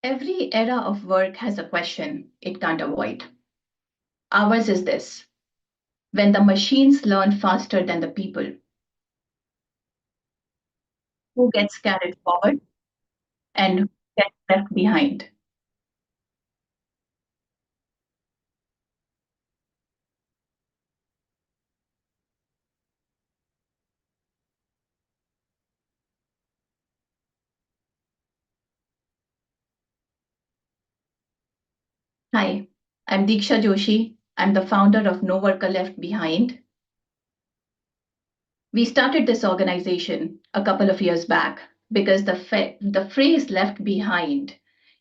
Every era of work has a question it can't avoid. Ours is this: when the machines learn faster than the people, who gets carried forward and who gets left behind? Hi, I'm Diksha Joshi. I'm the founder of No Worker Left Behind. We started this organization a couple of years back because the phrase left behind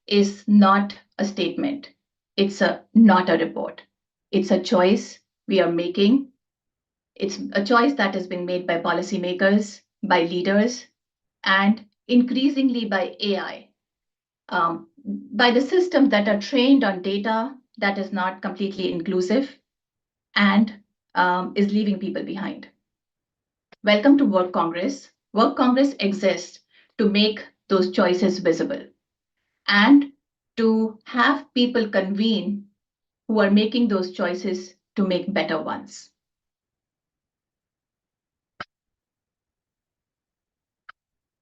is not a statement. It's not a report. It's a choice we are making. It's a choice that has been made by policymakers, by leaders, and increasingly by AI, by the systems that are trained on data that is not completely inclusive and is leaving people behind. Welcome to WorkCongress. WorkCongress exists to make those choices visible and to have people convene who are making those choices to make better ones.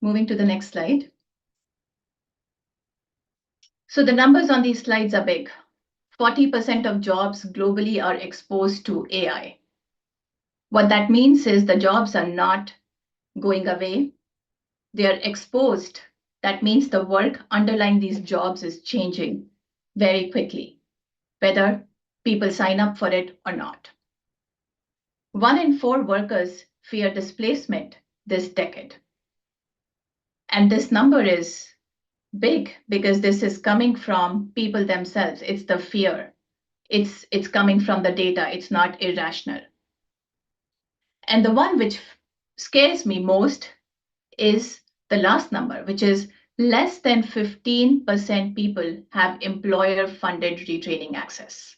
Moving to the next slide. So the numbers on these slides are big. 40% of jobs globally are exposed to AI. What that means is the jobs are not going away. They are exposed. That means the work underlying these jobs is changing very quickly, whether people sign up for it or not. 1 in 4 workers fear displacement this decade. And this number is big because this is coming from people themselves. It's the fear. It's coming from the data. It's not irrational. And the one which scares me most is the last number, which is less than 15% people have employer-funded retraining access.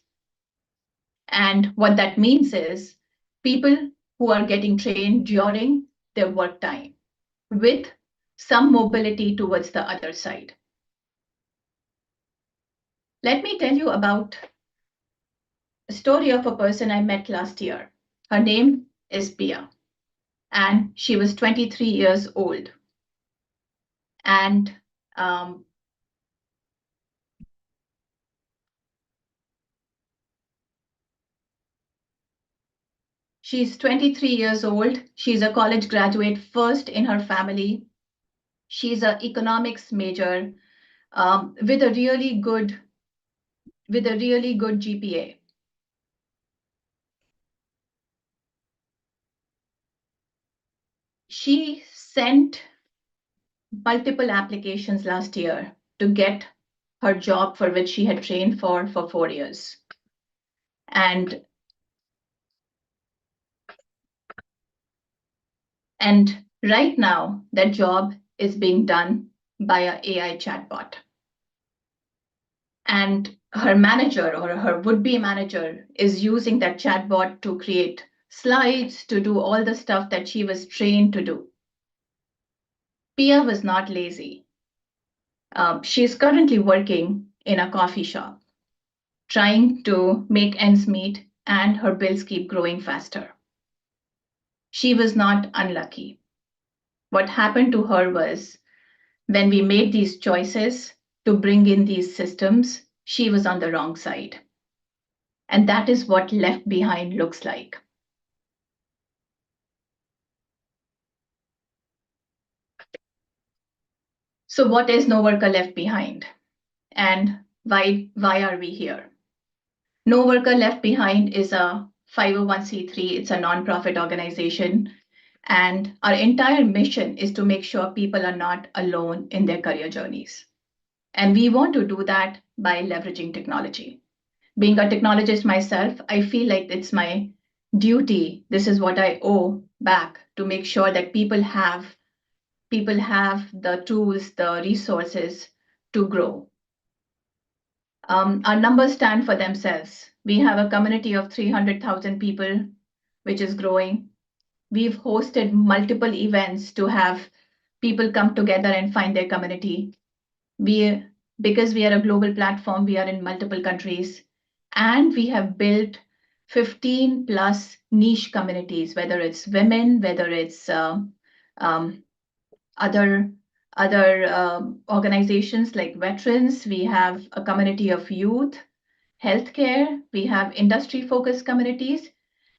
And what that means is people who are getting trained during their work time with some mobility towards the other side. Let me tell you about a story of a person I met last year. Her name is Pia, and she was 23 years old. And she's 23 years old. She's a college graduate, first in her family. She's an economics major with a really good GPA. She sent multiple applications last year to get her job for which she had trained for 4 years. And right now, that job is being done by an AI chatbot. And her manager or her would-be manager is using that chatbot to create slides, to do all the stuff that she was trained to do. Pia was not lazy. She's currently working in a coffee shop, trying to make ends meet, and her bills keep growing faster. She was not unlucky. What happened to her was when we made these choices to bring in these systems, she was on the wrong side. And that is what left behind looks like. So what is No Worker Left Behind? And why are we here? No Worker Left Behind is a 501c3. It's a nonprofit organization. And our entire mission is to make sure people are not alone in their career journeys. And we want to do that by leveraging technology. Being a technologist myself, I feel like it's my duty. This is what I owe back to make sure that people have the tools, the resources to grow. Our numbers stand for themselves. We have a community of 300,000 people, which is growing. We've hosted multiple events to have people come together and find their community. We because we are a global platform, we are in multiple countries, and we have built 15 plus niche communities, whether it's women, whether it's um, other organizations like veterans. We have a community of youth, healthcare. We have industry-focused communities,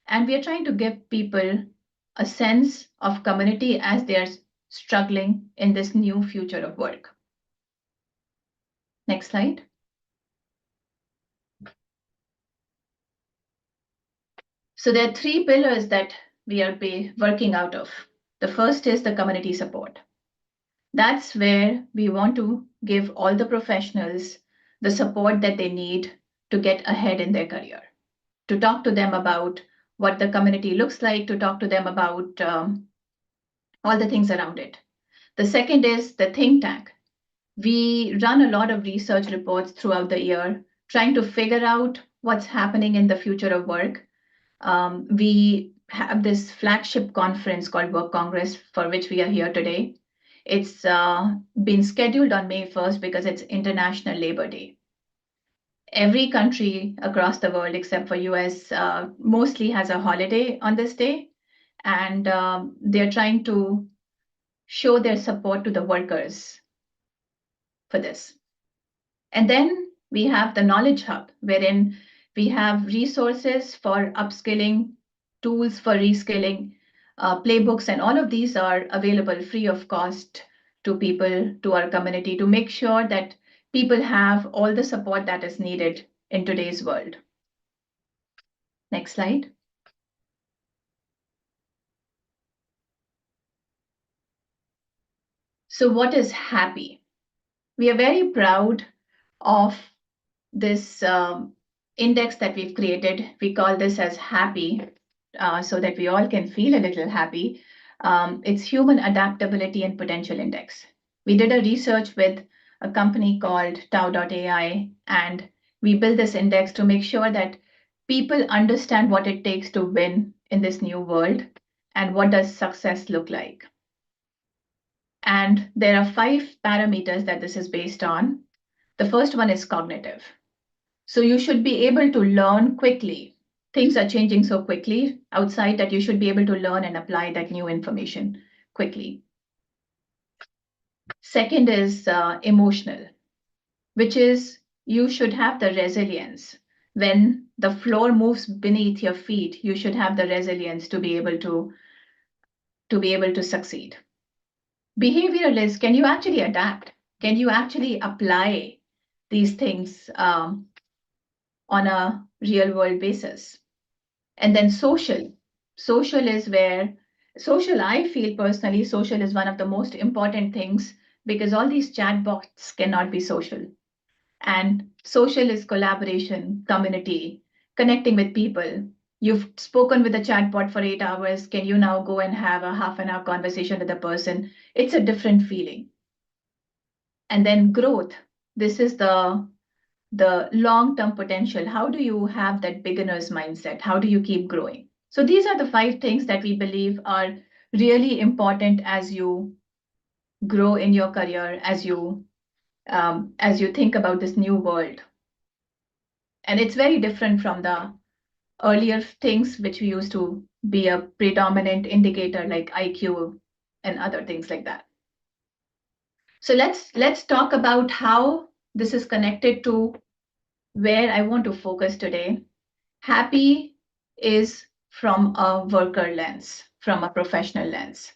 and we are trying to give people a sense of community as they are struggling in this new future of work. Next slide. So there are three pillars that we are working out of. The first is the community support. That's where we want to give all the professionals the support that they need to get ahead in their career, to talk to them about what the community looks like, to talk to them about all the things around it. The second is the think tank. We run a lot of research reports throughout the year, trying to figure out what's happening in the future of work. We have this flagship conference called WorkCongress, for which we are here today. It's been scheduled on May 1st because it's International Labor Day. Every country across the world, except for US, mostly has a holiday on this day. And they're trying to show their support to the workers for this. And then we have the Knowledge Hub, wherein we have resources for upskilling, tools for reskilling, playbooks, and all of these are available free of cost to people, to our community, to make sure that people have all the support that is needed in today's world. Next slide. So what is happy? We are very proud of this index that we've created. We call this as happy, so that we all can feel a little happy. It's Human Adaptability and Potential Index. We did a research with a company called Tau.ai, and we built this index to make sure that people understand what it takes to win in this new world and what does success look like. And there are 5 parameters that this is based on. The first one is cognitive. So you should be able to learn quickly. Things are changing so quickly outside that you should be able to learn and apply that new information quickly. Second is emotional, which is you should have the resilience. When the floor moves beneath your feet, you should have the resilience to be able to succeed. Behavioral is, can you actually adapt? Can you actually apply these things on a real world basis? And then social. Social is where, I feel personally, social is one of the most important things because all these chatbots cannot be social. And social is collaboration, community, connecting with people. You've spoken with a chatbot for 8 hours. Can you now go and have a half an hour conversation with a person? It's a different feeling. And then growth. This is the long-term potential. How do you have that beginner's mindset? How do you keep growing? So these are the 5 things that we believe are really important as you grow in your career, as you think about this new world. And it's very different from the earlier things which we used to be a predominant indicator like IQ and other things like that. So let's talk about how this is connected to where I want to focus today. Happy is from a worker lens, from a professional lens.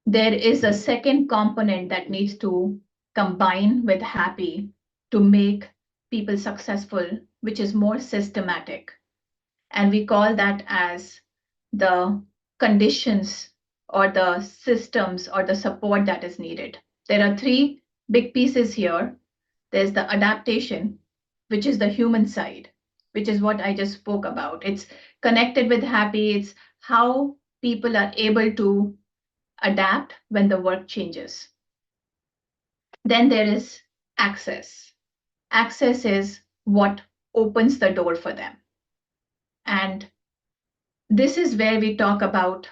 There is a second component that needs to combine with happy to make people successful, which is more systematic. And we call that as the conditions or the systems or the support that is needed. There are 3 big pieces here. There's the adaptation, which is the human side, which is what I just spoke about. It's connected with happy. It's how people are able to adapt when the work changes. Then there is access. Access is what opens the door for them. And this is where we talk about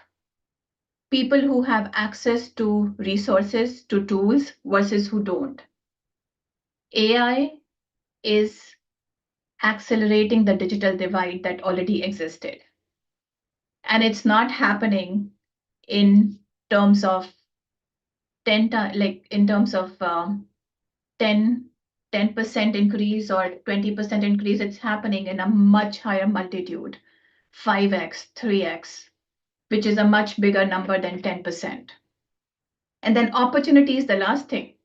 people who have access to resources, to tools versus who don't. AI is accelerating the digital divide that already existed. And it's not happening in terms of 10 like in terms of 10 10% increase or 20% increase. It's happening in a much higher multitude, 5x, 3x, which is a much bigger number than 10%. And then opportunity is the last thing,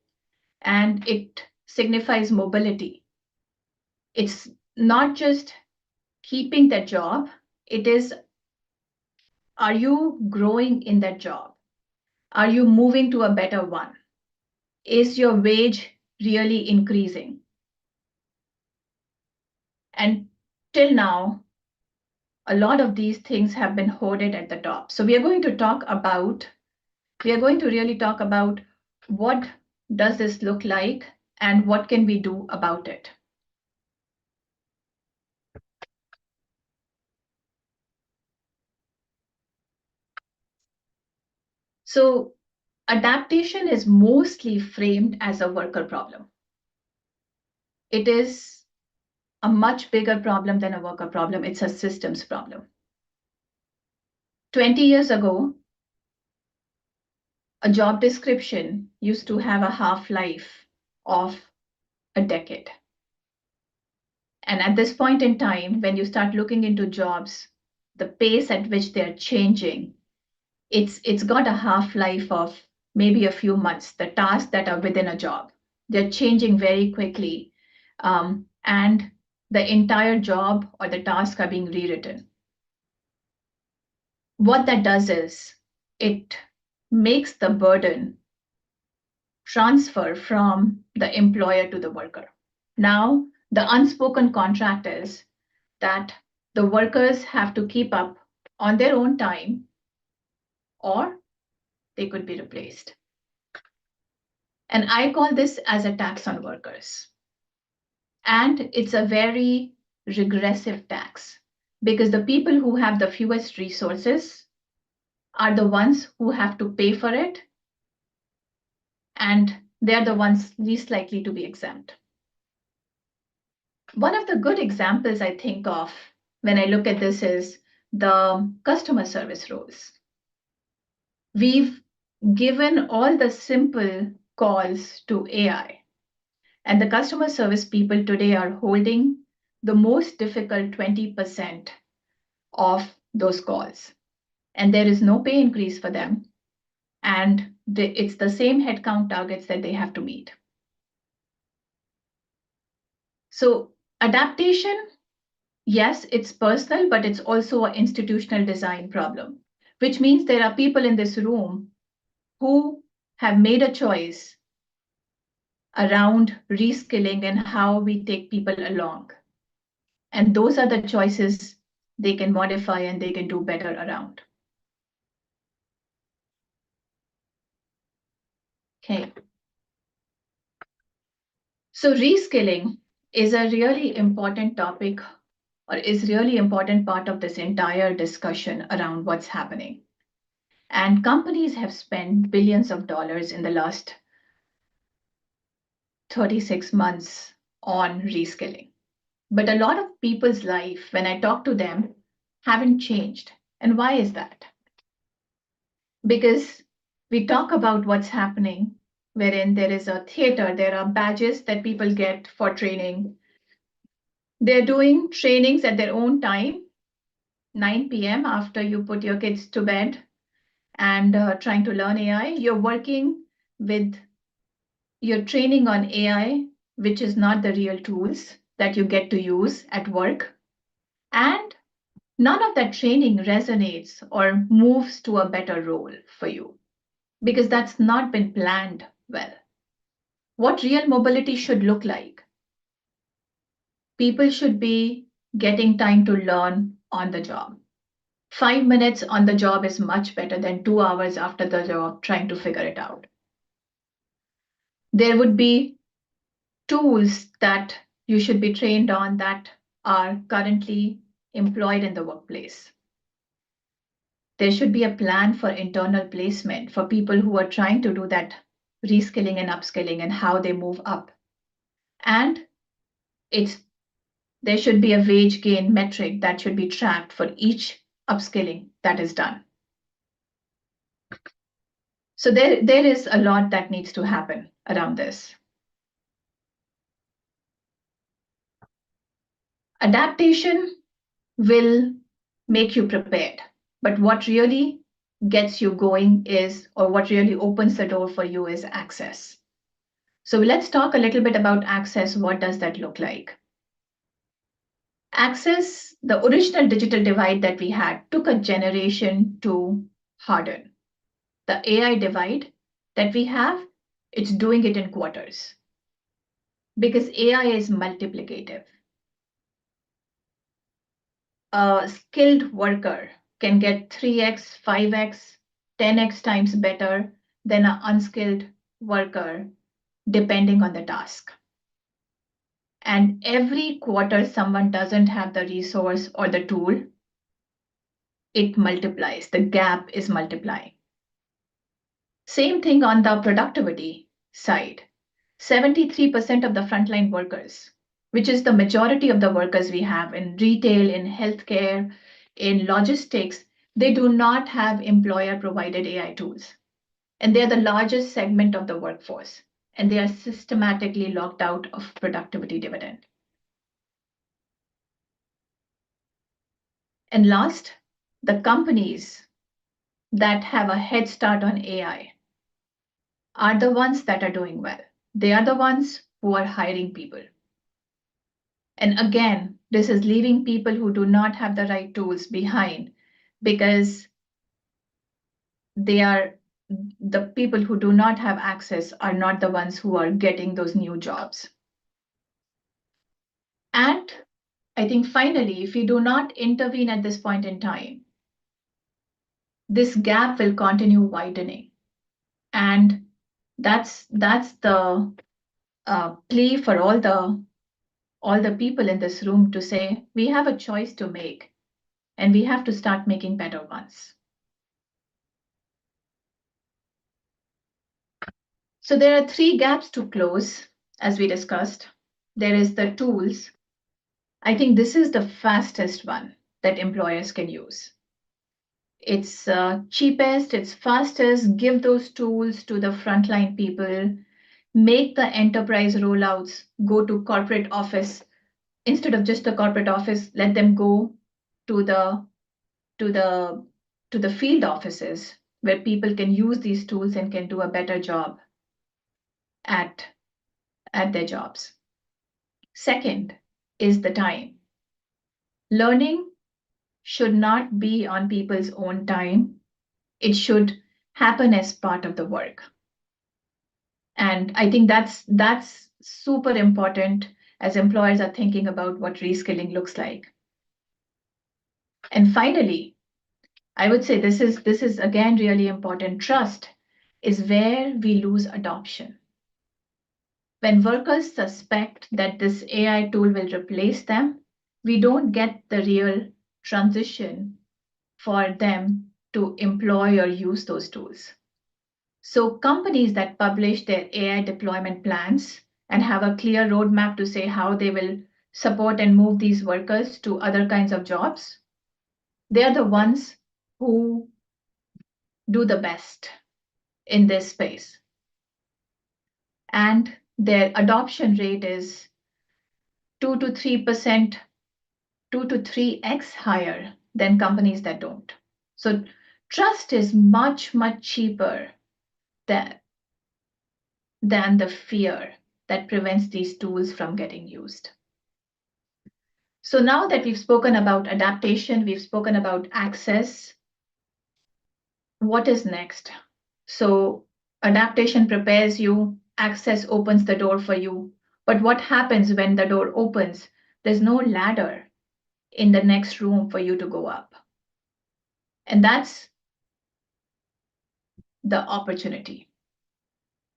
and it signifies mobility. It's not just keeping that job, it is, are you growing in that job? Are you moving to a better one? Is your wage really increasing? And till now, a lot of these things have been hoarded at the top. So we are going to really talk about what does this look like and what can we do about it. So adaptation is mostly framed as a worker problem. It is a much bigger problem than a worker problem. It's a systems problem. 20 years ago, a job description used to have a half-life of a decade. And at this point in time, when you start looking into jobs, the pace at which they're changing, it's got a half-life of maybe a few months. The tasks that are within a job, they're changing very quickly. And the entire job or the task are being rewritten. What that does is it makes the burden transfer from the employer to the worker. Now, the unspoken contract is that the workers have to keep up on their own time, or they could be replaced. And I call this as a tax on workers. And it's a very regressive tax because the people who have the fewest resources are the ones who have to pay for it, and they're the ones least likely to be exempt. One of the good examples I think of when I look at this is the customer service roles. We've given all the simple calls to AI, and the customer service people today are holding the most difficult 20% of those calls. And there is no pay increase for them. And it's the same headcount targets that they have to meet. So adaptation, yes, it's personal, but it's also an institutional design problem, which means there are people in this room who have made a choice around reskilling and how we take people along. And those are the choices they can modify and they can do better around. Okay. So reskilling is a really important topic, or is really important part of this entire discussion around what's happening. And companies have spent billions of dollars in the last 36 months on reskilling. But a lot of people's life, when I talk to them, haven't changed. And why is that? Because we talk about what's happening, wherein there is a theater, there are badges that people get for training. They're doing trainings at their own time, 9 p.m. after you put your kids to bed, and trying to learn AI. You're training on AI, which is not the real tools that you get to use at work. And none of that training resonates or moves to a better role for you because that's not been planned well. What real mobility should look like? People should be getting time to learn on the job. 5 minutes on the job is much better than 2 hours after the job trying to figure it out. There would be tools that you should be trained on that are currently employed in the workplace. There should be a plan for internal placement for people who are trying to do that reskilling and upskilling and how they move up. And there should be a wage gain metric that should be tracked for each upskilling that is done. So there is a lot that needs to happen around this. Adaptation will make you prepared, but what really gets you going is, or what really opens the door for you is access. So let's talk a little bit about access. What does that look like? Access, the original digital divide that we had, took a generation to harden. The AI divide that we have, it's doing it in quarters because AI is multiplicative. A skilled worker can get 3x, 5x, 10x times better than an unskilled worker, depending on the task. And every quarter someone doesn't have the resource or the tool, it multiplies. The gap is multiplying. Same thing on the productivity side. 73% of the frontline workers, which is the majority of the workers we have in retail, in healthcare, in logistics, they do not have employer-provided AI tools. And they're the largest segment of the workforce, and they are systematically locked out of productivity dividend. And last, the companies that have a head start on AI are the ones that are doing well. They are the ones who are hiring people. And again, this is leaving people who do not have the right tools behind because the people who do not have access are not the ones who are getting those new jobs. And I think finally, if we do not intervene at this point in time, this gap will continue widening. And that's the plea for all the people in this room to say, we have a choice to make, and we have to start making better ones. So there are 3 gaps to close, as we discussed. There is the tools. I think this is the fastest one that employers can use. It's cheapest, it's fastest. Give those tools to the frontline people. Make the enterprise rollouts go to corporate office. Instead of just the corporate office, let them go to the field offices where people can use these tools and can do a better job at their jobs. Second is the time. Learning should not be on people's own time. It should happen as part of the work. And I think that's super important as employers are thinking about what reskilling looks like. And finally, I would say this is again really important. Trust is where we lose adoption. When workers suspect that this AI tool will replace them, we don't get the real transition for them to employ or use those tools. So companies that publish their AI deployment plans and have a clear roadmap to say how they will support and move these workers to other kinds of jobs, they're the ones who do the best in this space. And their adoption rate is 2 to 3%, 2 to 3x higher than companies that don't. So trust is much, much cheaper than the fear that prevents these tools from getting used. So now that we've spoken about adaptation, we've spoken about access, what is next? So adaptation prepares you, access opens the door for you. But what happens when the door opens? There's no ladder in the next room for you to go up. And that's the opportunity.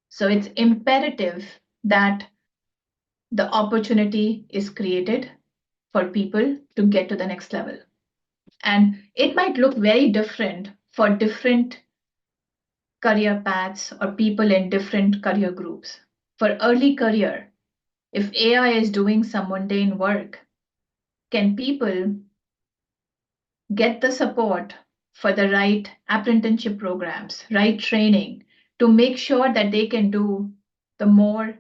So it's imperative that the opportunity is created for people to get to the next level. And it might look very different for different career paths or people in different career groups. For early career, If AI is doing some mundane work, can people get the support for the right apprenticeship programs, right training to make sure that they can do the more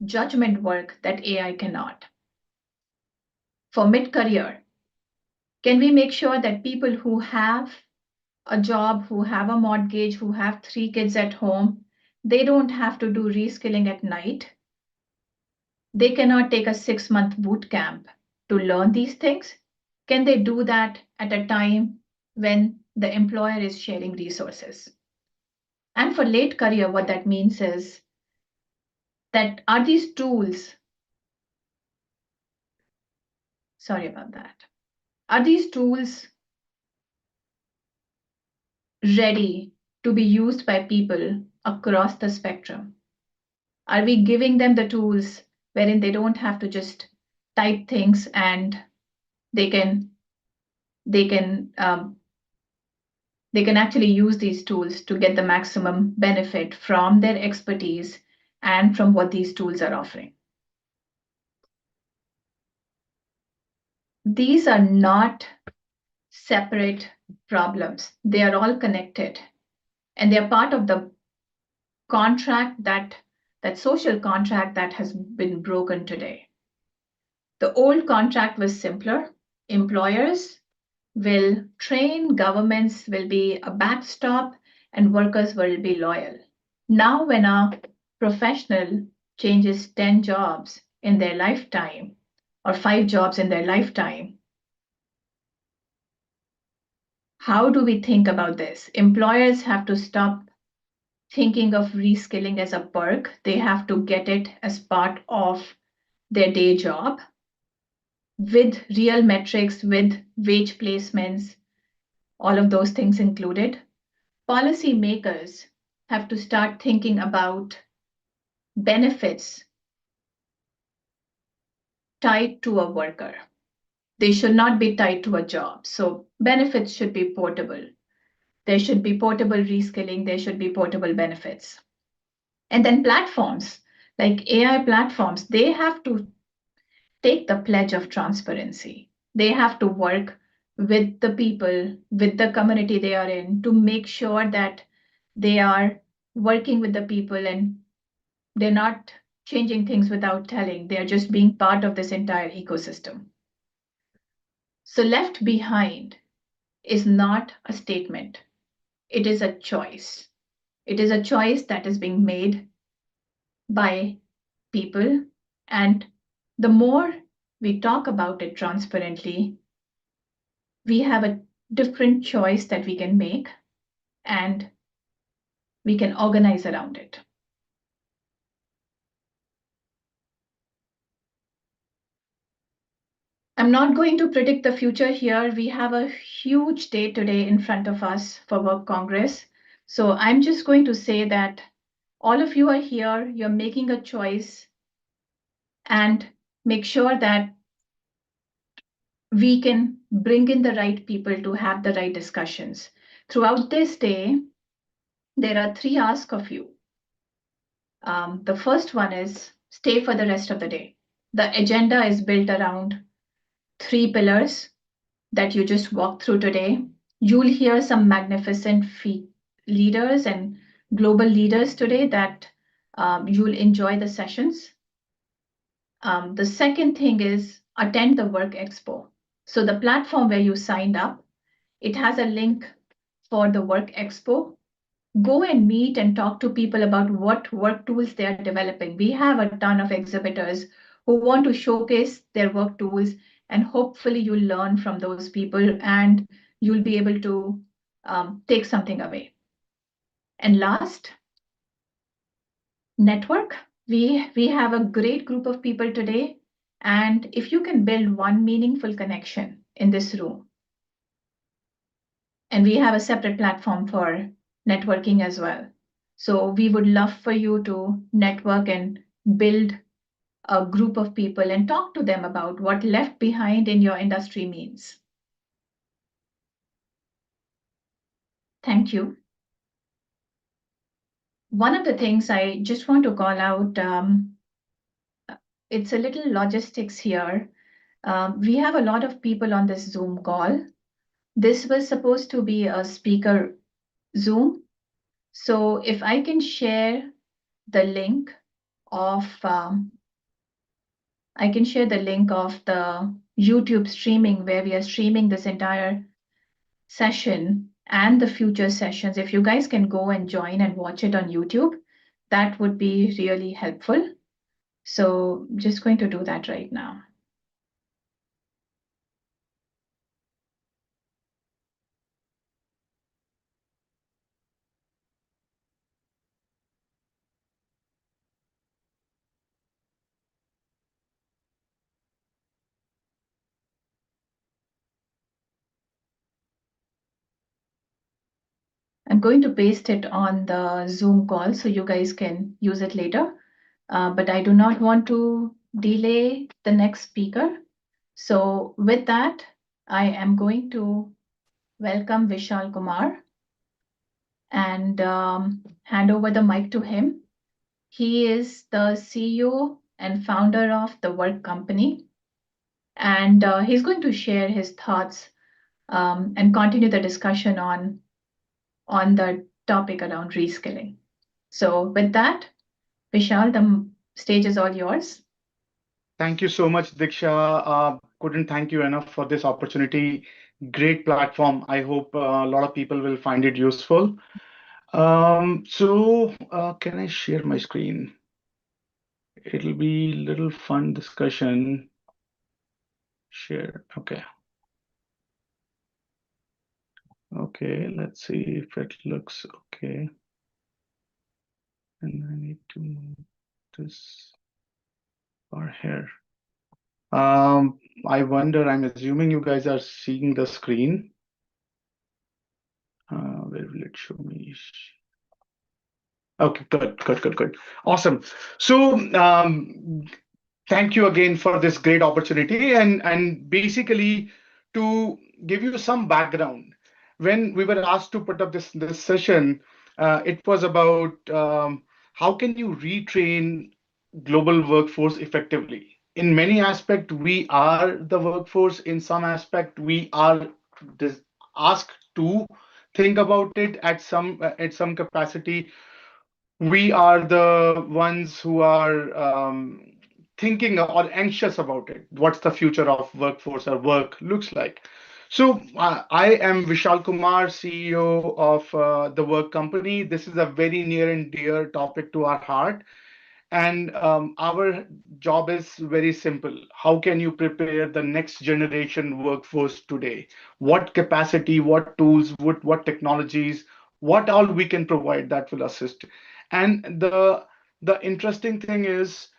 judgment work that AI cannot? For mid-career, can we make sure that people who have a job, who have a mortgage, who have 3 kids at home, they don't have to do reskilling at night? They cannot take a 6-month boot camp to learn these things. Can they do that at a time when the employer is sharing resources? And for late career, what that means is that are these tools, sorry about that, are these tools ready to be used by people across the spectrum? Are we giving them the tools wherein they don't have to just type things and they can they can they can actually use these tools to get the maximum benefit from their expertise and from what these tools are offering? These are not separate problems. They are all connected, and they are part of the contract that social contract that has been broken today. The old contract was simpler. Employers will train, governments will be a backstop, and workers will be loyal. Now, when a professional changes 10 jobs in their lifetime or 5 jobs in their lifetime, how do we think about this? Employers have to stop thinking of reskilling as a perk. They have to get it as part of their day job with real metrics, with wage placements, all of those things included. Policymakers have to start thinking about benefits tied to a worker. They should not be tied to a job. So benefits should be portable. There should be portable reskilling. There should be portable benefits. And then platforms like AI platforms, they have to take the pledge of transparency. They have to work with the people, with the community they are in to make sure that they are working with the people and they're not changing things without telling. They're just being part of this entire ecosystem. So left behind is not a statement. It is a choice. It is a choice that is being made by people. And the more we talk about it transparently, we have a different choice that we can make and we can organize around it. I'm not going to predict the future here. We have a huge day today in front of us for WorkCongress. So I'm just going to say that all of you are here, you're making a choice, and make sure that we can bring in the right people to have the right discussions. Throughout this day, there are 3 asks of you. The first one is stay for the rest of the day. The agenda is built around 3 pillars that you just walked through today. You'll hear some magnificent leaders and global leaders today that you'll enjoy the sessions. The second thing is attend the Work Expo. So the platform where you signed up, it has a link for the Work Expo. Go and meet and talk to people about what work tools they are developing. We have a ton of exhibitors who want to showcase their work tools, and hopefully you'll learn from those people and you'll be able to take something away. And last, network. We have a great group of people today, and if you can build one meaningful connection in this room, and we have a separate platform for networking as well. So we would love for you to network and build a group of people and talk to them about what left behind in your industry means. Thank you. One of the things I just want to call out, it's a little logistics here. We have a lot of people on this Zoom call. This was supposed to be a speaker Zoom. So if I can share the link of, I can share the link of the YouTube streaming where we are streaming this entire session and the future sessions. If you guys can go and join and watch it on YouTube, that would be really helpful. So just going to do that right now. I'm going to paste it on the Zoom call so you guys can use it later. But I do not want to delay the next speaker. So with that, I am going to welcome Vishal Kumar and hand over the mic to him. He is the CEO and founder of the Work Company, and he's going to share his thoughts and continue the discussion on the topic around reskilling. So with that, Vishal, the stage is all yours. Thank you so much, Diksha. Couldn't thank you enough for this opportunity. Great platform. I hope a lot of people will find it useful. Can I share my screen? It'll be little fun discussion. Share. Okay. Okay, let's see if it looks okay. And I need to move this bar here. I wonder, I'm assuming you guys are seeing the screen. Where will it show me? Okay, good. Awesome. So, thank you again for this great opportunity. And basically, to give you some background, when we were asked to put up this session, it was about how can you retrain global workforce effectively. In many aspects, we are the workforce. In some aspect, we are asked to think about it at some capacity. We are the ones who are thinking or anxious about it. What's the future of workforce or work looks like? So I am Vishal Kumar, CEO of the Work Company. This is a very near and dear topic to our heart. And our job is very simple. How can you prepare the next generation workforce today? What capacity, what tools, what technologies, what all we can provide that will assist. And the interesting thing is,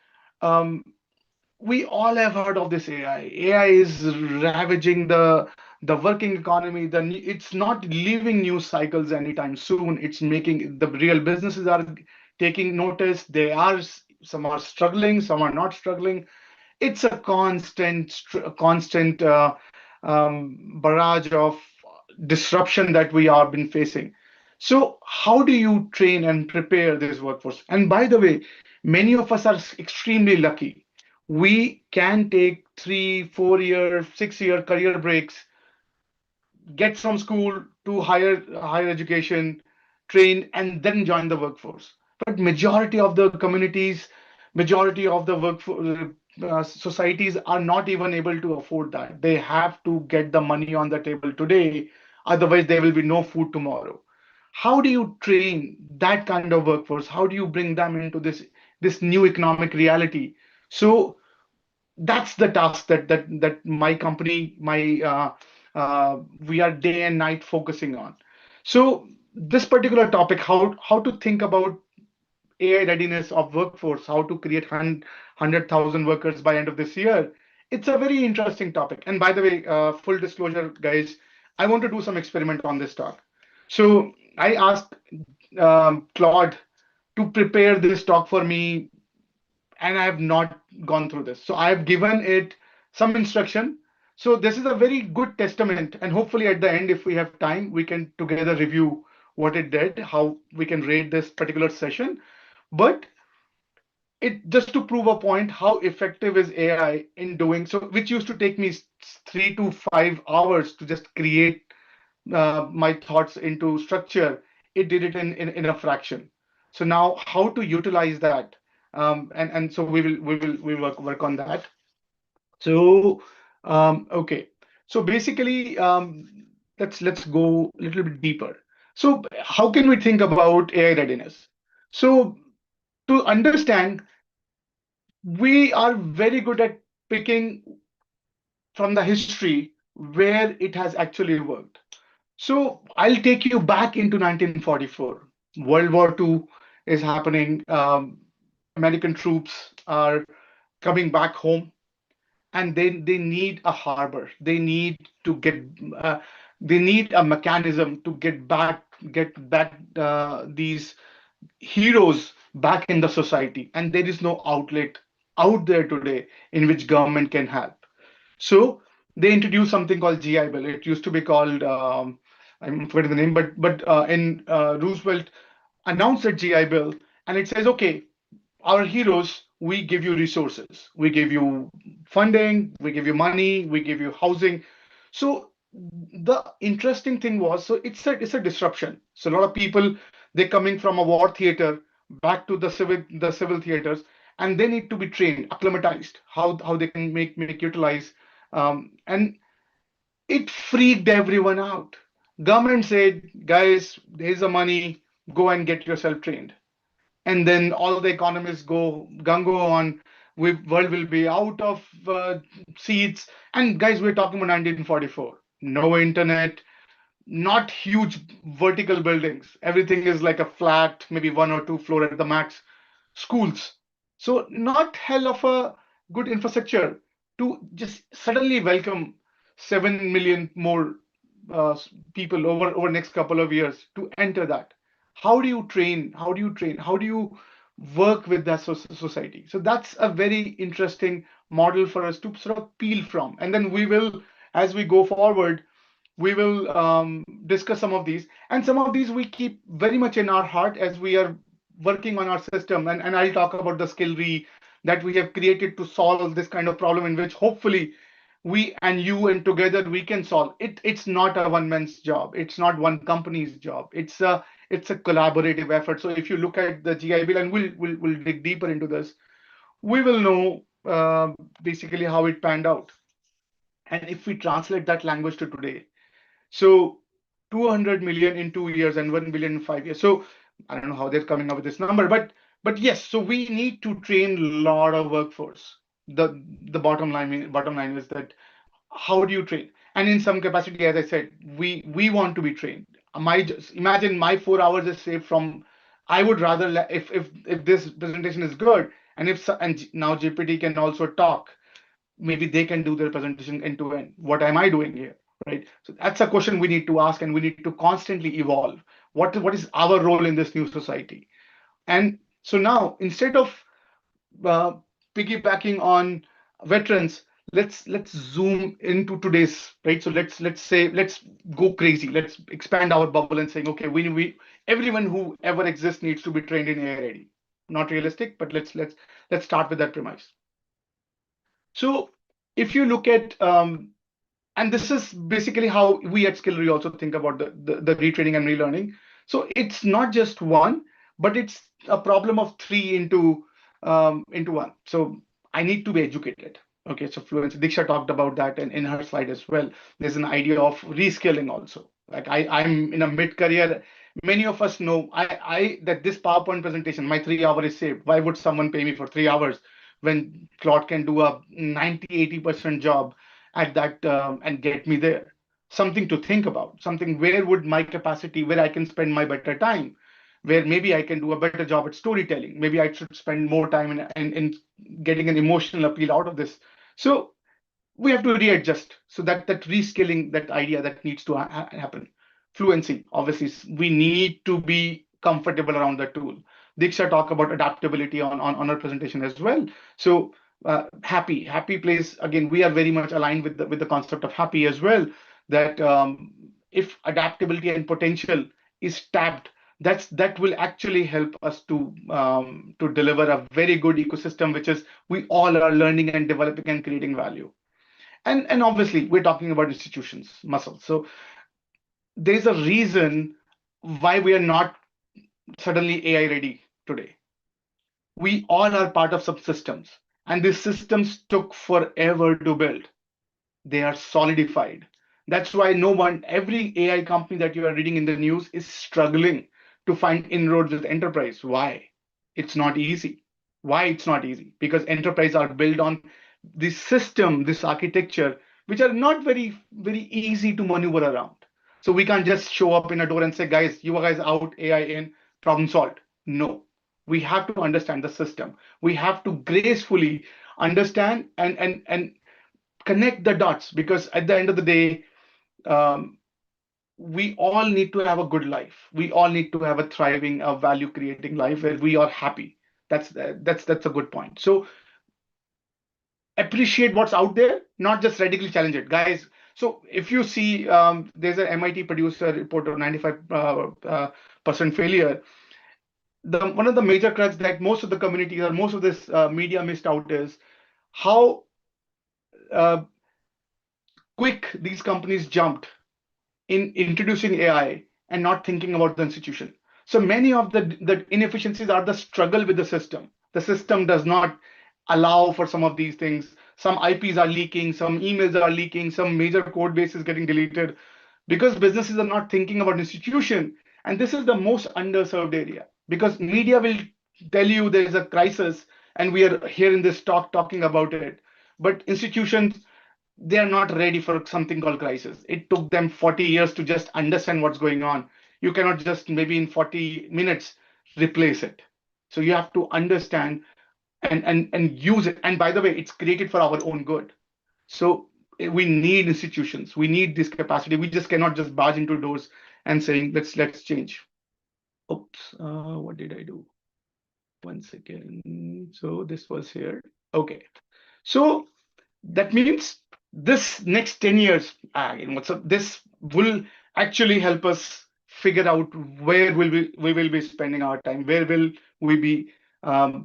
um, we all have heard of this AI. AI is ravaging the working economy. It's not leaving news cycles anytime soon. It's making the real businesses are taking notice. Some are struggling, some are not struggling. It's a constant barrage of disruption that we have been facing. So, how do you train and prepare this workforce? And by the way, many of us are extremely lucky. We can take 3, 4 year, 6 year career breaks, get from school to higher education, train, and then join the workforce. But majority of the communities, majority of the workforce societies are not even able to afford that. They have to get the money on the table today, otherwise there will be no food tomorrow. How do you train that kind of workforce? How do you bring them into this new economic reality? So that's the task that my company, my we are day and night focusing on. So this particular topic, how to think about AI readiness of workforce, how to create 100,000 workers by end of this year. It's a very interesting topic. And by the way, full disclosure, guys, I want to do some experiment on this talk. So I asked Claude to prepare this talk for me, and I have not gone through this. So I have given it some instruction. So this is a very good testament, and hopefully at the end, if we have time, we can together review what it did, how we can rate this particular session. But it just to prove a point, how effective is AI in doing so, which used to take me 3 to 5 hours to just create my thoughts into structure. It did it in a fraction. So now how to utilize that, and so we work on that. So okay, so basically, let's go a little bit deeper. So how can we think about AI readiness? So to understand, we are very good at picking from the history where it has actually worked. So I'll take you back into 1944. World War II is happening. American troops are coming back home, and they need a harbor. They need to get. Uh, they need a mechanism to get these heroes back in the society, and there is no outlet out there today in which government can help. So they introduced something called GI Bill. It used to be called, I'm forgetting the name, but in Roosevelt announced a GI Bill, and it says, okay, our heroes, we give you resources, we give you funding, we give you money, we give you housing. So the interesting thing was, so it's a disruption. So a lot of people, they're coming from a war theater back to the civil theaters, and they need to be trained, acclimatized, how they can make utilize, and it freaked everyone out. Government said, guys, here's the money, go and get yourself trained. And then all the economists go gung-ho on, world will be out of seats. And guys, we're talking about 1944. No internet, not huge vertical buildings. Everything is like a flat, maybe 1 or 2 floor at the max. Schools. So not hell of a good infrastructure to just suddenly welcome 7 million more people over next couple of years to enter that. How do you train? How do you train? How do you work with that society? So that's a very interesting model for us to sort of peel from. And then we will, as we go forward, we will discuss some of these, and some of these we keep very much in our heart as we are working on our system. And I'll talk about the skill that we have created to solve this kind of problem, in which hopefully we and you and together we can solve it. It's not a one man's job, it's not one company's job, it's a collaborative effort. So if you look at the GI Bill, and we'll dig deeper into this, we will know basically how it panned out. And if we translate that language to today, so 200 million in 2 years and 1 billion in 5 years. So I don't know how they're coming up with this number, but yes, so we need to train a lot of workforce. The bottom line is that, how do you train? And in some capacity, as I said, we want to be trained. Imagine my 4 hours is saved from. I would rather if this presentation is good, and now GPT can also talk, maybe they can do their presentation end to end. What am I doing here? Right. So that's a question we need to ask, and we need to constantly evolve. What is our role in this new society? And so now, instead of uh, piggybacking on veterans, let's zoom into today's, right. So let's go crazy. Let's expand our bubble and saying, okay, we everyone who ever exists needs to be trained in AI ready. Not realistic, but let's start with that premise. So if you look at and this is basically how we at Skillry also think about the retraining and relearning. So it's not just one, but it's a problem of three into one. So I need to be educated. Okay, so fluency. Diksha talked about that in her slide as well. There's an idea of reskilling also. Like I'm in a mid-career. Many of us know I that this PowerPoint presentation, my 3 hour is saved. Why would someone pay me for 3 hours when Claude can do a 90-80% job at that, and get me there? Something to think about. Something, where would my capacity, where I can spend my better time, where maybe I can do a better job at storytelling. Maybe I should spend more time in getting an emotional appeal out of this. So we have to readjust. So that reskilling, that idea that needs to happen. Fluency, obviously, we need to be comfortable around the tool. Diksha talk about adaptability on our presentation as well. So happy plays, again, we are very much aligned with the concept of happy as well. That if adaptability and potential is tapped, that will actually help us to deliver a very good ecosystem, which is we all are learning and developing and creating value. And obviously, we're talking about institutions, muscle. So there's a reason why we are not suddenly AI ready today. We all are part of some systems, and these systems took forever to build. They are solidified. That's why every AI company that you are reading in the news is struggling to find inroads with enterprise. Why? It's not easy. Why it's not easy? Because enterprise are built on this system, this architecture, which are not very easy to maneuver around. So we can't just show up in a door and say, guys, you guys out, AI in, problem solved. No, we have to understand the system. We have to gracefully understand and connect the dots, because at the end of the day, um, we all need to have a good life. We all need to have a thriving, a value creating life where we are happy. That's a good point. So appreciate what's out there, not just radically challenge it, guys. So if you see, there's an MIT producer report of 95% failure. One of the major cracks that most of the community or most of this media missed out is how uh, quick these companies jumped in introducing AI and not thinking about the institution. So many of the inefficiencies are the struggle with the system. The system does not allow for some of these things. Some IPs are leaking, some emails are leaking, some major code base is getting deleted because businesses are not thinking about institution. And this is the most underserved area, because media will tell you there is a crisis and we are here in this talk talking about it. But institutions, they are not ready for something called crisis. It took them 40 years to just understand what's going on. You cannot just maybe in 40 minutes replace it. So you have to understand and use it. And by the way, it's created for our own good. So we need institutions. We need this capacity. We just cannot just barge into doors and saying let's change. Oops, what did I do? One second. So this was here. Okay. So that means this next 10 years, so this will actually help us figure out where will we will be spending our time, where will we be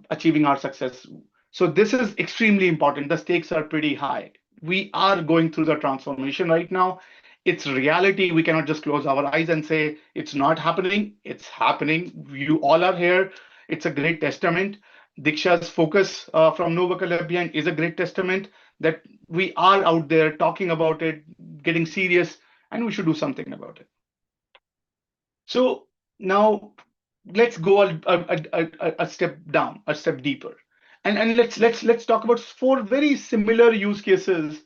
achieving our success. So this is extremely important. The stakes are pretty high. We are going through the transformation right now. It's reality. We cannot just close our eyes and say it's not happening. It's happening. You all are here. It's a great testament. Diksha's focus from Nova Colombian is a great testament that we are out there talking about it, getting serious, and we should do something about it. So now let's go a step down, a step deeper, and let's talk about four very similar use cases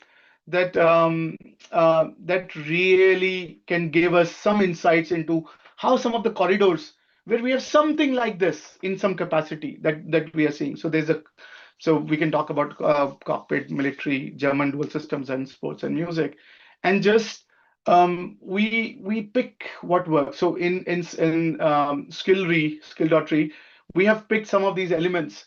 that that really can give us some insights into how some of the corridors where we have something like this in some capacity that we are seeing. So we can talk about cockpit, military, German dual systems, and sports and music, and just we pick what works. So in skill.tree, we have picked some of these elements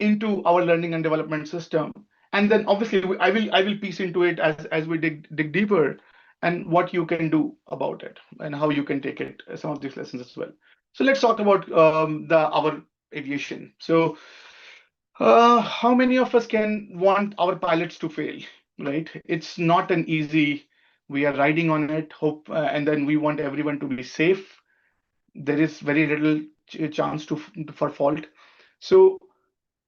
into our learning and development system, and then obviously I will piece into it as we dig deeper, and what you can do about it and how you can take it some of these lessons as well. So let's talk about the our aviation. So how many of us can want our pilots to fail, right? It's not an easy. We are riding on it, hope, and then we want everyone to be safe. There is very little chance for fault. So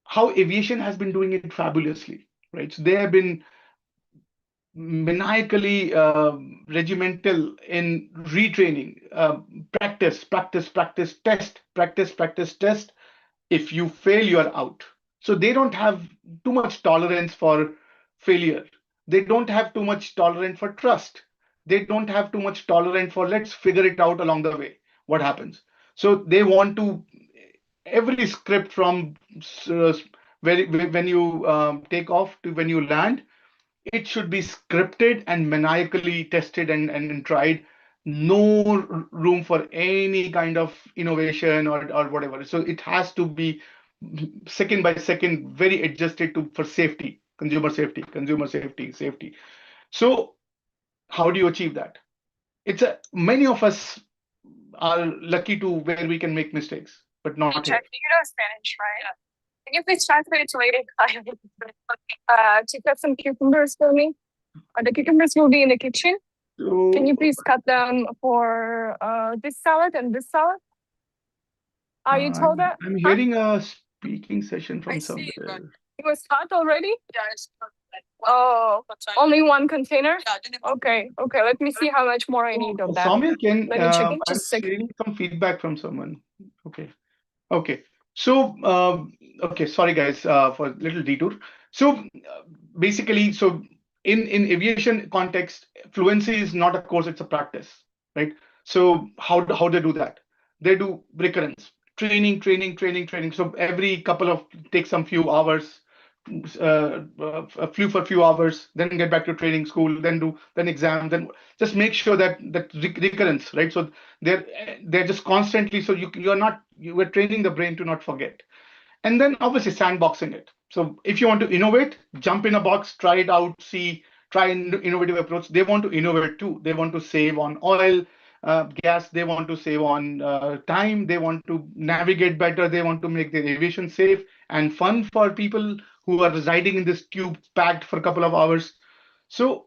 how aviation has been doing it fabulously, right? So they have been maniacally regimental in retraining, practice, test, practice, test. If you fail, you are out. So they don't have too much tolerance for failure. They don't have too much tolerance for trust. They don't have too much tolerance for let's figure it out along the way what happens. So they want to every script from when you take off to when you land, it should be scripted and maniacally tested and tried. No room for any kind of innovation or whatever. So it has to be second by second, very adjusted to for safety, safety. So how do you achieve that? It's a many of us. are lucky to where we can make mistakes, but not here. You know Spanish, right? Can you please translate to lady? To cut some cucumbers for me. The cucumbers will be in the kitchen. So, Can you please cut them for this salad and this salad? Are you told that? I'm hearing a speaking session from somewhere. It was cut already? Oh, only one container? Okay, okay. Let me see how much more I need of that. Soumya, Let me check it. I'm Just a second. seeing some feedback from someone. Okay. Okay. So, okay, sorry guys, for a little detour. So, basically, so in aviation context, fluency is not a course, it's a practice, right? So how they do that? They do recurrence, training. So every couple of take some few hours, flew for a few hours, then get back to training school, then exam, then just make sure that recurrence, right? So they're just constantly, so you are training the brain to not forget. And then obviously sandboxing it. So if you want to innovate, jump in a box, try it out, try an innovative approach. They want to innovate too. They want to save on oil, gas. They want to save on time. They want to navigate better. They want to make their aviation safe and fun for people who are residing in this tube packed for a couple of hours. So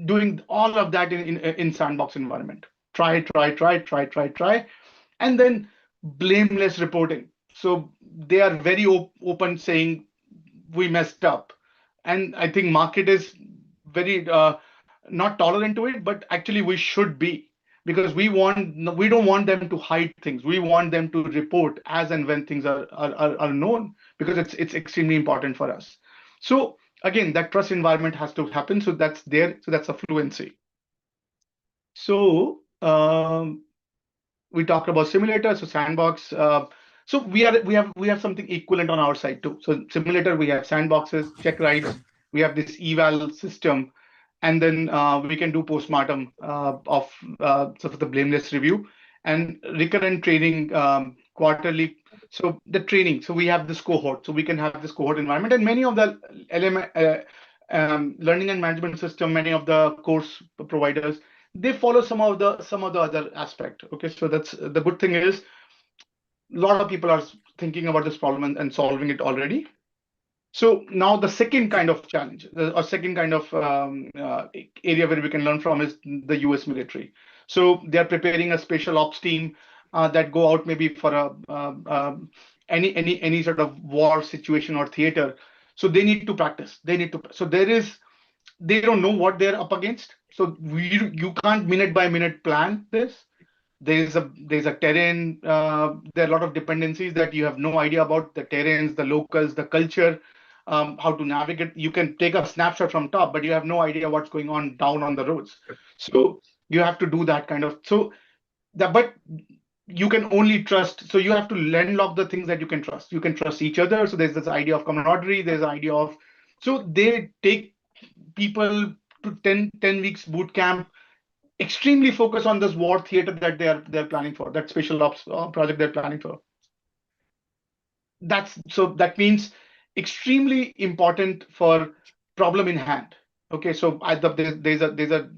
doing all of that in sandbox environment. Try, and then blameless reporting. So they are very open, saying we messed up, and I think market is very not tolerant to it, but actually we should be, because we don't want them to hide things. We want them to report as and when things are known, because it's extremely important for us. So again, that trust environment has to happen. So that's there. So that's a fluency. So we talked about simulator, so sandbox. So we have something equivalent on our side too. So simulator, we have sandboxes, check rides, we have this eval system, and then we can do postmortem of sort of the blameless review and recurrent training quarterly. So the training, so we have this cohort, so we can have this cohort environment, and many of the learning and management system, many of the course providers, they follow some of the other aspect. Okay, so that's the good thing is a lot of people are thinking about this problem and solving it already. So now the second kind of challenge, or second kind of area where we can learn from is the US military. So they are preparing a special ops team that go out maybe for any sort of war situation or theater. So they need to practice. So they don't know what they're up against. So you can't minute by minute plan this. There's a terrain. There are a lot of dependencies that you have no idea about, the terrains, the locals, the culture, how to navigate. You can take a snapshot from top, but you have no idea what's going on down on the roads. So you have to do that kind of. But you can only trust. So you have to landlock the things that you can trust. You can trust each other. So there's this idea of camaraderie. There's an idea of. So they take people to 10 weeks boot camp, extremely focused on this war theater that they're planning for, that special ops project they're planning for. That means extremely important for problem in hand. Okay, so there's a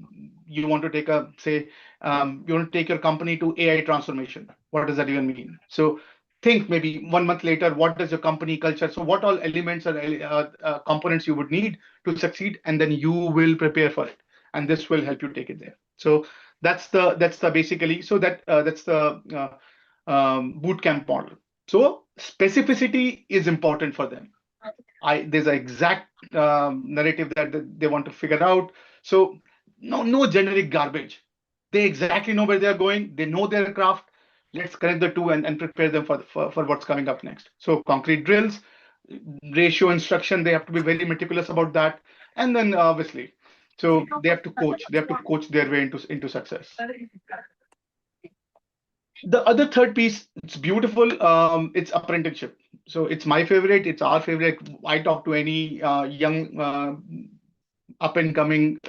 you want to take a say you want to take your company to AI transformation. What does that even mean? So think maybe 1 month later, what does your company culture? So what all elements or components you would need to succeed, and then you will prepare for it, and this will help you take it there. So that's the basically. So that's the boot camp model. So specificity is important for them. There's an exact narrative that they want to figure out. So no generic garbage. They exactly know where they're going. They know their craft. Let's connect the two and prepare them for what's coming up next. So concrete drills, ratio instruction, they have to be very meticulous about that. And then obviously, so they have to coach. They have to coach their way into success. The other third piece, it's beautiful. It's apprenticeship. So it's my favorite. It's our favorite. I talk to any young up and coming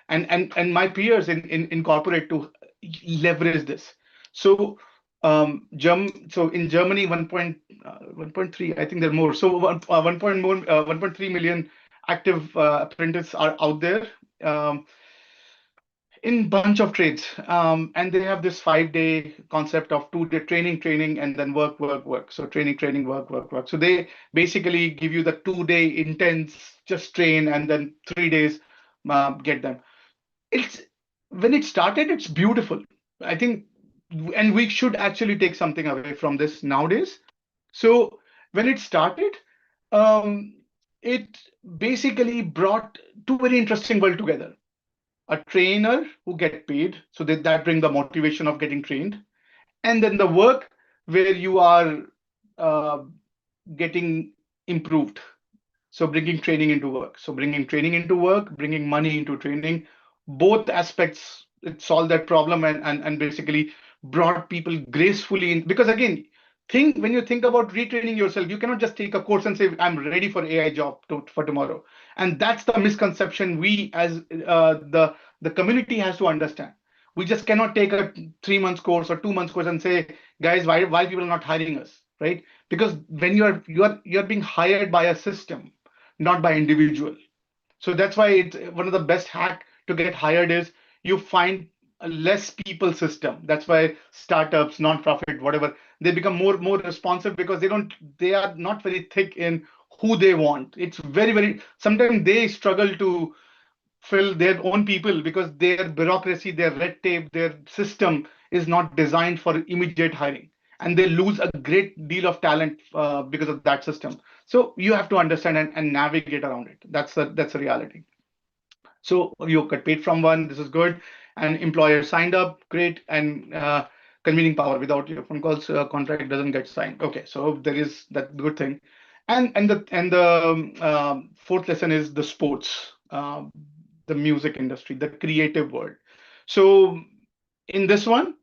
and my peers in corporate to leverage this. So so in Germany, 1.3, I think there are more. So 1.3 million active apprentices are out there. in bunch of trades, and they have this 5 day concept of 2 day training, and then work. So training, work. So they basically give you the 2 day intense, just train, and then 3 days get them. It's when it started, it's beautiful. I think, and we should actually take something away from this nowadays. So when it started, um, it basically brought two very interesting world together: a trainer who get paid, so that bring the motivation of getting trained, and then the work where you are uh, getting improved. So bringing training into work. So bringing training into work, bringing money into training, both aspects, it solved that problem, and basically brought people gracefully in. Because again, think when you think about retraining yourself, you cannot just take a course and say, I'm ready for AI job for tomorrow. And that's the misconception we as the community has to understand. We just cannot take a 3 months course or 2 months course and say, guys, why people are not hiring us, right? Because when you're being hired by a system, not by individual. So that's why it's one of the best hack to get hired is you find a less people system. That's why startups, non-profit, whatever, they become more responsive because they are not very thick in who they want. It's very sometimes they struggle to fill their own people because their bureaucracy, their red tape, their system is not designed for immediate hiring, and they lose a great deal of talent because of that system. So you have to understand and navigate around it. That's the reality. So you get paid from one, this is good, and employer signed up, great, and convening power without your phone calls, contract doesn't get signed. Okay, so there is that good thing, and the fourth lesson is the sports, the music industry, the creative world. So in this one,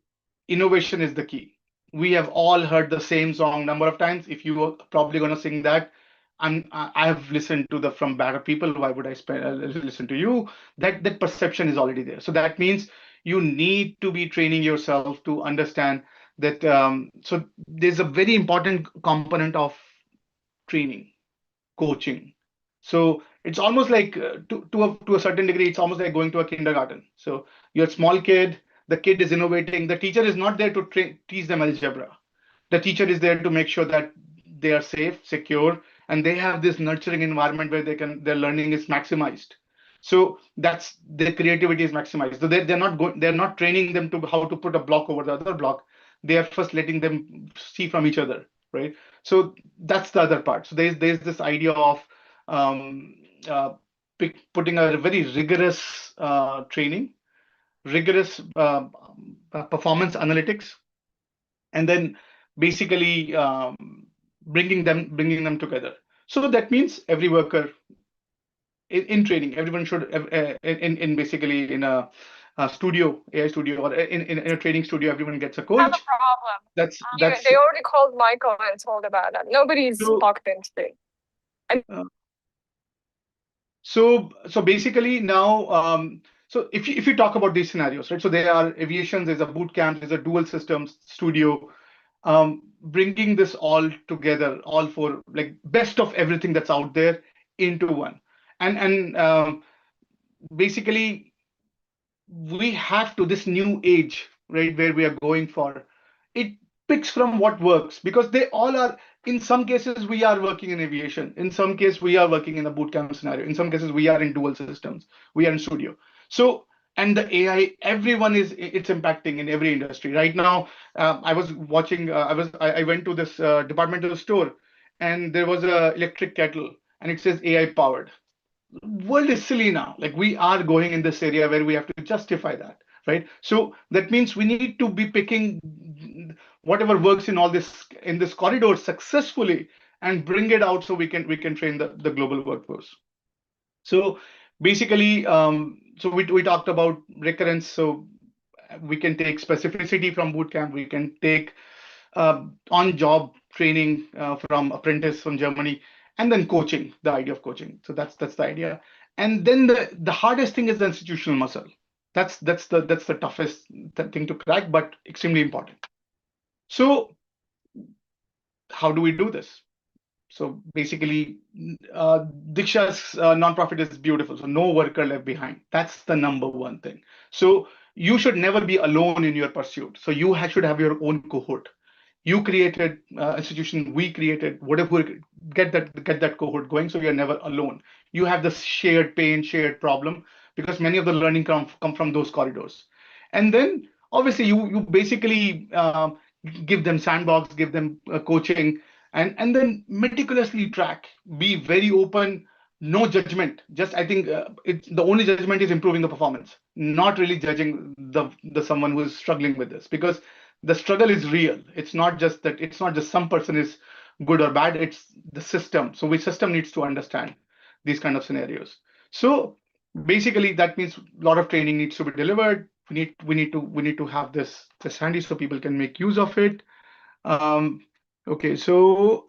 innovation is the key. We have all heard the same song number of times. If you are probably going to sing that, I have listened to the from better people. Why would I listen to you? That perception is already there. So that means you need to be training yourself to understand that. So there's a very important component of training, coaching. So it's almost like to a certain degree, it's almost like going to a kindergarten. So you're a small kid, the kid is innovating. The teacher is not there to teach them algebra. The teacher is there to make sure that they are safe, secure, and they have this nurturing environment where their learning is maximized. So that's their creativity is maximized. So they're not training them to how to put a block over the other block. They are first letting them see from each other, right? So that's the other part. So there's this idea of um, uh, putting a very rigorous training, rigorous performance analytics, and then basically bringing them together. So that means every worker in training, everyone should in basically in a studio, AI studio, or in a training studio, everyone gets a I have a coach. problem. That's They already called Michael and told about that. Nobody's so. locked in today. Uh, so basically now, so if you talk about these scenarios, right? So there are aviations, there's a boot camp, there's a dual systems studio, bringing this all together, all for like best of everything that's out there into one, and basically we have to this new age, right, where we are going for. It picks from what works because they all are. In some cases, we are working in aviation. In some case, we are working in a bootcamp scenario. In some cases, we are in dual systems. We are in studio. So, and the AI, everyone is it's impacting in every industry right now. I was watching. I went to this departmental store, and there was a electric kettle, and it says AI powered. World is silly now. Like we are going in this area where we have to justify that, right? So that means we need to be picking whatever works in all this in this corridor successfully and bring it out so we can train the global workforce. So basically, so we talked about recurrence. So we can take specificity from bootcamp. We can take on-job training from apprentice from Germany, and then coaching. The idea of coaching. So that's the idea. And then the hardest thing is the institutional muscle. That's the toughest thing to crack, but extremely important. So how do we do this? So basically, Diksha's nonprofit is beautiful. So no worker left behind. That's the number one thing. So you should never be alone in your pursuit. So you should have your own cohort. You created institution, we created whatever, get that cohort going. So you're never alone. You have this shared pain, shared problem, because many of the learning come from those corridors. And then obviously you basically give them sandbox, give them coaching, and then meticulously track, be very open, no judgment. Just I think it's the only judgment is improving the performance, not really judging the someone who is struggling with this, because the struggle is real. It's not just some person is good or bad, it's the system. So which system needs to understand these kind of scenarios. So basically that means a lot of training needs to be delivered. We need to have this handy so people can make use of it. Okay, so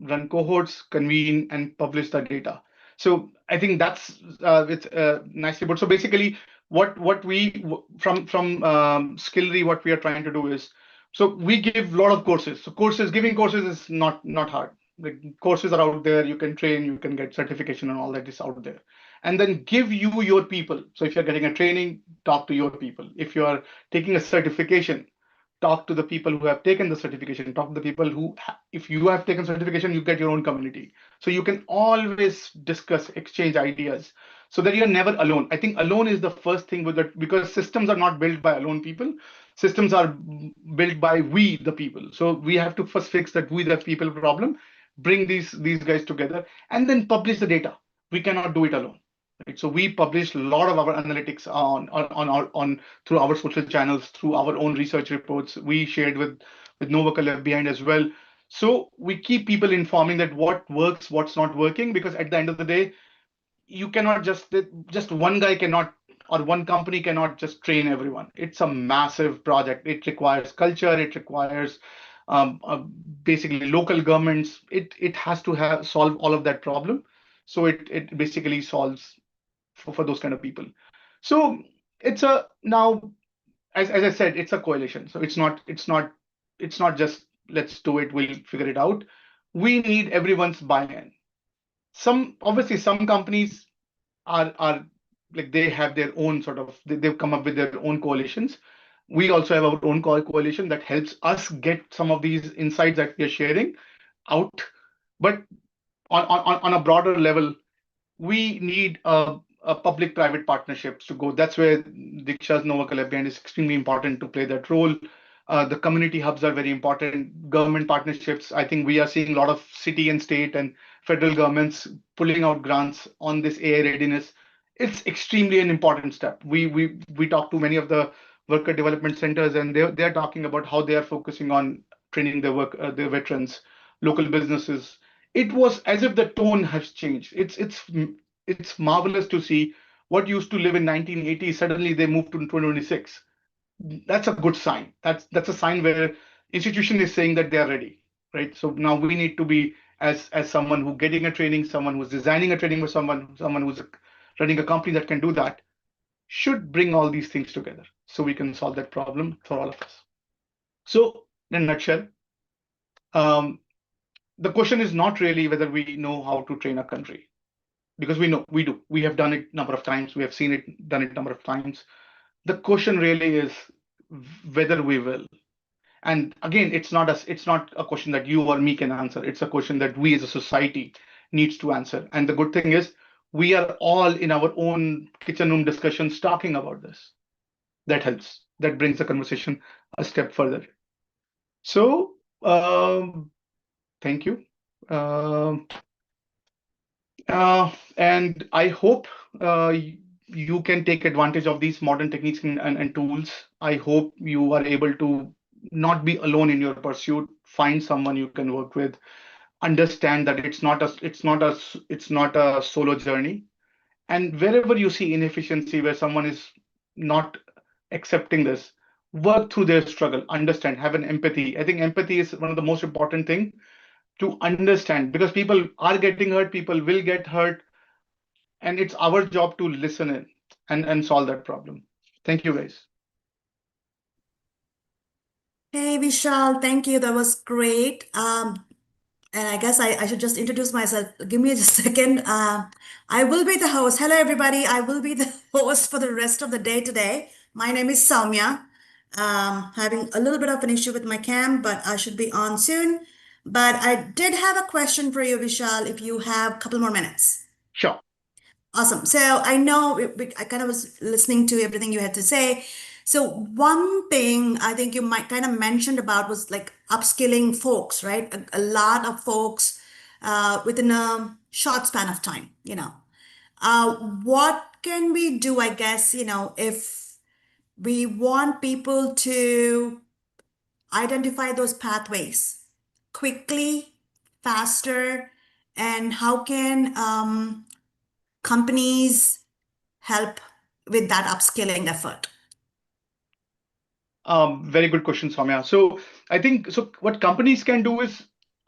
run cohorts, convene, and publish the data. So I think that's it's nicely put. So basically, what we from Skillry, what we are trying to do is, so we give a lot of courses. So giving courses is not hard. The courses are out there. You can train, you can get certification, and all that is out there. And then give you your people. So if you're getting a training, talk to your people. If you are taking a certification, talk to the people who have taken the certification, talk to the people who if you have taken certification, you get your own community, so you can always discuss, exchange ideas, so that you're never alone. I think alone is the first thing with that, because systems are not built by alone people. Systems are built by we the people. So we have to first fix that we the people problem, bring these guys together, and then publish the data. We cannot do it alone. Right? So we publish a lot of our analytics on through our social channels, through our own research reports. We shared with no worker left behind as well. So we keep people informing that what works, what's not working, because at the end of the day, you cannot just one guy cannot, or one company cannot just train everyone. It's a massive project. It requires culture. It requires um, uh, basically local governments. It has to have solve all of that problem. So it basically solves for those kind of people. So it's a now, as I said, it's a coalition. So it's not just let's do it, we'll figure it out. We need everyone's buy-in. Obviously some companies are like they have their own sort of they've come up with their own coalitions. We also have our own coalition that helps us get some of these insights that we are sharing out. But on a broader level, we need a public-private partnerships to go. That's where Diksha's Nova Collaboration is extremely important to play that role. The community hubs are very important. Government partnerships. I think we are seeing a lot of city and state and federal governments pulling out grants on this AI readiness. It's extremely an important step. We talk to many of the worker development centers, and they're talking about how they are focusing on training their veterans, local businesses. It was as if the tone has changed. It's marvelous to see what used to live in 1980, suddenly they moved to 2026. That's a good sign. That's a sign where institution is saying that they are ready, right? So now we need to be, as someone who getting a training, someone who's designing a training for someone who's running a company that can do that, should bring all these things together so we can solve that problem for all of us. So in a nutshell, um, the question is not really whether we know how to train a country, because we know we do. We have done it number of times. We have seen it done it number of times. The question really is whether we will. And again, it's not a question that you or me can answer. It's a question that we as a society needs to answer. And the good thing is we are all in our own kitchen room discussions talking about this. That helps. That brings the conversation a step further. So thank you. Um and I hope you can take advantage of these modern techniques and tools. I hope you are able to not be alone in your pursuit. Find someone you can work with. Understand that it's not a solo journey. And wherever you see inefficiency, where someone is not accepting this, work through their struggle. Understand, have an empathy. I think empathy is one of the most important thing to understand, because people are getting hurt, people will get hurt, and it's our job to listen in and solve that problem. Thank you, guys. Hey Vishal, thank you. That was great. And I guess I should just introduce myself. Give me just a second. I will be the host. Hello, everybody. I will be the host for the rest of the day today. My name is Soumya. Having a little bit of an issue with my cam, but I should be on soon. But I did have a question for you, Vishal, if you have a couple more minutes. Sure. Awesome. So I know I kind of was listening to everything you had to say. So one thing I think you might kind of mentioned about was like upskilling folks, right? A lot of folks within a short span of time, you know. What can we do, I guess, if we want people to identify those pathways quickly, faster, and how can companies help with that upskilling effort? Very good question, Soumya. So I think so. What companies can do is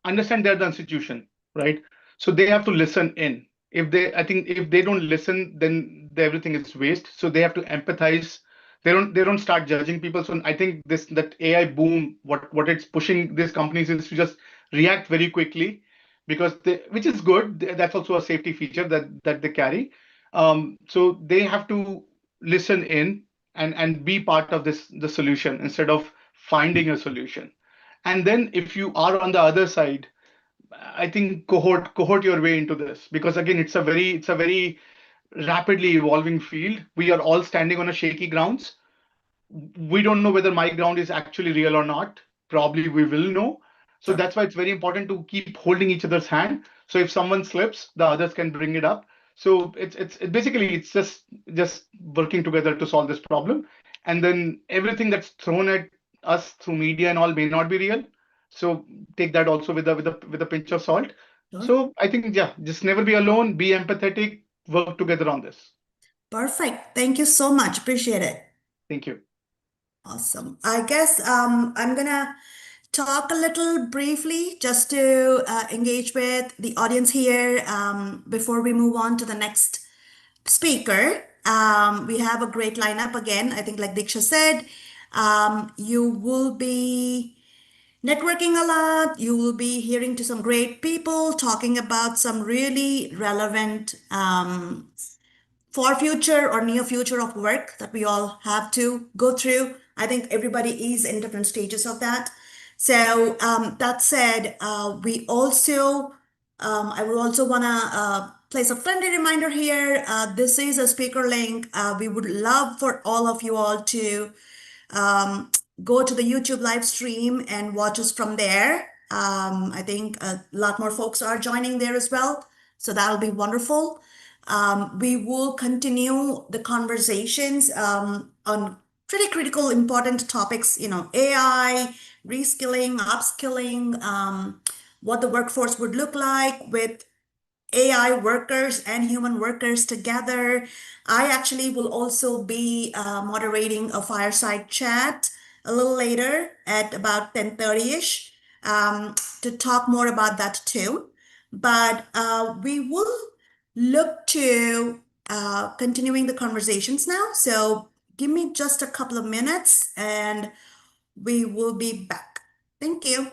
understand they're the institution, right? So they have to listen in. I think if they don't listen, then everything is waste. So they have to empathize. They don't start judging people. So I think this that AI boom, what it's pushing these companies is to just react very quickly, because which is good. That's also a safety feature that they carry. So they have to listen in and be part of the solution instead of finding a solution. And then if you are on the other side, I think cohort your way into this, because again it's a very rapidly evolving field. We are all standing on a shaky grounds. We don't know whether my ground is actually real or not. Probably we will know. So Sure. that's why it's very important to keep holding each other's hand. So if someone slips, the others can bring it up. So basically it's just working together to solve this problem. And then everything that's thrown at us through media and all may not be real. So take that also with a pinch of salt. Sure. So I think, yeah, just never be alone, be empathetic, work together on this. Perfect. Thank you so much. Appreciate it. Thank you. Awesome. I guess I'm gonna talk a little briefly just to engage with the audience here before we move on to the next speaker. We have a great lineup again. I think, like Diksha said, you will be networking a lot. You will be hearing to some great people talking about some really relevant for future or near future of work that we all have to go through. I think everybody is in different stages of that. So that said, I would also want to place a friendly reminder here. This is a speaker link. We would love for all of you all to um, go to the YouTube live stream and watch us from there. I think a lot more folks are joining there as well. So that'll be wonderful. We will continue the conversations on pretty critical, important topics, AI, reskilling, upskilling, what the workforce would look like with AI workers and human workers together. I actually will also be moderating a fireside chat a little later at about 10:30ish to talk more about that too. But we will look to continuing the conversations now. So give me just a couple of minutes and we will be back. Thank you.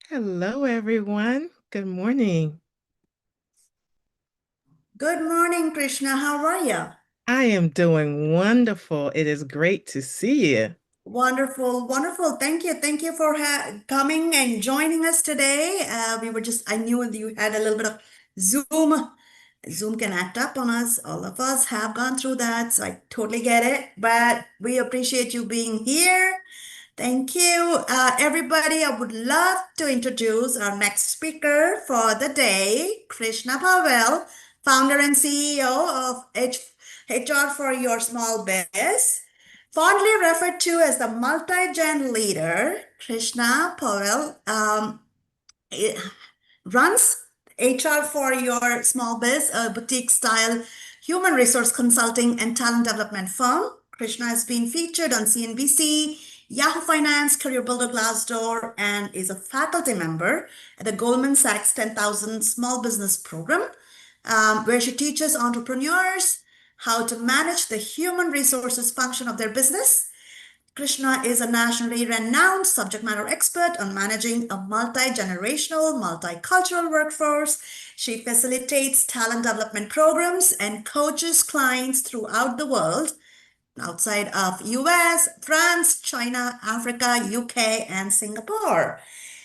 Hello, everyone. Good morning. Good morning, Krishna. How are you? I am doing wonderful. It is great to see you. Wonderful, wonderful. Thank you. Thank you for coming and joining us today. I knew you had a little bit of Zoom. Zoom can act up on us. All of us have gone through that, so I totally get it. But we appreciate you being here. Thank you. Everybody, I would love to introduce our next speaker for the day, Krishna Pavel, founder and CEO of HR for Your Small Biz. Fondly referred to as the multi-gen leader, Krishna Pavel runs HR for Your Small Biz, a boutique style human resource consulting and talent development firm. Krishna has been featured on CNBC, Yahoo Finance, Career Builder, Glassdoor, and is a faculty member at the Goldman Sachs 10,000 Small Business Program, where she teaches entrepreneurs how to manage the human resources function of their business. Krishna is a nationally renowned subject matter expert on managing a multi-generational, multicultural workforce. She facilitates talent development programs and coaches clients throughout the world, outside of US, France, China, Africa, UK, and Singapore.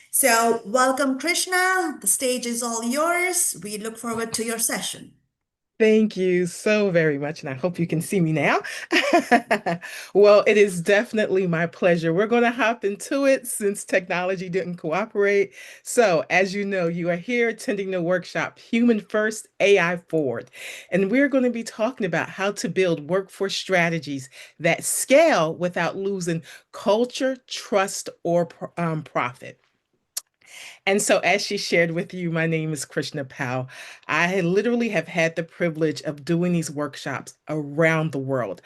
So welcome, Krishna. The stage is all yours. We look forward to your session. Thank you so very much, and I hope you can see me now. Well, it is definitely my pleasure. We're going to hop into it since technology didn't cooperate. So, as you know, you are here attending the workshop Human First, AI Forward, and we're going to be talking about how to build workforce strategies that scale without losing culture, trust, or profit. And so, as she shared with you, my name is Krishna Pal. I literally have had the privilege of doing these workshops around the world.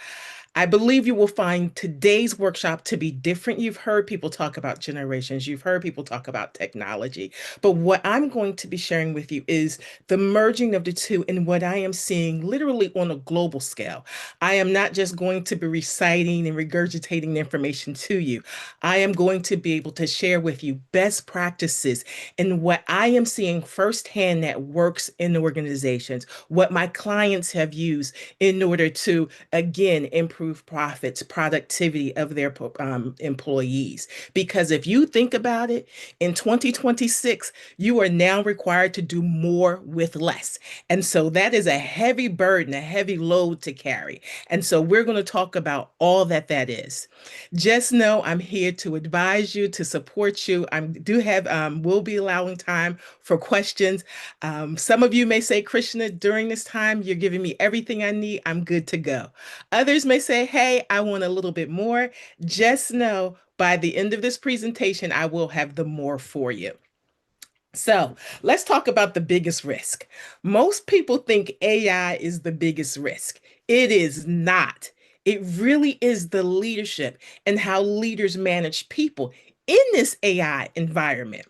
I believe you will find today's workshop to be different. You've heard people talk about generations, you've heard people talk about technology, but what I'm going to be sharing with you is the merging of the two and what I am seeing literally on a global scale. I am not just going to be reciting and regurgitating the information to you. I am going to be able to share with you best practices and what I am seeing firsthand that works in organizations, what my clients have used in order to, again, improve profits, productivity of their employees. Because if you think about it, in 2026, you are now required to do more with less. And so that is a heavy burden, a heavy load to carry. And so we're going to talk about all that that is. Just know I'm here to advise you, to support you. I do have, will be allowing time for questions. Some of you may say, Krishna, during this time, you're giving me everything I need. I'm good to go. Others may say, hey, I want a little bit more. Just know by the end of this presentation, I will have the more for you. So let's talk about the biggest risk. Most people think AI is the biggest risk. It is not. It really is the leadership and how leaders manage people in this AI environment.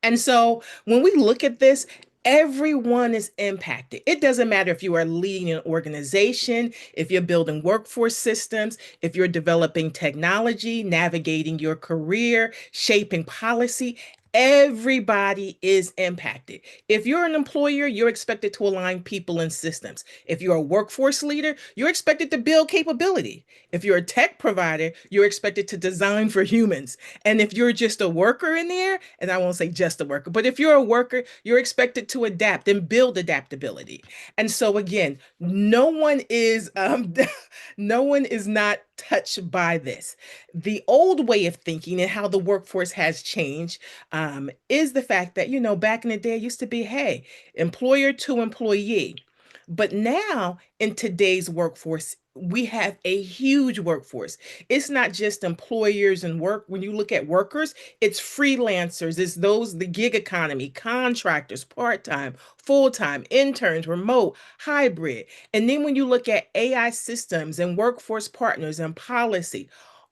And so when we look at this, everyone is impacted. It doesn't matter if you are leading an organization, if you're building workforce systems, if you're developing technology, navigating your career, shaping policy. Everybody is impacted. If you're an employer, you're expected to align people and systems. If you're a workforce leader, you're expected to build capability. If you're a tech provider, you're expected to design for humans. And if you're just a worker in there, and I won't say just a worker, but if you're a worker, you're expected to adapt and build adaptability. And so again, no one is no one is not touched by this. The old way of thinking and how the workforce has changed is the fact that, you know, back in the day, it used to be, hey, employer to employee. But now in today's workforce, we have a huge workforce. It's not just employers and work. When you look at workers, it's freelancers, it's those, the gig economy, contractors, part-time, full-time, interns, remote, hybrid. And then when you look at AI systems and workforce partners and policy,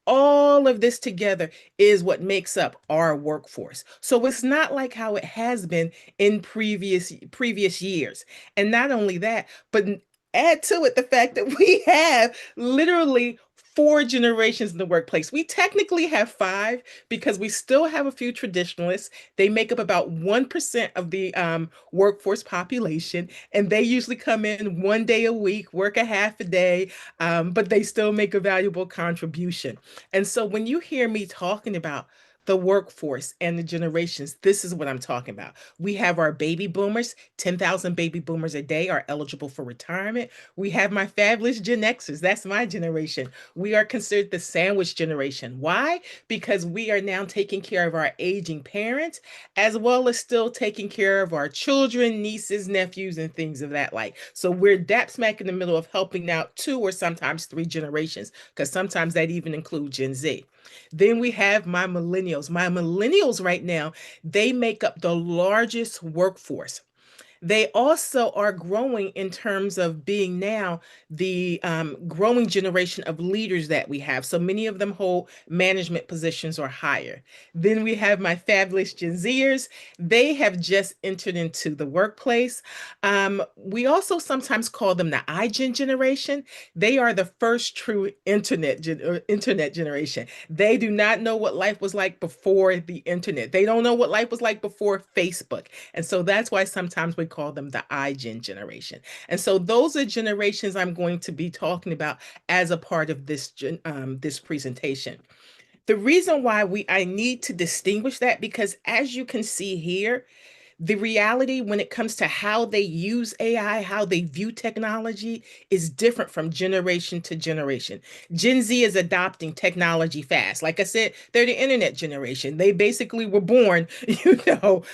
all of this together is what makes up our workforce. So it's not like how it has been in previous years. And not only that, but add to it the fact that we have literally 4 generations in the workplace. We technically have 5 because we still have a few traditionalists. They make up about 1% of the workforce population, and they usually come in 1 day a week, work a half a day, but they still make a valuable contribution. And so when you hear me talking about the workforce and the generations, this is what I'm talking about. We have our baby boomers. 10,000 baby boomers a day are eligible for retirement. We have my fabulous Gen Xers. That's my generation. We are considered the sandwich generation. Why? Because we are now taking care of our aging parents, as well as still taking care of our children, nieces, nephews, and things of that like. So we're dap smack in the middle of helping out 2 or sometimes 3 generations, because sometimes that even includes Gen Z. Then we have my millennials. My millennials right now, they make up the largest workforce. They also are growing in terms of being now the growing generation of leaders that we have. So many of them hold management positions or higher. Then we have my fabulous Gen Zers. They have just entered into the workplace. We also sometimes call them the iGen generation. They are the first true internet generation. They do not know what life was like before the internet. They don't know what life was like before Facebook. And so that's why sometimes we call them the iGen generation. And so those are generations I'm going to be talking about as a part of this presentation. The reason why I need to distinguish that, because as you can see here, the reality when it comes to how they use AI, how they view technology is different from generation to generation. Gen Z is adopting technology fast. Like I said, they're the internet generation. They basically were born,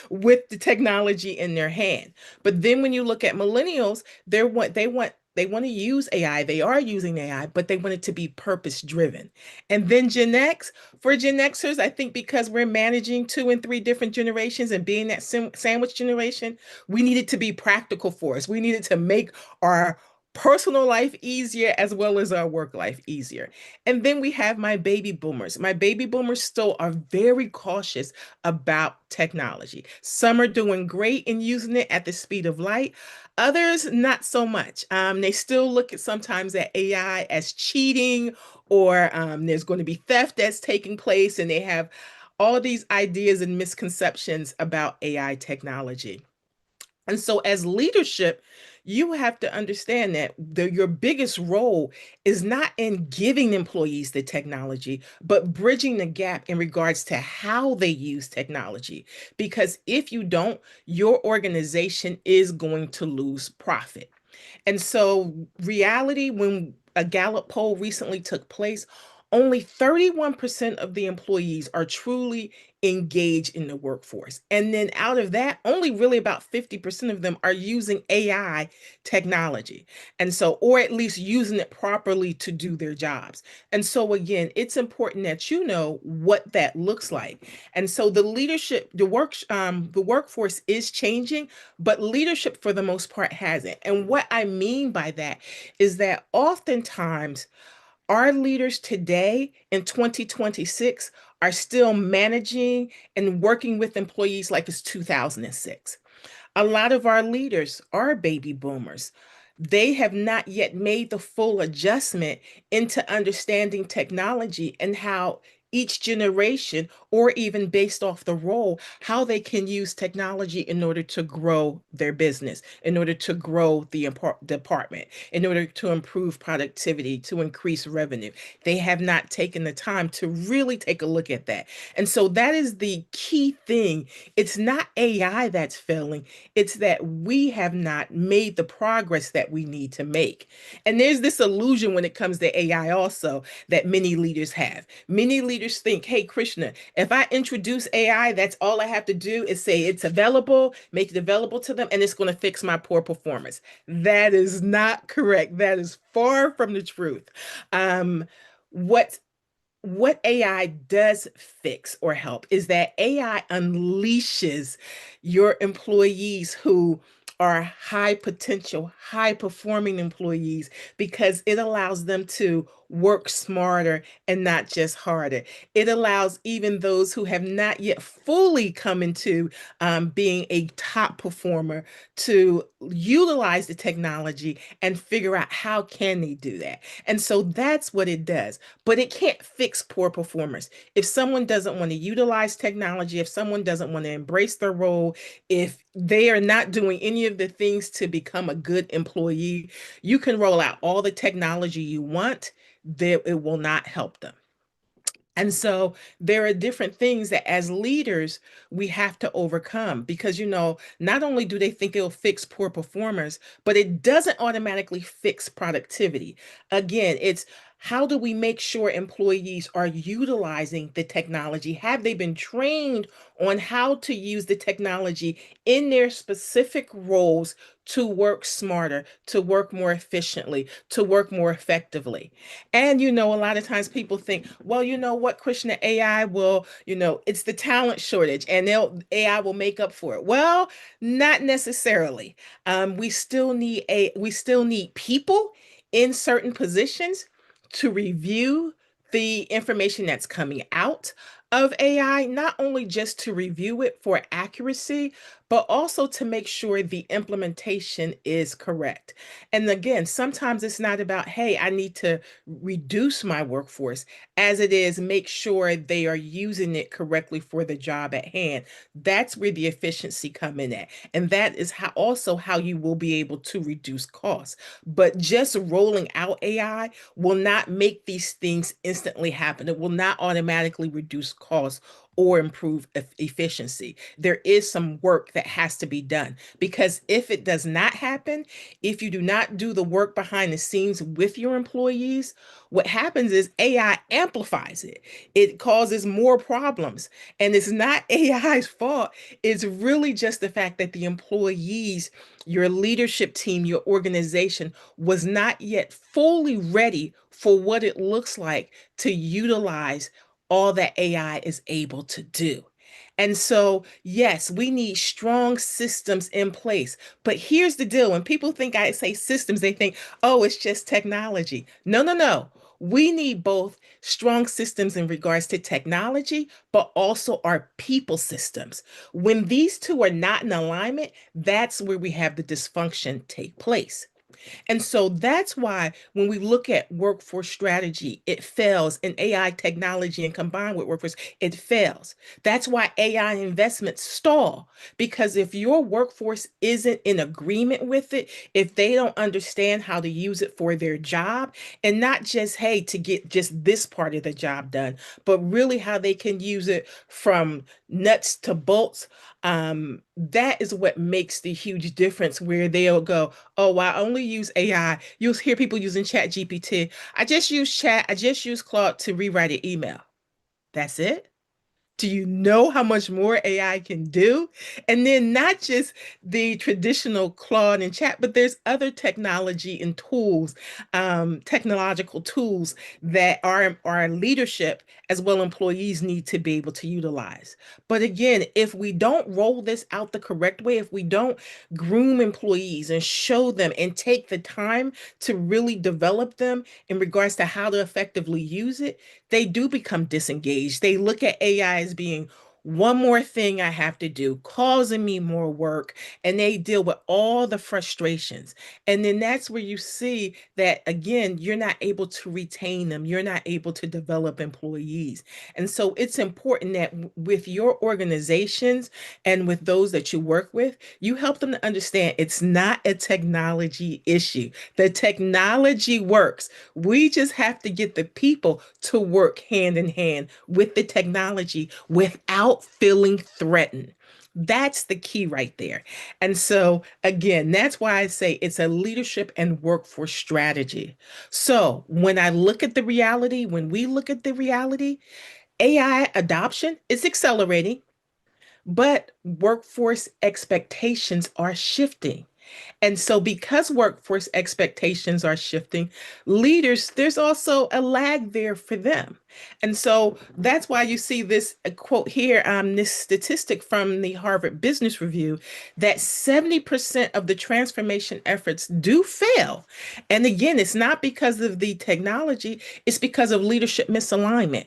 with the technology in their hand. But then when you look at millennials, they want to use AI. They are using AI, but they want it to be purpose driven. And then Gen X, for Gen Xers, I think because we're managing 2 and 3 different generations and being that sandwich generation, we needed to be practical for us. We needed to make our personal life easier as well as our work life easier. And then we have my baby boomers. My baby boomers still are very cautious about technology. Some are doing great in using it at the speed of light. Others, not so much. They still look at sometimes at AI as cheating, or there's going to be theft that's taking place, and they have all these ideas and misconceptions about AI technology. And so, as leadership, you have to understand that your biggest role is not in giving employees the technology, but bridging the gap in regards to how they use technology. Because if you don't, your organization is going to lose profit. And so, reality, when a Gallup poll recently took place, only 31% of the employees are truly engaged in the workforce. And then out of that, only really about 50% of them are using AI technology. And so, or at least using it properly to do their jobs. And so, again, it's important that you know what that looks like. And so, the workforce is changing, but leadership for the most part hasn't. And what I mean by that is that oftentimes our leaders today in 2026 are still managing and working with employees like it's 2006. A lot of our leaders are baby boomers. They have not yet made the full adjustment into understanding technology and how each generation, or even based off the role, how they can use technology in order to grow their business, in order to grow the department, in order to improve productivity, to increase revenue. They have not taken the time to really take a look at that. And so that is the key thing. It's not AI that's failing, it's that we have not made the progress that we need to make. And there's this illusion when it comes to AI also that many leaders have. Many leaders think, hey, Krishna, if I introduce AI, that's all I have to do is say it's available, make it available to them, and it's going to fix my poor performance. That is not correct. That is far from the truth. What AI does fix or help is that AI unleashes your employees who are high potential, high performing employees, because it allows them to work smarter and not just harder. It allows even those who have not yet fully come into being a top performer to utilize the technology and figure out how can they do that. And so that's what it does. But it can't fix poor performers. If someone doesn't want to utilize technology, if someone doesn't want to embrace their role, if they are not doing any of the things to become a good employee, you can roll out all the technology you want, that it will not help them. And so there are different things that as leaders we have to overcome because, not only do they think it'll fix poor performers, but it doesn't automatically fix productivity. Again, it's how do we make sure employees are utilizing the technology? Have they been trained on how to use the technology in their specific roles to work smarter, to work more efficiently, to work more effectively? And a lot of times people think, well, you know what, Krishna, AI will, it's the talent shortage and AI will make up for it. Well, not necessarily. We still need people in certain positions to review the information that's coming out of AI, not only just to review it for accuracy, but also to make sure the implementation is correct. And again, sometimes it's not about, hey, I need to reduce my workforce, as it is make sure they are using it correctly for the job at hand. That's where the efficiency come in at. And that is how you will be able to reduce costs. But just rolling out AI will not make these things instantly happen. It will not automatically reduce costs or improve efficiency. There is some work that has to be done because if it does not happen, if you do not do the work behind the scenes with your employees, what happens is AI amplifies it. It causes more problems. And it's not AI's fault. It's really just the fact that the employees, your leadership team, your organization was not yet fully ready for what it looks like to utilize all that AI is able to do. And so, yes, we need strong systems in place. But here's the deal. When people think I say systems, they think, oh, it's just technology. No, no, no. We need both strong systems in regards to technology, but also our people systems. When these two are not in alignment, that's where we have the dysfunction take place. And so that's why when we look at workforce strategy, it fails, and AI technology and combined with workforce, it fails. That's why AI investments stall, because if your workforce isn't in agreement with it, if they don't understand how to use it for their job, and not just, hey, to get just this part of the job done, but really how they can use it from nuts to bolts, that is what makes the huge difference where they'll go, oh, I only use AI. You'll hear people using Chat GPT. I just use Claude to rewrite an email. That's it. Do you know how much more AI can do? And then not just the traditional Claude and chat, but there's other technology and tools, technological tools that our leadership as well employees need to be able to utilize. But again, if we don't roll this out the correct way, if we don't groom employees and show them and take the time to really develop them in regards to how to effectively use it, they do become disengaged. They look at AI as being one more thing I have to do, causing me more work, and they deal with all the frustrations. And then that's where you see that, again, you're not able to retain them. You're not able to develop employees. And so it's important that with your organizations and with those that you work with, you help them to understand it's not a technology issue. The technology works. We just have to get the people to work hand in hand with the technology without feeling threatened. That's the key right there. And so, again, that's why I say it's a leadership and workforce strategy. So, when we look at the reality, AI adoption is accelerating, but workforce expectations are shifting. And so, because workforce expectations are shifting, leaders, there's also a lag there for them. And so that's why you see this quote here, this statistic from the Harvard Business Review, that 70% of the transformation efforts do fail. And again, it's not because of the technology, it's because of leadership misalignment.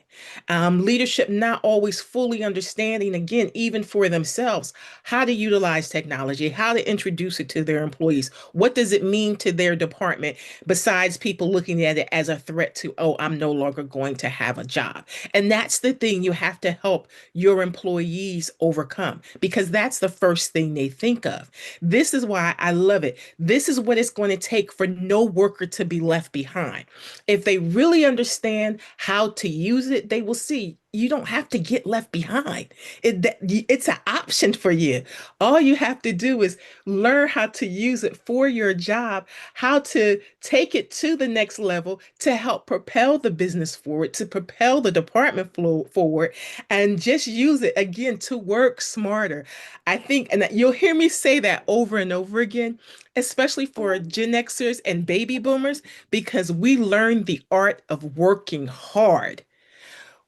Leadership not always fully understanding, again, even for themselves, how to utilize technology, how to introduce it to their employees. What does it mean to their department besides people looking at it as a threat to, oh, I'm no longer going to have a job? And that's the thing you have to help your employees overcome, because that's the first thing they think of. This is why I love it. This is what it's going to take for no worker to be left behind. If they really understand how to use it, they will see you don't have to get left behind. It's an option for you. All you have to do is learn how to use it for your job, how to take it to the next level to help propel the business forward, to propel the department flow forward, and just use it again to work smarter. I think, and you'll hear me say that over and over again, especially for Gen Xers and baby boomers, because we learned the art of working hard.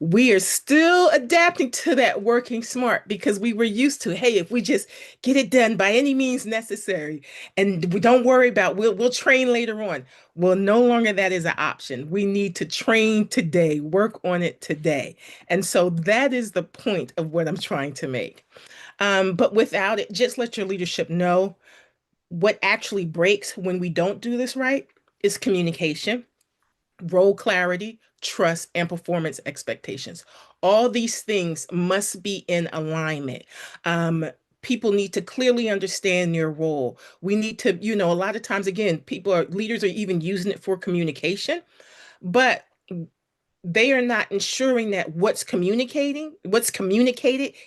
We are still adapting to that working smart because we were used to, hey, if we just get it done by any means necessary and we don't worry about, we'll train later on. Well, no longer that is an option. We need to train today, work on it today. And so that is the point of what I'm trying to make. But without it, just let your leadership know what actually breaks when we don't do this right is communication, role clarity, trust, and performance expectations. All these things must be in alignment. People need to clearly understand their role. We need to, a lot of times, again, leaders are even using it for communication, but they are not ensuring that what's communicated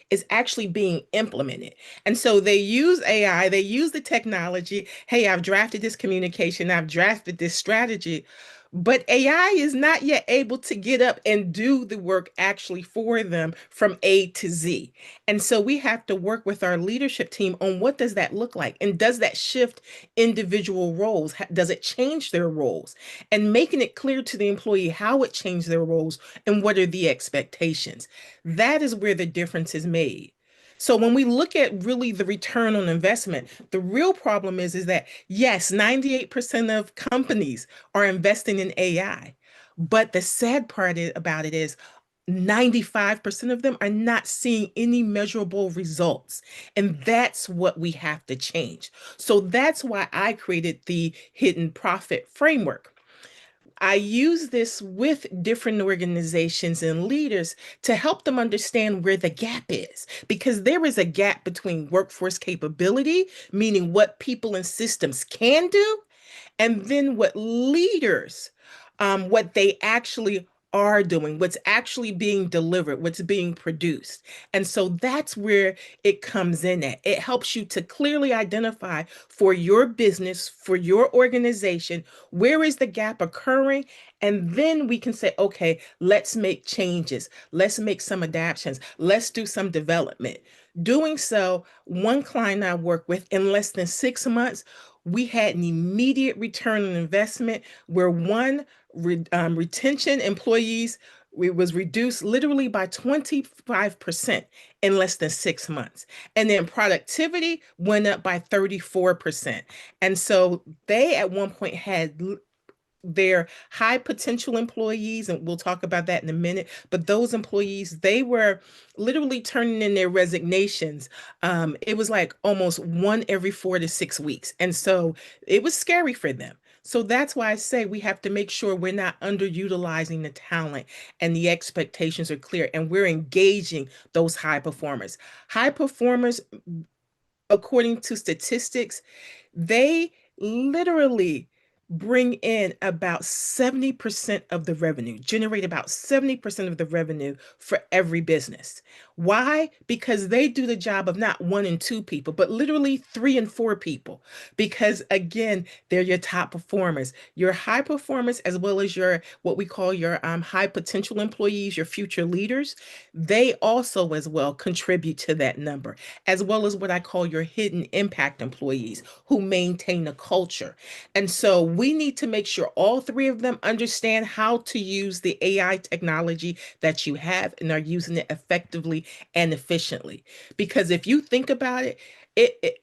is actually being implemented. And so they use AI, they use the technology. Hey, I've drafted this communication, I've drafted this strategy, but AI is not yet able to get up and do the work actually for them from A to Z. And so we have to work with our leadership team on what does that look like? And does that shift individual roles? Does it change their roles? And making it clear to the employee how it changed their roles and what are the expectations. That is where the difference is made. So when we look at really the return on investment, the real problem is that yes, 98% of companies are investing in AI. But the sad part about it is 95% of them are not seeing any measurable results. And that's what we have to change. So that's why I created the hidden profit framework. I use this with different organizations and leaders to help them understand where the gap is, because there is a gap between workforce capability, meaning what people and systems can do, and then what leaders, what they actually are doing, what's actually being delivered, what's being produced. And so that's where it comes in at. It helps you to clearly identify for your business, for your organization, where is the gap occurring? And then we can say, okay, let's make changes. Let's make some adaptations. Let's do some development. Doing so, one client I work with in less than 6 months, we had an immediate return on investment where retention employees was reduced literally by 25% in less than 6 months. And then productivity went up by 34%. And so they at one point had their high potential employees, and we'll talk about that in a minute, but those employees, they were literally turning in their resignations. It was like almost one every 4 to 6 weeks. And so it was scary for them. So that's why I say we have to make sure we're not underutilizing the talent and the expectations are clear and we're engaging those high performers. High performers, according to statistics, they literally bring in about 70% of the revenue, generate about 70% of the revenue for every business. Why? Because they do the job of not 1 and 2 people, but literally 3 and 4 people. Because again, they're your top performers, your high performers, as well as your what we call your high potential employees, your future leaders. They also as well contribute to that number, as well as what I call your hidden impact employees who maintain a culture. And so we need to make sure all 3 of them understand how to use the AI technology that you have and are using it effectively and efficiently. Because if you think about it,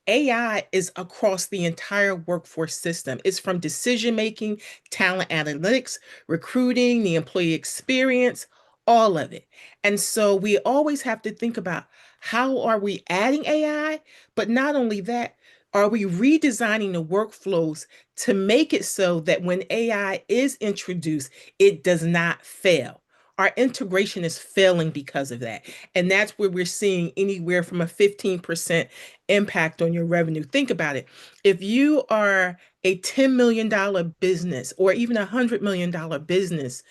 AI is across the entire workforce system. It's from decision making, talent analytics, recruiting, the employee experience, all of it. And so we always have to think about how are we adding AI, but not only that, are we redesigning the workflows to make it so that when AI is introduced, it does not fail? Our integration is failing because of that. And that's where we're seeing anywhere from a 15% impact on your revenue. Think about it. If you are a $10 million business or even a $100 million business,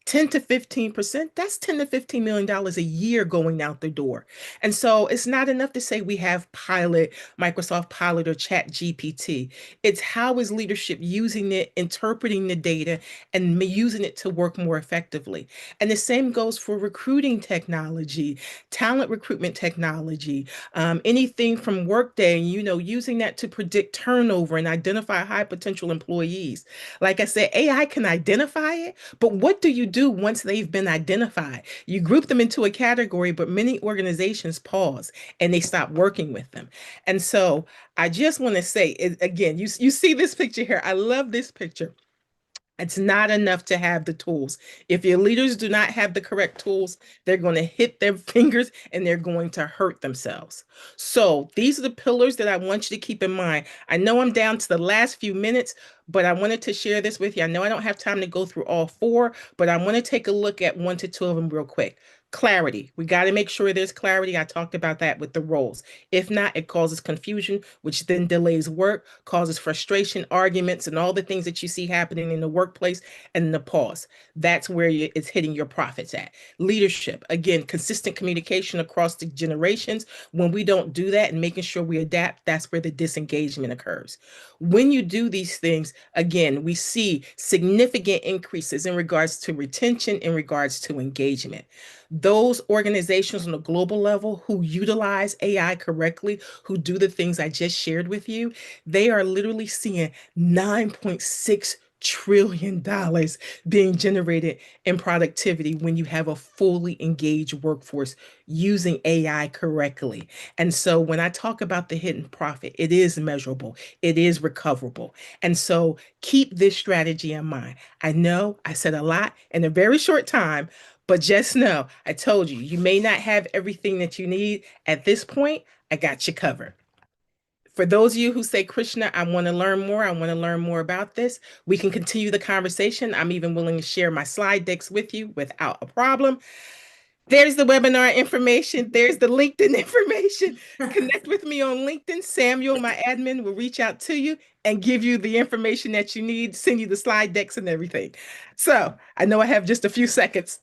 10 to 15%, that's 10 to $15 million a year going out the door. And so it's not enough to say we have Pilot, Microsoft Pilot or Chat GPT. It's how is leadership using it, interpreting the data, and using it to work more effectively. And the same goes for recruiting technology, talent recruitment technology, anything from Workday, using that to predict turnover and identify high potential employees. Like I said, AI can identify it, but what do you do once they've been identified? You group them into a category, but many organizations pause and they stop working with them. And so I just want to say, again, you see this picture here. I love this picture. It's not enough to have the tools. If your leaders do not have the correct tools, they're going to hit their fingers and they're going to hurt themselves. So these are the pillars that I want you to keep in mind. I know I'm down to the last few minutes, but I wanted to share this with you. I know I don't have time to go through all 4, but I want to take a look at 1 to 2 of them real quick. Clarity. We got to make sure there's clarity. I talked about that with the roles. If not, it causes confusion, which then delays work, causes frustration, arguments, and all the things that you see happening in the workplace and the pause. That's where it's hitting your profits at. Leadership. Again, consistent communication across the generations. When we don't do that and making sure we adapt, that's where the disengagement occurs. When you do these things, again, we see significant increases in regards to retention, in regards to engagement. Those organizations on a global level who utilize AI correctly, who do the things I just shared with you, they are literally seeing $9.6 trillion being generated in productivity when you have a fully engaged workforce using AI correctly. And so when I talk about the hidden profit, it is measurable, it is recoverable. And so keep this strategy in mind. I know I said a lot in a very short time, but just know, I told you, you may not have everything that you need at this point. I got you covered. For those of you who say, Krishna, I want to learn more, I want to learn more about this, we can continue the conversation. I'm even willing to share my slide decks with you without a problem. There's the webinar information. There's the LinkedIn information. Connect with me on LinkedIn. Samuel, my admin, will reach out to you and give you the information that you need, send you the slide decks and everything. So I know I have just a few seconds.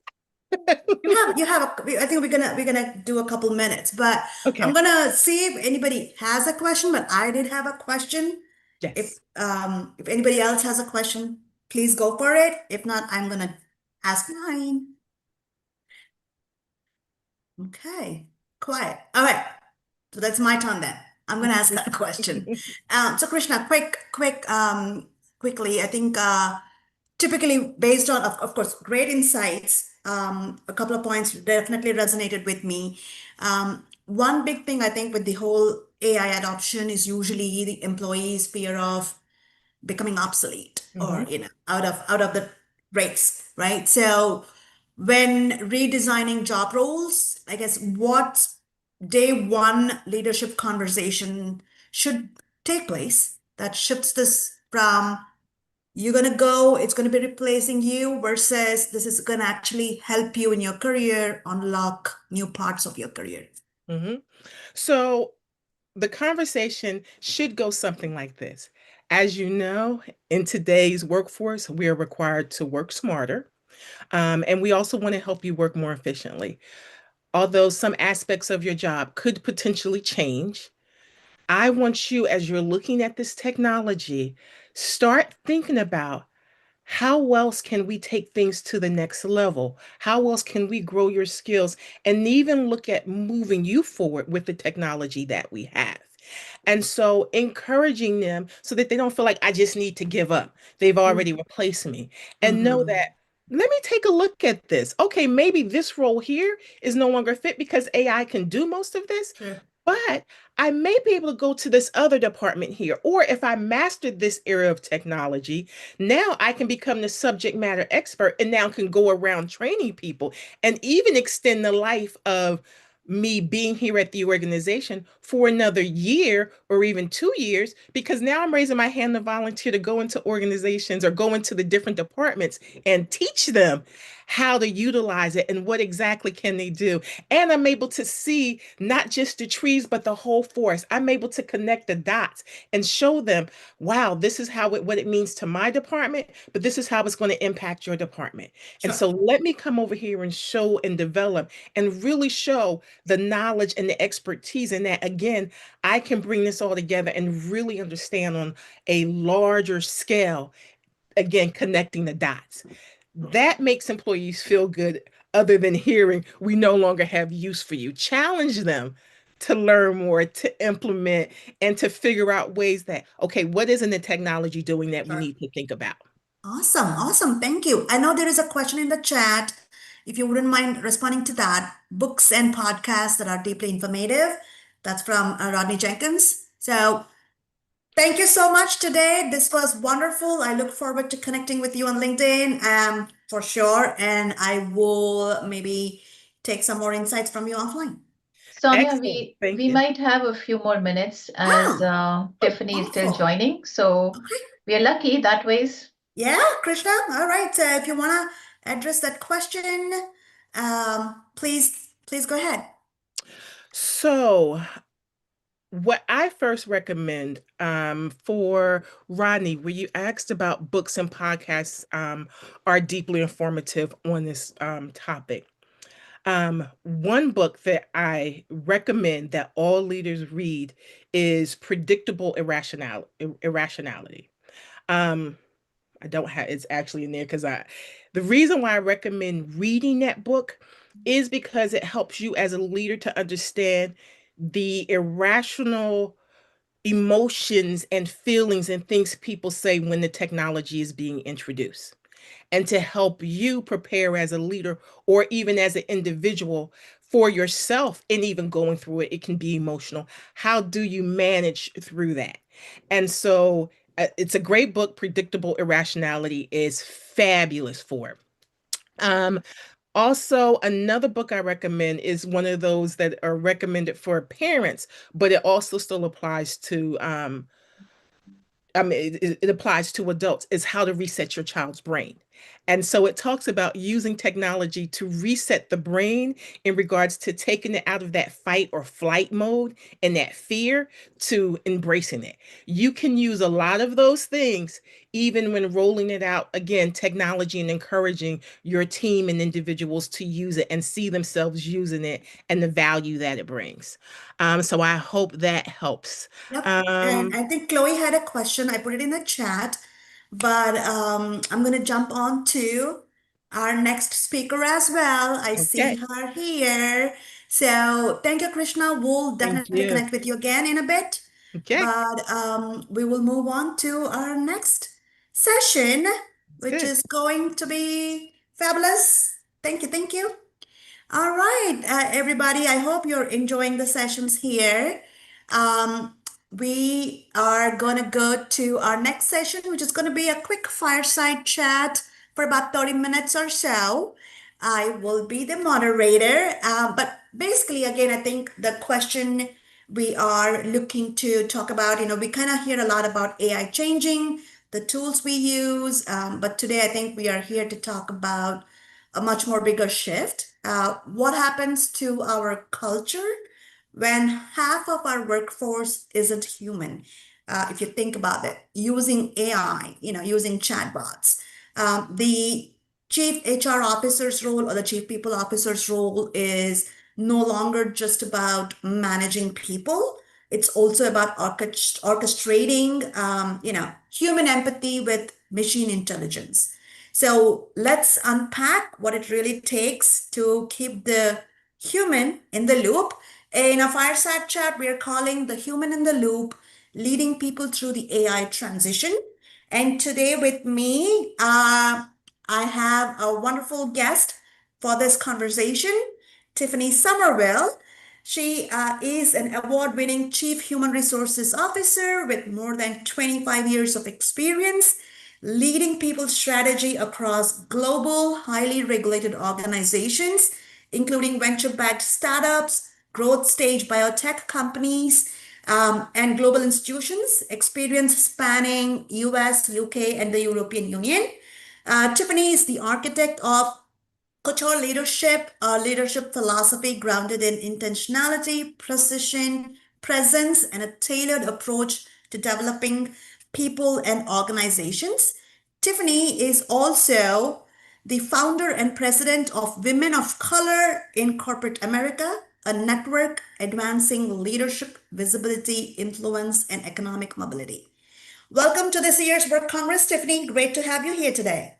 I think we're gonna do a couple minutes, but Okay. I'm gonna see if anybody has a question, but I did have a question. Yes. If anybody else has a question, please go for it. If not, I'm gonna ask mine. Okay, quiet. All right. So that's my turn then. I'm gonna ask that question. So Krishna, quickly, I think typically based on, of course, great insights. A couple of points definitely resonated with me. One big thing I think with the whole AI adoption is usually the employee's fear of becoming obsolete or out of the race, right? So when redesigning job roles, I guess what day one leadership conversation should take place that shifts this from you're going to go, it's going to be replacing you versus this is going to actually help you in your career, unlock new parts of your career. So the conversation should go something like this. As you know, in today's workforce, we are required to work smarter. And we also want to help you work more efficiently. although some aspects of your job could potentially change, I want you, as you're looking at this technology, start thinking about how else can we take things to the next level? How else can we grow your skills and even look at moving you forward with the technology that we have? And so encouraging them so that they don't feel like I just need to give up. They've already replaced me. And know Mhm. that, let me take a look at this. Okay, maybe this role here is no longer fit because AI can do most of this, Sure. but I may be able to go to this other department here. Or if I mastered this area of technology, now I can become the subject matter expert and now can go around training people and even extend the life of me being here at the organization for another year or even 2 years, because now I'm raising my hand to volunteer to go into organizations or go into the different departments and teach them how to utilize it and what exactly can they do. And I'm able to see not just the trees, but the whole forest. I'm able to connect the dots and show them, wow, this is how what it means to my department, but this is how it's going to impact your department. And Sure. so let me come over here and show and develop and really show the knowledge and the expertise in that. Again, I can bring this all together and really understand on a larger scale, again, connecting the dots. That makes employees feel good, other than hearing, we no longer have use for you. Challenge them to learn more, to implement, and to figure out ways that, okay, what isn't the technology doing that we Sure. need to think about? Awesome. Awesome. Thank you. I know there is a question in the chat. If you wouldn't mind responding to that, books and podcasts that are deeply informative. That's from Rodney Jenkins. So thank you so much today. This was wonderful. I look forward to connecting with you on LinkedIn, for sure. And I will maybe take some more insights from you offline. Sonia, Excellent. Thank we you. might have a few more minutes as Oh, Tiffany is still wonderful. joining. So Okay. we are lucky that ways. Yeah, Krishna. All right. So if you want to address that question, please go ahead. So, what I first recommend for Rodney, where you asked about books and podcasts are deeply informative on this topic. One book that I recommend that all leaders read is Predictable Irrationality. Um, I don't have it's actually in there because the reason why I recommend reading that book is because it helps you as a leader to understand the irrational emotions and feelings and things people say when the technology is being introduced, and to help you prepare as a leader or even as an individual for yourself. And even going through it, it can be emotional. How do you manage through that? And so it's a great book. Predictable Irrationality is fabulous for it. um Also, another book I recommend is one of those that are recommended for parents, but it also still applies to it applies to adults, is How to Reset Your Child's Brain. And so it talks about using technology to reset the brain in regards to taking it out of that fight or flight mode and that fear to embracing it. You can use a lot of those things even when rolling it out, again, technology, and encouraging your team and individuals to use it and see themselves using it and the value that it brings. So I hope that helps. Yep. And Um, I think Chloe had a question. I put it in the chat, but I'm going to jump on to our next speaker as well. I see okay. her here. So thank you, Krishna. We'll Thank definitely you. connect with you again in a bit, Okay, but we will move on to our next session, it's which good. is going to be fabulous. Thank you. Thank you. All right, everybody, I hope you're enjoying the sessions here. Um, we are going to go to our next session, which is going to be a quick fireside chat for about 30 minutes or so. I will be the moderator, but basically, again, I think the question we are looking to talk about, we kind of hear a lot about AI changing the tools we use, but today I think we are here to talk about a much more bigger shift. What happens to our culture when half of our workforce isn't human? If you think about it, using AI, using chatbots, the chief HR officer's role or the chief people officer's role is no longer just about managing people. It's also about orchestrating, human empathy with machine intelligence. So let's unpack what it really takes to keep the human in the loop. In a fireside chat, we are calling the human in the loop, leading people through the AI transition. And today with me, I have a wonderful guest for this conversation, Tiffany Somerville. She is an award-winning Chief Human Resources Officer with more than 25 years of experience leading people strategy across global, highly regulated organizations, including venture-backed startups, growth stage biotech companies, and global institutions, experience spanning US, UK, and the European Union. Tiffany is the architect of Couture leadership, a leadership philosophy grounded in intentionality, precision, presence, and a tailored approach to developing people and organizations. Tiffany is also the founder and president of Women of Color in Corporate America, a network advancing leadership, visibility, influence, and economic mobility. Welcome to this year's Work Congress, Tiffany. Great to have you here today.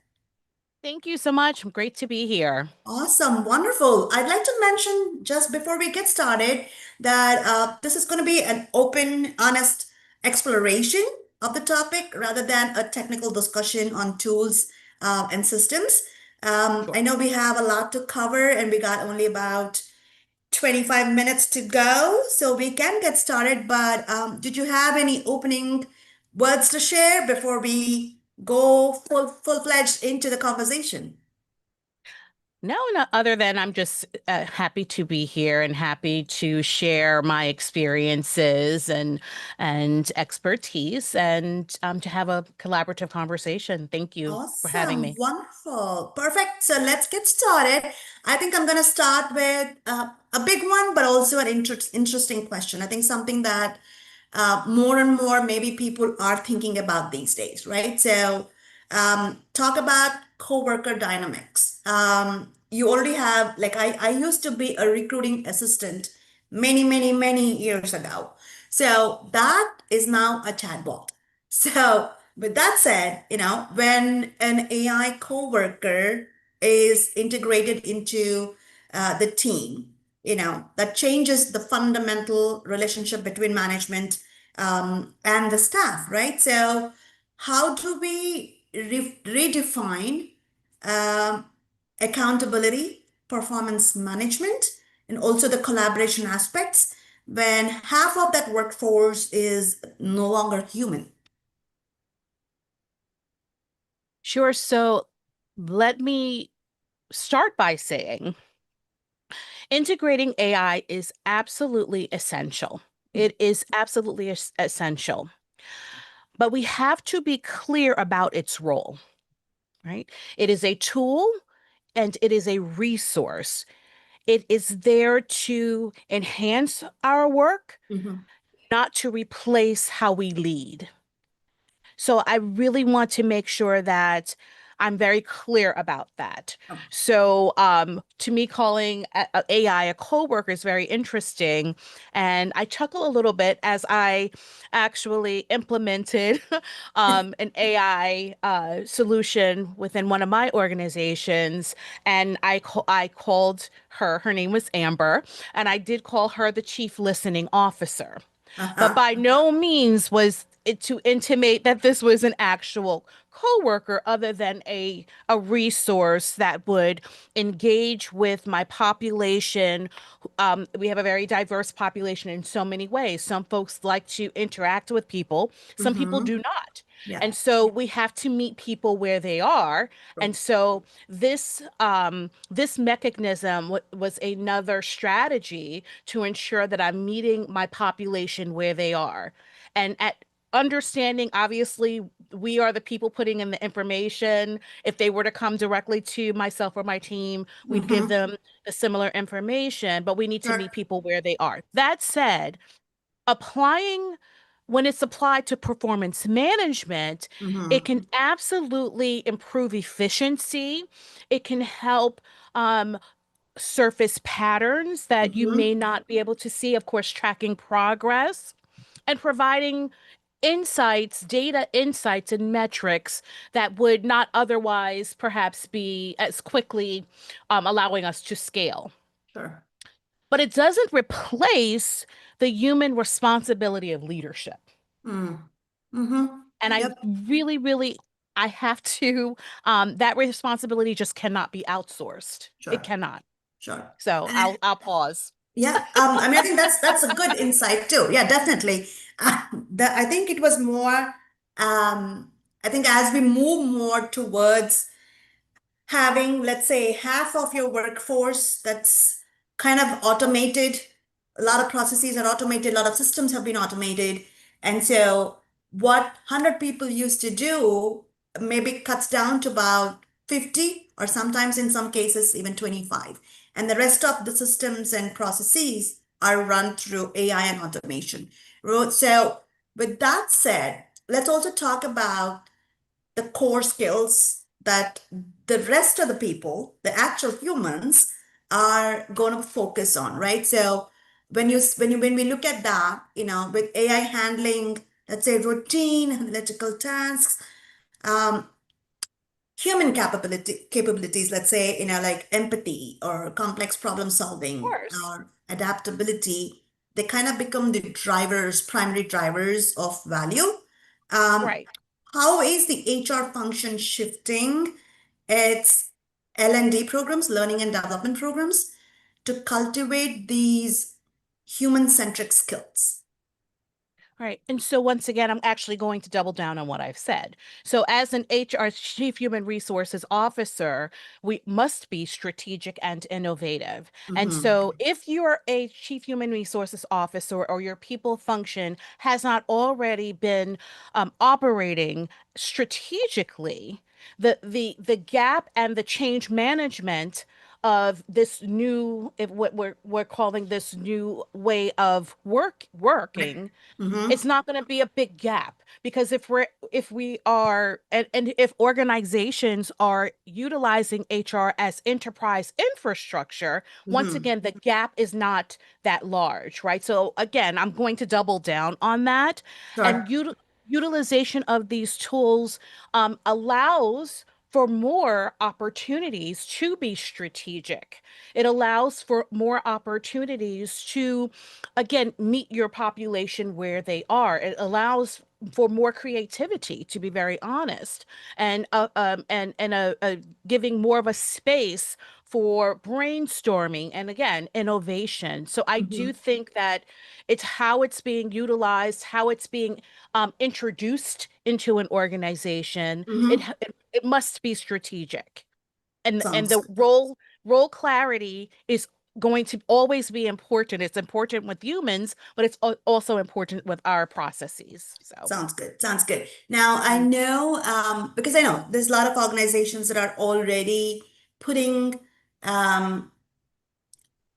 Thank you so much. Great to be here. Awesome, wonderful. I'd like to mention just before we get started that this is going to be an open, honest exploration of the topic rather than a technical discussion on tools and systems. I know we have a lot to cover and we got only about 25 minutes to go, so we can get started. But did you have any opening words to share before we go full-fledged into the conversation? No, other than I'm just happy to be here and happy to share my experiences and expertise and to have a collaborative conversation. Thank you for having me. Wonderful. Perfect. So let's get started. I think I'm going to start with a big one, but also an interesting question. I think something that more and more maybe people are thinking about these days, right? So talk about coworker dynamics. You already have, like I used to be a recruiting assistant many years ago. So that is now a chatbot. So with that said, when an AI coworker is integrated into the team, that changes the fundamental relationship between management and the staff, right? So how do we redefine accountability, performance management, and also the collaboration aspects when half of that workforce is no longer human? Sure. So let me start by saying integrating AI is absolutely essential. It is absolutely essential. But we have to be clear about its role, right? It is a tool and it is a resource. It is there to enhance our work, not to replace how we lead. So I really want to make sure that I'm very clear about that. So to me, calling AI a coworker is very interesting. And I chuckle a little bit as I actually implemented an AI solution within one of my organizations. And I called her name was Amber, and I did call her the chief listening officer. But by no means was it to intimate that this was an actual coworker other than a resource that would engage with my population. We have a very diverse population in so many ways. Some folks like to interact with people, some people do not. Yeah. And so we have to meet people where they are. And so this mechanism was another strategy to ensure that I'm meeting my population where they are. And at understanding, obviously, we are the people putting in the information. If they were to come directly to myself or my team, we'd give them the similar information, but we need to meet people where they are. That said, when it's applied to performance management, it can absolutely improve efficiency. It can help surface patterns that you may not be able to see, of course, tracking progress and providing insights, data insights and metrics that would not otherwise perhaps be as quickly allowing us to scale. Sure. But it doesn't replace the human responsibility of leadership. And I really, really, I have to, that responsibility just cannot be outsourced. Sure. It cannot. Sure. So I'll pause. Yeah, I mean, I think that's a good insight too. Yeah, definitely. I think it was more, I think as we move more towards having, let's say, half of your workforce that's kind of automated, a lot of processes are automated, a lot of systems have been automated. And so what 100 people used to do maybe cuts down to about 50, or sometimes in some cases even 25. And the rest of the systems and processes are run through AI and automation. So with that said, let's also talk about the core skills that the rest of the people, the actual humans, are going to focus on, right? So when we look at that, with AI handling, let's say routine analytical tasks, human capabilities, let's say, like empathy or complex problem solving or adaptability, they kind of become the primary drivers of value. Right. How is the HR function shifting its L&D programs, learning and development programs, to cultivate these human-centric skills? Right. And so once again, I'm actually going to double down on what I've said. So as an HR Chief Human Resources Officer, we must be strategic and innovative. And so if you're a Chief Human Resources Officer or your people function has not already been operating strategically, the gap and the change management of this new, what we're calling this new way of working, it's not going to be a big gap, because if we are and if organizations are utilizing HR as enterprise infrastructure, once again the gap is not that large, right? So again, I'm going to double down on that. And utilization of these tools allows for more opportunities to be strategic. It allows for more opportunities to, again, meet your population where they are. It allows for more creativity, to be very honest, and giving more of a space for brainstorming and, again, innovation. So I do think that it's how it's being utilized, how it's being introduced into an organization. It must be strategic, and the role clarity is going to always be important. It's important with humans, but it's also important with our processes. So sounds good. Sounds good. Now I know, because I know there's a lot of organizations that are already putting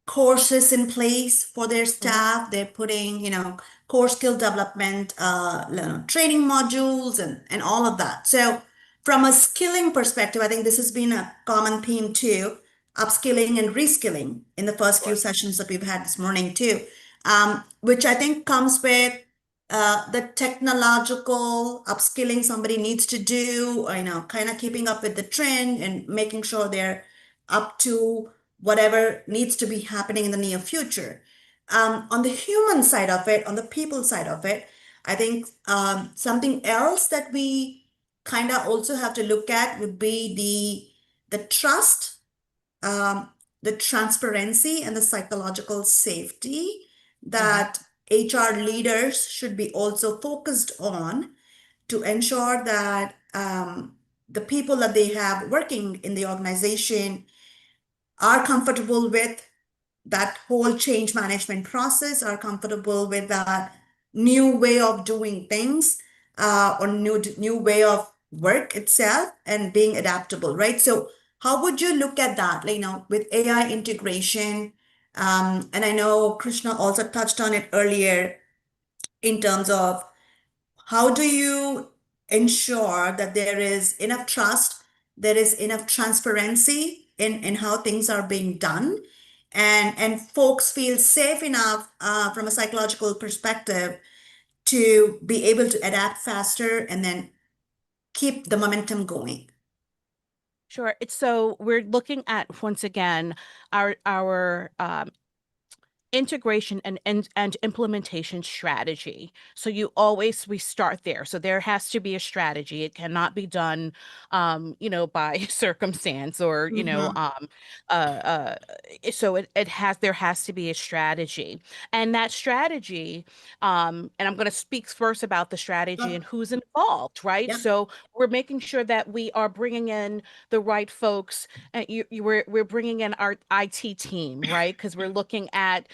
courses in place for their staff. They're putting, core skill development, training modules and all of that. So from a skilling perspective, I think this has been a common theme too, upskilling and reskilling in the first few sessions that we've had this morning too, which I think comes with the technological upskilling somebody needs to do, kind of keeping up with the trend and making sure they're up to whatever needs to be happening in the near future. On the human side of it, on the people side of it, I think something else that we kind of also have to look at would be the trust, the transparency, and the psychological safety that HR leaders should be also focused on to ensure that the people that they have working in the organization are comfortable with that whole change management process, are comfortable with that new way of doing things, or new way of work itself, and being adaptable, right? So how would you look at that, with AI integration? And I know Krishna also touched on it earlier in terms of how do you ensure that there is enough trust, there is enough transparency in how things are being done, and folks feel safe enough from a psychological perspective to be able to adapt faster and then keep the momentum going. Sure. So we're looking at, once again, our integration and implementation strategy. So we start there. So there has to be a strategy. It cannot be done, by circumstance or, Mm-hmm. uh, uh, so there has to be a strategy. And that strategy, and I'm going to speak first about the strategy and who's involved, right? Yeah. So we're making sure that we are bringing in the right folks. And we're bringing in our IT team, right? Because we're looking at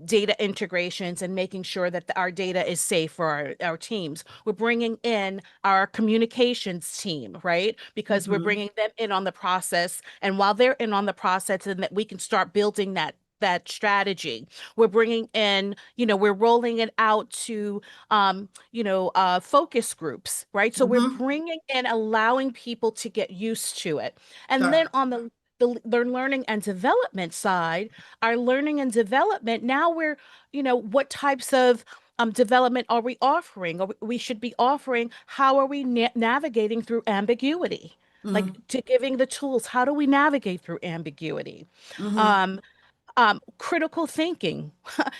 data integrations and making sure that our data is safe for our teams. We're bringing in our communications team, right? Because we're Mm-hmm. bringing them in on the process. And while they're in on the process, and that we can start building that strategy. We're bringing in, we're rolling it out to, focus groups, right? So we're Mm-hmm. bringing in, allowing people to get used to it. And then Sure. on the learning and development side, our learning and development, now what types of development are we offering? Or we should be offering, how are we navigating through ambiguity? Like, Mm-hmm. to giving the tools, how do we navigate through ambiguity? Mm-hmm. Um, Critical thinking,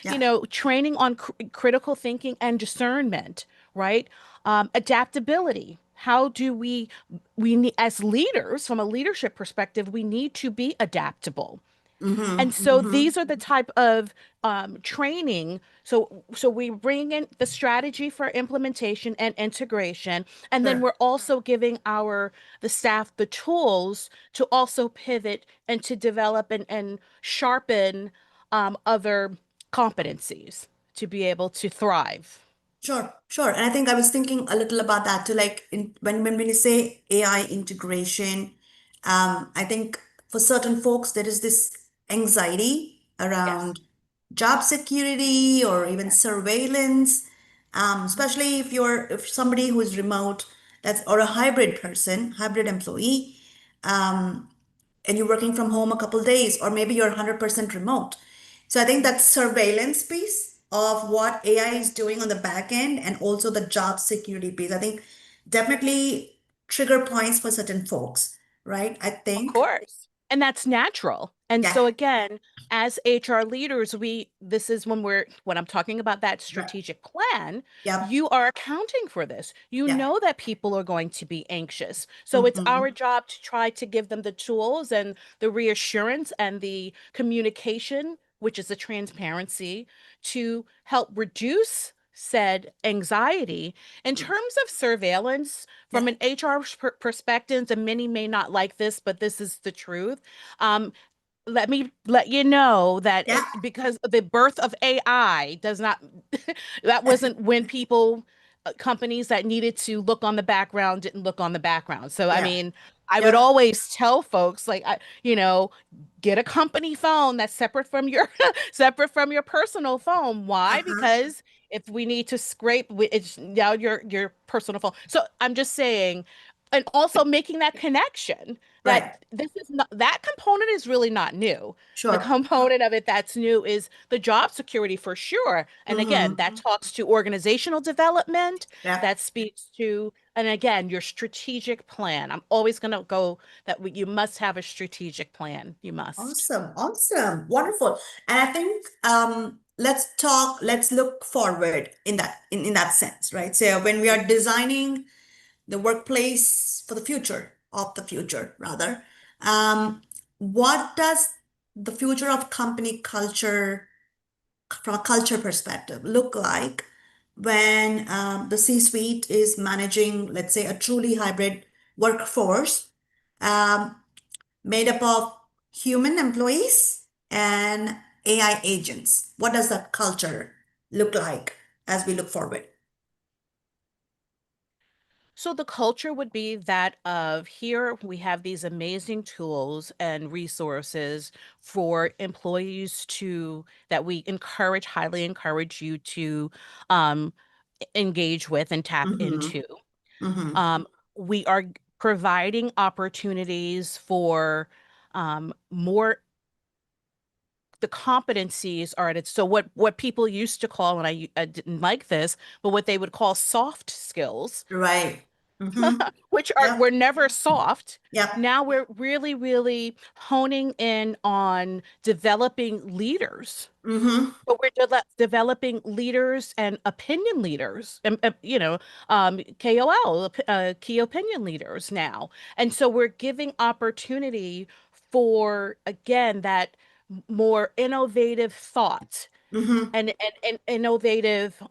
Yeah. training on critical thinking and discernment, right? Adaptability. How do we need, as leaders, from a leadership perspective, we need to be adaptable. And Mm-hmm. so Mm-hmm. these are the type of training. So we bring in the strategy for implementation and integration, and then Sure. we're also giving the staff the tools to also pivot and to develop and sharpen other competencies to be able to thrive. Sure, sure. And I think I was thinking a little about that too. Like when you say AI integration, I think for certain folks there is this anxiety Yes. around job security or even Yes. surveillance, especially if somebody who is remote, that's or a hybrid person, hybrid employee, and you're working from home a couple days, or maybe you're 100% remote. So I think that surveillance piece of what AI is doing on the back end and also the job security piece, I think definitely trigger points for certain folks, right? I Of think. course. And that's natural. And Yeah, so again, as HR leaders, this is when I'm talking about that right. strategic plan, Yep. you are accounting for this. You Yeah. know that people are going to be anxious. So it's Mm-hmm. our job to try to give them the tools and the reassurance and the communication, which is the transparency, to help reduce said anxiety. In terms of surveillance, Yeah. from an HR perspective, and many may not like this, but this is the truth. Um, Let me let you know that Yeah. because the birth of AI does not, that wasn't when companies that needed to look on the background didn't look on the background. So, I Yeah. mean, I would Yep. always tell folks, like, get a company phone that's separate from your separate from your personal phone. Why? Uh-huh. Because if we need to scrape, it's now your personal phone. So I'm just saying, and also making that connection Right. that this is not, that component is really not new. The Sure. component of it that's new is the job security for sure. And again, Mm-hmm. that talks to organizational development, Yeah. that speaks to, and again, your strategic plan. I'm always going to go that you must have a strategic plan. You must. Awesome. Awesome. Wonderful. And I think let's look forward in that sense, right? So when we are designing the workplace for the future, of the future rather, what does the future of company culture from a culture perspective look like when the C-suite is managing, let's say, a truly hybrid workforce um, made up of human employees and AI agents? What does that culture look like as we look forward? So the culture would be that of, here we have these amazing tools and resources for employees that we highly encourage you to um, engage with and tap Mm-hmm. into. Mm-hmm. Um, we are providing opportunities for more the competencies are at it. So what people used to call, and I didn't like this, but what they would call soft skills, Right. Mm-hmm. which Yep. were never soft. Yep. Now we're really, really honing in on developing leaders. Mm-hmm. But we're developing leaders and opinion leaders, and KOL, key opinion leaders now. And so we're giving opportunity for, again, that more innovative thought Mm-hmm. and innovative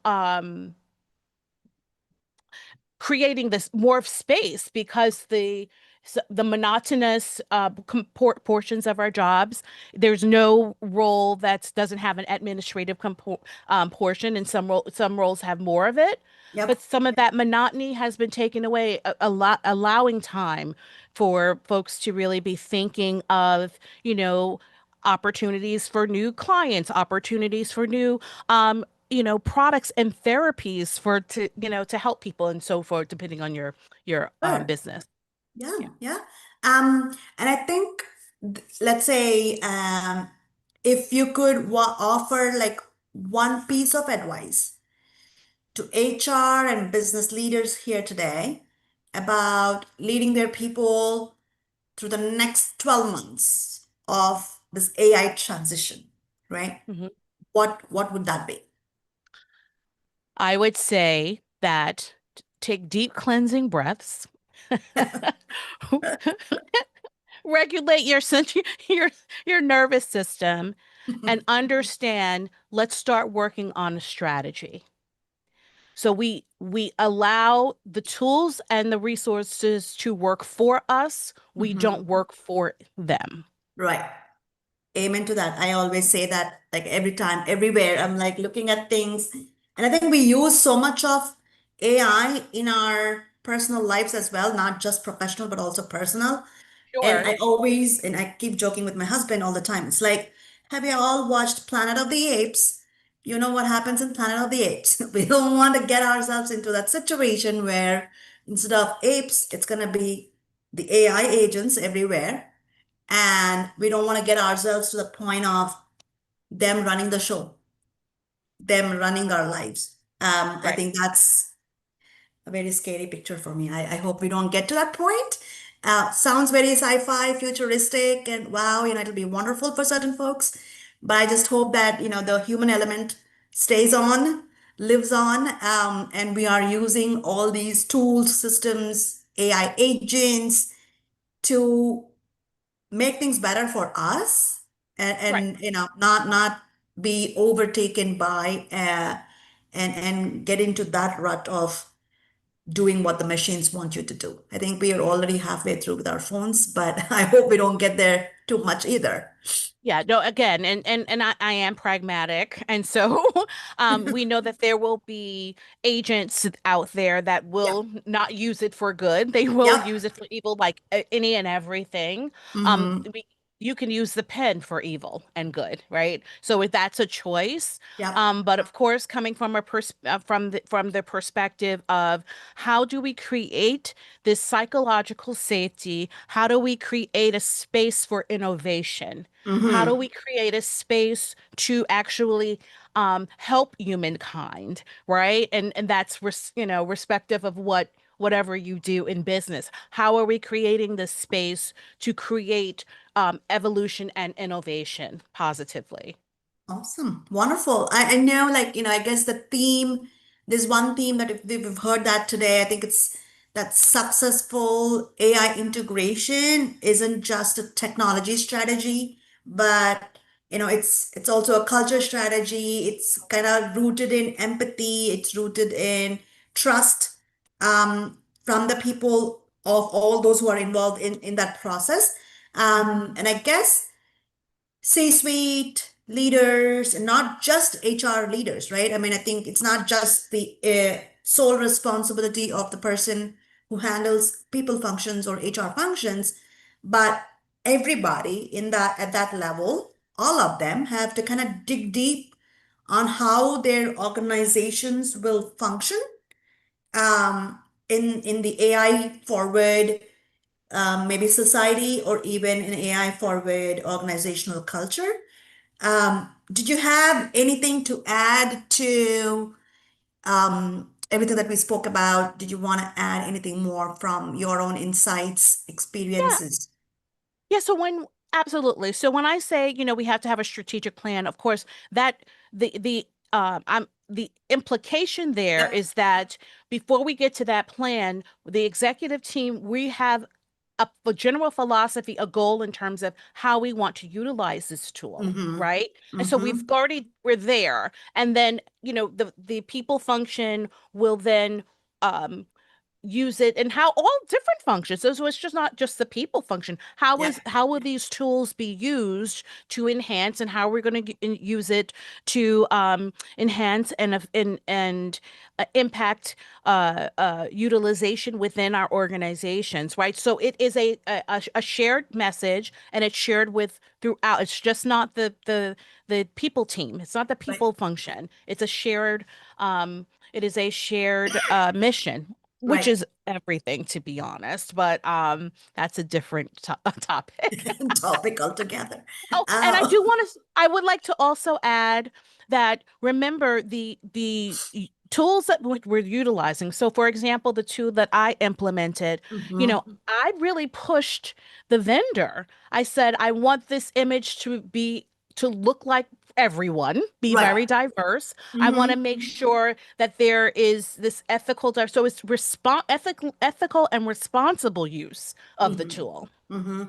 creating this more space, because the monotonous portions of our jobs, there's no role that doesn't have an administrative portion, and some roles have more of it. But Yep. some of that monotony has been taken away, a lot, allowing time for folks to really be thinking of, opportunities for new clients, opportunities for new products and therapies to help people and so forth, depending on your Sure. business. Yeah. Yeah. Yeah. And I think, let's say, if you could offer like one piece of advice to HR and business leaders here today about leading their people through the next 12 months of this AI transition, right? Mhm. What would that be? I would say that take deep cleansing breaths. Regulate your nervous system and understand, let's start working on a strategy. So we allow the tools and the resources to work for us. We don't Mhm. work for them. Right. Amen to that. I always say that, like, every time, everywhere. I'm like looking at things. And I think we use so much of AI in our personal lives as well, not just professional, but also personal. And Sure. I keep joking with my husband all the time. It's like, have you all watched Planet of the Apes? You know what happens in Planet of the Apes. We don't want to get ourselves into that situation where instead of apes, it's going to be the AI agents everywhere. And we don't want to get ourselves to the point of them running the show, them running our lives. I Right. think that's a very scary picture for me. I hope we don't get to that point. Sounds very sci-fi, futuristic, and wow, it'll be wonderful for certain folks. But I just hope that, the human element stays on, lives on, and we are using all these tools, systems, AI agents to make things better for us, and, Right. not be overtaken by and get into that rut of doing what the machines want you to do. I think we are already halfway through with our phones, but I hope we don't get there too much either. Yeah, no, again, and I am pragmatic. And so we know that there will be agents out there that Yep. will not use it for good. They will Yep. use it for evil, like any and everything. Um, Mm-hmm. we, you can use the pen for evil and good, right? So if that's a choice. Yep. But of course, coming from from the perspective of how do we create this psychological safety? How do we create a space for innovation? How do Mm-hmm. we create a space to actually help humankind, right? And that's respective of whatever you do in business. How are we creating this space to create evolution and innovation positively? Awesome. Wonderful. I know, like, I guess the theme, there's one theme that if we've heard that today, I think it's that successful AI integration isn't just a technology strategy, but it's also a culture strategy. It's kind of rooted in empathy, it's rooted in trust from the people of all those who are involved in that process. And I guess C-suite leaders, and not just HR leaders, right? I mean, I think it's not just the sole responsibility of the person who handles people functions or HR functions, but everybody in that at that level, all of them have to kind of dig deep on how their organizations will function in the AI forward maybe society or even an AI forward organizational culture. Did you have anything to add to everything that we spoke about? Did you want to add anything more from your own insights, Yeah. experiences? Yeah, so when absolutely. So when I say, we have to have a strategic plan, of course, that the implication there Yep. is that before we get to that plan, the executive team, we have a general philosophy, a goal in terms of how we want to utilize this tool, Mm-hmm. right? And so Mm-hmm. we're there. And then, the people function will then use it and how all different functions. So it's just not just the people function. Yep. How will these tools be used to enhance, and how we're going to use it to enhance and impact utilization within our organizations, right? So it is a shared message, and it's shared with throughout. It's just not the people team. It's not the Right. people function. It is a shared mission, which Right. is everything, to be honest, but that's a different topic. Topic altogether. Oh, and Uh, I would like to also add that, remember the tools that we're utilizing. So for example, the tool that I implemented, mhm. I really pushed the vendor. I said, I want this image to look like everyone, be Right. very diverse. I want to Mm-hmm. make sure that there is this so it's ethical and responsible use of the Mm-hmm. tool. Mm-hmm.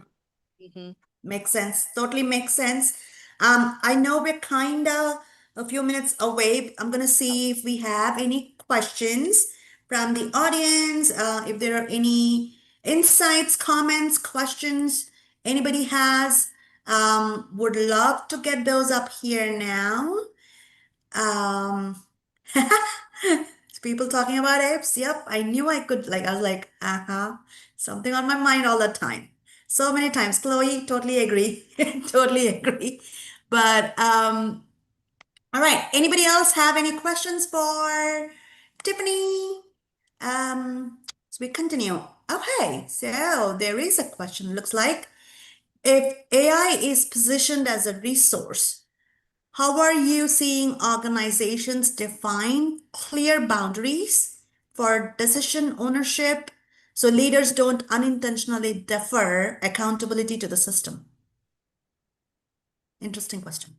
Mhm. Makes sense. Totally makes sense. I know we're kind of a few minutes away. I'm gonna see if we have any questions from the audience. If there are any insights, comments, questions anybody has, would love to get those up here now. Um, People talking about apes. Yep, I knew I could. Like, I was like, uh-huh, something on my mind all the time. So many times. Chloe, totally agree. Totally agree. But all right. Anybody else have any questions for Tiffany? So we continue. Okay, so there is a question. Looks like, if AI is positioned as a resource, how are you seeing organizations define clear boundaries for decision ownership so leaders don't unintentionally defer accountability to the system? Interesting question.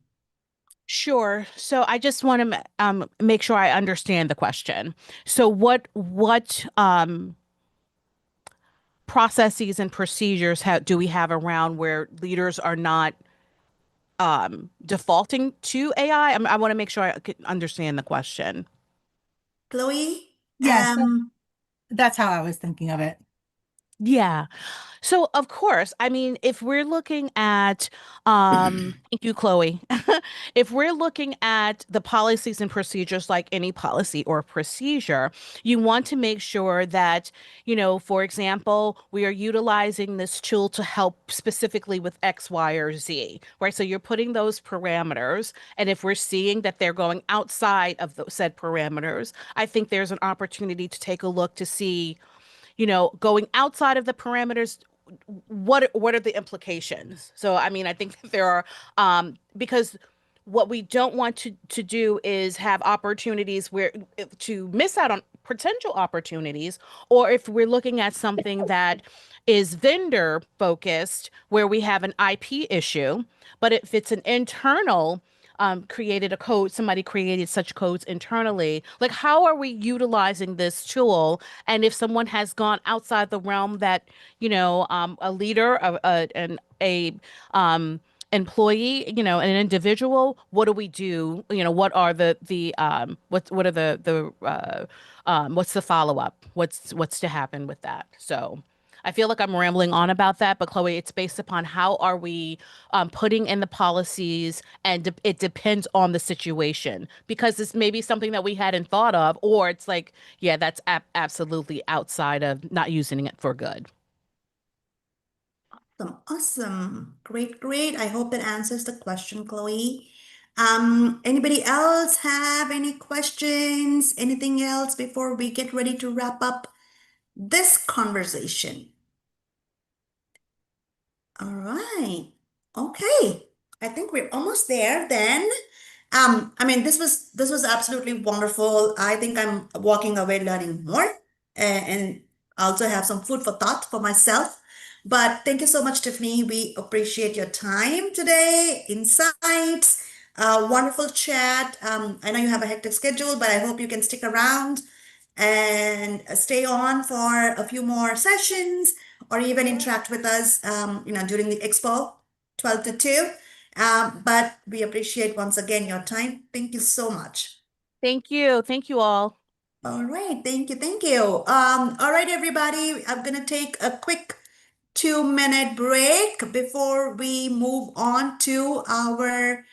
Sure. So I just want to make sure I understand the question. So what processes and procedures do we have around where leaders are not defaulting to AI? I want to make sure I could understand the question. Chloe, Yes, that's how I was thinking of it. Yeah. So of course, I mean, if we're looking at, thank you, Chloe. If we're looking at the policies and procedures, like any policy or procedure, you want to make sure that, for example, we are utilizing this tool to help specifically with X, Y, or Z, right? So you're putting those parameters, and if we're seeing that they're going outside of those said parameters, I think there's an opportunity to take a look to see, going outside of the parameters, what are the implications? So I mean, I think that there are, because what we don't want to do is have opportunities where to miss out on potential opportunities, or if we're looking at something that is vendor focused where we have an IP issue, but if it's an internal created a code, somebody created such codes internally. Like, how are we utilizing this tool? And if someone has gone outside the realm that, a leader, a employee, an individual, what do we do? What are what are what's the follow up? What's to happen with that? So I feel like I'm rambling on about that, but Chloe, it's based upon how are we putting in the policies, and it depends on the situation, because this may be something that we hadn't thought of, or it's like, yeah, that's absolutely outside of not using it for good. Awesome. Awesome. Great, great. I hope that answers the question, Chloe. Anybody else have any questions? Anything else before we get ready to wrap up this conversation? All right. Okay. I think we're almost there then. I mean, this was absolutely wonderful. I think I'm walking away learning more and also have some food for thought for myself. But thank you so much, Tiffany. We appreciate your time today, insights, wonderful chat. I know you have a hectic schedule, but I hope you can stick around and stay on for a few more sessions or even interact with us, during the expo 12 to 2. But we appreciate once again your time. Thank you so much. Thank you. Thank you all. All right, thank you, thank you. All right, everybody, I'm gonna take a quick 2-minute break before we move on to our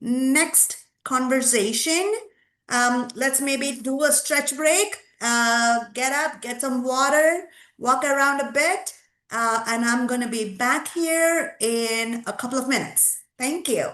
next conversation. Let's maybe do a stretch break, get up, get some water, walk around a bit, and I'm gonna be back here in a couple of minutes. Thank you.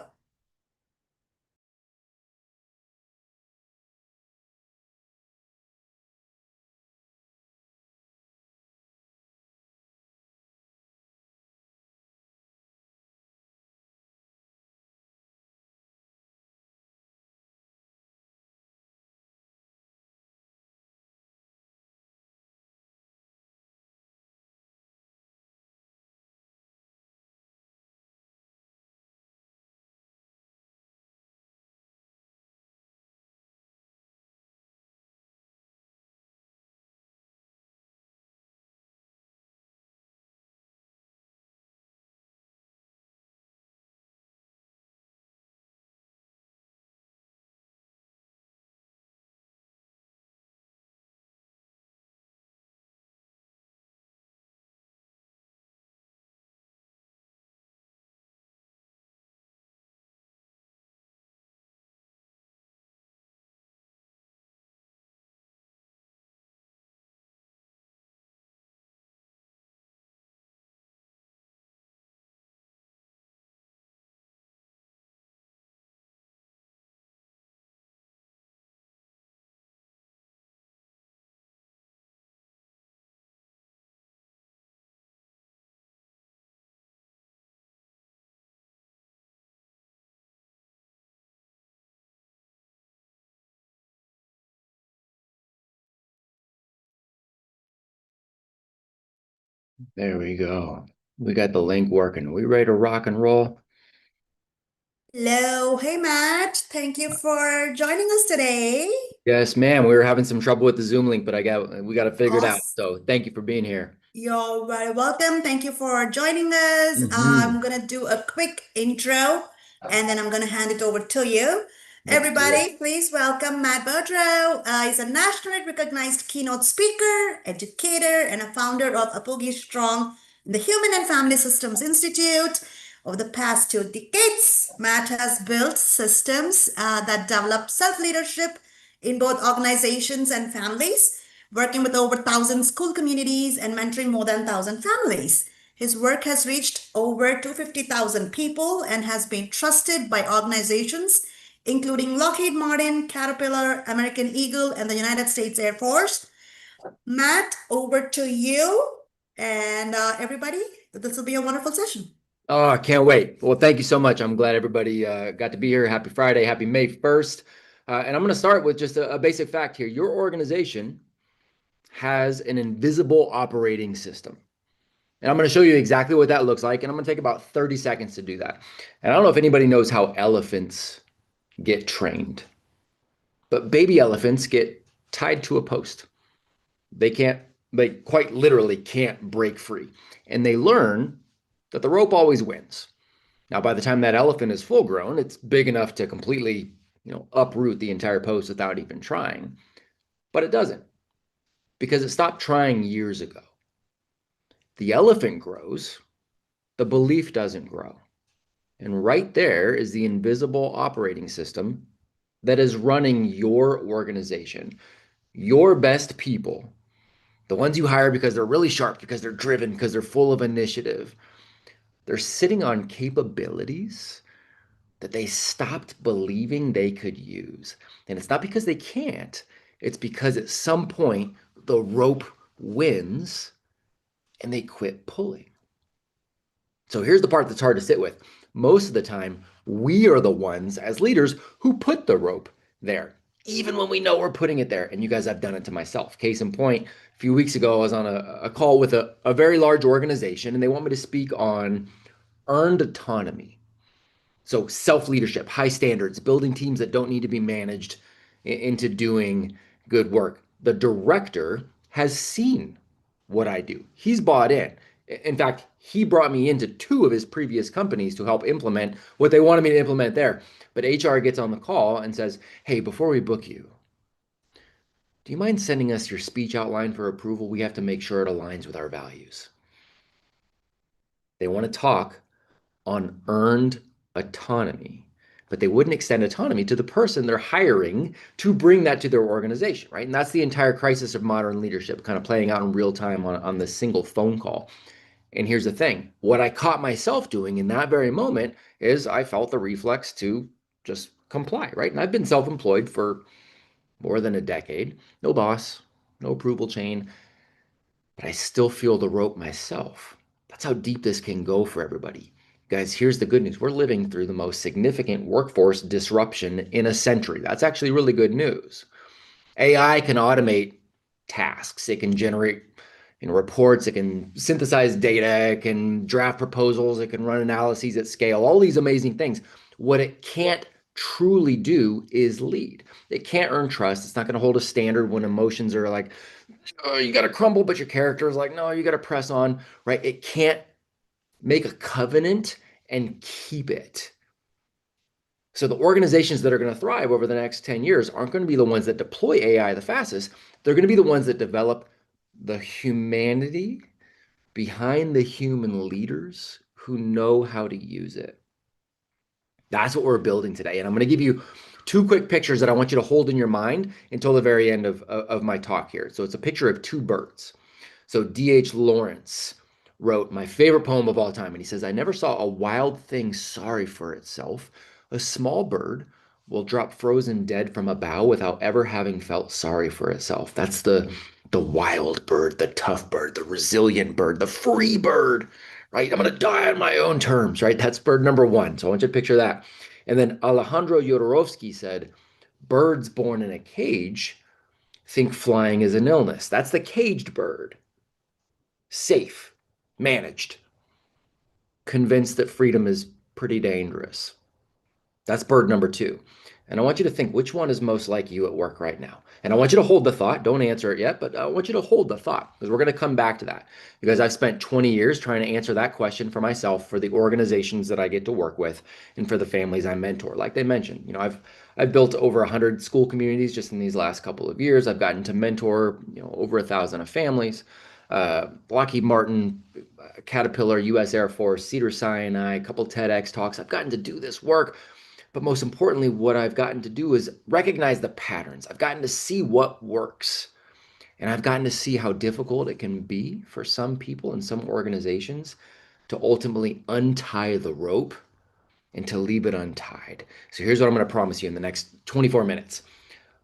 There we go. We got the link working. Are we ready to rock and roll? Hello, hey Matt. Thank you for joining us today. Yes, ma'am. We were having some trouble with the Zoom link, but we got it figured out. Awesome. So thank you for being here. You're very welcome. Thank you for joining us. I'm gonna do a quick intro and then I'm gonna hand it over to you. Let's do it. Everybody, please welcome Matt Boudreau. He's a nationally recognized keynote speaker, educator, and a founder of Apogee Strong, the Human and Family Systems Institute. Over the past 2 decades, Matt has built systems that develop self-leadership in both organizations and families, working with over 1,000 school communities and mentoring more than 1,000 families. His work has reached over 250,000 people and has been trusted by organizations including Lockheed Martin, Caterpillar, American Eagle, and the United States Air Force. Matt, over to you. And everybody, this will be a wonderful session. Oh, I can't wait. Well, thank you so much. I'm glad everybody got to be here. Happy Friday. Happy May 1st. And I'm going to start with just a basic fact here. Your organization has an invisible operating system. And I'm going to show you exactly what that looks like. And I'm going to take about 30 seconds to do that. And I don't know if anybody knows how elephants get trained, but baby elephants get tied to a post. They quite literally can't break free. And they learn that the rope always wins. Now, by the time that elephant is full grown, it's big enough to completely, uproot the entire post without even trying. But it doesn't, because it stopped trying years ago. The elephant grows, the belief doesn't grow. And right there is the invisible operating system that is running your organization. Your best people, the ones you hire because they're really sharp, because they're driven, because they're full of initiative, they're sitting on capabilities that they stopped believing they could use. And it's not because they can't, it's because at some point the rope wins and they quit pulling. So here's the part that's hard to sit with. Most of the time, we are the ones as leaders who put the rope there, even when we know we're putting it there. And you guys, I've done it to myself. Case in point, a few weeks ago, I was on a call with a very large organization, and they want me to speak on earned autonomy. So self-leadership, high standards, building teams that don't need to be managed into doing good work. The director has seen what I do. He's bought in. In fact, he brought me into 2 of his previous companies to help implement what they wanted me to implement there. But HR gets on the call and says, hey, before we book you, do you mind sending us your speech outline for approval? We have to make sure it aligns with our values. They want to talk on earned autonomy, but they wouldn't extend autonomy to the person they're hiring to bring that to their organization, right? And that's the entire crisis of modern leadership kind of playing out in real time on this single phone call. And here's the thing, what I caught myself doing in that very moment is I felt the reflex to just comply, right? And I've been self-employed for more than a decade, no boss, no approval chain, but I still feel the rope myself. That's how deep this can go for everybody. Guys, here's the good news. We're living through the most significant workforce disruption in a century. That's actually really good news. AI can automate tasks. It can generate reports. It can synthesize data. It can draft proposals. It can run analyses at scale. All these amazing things. What it can't truly do is lead. It can't earn trust. It's not going to hold a standard when emotions are like, oh, you got to crumble, but your character is like, no, you got to press on, right? It can't make a covenant and keep it. So the organizations that are going to thrive over the next 10 years aren't going to be the ones that deploy AI the fastest. They're going to be the ones that develop the humanity behind the human leaders who know how to use it. That's what we're building today. And I'm going to give you 2 quick pictures that I want you to hold in your mind until the very end of my talk here. So it's a picture of 2 birds. So D.H. Lawrence wrote my favorite poem of all time. And he says, I never saw a wild thing sorry for itself. A small bird will drop frozen dead from a bough without ever having felt sorry for itself. That's the wild bird, the tough bird, the resilient bird, the free bird, right? I'm going to die on my own terms, right? That's bird number 1. So I want you to picture that. And then Alejandro Jodorowsky said, birds born in a cage think flying is an illness. That's the caged bird. Safe, managed, convinced that freedom is pretty dangerous. That's bird number 2. And I want you to think which one is most like you at work right now. And I want you to hold the thought. Don't answer it yet, but I want you to hold the thought because we're going to come back to that because I've spent 20 years trying to answer that question for myself, for the organizations that I get to work with, and for the families I mentor. Like they mentioned, I've built over 100 school communities just in these last couple of years. I've gotten to mentor, over 1,000 of families. Lockheed Martin, Caterpillar, U.S. Air Force, Cedars-Sinai, a couple TEDx talks. I've gotten to do this work. But most importantly, what I've gotten to do is recognize the patterns. I've gotten to see what works. And I've gotten to see how difficult it can be for some people and some organizations to ultimately untie the rope and to leave it untied. So here's what I'm going to promise you in the next 24 minutes.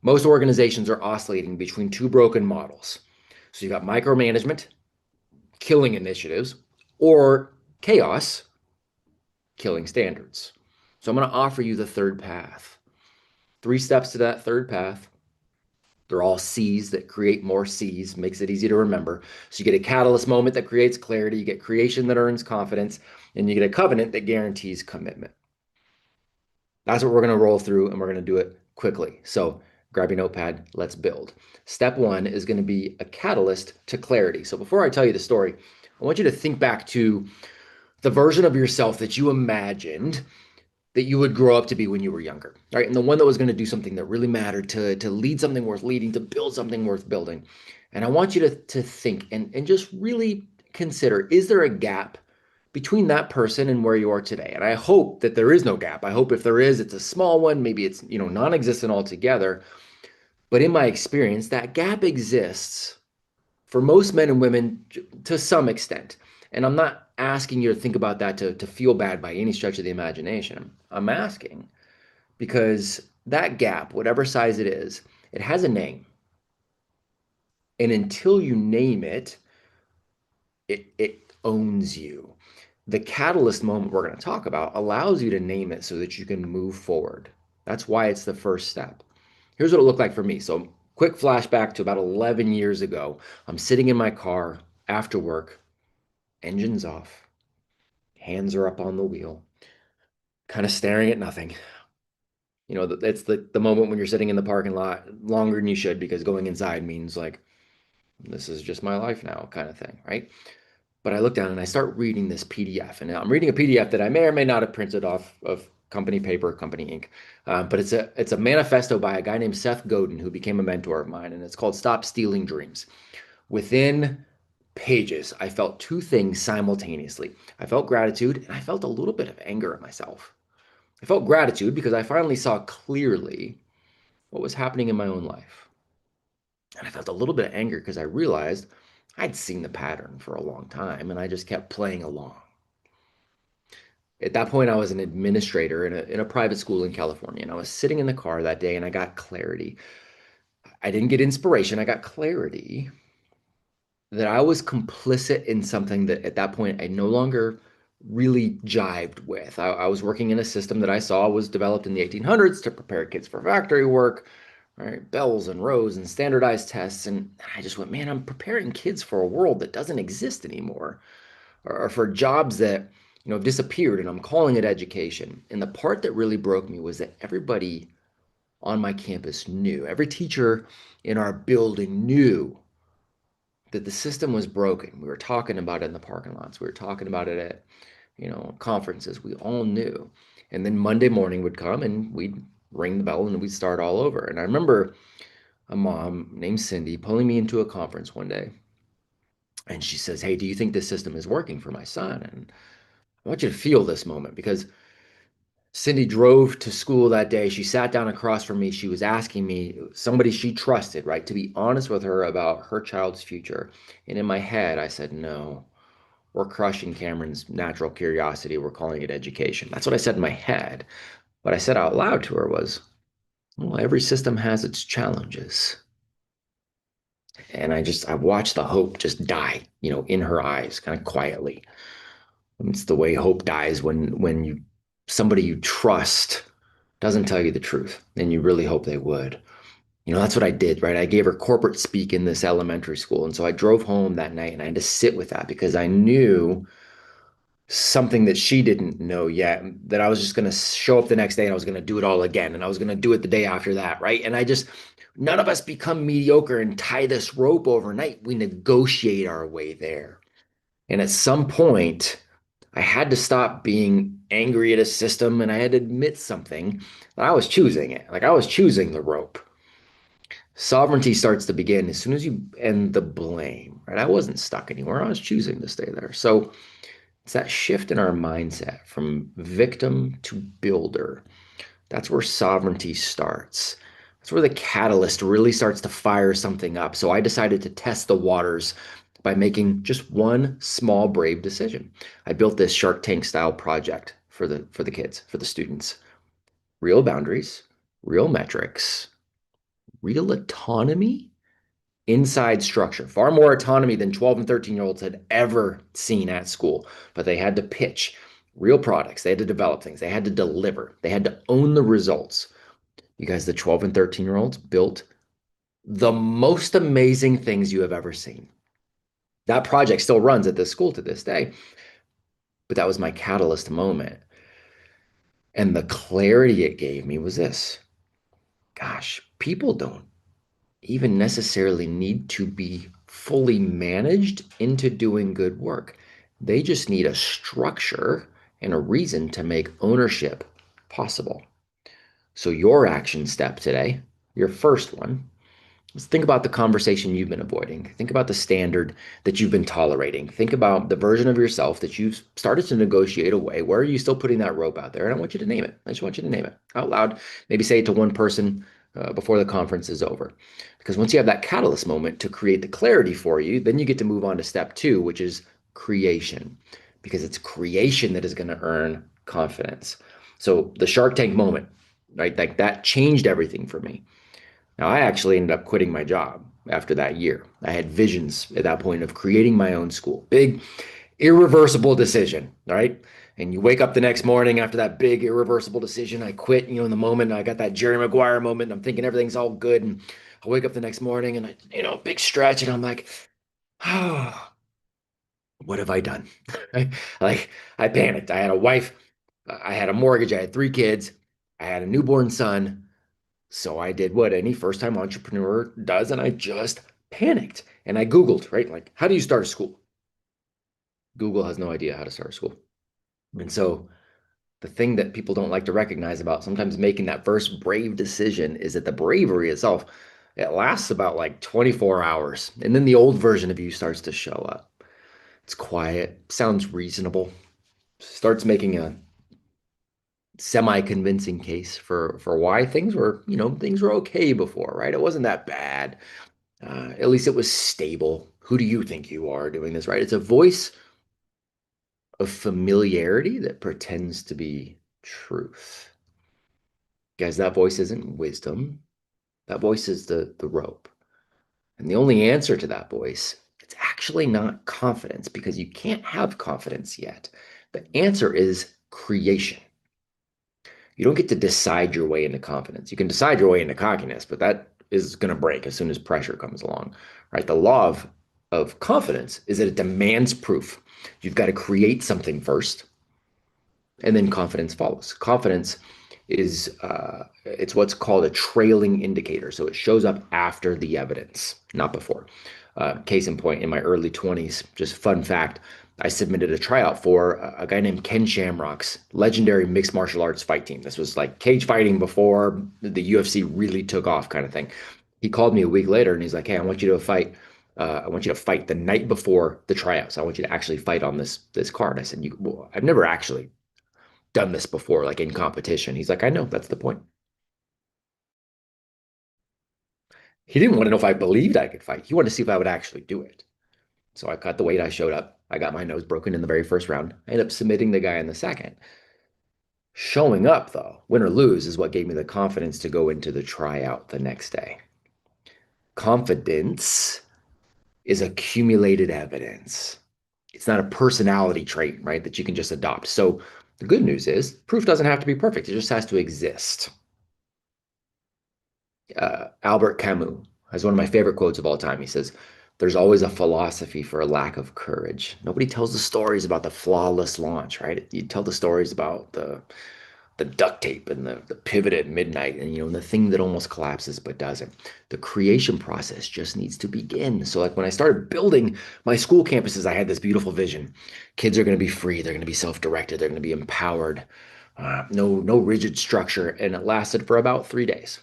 Most organizations are oscillating between 2 broken models. So you've got micromanagement, killing initiatives, or chaos, killing standards. So I'm going to offer you the 3rd path. 3 steps to that 3rd path. They're all C's that create more C's, makes it easy to remember. So you get a catalyst moment that creates clarity, you get creation that earns confidence, and you get a covenant that guarantees commitment. That's what we're going to roll through, and we're going to do it quickly. So grab your notepad, let's build. Step 1 is going to be a catalyst to clarity. So before I tell you the story, I want you to think back to the version of yourself that you imagined that you would grow up to be when you were younger, right? And the one that was going to do something that really mattered, to lead something worth leading, to build something worth building. And I want you to think and just really consider, is there a gap between that person and where you are today? And I hope that there is no gap. I hope if there is, it's a small one. Maybe it's, non-existent altogether. But in my experience, that gap exists for most men and women to some extent. And I'm not asking you to think about that to feel bad by any stretch of the imagination. I'm asking because that gap, whatever size it is, it has a name. And until you name it, it owns you. The catalyst moment we're going to talk about allows you to name it so that you can move forward. That's why it's the first step. Here's what it looked like for me. So quick flashback to about 11 years ago. I'm sitting in my car after work, engines off, hands are up on the wheel, kind of staring at nothing. You know, it's the moment when you're sitting in the parking lot longer than you should, because going inside means like, this is just my life now kind of thing, right? But I look down and I start reading this PDF, and I'm reading a PDF that I may or may not have printed off of company paper, company ink. But it's a manifesto by a guy named Seth Godin, who became a mentor of mine, and it's called Stop Stealing Dreams. Within pages, I felt two things simultaneously. I felt gratitude, and I felt a little bit of anger at myself. I felt gratitude because I finally saw clearly what was happening in my own life. And I felt a little bit of anger because I realized I'd seen the pattern for a long time and I just kept playing along. At that point, I was an administrator in a private school in California, and I was sitting in the car that day and I got clarity. I didn't get inspiration, I got clarity that I was complicit in something that at that point I no longer really jived with. I was working in a system that I saw was developed in the 1800s to prepare kids for factory work, right? Bells and rows and standardized tests. And I just went, man, I'm preparing kids for a world that doesn't exist anymore, or for jobs that, you know, have disappeared, and I'm calling it education. And the part that really broke me was that everybody on my campus knew, every teacher in our building knew that the system was broken. We were talking about it in the parking lots. We were talking about it at, you know, conferences. We all knew. And then Monday morning would come and we'd ring the bell and we'd start all over. And I remember a mom named Cindy pulling me into a conference one day. And she says, "Hey, do you think this system is working for my son?" And I want you to feel this moment, because Cindy drove to school that day. She sat down across from me. She was asking me, somebody she trusted, right, to be honest with her about her child's future. And in my head, I said, no, we're crushing Cameron's natural curiosity. We're calling it education. That's what I said in my head. What I said out loud to her was, well, every system has its challenges. And I watched the hope just die, you know, in her eyes, kind of quietly. It's the way hope dies when somebody you trust doesn't tell you the truth, and you really hope they would. You know, that's what I did, right? I gave her corporate speak in this elementary school. And so I drove home that night and I had to sit with that, because I knew something that she didn't know yet, that I was just going to show up the next day and I was going to do it all again. And I was going to do it the day after that, right? And none of us become mediocre and tie this rope overnight. We negotiate our way there. And at some point, I had to stop being angry at a system, and I had to admit something, that I was choosing it. Like, I was choosing the rope. Sovereignty starts to begin as soon as you end the blame, right? I wasn't stuck anywhere. I was choosing to stay there. So it's that shift in our mindset from victim to builder. That's where sovereignty starts. That's where the catalyst really starts to fire something up. So I decided to test the waters by making just one small, brave decision. I built this Shark Tank style project for the kids, for the students. Real boundaries, real metrics, real autonomy inside structure. Far more autonomy than 12 and 13-year-olds had ever seen at school. But they had to pitch real products. They had to develop things. They had to deliver. They had to own the results. You guys, the 12 and 13-year-olds built the most amazing things you have ever seen. That project still runs at this school to this day. But that was my catalyst moment. And the clarity it gave me was this. Gosh, people don't even necessarily need to be fully managed into doing good work. They just need a structure and a reason to make ownership possible. So your action step today, your first one, is think about the conversation you've been avoiding. Think about the standard that you've been tolerating. Think about the version of yourself that you've started to negotiate away. Where are you still putting that rope out there? And I want you to name it. I just want you to name it out loud. Maybe say it to one person before the conference is over. Because once you have that catalyst moment to create the clarity for you, then you get to move on to step two, which is creation. Because it's creation that is going to earn confidence. So the Shark Tank moment, right? Like that changed everything for me. Now, I actually ended up quitting my job after that year. I had visions at that point of creating my own school. Big irreversible decision, right? And you wake up the next morning after that big irreversible decision. I quit, in the moment. I got that Jerry Maguire moment. And I'm thinking everything's all good. And I wake up the next morning and big stretch. And I'm like, oh, what have I done? Like, I panicked. I had a wife. I had a mortgage. I had 3 kids. I had a newborn son. So I did what any first-time entrepreneur does. And I just panicked. And I Googled, right? Like, how do you start a school? Google has no idea how to start a school. And so the thing that people don't like to recognize about sometimes making that first brave decision is that the bravery itself, it lasts about like 24 hours. And then the old version of you starts to show up. It's quiet, sounds reasonable, starts making a semi-convincing case for why things were okay before, right? It wasn't that bad. At least it was stable. Who do you think you are doing this, right? It's a voice of familiarity that pretends to be truth. Guys, that voice isn't wisdom. That voice is the rope. And the only answer to that voice, it's actually not confidence, because you can't have confidence yet. The answer is creation. You don't get to decide your way into confidence. You can decide your way into cockiness, but that is going to break as soon as pressure comes along, right? The law of confidence is that it demands proof. You've got to create something first, and then confidence follows. Confidence is it's what's called a trailing indicator. So it shows up after the evidence, not before. Case in point, in my early 20s, just fun fact, I submitted a tryout for a guy named Ken Shamrock's legendary mixed martial arts fight team. This was like cage fighting before the UFC really took off, kind of thing. He called me a week later and he's like, hey, I want you to fight. I want you to fight the night before the tryouts. I want you to actually fight on this card. I said, I've never actually done this before, like in competition. He's like, I know, that's the point. He didn't want to know if I believed I could fight. He wanted to see if I would actually do it. So I cut the weight. I showed up. I got my nose broken in the very first round. I ended up submitting the guy in the second. Showing up, though, win or lose, is what gave me the confidence to go into the tryout the next day. Confidence is accumulated evidence. It's not a personality trait, right, that you can just adopt. So the good news is proof doesn't have to be perfect. It just has to exist. Albert Camus has one of my favorite quotes of all time. He says, there's always a philosophy for a lack of courage. Nobody tells the stories about the flawless launch, right? You tell the stories about the duct tape and the pivot at midnight and the thing that almost collapses but doesn't. The creation process just needs to begin. So like when I started building my school campuses, I had this beautiful vision. Kids are going to be free. They're going to be self-directed. They're going to be empowered. No rigid structure. And it lasted for about 3 days.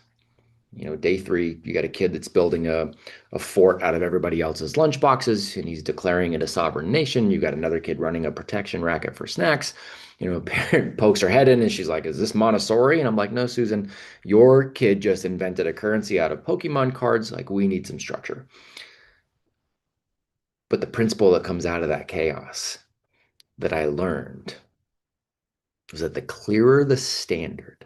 Day 3, you got a kid that's building a fort out of everybody else's lunch boxes, and he's declaring it a sovereign nation. You got another kid running a protection racket for snacks. A parent pokes her head in and she's like, is this Montessori? And I'm like, no, Susan, your kid just invented a currency out of Pokemon cards. Like, we need some structure. But the principle that comes out of that chaos that I learned was that the clearer the standard,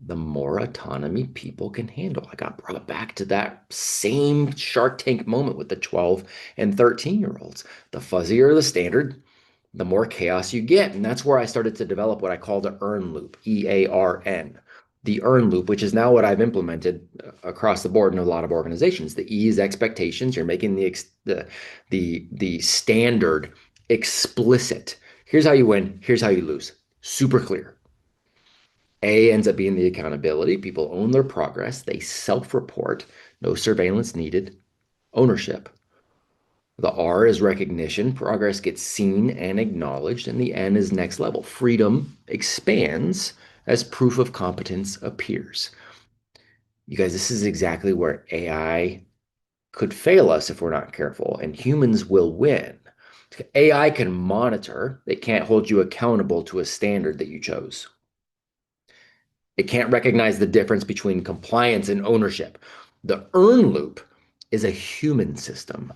the more autonomy people can handle. I got brought back to that same Shark Tank moment with the 12 and 13-year-olds. The fuzzier the standard, the more chaos you get. And that's where I started to develop what I call the EARN loop, E-A-R-N. The EARN loop, which is now what I've implemented across the board in a lot of organizations. The E is expectations. You're making the standard explicit. Here's how you win. Here's how you lose. Super clear. A ends up being the accountability. People own their progress. They self-report. No surveillance needed. Ownership. The R is recognition. Progress gets seen and acknowledged. And the N is next level. Freedom expands as proof of competence appears. You guys, this is exactly where AI could fail us if we're not careful, and humans will win. AI can monitor. It can't hold you accountable to a standard that you chose. It can't recognize the difference between compliance and ownership. The EARN loop is a human system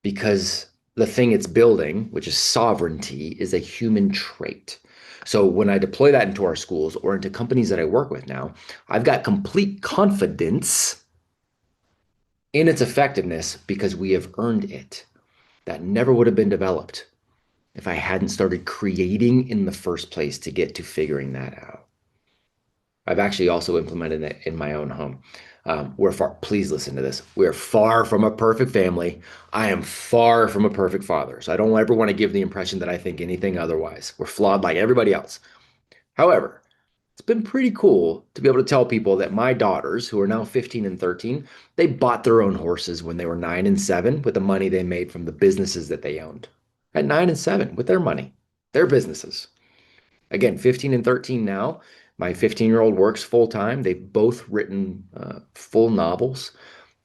because the thing it's building, which is sovereignty, is a human trait. So when I deploy that into our schools or into companies that I work with now, I've got complete confidence in its effectiveness because we have earned it. That never would have been developed if I hadn't started creating in the first place to get to figuring that out. I've actually also implemented it in my own home. Please listen to this. We're far from a perfect family. I am far from a perfect father. So I don't ever want to give the impression that I think anything otherwise. We're flawed like everybody else. However, it's been pretty cool to be able to tell people that my daughters, who are now 15 and 13, they bought their own horses when they were 9 and 7 with the money they made from the businesses that they owned. At 9 and 7, with their money, their businesses. Again, 15 and 13 now. My 15-year-old works full time. They've both written full novels.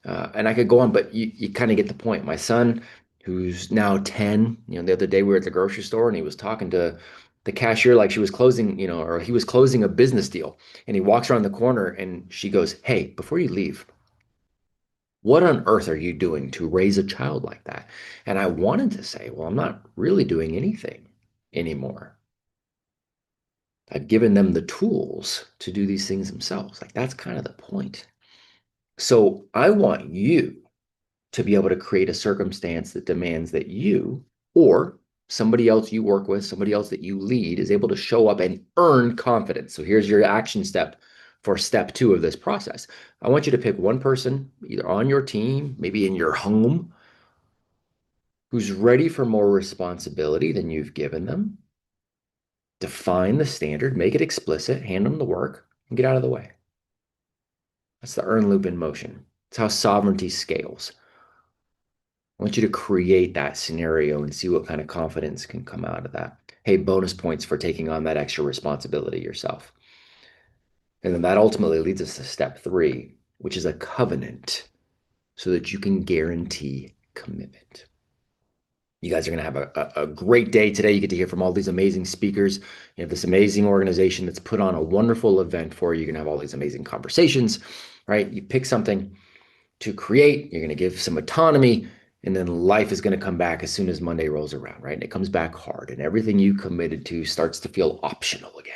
And I could go on, but you kind of get the point. My son, who's now 10, the other day we were at the grocery store and he was talking to the cashier like she was closing, or he was closing a business deal. And he walks around the corner and she goes, "Hey, before you leave, what on earth are you doing to raise a child like that?" And I wanted to say, well, I'm not really doing anything anymore. I've given them the tools to do these things themselves. Like, that's kind of the point. So I want you to be able to create a circumstance that demands that you or somebody else you work with, somebody else that you lead, is able to show up and earn confidence. So here's your action step for step 2 of this process. I want you to pick one person, either on your team, maybe in your home, who's ready for more responsibility than you've given them. Define the standard, make it explicit, hand them the work, and get out of the way. That's the earn loop in motion. It's how sovereignty scales. I want you to create that scenario and see what kind of confidence can come out of that. Hey, bonus points for taking on that extra responsibility yourself. And then that ultimately leads us to step 3, which is a covenant, so that you can guarantee commitment. You guys are going to have a great day today. You get to hear from all these amazing speakers. You have this amazing organization that's put on a wonderful event for you. You're going to have all these amazing conversations, right? You pick something to create, you're going to give some autonomy, and then life is going to come back as soon as Monday rolls around, right? And it comes back hard, and everything you committed to starts to feel optional again.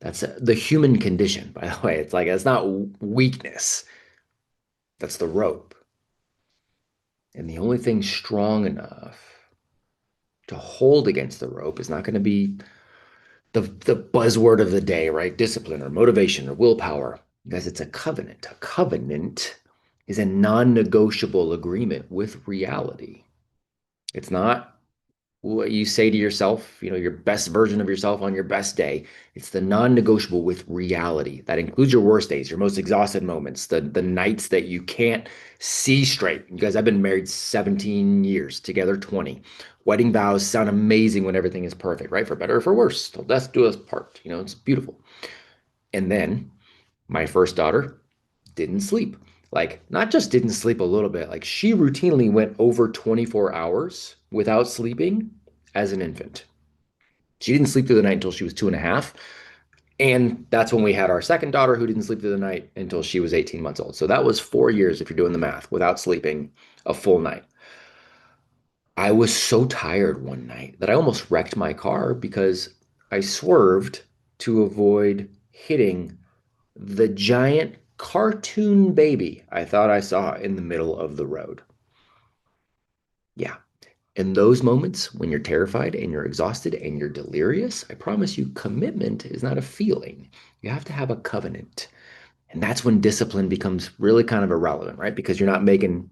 That's the human condition, by the way. It's not weakness. That's the rope. And the only thing strong enough to hold against the rope is not going to be the buzzword of the day, right? Discipline or motivation or willpower, because it's a covenant. A covenant is a non-negotiable agreement with reality. It's not what you say to yourself, your best version of yourself on your best day. It's the non-negotiable with reality. That includes your worst days, your most exhausted moments, the nights that you can't see straight. You guys, I've been married 17 years, together 20. Wedding vows sound amazing when everything is perfect, right? For better or for worse. Till death do us part. It's beautiful. And then my first daughter didn't sleep. Like, not just didn't sleep a little bit, like she routinely went over 24 hours without sleeping as an infant. She didn't sleep through the night until she was 2.5. And that's when we had our second daughter, who didn't sleep through the night until she was 18 months old. So that was 4 years, if you're doing the math, without sleeping a full night. I was so tired one night that I almost wrecked my car because I swerved to avoid hitting the giant cartoon baby I thought I saw in the middle of the road. Yeah. In those moments when you're terrified and you're exhausted and you're delirious, I promise you, commitment is not a feeling. You have to have a covenant. And that's when discipline becomes really kind of irrelevant, right? Because you're not making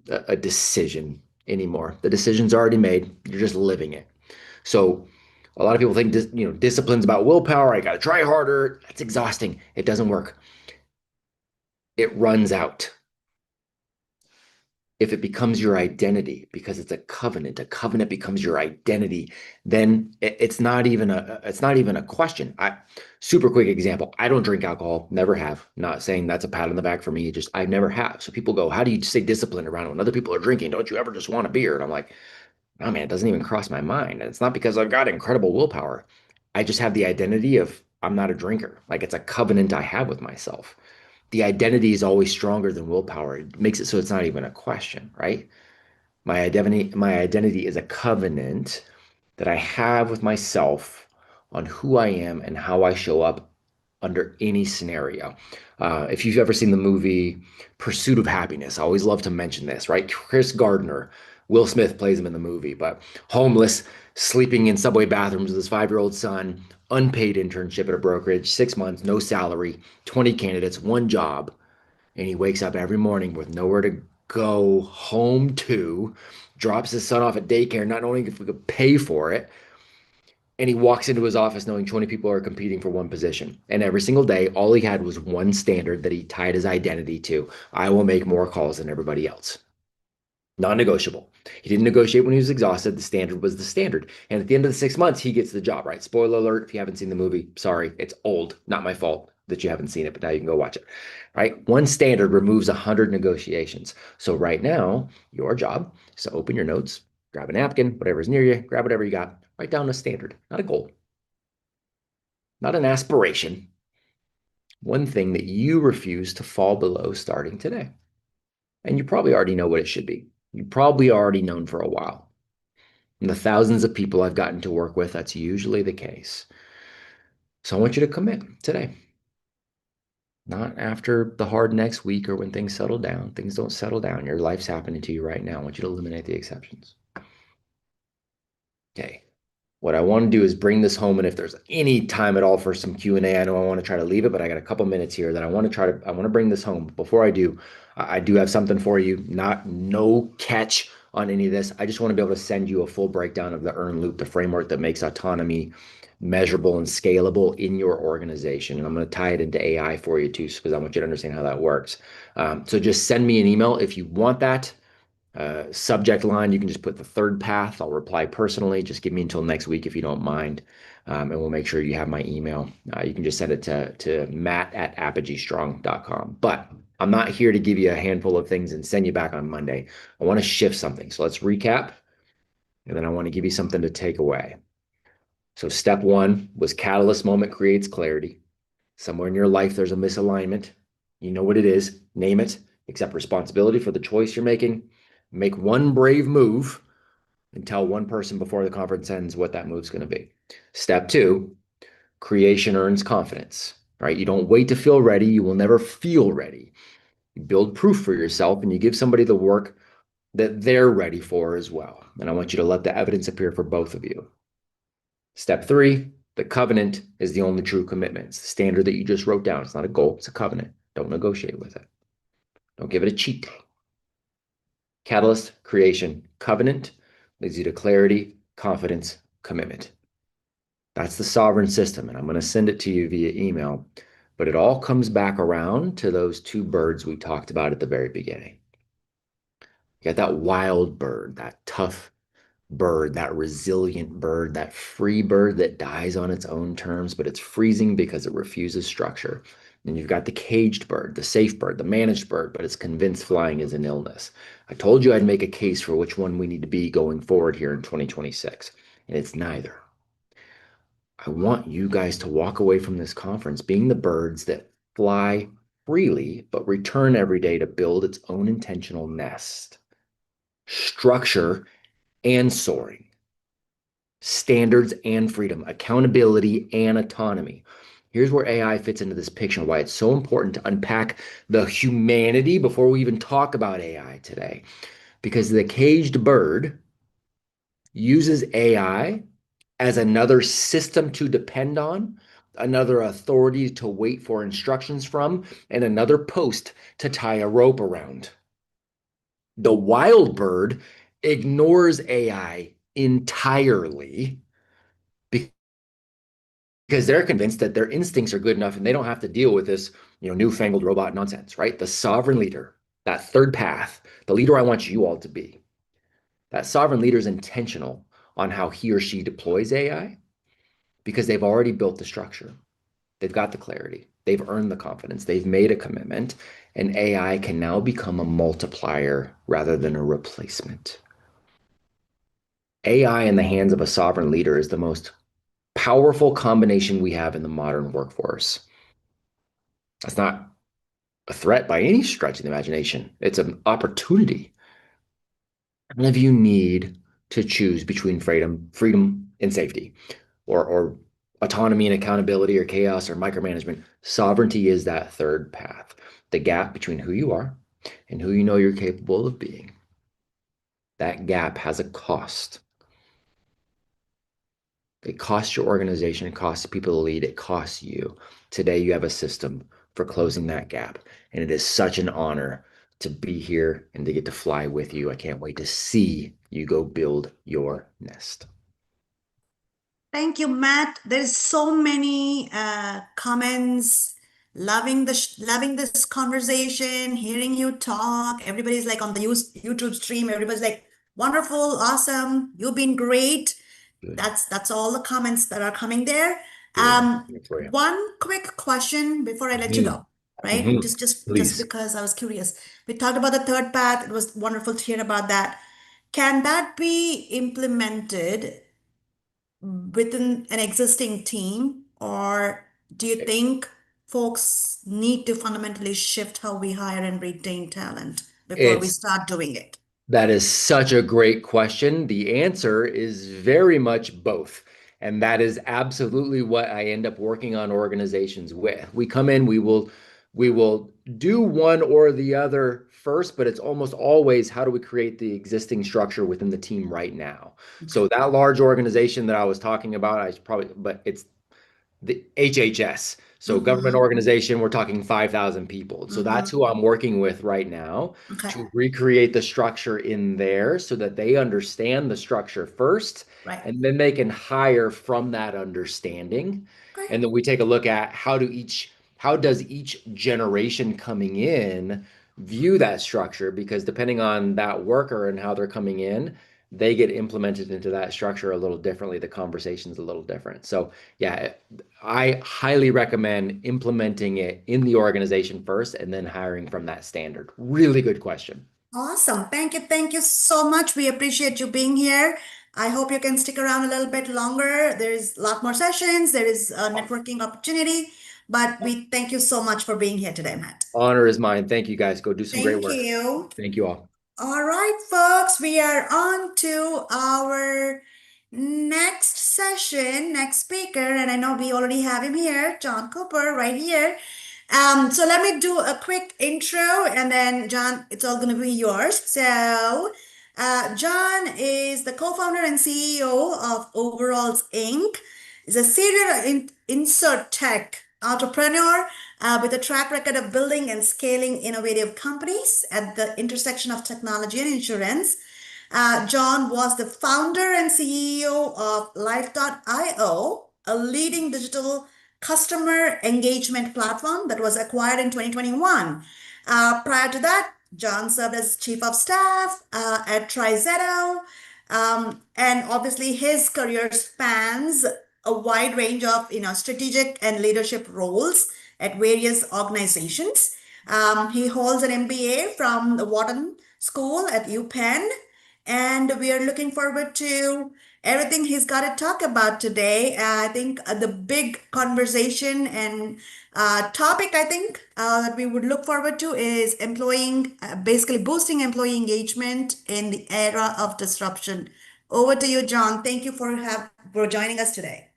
a decision anymore. The decision's already made. You're just living it. So a lot of people think, discipline's about willpower. I got to try harder. That's exhausting. It doesn't work. It runs out. If it becomes your identity, because it's a covenant becomes your identity, then it's not even a question. Super quick example. I don't drink alcohol, never have. Not saying that's a pat on the back for me, just I never have. So people go, how do you stay disciplined around when other people are drinking? Don't you ever just want a beer? And I'm like, no, man, it doesn't even cross my mind. And it's not because I've got incredible willpower. I just have the identity of I'm not a drinker. Like, it's a covenant I have with myself. The identity is always stronger than willpower. It makes it so it's not even a question, right? My identity is a covenant that I have with myself on who I am and how I show up under any scenario. If you've ever seen the movie Pursuit of Happiness, I always love to mention this, right? Chris Gardner, Will Smith plays him in the movie, but homeless, sleeping in subway bathrooms with his 5-year-old son, unpaid internship at a brokerage, 6 months, no salary, 20 candidates, one job. And he wakes up every morning with nowhere to go home to, drops his son off at daycare, not knowing if we could pay for it. And he walks into his office knowing 20 people are competing for one position. And every single day, all he had was one standard that he tied his identity to. I will make more calls than everybody else. Non-negotiable. He didn't negotiate when he was exhausted. The standard was the standard. And at the end of the 6 months, he gets the job, right? Spoiler alert, if you haven't seen the movie, sorry, it's old. Not my fault that you haven't seen it, but now you can go watch it, right? One standard removes 100 negotiations. So right now, your job is to open your notes, grab a napkin, whatever's near you, grab whatever you got, write down a standard, not a goal, not an aspiration. One thing that you refuse to fall below starting today. And you probably already know what it should be. You've probably already known for a while. And the thousands of people I've gotten to work with, that's usually the case. So I want you to commit today. Not after the hard next week or when things settle down. Things don't settle down. Your life's happening to you right now. I want you to eliminate the exceptions. Okay. What I want to do is bring this home, and if there's any time at all for some Q&A, I know I want to try to leave it, but I got a couple minutes here that I want to bring this home. Before I do, I do have something for you. No catch on any of this. I just want to be able to send you a full breakdown of the earn loop, the framework that makes autonomy measurable and scalable in your organization. And I'm going to tie it into AI for you too, because I want you to understand how that works. So just send me an email if you want that. Subject line, you can just put the third path. I'll reply personally. Just give me until next week if you don't mind. And we'll make sure you have my email. You can just send it to matt@apogeestrong.com. But I'm not here to give you a handful of things and send you back on Monday. I want to shift something. So let's recap. And then I want to give you something to take away. So step one was catalyst moment creates clarity. Somewhere in your life, there's a misalignment. You know what it is. Name it. Accept responsibility for the choice you're making. Make one brave move and tell one person before the conference ends what that move's going to be. Step two, creation earns confidence, right? You don't wait to feel ready. You will never feel ready. You build proof for yourself and you give somebody the work that they're ready for as well. And I want you to let the evidence appear for both of you. Step three, the covenant is the only true commitment. It's the standard that you just wrote down. It's not a goal. It's a covenant. Don't negotiate with it. Don't give it a cheat day. Catalyst, creation, covenant leads you to clarity, confidence, commitment. That's the sovereign system, and I'm going to send it to you via email, but it all comes back around to those two birds we talked about at the very beginning. You got that wild bird, that tough bird, that resilient bird, that free bird that dies on its own terms, but it's freezing because it refuses structure. And you've got the caged bird, the safe bird, the managed bird, but it's convinced flying is an illness. I told you I'd make a case for which one we need to be going forward here in 2026, and it's neither. I want you guys to walk away from this conference being the birds that fly freely, but return every day to build its own intentional nest. Structure and soaring, standards and freedom, accountability and autonomy. Here's where AI fits into this picture, why it's so important to unpack the humanity before we even talk about AI today. Because the caged bird uses AI as another system to depend on, another authority to wait for instructions from, and another post to tie a rope around. The wild bird ignores AI entirely because they're convinced that their instincts are good enough and they don't have to deal with this, newfangled robot nonsense, right? The sovereign leader, that third path, the leader I want you all to be. That sovereign leader is intentional on how he or she deploys AI because they've already built the structure. They've got the clarity. They've earned the confidence. They've made a commitment, and AI can now become a multiplier rather than a replacement. AI in the hands of a sovereign leader is the most powerful combination we have in the modern workforce. That's not a threat by any stretch of the imagination. It's an opportunity. None of you need to choose between freedom and safety, or autonomy and accountability, or chaos or micromanagement. Sovereignty is that third path, the gap between who you are and who you know you're capable of being. That gap has a cost. It costs your organization, it costs people to lead, it costs you. Today, you have a system for closing that gap. And it is such an honor to be here and to get to fly with you. I can't wait to see you go build your nest. Thank you, Matt. There's so many comments, loving this conversation, hearing you talk. Everybody's like on the YouTube stream. Everybody's like, wonderful, awesome. You've been great. Good. That's all the comments that are coming there. Good for you. One quick question before I let you go, right? Mhm. Just Please. because I was curious. We talked about the third path. It was wonderful to hear about that. Can that be implemented within an existing team, or do you think folks need to fundamentally shift how we hire and retain talent before we It's start doing it? That is such a great question. The answer is very much both. And that is absolutely what I end up working on organizations with. We come in, we will do one or the other first, but it's almost always how do we create the existing structure within the team right now. So that large organization that I was talking about, but it's the HHS. So government organization, we're talking 5,000 people. So that's who I'm working with right now Okay. to recreate the structure in there so that they understand the structure first, Right. and then they can hire from that understanding. Okay. And then we take a look at how does each generation coming in view that structure, because depending on that worker and how they're coming in, they get implemented into that structure a little differently. The conversation's a little different. So yeah, I highly recommend implementing it in the organization first and then hiring from that standard. Really good question. Awesome. Thank you. Thank you so much. We appreciate you being here. I hope you can stick around a little bit longer. There's a lot more sessions. There is a networking opportunity, but we thank you so much for being here today, Matt. Honor is mine. Thank you guys. Go do some great Thank work. you. Thank you all. All right, folks, we are on to our next session, next speaker, and I know we already have him here, John Cooper, right here. So let me do a quick intro, and then John, it's all going to be yours. So, John is the co-founder and CEO of Overalls Inc. He's a serial insert tech entrepreneur with a track record of building and scaling innovative companies at the intersection of technology and insurance. John was the founder and CEO of Life.io, a leading digital customer engagement platform that was acquired in 2021. Prior to that, John served as chief of staff at TriZetto, and obviously his career spans a wide range of strategic and leadership roles at various organizations. He holds an MBA from the Wharton School at UPenn, and we are looking forward to everything he's got to talk about today. I think the big conversation and topic I think that we would look forward to is basically boosting employee engagement in the era of disruption. Over to you, John. Thank you for joining us today.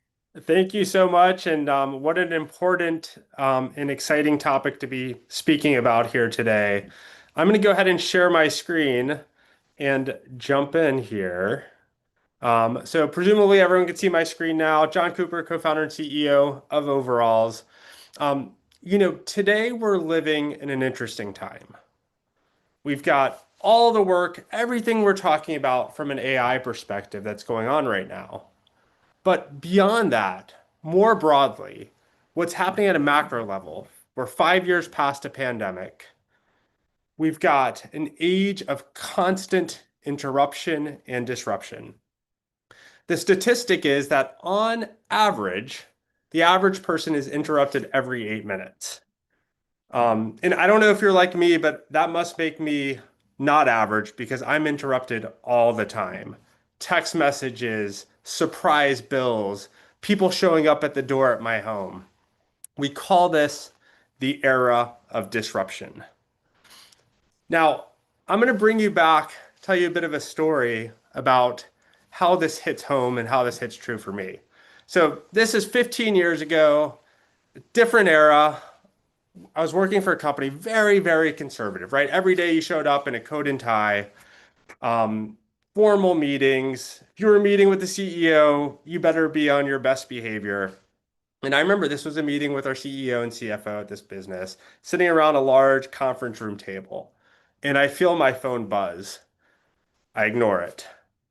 Thank you so much. And what an important and exciting topic to be speaking about here today. I'm going to go ahead and share my screen and jump in here. So presumably everyone can see my screen now. John Cooper, co-founder and CEO of Overalls. Today we're living in an interesting time. We've got all the work, everything we're talking about from an AI perspective that's going on right now. But beyond that, more broadly, what's happening at a macro level, we're 5 years past a pandemic. We've got an age of constant interruption and disruption. The statistic is that on average, the average person is interrupted every 8 minutes. And I don't know if you're like me, but that must make me not average because I'm interrupted all the time. Text messages, surprise bills, people showing up at the door at my home. We call this the era of disruption. Now, I'm going to bring you back, tell you a bit of a story about how this hits home and how this hits true for me. So this is 15 years ago, different era. I was working for a company, very, very conservative, right? Every day you showed up in a coat and tie. formal meetings. If you were meeting with the CEO, you better be on your best behavior. And I remember this was a meeting with our CEO and CFO at this business, sitting around a large conference room table. And I feel my phone buzz. I ignore it.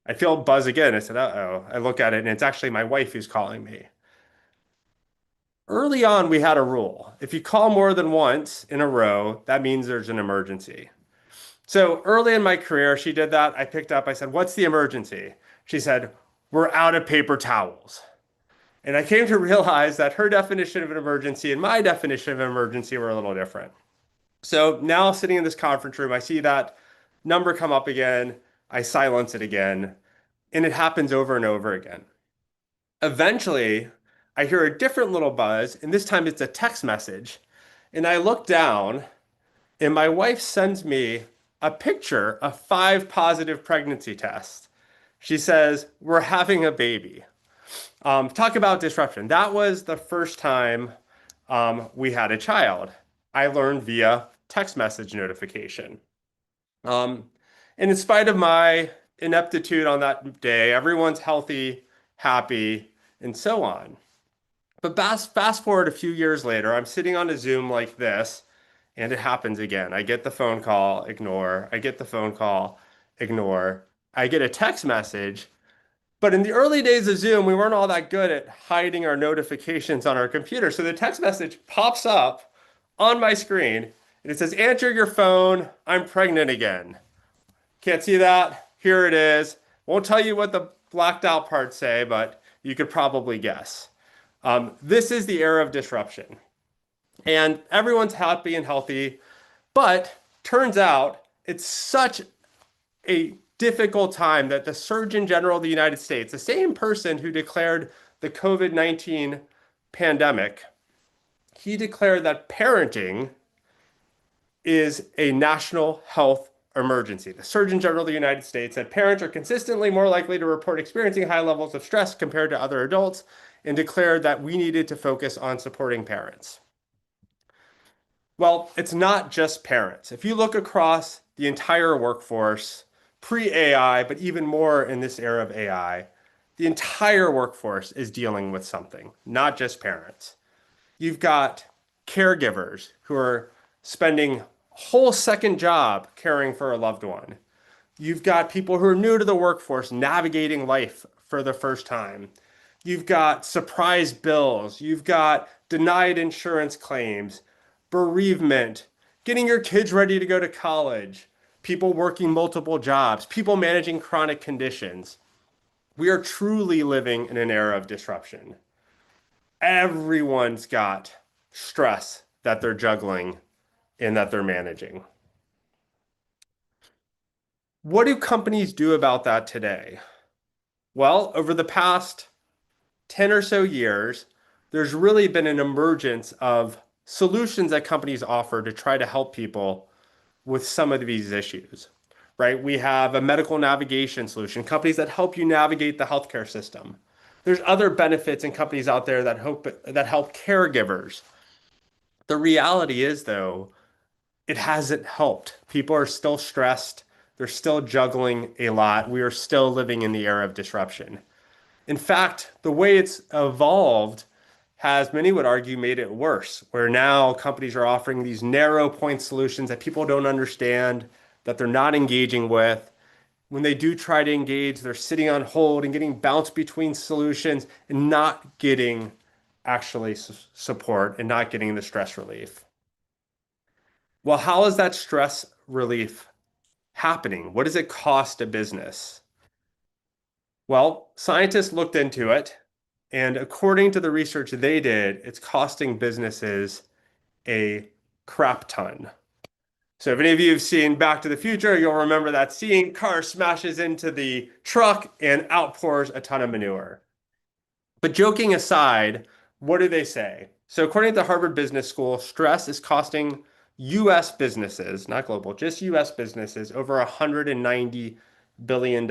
I feel a buzz again. I said, uh-oh. I look at it, and it's actually my wife who's calling me. Early on, we had a rule. If you call more than once in a row, that means there's an emergency. So early in my career, she did that. I picked up, I said, what's the emergency? She said, we're out of paper towels. And I came to realize that her definition of an emergency and my definition of an emergency were a little different. So now sitting in this conference room, I see that number come up again. I silence it again, and it happens over and over again. Eventually, I hear a different little buzz, and this time it's a text message. And I look down, and my wife sends me a picture of 5 positive pregnancy tests. She says, we're having a baby. Talk about disruption. That was the first time we had a child. I learned via text message notification. And in spite of my ineptitude on that day, everyone's healthy, happy, and so on. But fast forward a few years later, I'm sitting on a Zoom like this, and it happens again. I get the phone call, ignore. I get the phone call, ignore. I get a text message. But in the early days of Zoom, we weren't all that good at hiding our notifications on our computer. So the text message pops up on my screen, and it says, answer your phone, I'm pregnant again. Can't see that? Here it is. Won't tell you what the blacked out parts say, but you could probably guess. This is the era of disruption. And everyone's happy and healthy, but turns out it's such a difficult time that the Surgeon General of the United States, the same person who declared the COVID-19 pandemic, he declared that parenting is a national health emergency. The Surgeon General of the United States said parents are consistently more likely to report experiencing high levels of stress compared to other adults, and declared that we needed to focus on supporting parents. Well, it's not just parents. If you look across the entire workforce, pre-AI, but even more in this era of AI, the entire workforce is dealing with something, not just parents. You've got caregivers who are spending a whole second job caring for a loved one. You've got people who are new to the workforce navigating life for the first time. You've got surprise bills. You've got denied insurance claims, bereavement, getting your kids ready to go to college, people working multiple jobs, people managing chronic conditions. We are truly living in an era of disruption. Everyone's got stress that they're juggling and that they're managing. What do companies do about that today? Well, over the past 10 or so years, there's really been an emergence of solutions that companies offer to try to help people with some of these issues, right? We have a medical navigation solution, companies that help you navigate the healthcare system. There's other benefits in companies out there that help caregivers. The reality is, though, it hasn't helped. People are still stressed. They're still juggling a lot. We are still living in the era of disruption. In fact, the way it's evolved has, many would argue, made it worse, where now companies are offering these narrow point solutions that people don't understand, that they're not engaging with. When they do try to engage, they're sitting on hold and getting bounced between solutions and not getting actually support and not getting the stress relief. Well, how is that stress relief happening? What does it cost a business? Well, scientists looked into it, and according to the research they did, it's costing businesses a crap ton. So if any of you have seen Back to the Future, you'll remember that scene. Car smashes into the truck and outpours a ton of manure. But joking aside, what do they say? So according to the Harvard Business School, stress is costing US businesses, not global, just US businesses, over $190 billion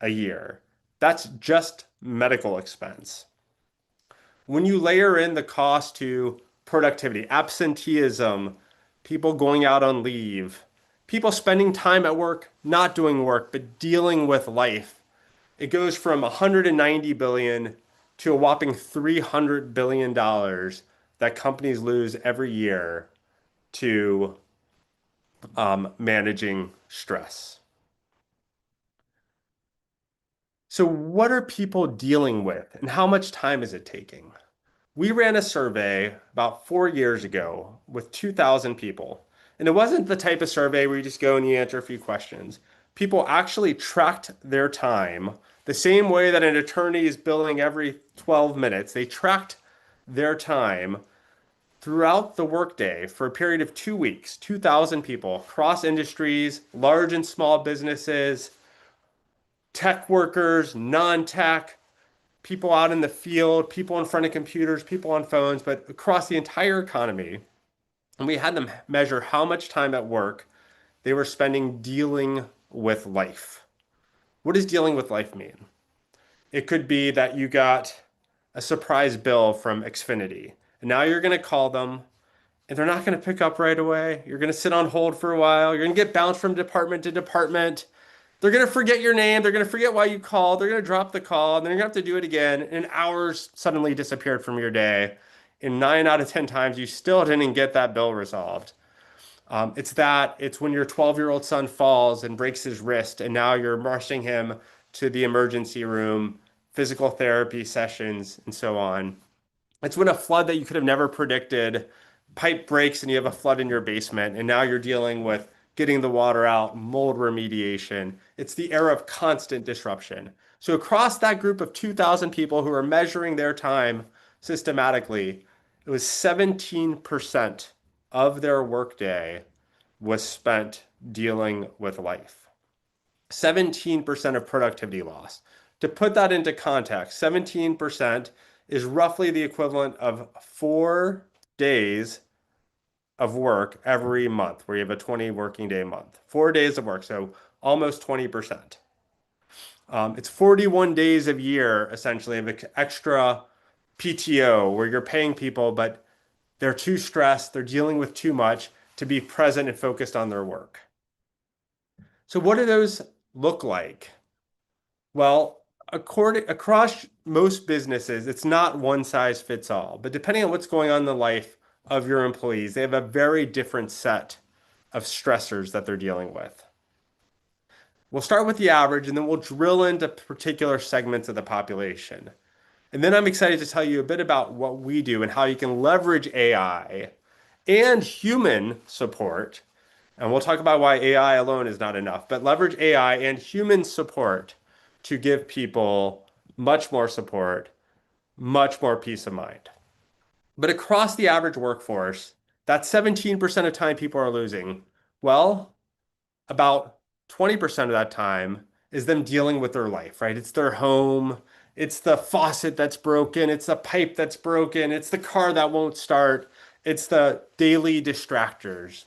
a year. That's just medical expense. When you layer in the cost to productivity, absenteeism, people going out on leave, people spending time at work, not doing work, but dealing with life. It goes from 190 billion to a whopping $300 billion that companies lose every year to managing stress. So what are people dealing with and how much time is it taking? We ran a survey about 4 years ago with 2,000 people. And it wasn't the type of survey where you just go and you answer a few questions. People actually tracked their time the same way that an attorney is billing every 12 minutes. They tracked their time throughout the workday for a period of 2 weeks, 2,000 people across industries, large and small businesses, tech workers, non-tech, people out in the field, people in front of computers, people on phones, but across the entire economy. And we had them measure how much time at work they were spending dealing with life. What does dealing with life mean? It could be that you got a surprise bill from Xfinity, and now you're going to call them, and they're not going to pick up right away. You're going to sit on hold for a while. You're going to get bounced from department to department. They're going to forget your name. They're going to forget why you called. They're going to drop the call, and then you're going to have to do it again. And hours suddenly disappeared from your day. And 9 out of 10 times, you still didn't get that bill resolved. It's when your 12-year-old son falls and breaks his wrist, and now you're rushing him to the emergency room, physical therapy sessions, and so on. It's when a flood that you could have never predicted, pipe breaks and you have a flood in your basement, and now you're dealing with getting the water out, mold remediation. It's the era of constant disruption. So across that group of 2,000 people who are measuring their time systematically, it was 17% of their workday was spent dealing with life. 17% of productivity loss. To put that into context, 17% is roughly the equivalent of 4 days of work every month, where you have a 20 working day month. 4 days of work, so almost 20%. It's 41 days of year, essentially, of extra PTO, where you're paying people, but they're too stressed, they're dealing with too much to be present and focused on their work. So what do those look like? Well, across most businesses, it's not one size fits all, but depending on what's going on in the life of your employees, they have a very different set of stressors that they're dealing with. We'll start with the average, and then we'll drill into particular segments of the population. And then I'm excited to tell you a bit about what we do and how you can leverage AI and human support. And we'll talk about why AI alone is not enough, but leverage AI and human support to give people much more support, much more peace of mind. But across the average workforce, that 17% of time people are losing, well, about 20% of that time is them dealing with their life, right? It's their home, it's the faucet that's broken, it's the pipe that's broken, it's the car that won't start, it's the daily distractors.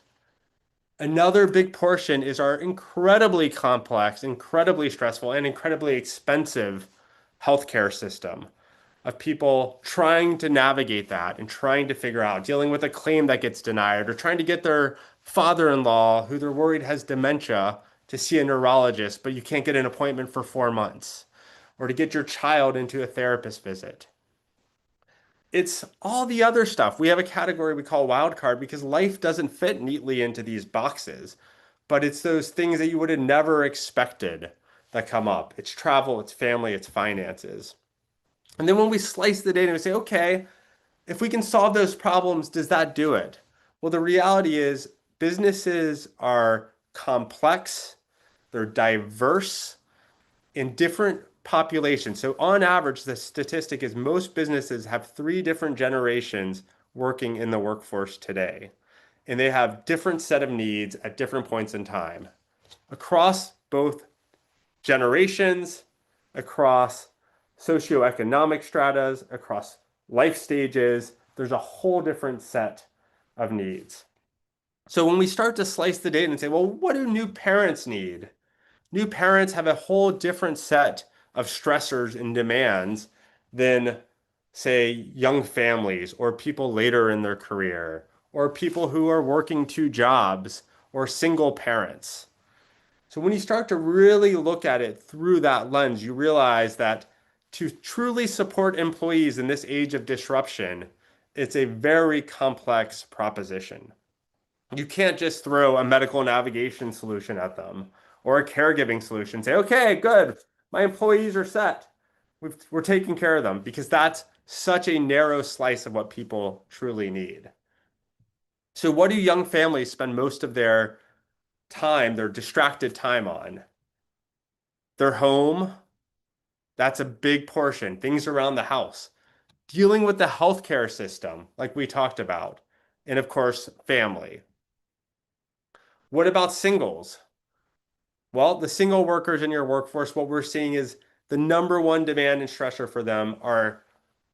Another big portion is our incredibly complex, incredibly stressful, and incredibly expensive healthcare system of people trying to navigate that and trying to figure out, dealing with a claim that gets denied, or trying to get their father-in-law, who they're worried has dementia, to see a neurologist, but you can't get an appointment for 4 months, or to get your child into a therapist visit. It's all the other stuff. We have a category we call wild card because life doesn't fit neatly into these boxes, but it's those things that you would have never expected that come up. It's travel, it's family, it's finances. And then when we slice the data, we say, okay, if we can solve those problems, does that do it? Well, the reality is businesses are complex, they're diverse in different populations. So on average, the statistic is most businesses have 3 different generations working in the workforce today. And they have different set of needs at different points in time. Across both generations, across socioeconomic stratas, across life stages, there's a whole different set of needs. So when we start to slice the data and say, well, what do new parents need? New parents have a whole different set of stressors and demands than, say, young families or people later in their career or people who are working 2 jobs or single parents. So when you start to really look at it through that lens, you realize that to truly support employees in this age of disruption, it's a very complex proposition. You can't just throw a medical navigation solution at them or a caregiving solution. Say, okay, good, my employees are set. We're taking care of them, because that's such a narrow slice of what people truly need. So what do young families spend most of their time, their distracted time on? Their home, that's a big portion. Things around the house. Dealing with the healthcare system, like we talked about. And of course, family. What about singles? Well, the single workers in your workforce, what we're seeing is the number one demand and stressor for them are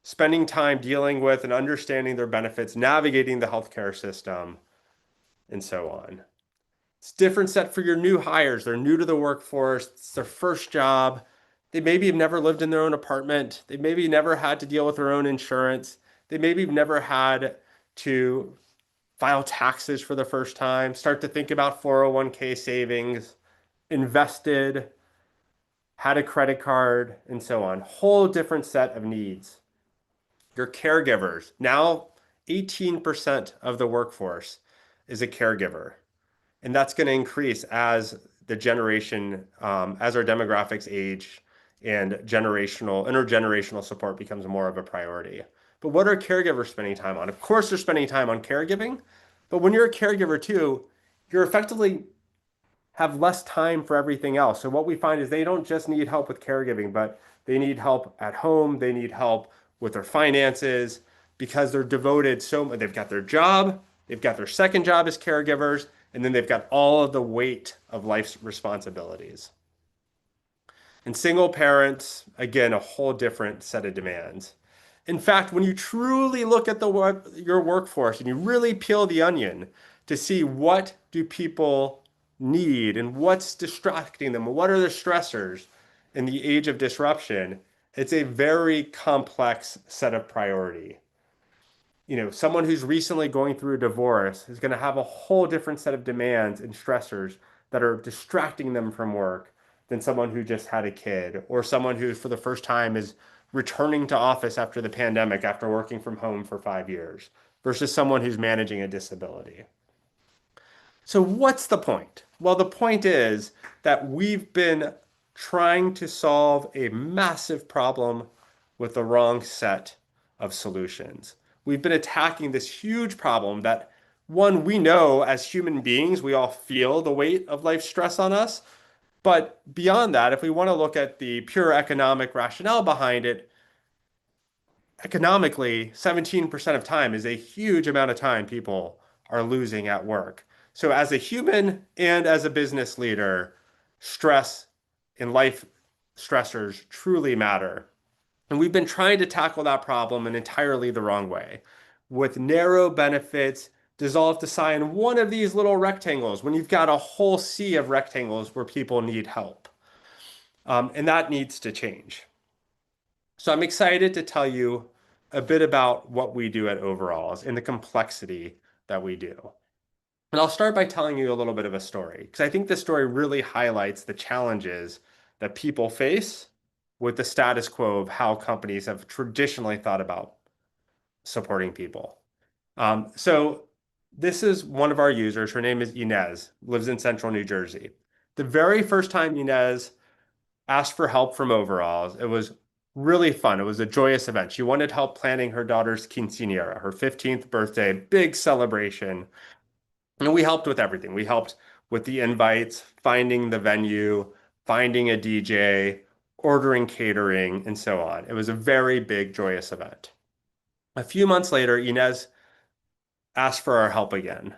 spending time dealing with and understanding their benefits, navigating the healthcare system, and so on. It's a different set for your new hires. They're new to the workforce. It's their first job. They maybe have never lived in their own apartment. They maybe never had to deal with their own insurance. They maybe have never had to file taxes for the first time, start to think about 401k savings, invested, had a credit card, and so on. Whole different set of needs. Your caregivers. Now, 18% of the workforce is a caregiver. And that's going to increase as the generation, as our demographics age and intergenerational support becomes more of a priority. But what are caregivers spending time on? Of course, they're spending time on caregiving, but when you're a caregiver too, you're effectively have less time for everything else. So what we find is they don't just need help with caregiving, but they need help at home. They need help with their finances, because they're devoted they've got their job, they've got their second job as caregivers, and then they've got all of the weight of life's responsibilities. And single parents, again, a whole different set of demands. In fact, when you truly look at your workforce and you really peel the onion to see what do people need and what's distracting them, what are the stressors in the age of disruption, it's a very complex set of priority. Someone who's recently going through a divorce is going to have a whole different set of demands and stressors that are distracting them from work than someone who just had a kid, or someone who for the first time is returning to office after the pandemic, after working from home for 5 years, versus someone who's managing a disability. So what's the point? Well, the point is that we've been trying to solve a massive problem with the wrong set of solutions. We've been attacking this huge problem that, one, we know as human beings, we all feel the weight of life stress on us. But beyond that, if we want to look at the pure economic rationale behind it, economically, 17% of time is a huge amount of time people are losing at work. So as a human and as a business leader, stress and life stressors truly matter. And we've been trying to tackle that problem in entirely the wrong way, with narrow benefits dissolved to sign one of these little rectangles when you've got a whole sea of rectangles where people need help. And that needs to change. So I'm excited to tell you a bit about what we do at Overalls and the complexity that we do. And I'll start by telling you a little bit of a story, because I think this story really highlights the challenges that people face with the status quo of how companies have traditionally thought about supporting people. So this is one of our users. Her name is Inez, lives in central New Jersey. The very first time Inez asked for help from Overalls, it was really fun. It was a joyous event. She wanted help planning her daughter's quinceañera, her 15th birthday, big celebration. And we helped with everything. We helped with the invites, finding the venue, finding a DJ, ordering catering, and so on. It was a very big, joyous event. A few months later, Inez asked for our help again.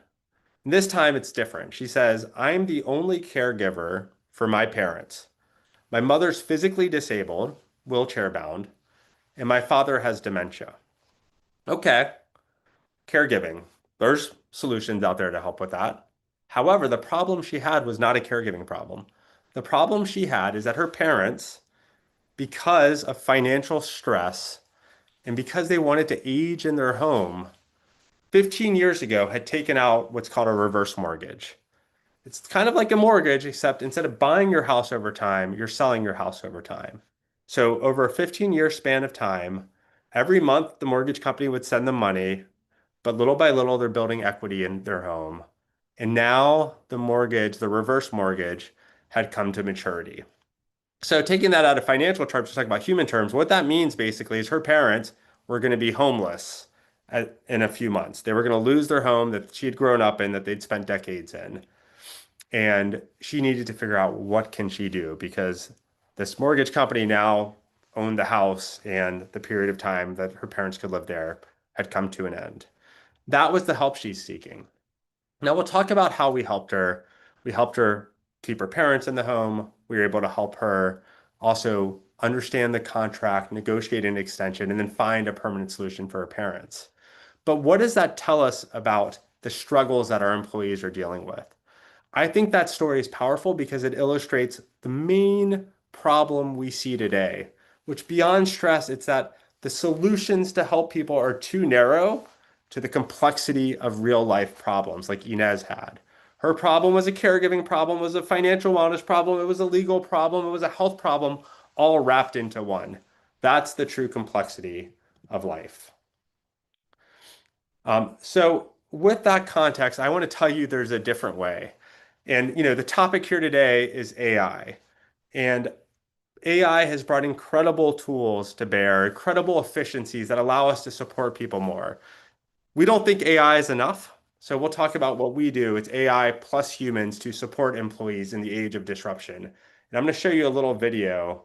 And this time it's different. She says, I'm the only caregiver for my parents. My mother's physically disabled, wheelchair bound, and my father has dementia. Okay, caregiving. There's solutions out there to help with that. However, the problem she had was not a caregiving problem. The problem she had is that her parents, because of financial stress and because they wanted to age in their home, 15 years ago had taken out what's called a reverse mortgage. It's kind of like a mortgage, except instead of buying your house over time, you're selling your house over time. So over a 15-year span of time, every month the mortgage company would send them money, but little by little they're building equity in their home. And now the mortgage, the reverse mortgage, had come to maturity. So taking that out of financial terms, to talk about human terms, what that means basically is her parents were going to be homeless in a few months. They were going to lose their home that she had grown up in, that they'd spent decades in. And she needed to figure out what can she do, because this mortgage company now owned the house and the period of time that her parents could live there had come to an end. That was the help she's seeking. Now we'll talk about how we helped her. We helped her keep her parents in the home. We were able to help her also understand the contract, negotiate an extension, and then find a permanent solution for her parents. But what does that tell us about the struggles that our employees are dealing with? I think that story is powerful because it illustrates the main problem we see today, which beyond stress, it's that the solutions to help people are too narrow to the complexity of real life problems like Inez had. Her problem was a caregiving problem, was a financial wellness problem, it was a legal problem, it was a health problem, all wrapped into one. That's the true complexity of life. So with that context, I want to tell you there's a different way. And the topic here today is AI. And AI has brought incredible tools to bear, incredible efficiencies that allow us to support people more. We don't think AI is enough, so we'll talk about what we do. It's AI plus humans to support employees in the age of disruption. And I'm going to show you a little video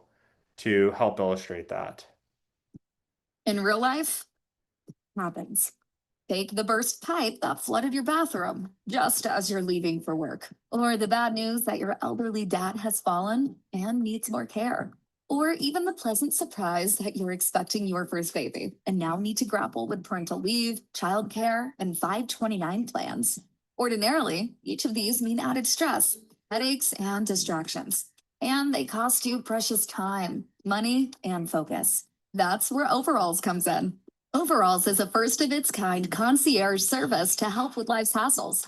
to help illustrate that. In real life, happens. Take the burst pipe that flooded your bathroom just as you're leaving for work. Or the bad news that your elderly dad has fallen and needs more care. Or even the pleasant surprise that you're expecting your first baby and now need to grapple with parental leave, childcare, and 529 plans. Ordinarily, each of these mean added stress, headaches, and distractions. And they cost you precious time, money, and focus. That's where Overalls comes in. Overalls is a first of its kind concierge service to help with life's hassles.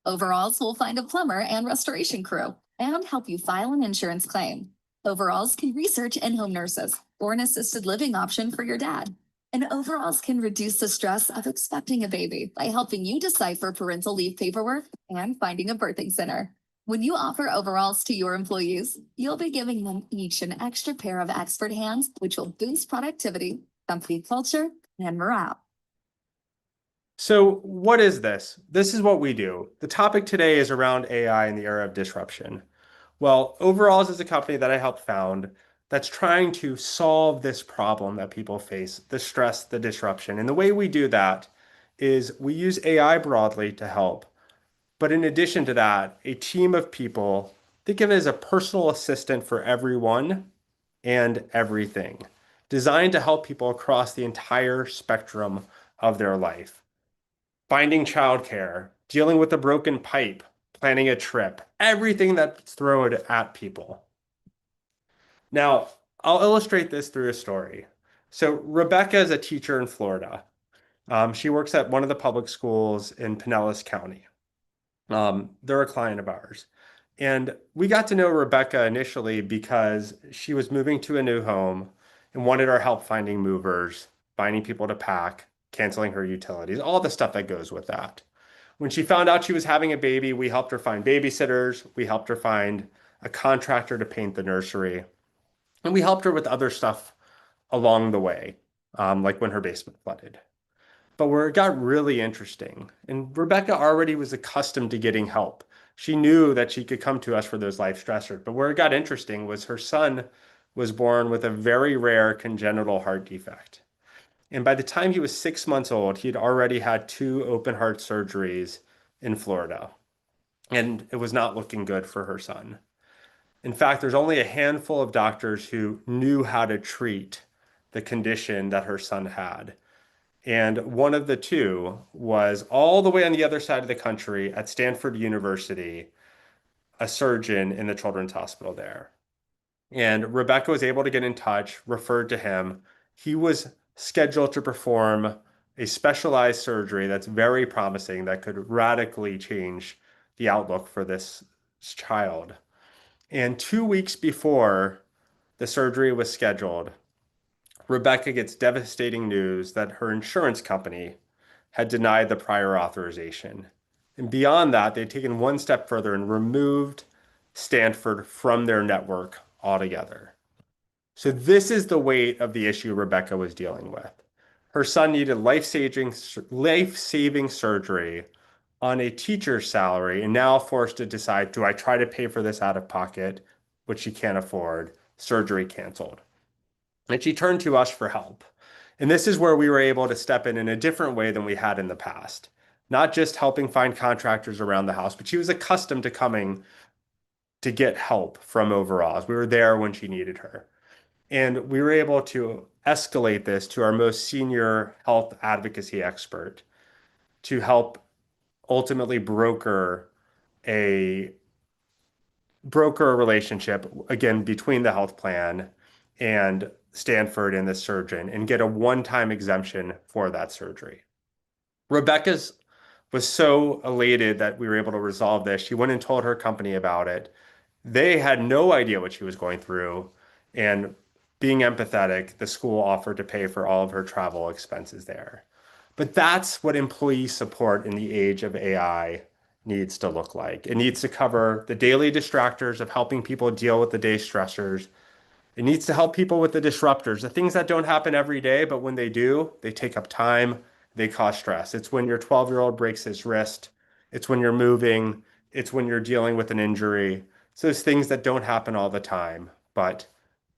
Overalls will find a plumber and restoration crew and help you file an insurance claim. Overalls can research in-home nurses or an assisted living option for your dad. And Overalls can reduce the stress of expecting a baby by helping you decipher parental leave paperwork and finding a birthing center. When you offer Overalls to your employees, you'll be giving them each an extra pair of expert hands, which will boost productivity, company culture, and morale. So what is this? This is what we do. The topic today is around AI in the era of disruption. Well, Overalls is a company that I helped found that's trying to solve this problem that people face, the stress, the disruption. And the way we do that is we use AI broadly to help. But in addition to that, a team of people, think of it as a personal assistant for everyone and everything, designed to help people across the entire spectrum of their life. Finding childcare, dealing with a broken pipe, planning a trip, everything that's thrown at people. Now, I'll illustrate this through a story. So Rebecca is a teacher in Florida. She works at one of the public schools in Pinellas County. They're a client of ours. And we got to know Rebecca initially because she was moving to a new home and wanted our help finding movers, finding people to pack, canceling her utilities, all the stuff that goes with that. When she found out she was having a baby, we helped her find babysitters. We helped her find a contractor to paint the nursery. And we helped her with other stuff along the way, like when her basement flooded. But where it got really interesting, and Rebecca already was accustomed to getting help. She knew that she could come to us for those life stressors. But where it got interesting was her son was born with a very rare congenital heart defect. And by the time he was 6 months old, he had already had 2 open heart surgeries in Florida. And it was not looking good for her son. In fact, there's only a handful of doctors who knew how to treat the condition that her son had. And one of the two was all the way on the other side of the country at Stanford University, a surgeon in the children's hospital there. And Rebecca was able to get in touch, referred to him. He was scheduled to perform a specialized surgery that's very promising that could radically change the outlook for this child. And 2 weeks before the surgery was scheduled, Rebecca gets devastating news that her insurance company had denied the prior authorization. And beyond that, they'd taken one step further and removed Stanford from their network altogether. So this is the weight of the issue Rebecca was dealing with. Her son needed life-saving surgery on a teacher's salary and now forced to decide, do I try to pay for this out of pocket, which she can't afford, surgery canceled. And she turned to us for help. And this is where we were able to step in a different way than we had in the past. Not just helping find contractors around the house, but she was accustomed to coming to get help from overalls. We were there when she needed her. And we were able to escalate this to our most senior health advocacy expert to help ultimately broker a relationship, again, between the health plan and Stanford and the surgeon and get a one-time exemption for that surgery. Rebecca's was so elated that we were able to resolve this. She went and told her company about it. They had no idea what she was going through. And being empathetic, the school offered to pay for all of her travel expenses there. But that's what employee support in the age of AI needs to look like. It needs to cover the daily distractors of helping people deal with the day stressors. It needs to help people with the disruptors, the things that don't happen every day, but when they do, they take up time, they cause stress. It's when your 12-year-old breaks his wrist. It's when you're moving. It's when you're dealing with an injury. So those things that don't happen all the time, but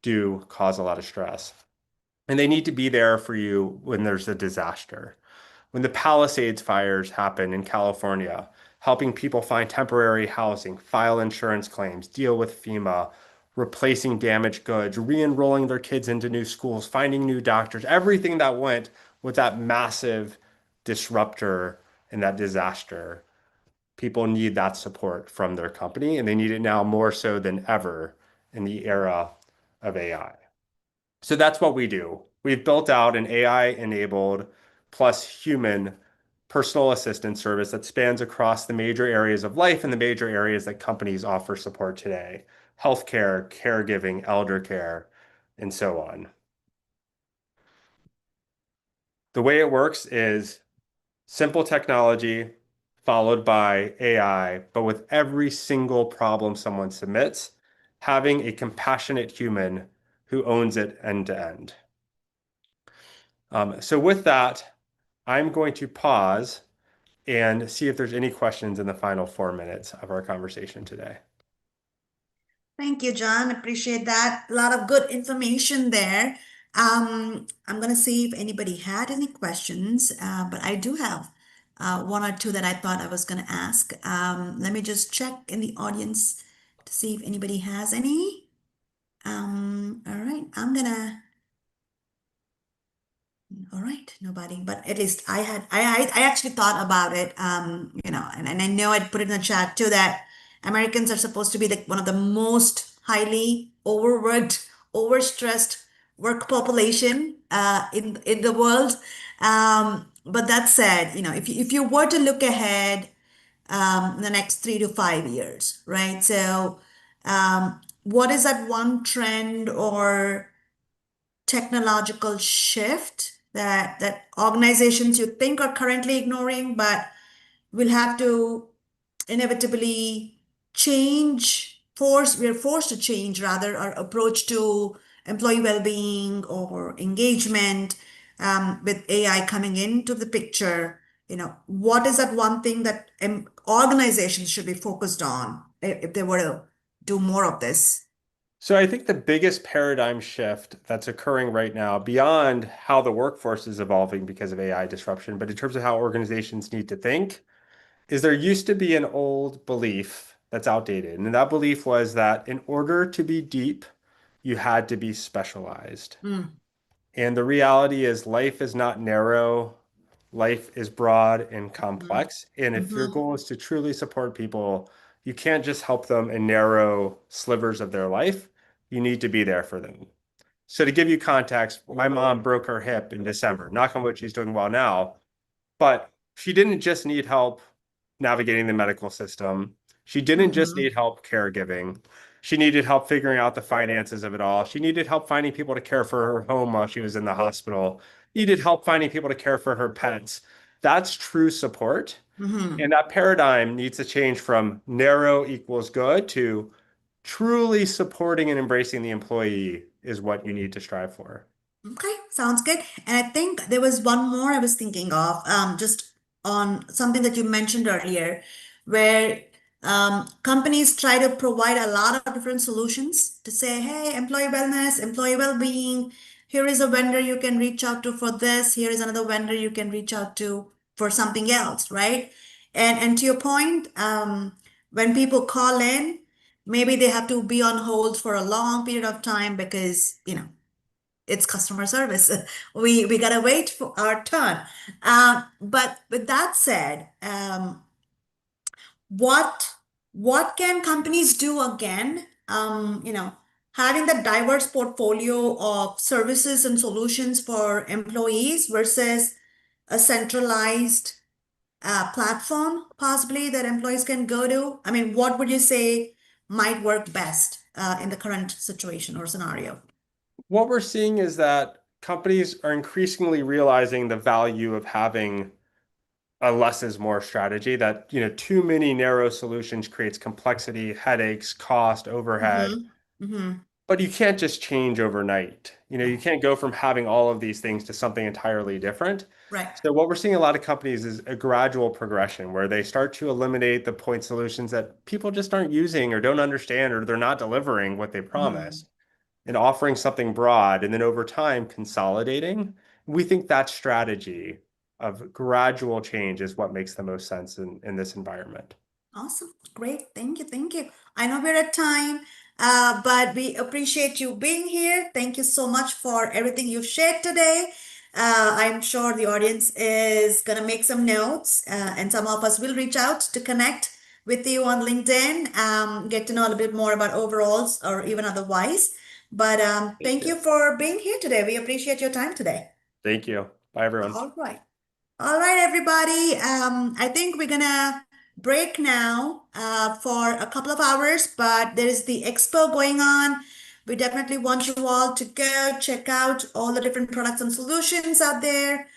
do cause a lot of stress. And they need to be there for you when there's a disaster. When the Palisades fires happened in California, helping people find temporary housing, file insurance claims, deal with FEMA, replacing damaged goods, re-enrolling their kids into new schools, finding new doctors, everything that went with that massive disruptor and that disaster. People need that support from their company, and they need it now more so than ever in the era of AI. So that's what we do. We've built out an AI-enabled plus human personal assistant service that spans across the major areas of life and the major areas that companies offer support today: healthcare, caregiving, elder care, and so on. The way it works is simple technology followed by AI, but with every single problem someone submits, having a compassionate human who owns it end to end. So with that, I'm going to pause and see if there's any questions in the final 4 minutes of our conversation today. Thank you, John. Appreciate that. A lot of good information there. I'm going to see if anybody had any questions, but I do have one or two that I thought I was going to ask. Let me just check in the audience to see if anybody has any. All right, all right, nobody, but at least I actually thought about it, and I know I'd put it in the chat too, that Americans are supposed to be one of the most highly overworked, overstressed work population in the world. But that said, if you were to look ahead in the next 3 to 5 years, right? So, what is that one trend or technological shift that organizations you think are currently ignoring, but will have to inevitably we're forced to change rather our approach to employee well-being or engagement, with AI coming into the picture? What is that one thing that organizations should be focused on if they were to do more of this? So I think the biggest paradigm shift that's occurring right now, beyond how the workforce is evolving because of AI disruption, but in terms of how organizations need to think, is there used to be an old belief that's outdated. And that belief was that in order to be deep, you had to be specialized. And the reality is life is not narrow, life is broad and complex. And if your goal is to truly support people, you can't just help them in narrow slivers of their life. You need to be there for them. So to give you context, my mom broke her hip in December. Knock on wood, she's doing well now. But she didn't just need help navigating the medical system. She didn't just need help caregiving. She needed help figuring out the finances of it all. She needed help finding people to care for her home while she was in the hospital. Needed help finding people to care for her pets. That's true support. And that paradigm needs to change from narrow equals good to truly supporting and embracing the employee is what you need to strive for. Okay, sounds good. And I think there was one more I was thinking of, just on something that you mentioned earlier, where companies try to provide a lot of different solutions to say, hey, employee wellness, employee well-being, here is a vendor you can reach out to for this, here is another vendor you can reach out to for something else, right? And to your point, when people call in, maybe they have to be on hold for a long period of time because, it's customer service. We gotta wait for our turn. But with that said, what can companies do again? Having the diverse portfolio of services and solutions for employees versus a centralized platform, possibly that employees can go to. I mean, what would you say might work best in the current situation or scenario? What we're seeing is that companies are increasingly realizing the value of having a less is more strategy, that too many narrow solutions creates complexity, headaches, cost, overhead. But you can't just change overnight. You can't go from having all of these things to something entirely different. Right. So what we're seeing in a lot of companies is a gradual progression where they start to eliminate the point solutions that people just aren't using or don't understand, or they're not delivering what they promise, and offering something broad, and then over time consolidating. We think that strategy of gradual change is what makes the most sense in this environment. Awesome. Great. Thank you. Thank you. I know we're at time, but we appreciate you being here. Thank you so much for everything you've shared today. I'm sure the audience is going to make some notes, and some of us will reach out to connect with you on LinkedIn, get to know a little bit more about overalls or even otherwise. But thank you for being here today. We appreciate your time today. Thank you. Bye, everyone. All right. All right, everybody. I think we're gonna break now for a couple of hours, but there is the expo going on. We definitely want you all to go check out all the different products and solutions out there.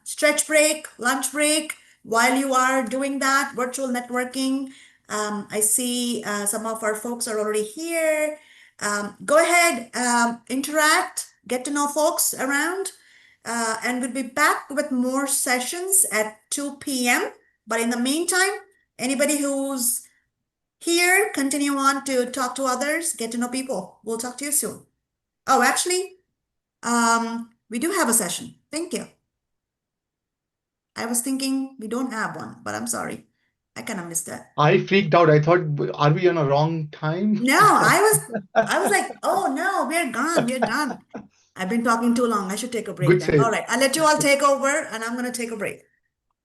Stretch break, lunch break. While you are doing that, virtual networking. I see some of our folks are already here. Go ahead, interact, get to know folks around. And we'll be back with more sessions at 2 p.m. But in the meantime, anybody who's here, continue on to talk to others, get to know people. We'll talk to you soon. Oh, actually, we do have a session. Thank you. I was thinking we don't have one, but I'm sorry. I kind of missed that. I freaked out. I thought, are we on a wrong time? No, I was like, oh no, we're gone. We're done. I've been talking too long. I should take a break Good then. save. All right, I'll let you all take over and I'm going to take a break.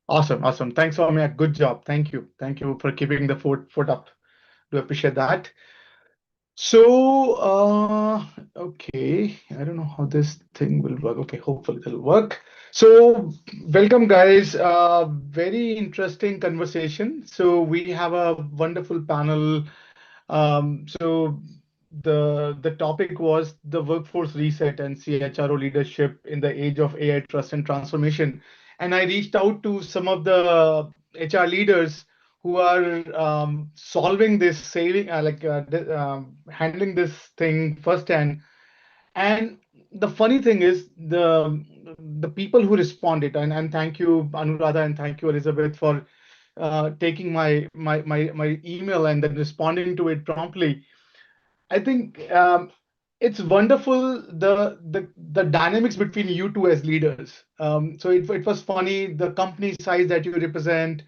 Awesome. Awesome. Thanks, Soumya. Good job. Thank you. Thank you for keeping the foot up. Do appreciate that. So, okay, I don't know how this thing will work. Okay, hopefully it'll work. So, welcome, guys. Very interesting conversation. So, we have a wonderful panel. So, the topic was the workforce reset and CHRO leadership in the age of AI trust and transformation. And I reached out to some of the HR leaders who are solving this, handling this thing firsthand. And the funny thing is, the people who responded, and thank you, Anuradha, and thank you, Elizabeth, for taking my email and then responding to it promptly. I think it's wonderful the dynamics between you two as leaders. So it was funny, the company size that you represent,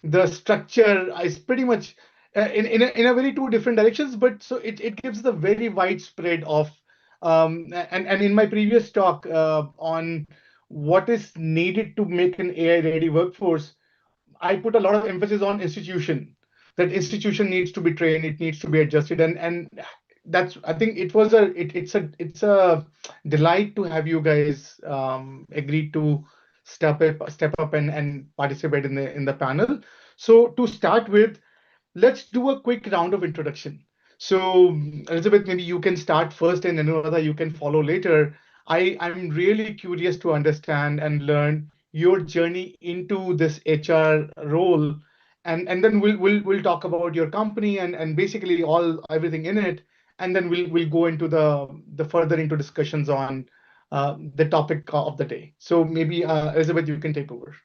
the structure is pretty much in a very two different directions, but so it gives the very widespread of and in my previous talk on what is needed to make an AI ready workforce, I put a lot of emphasis on institution. That institution needs to be trained, it needs to be adjusted, and that's, I think it's a delight to have you guys agree to step up and participate in the panel. So to start with, let's do a quick round of introduction. So Elizabeth, maybe you can start first and Anuradha, you can follow later. I'm really curious to understand and learn your journey into this HR role. And then we'll talk about your company and basically everything in it. And then we'll go into the further into discussions on the topic of the day. So maybe Elizabeth, you can take over.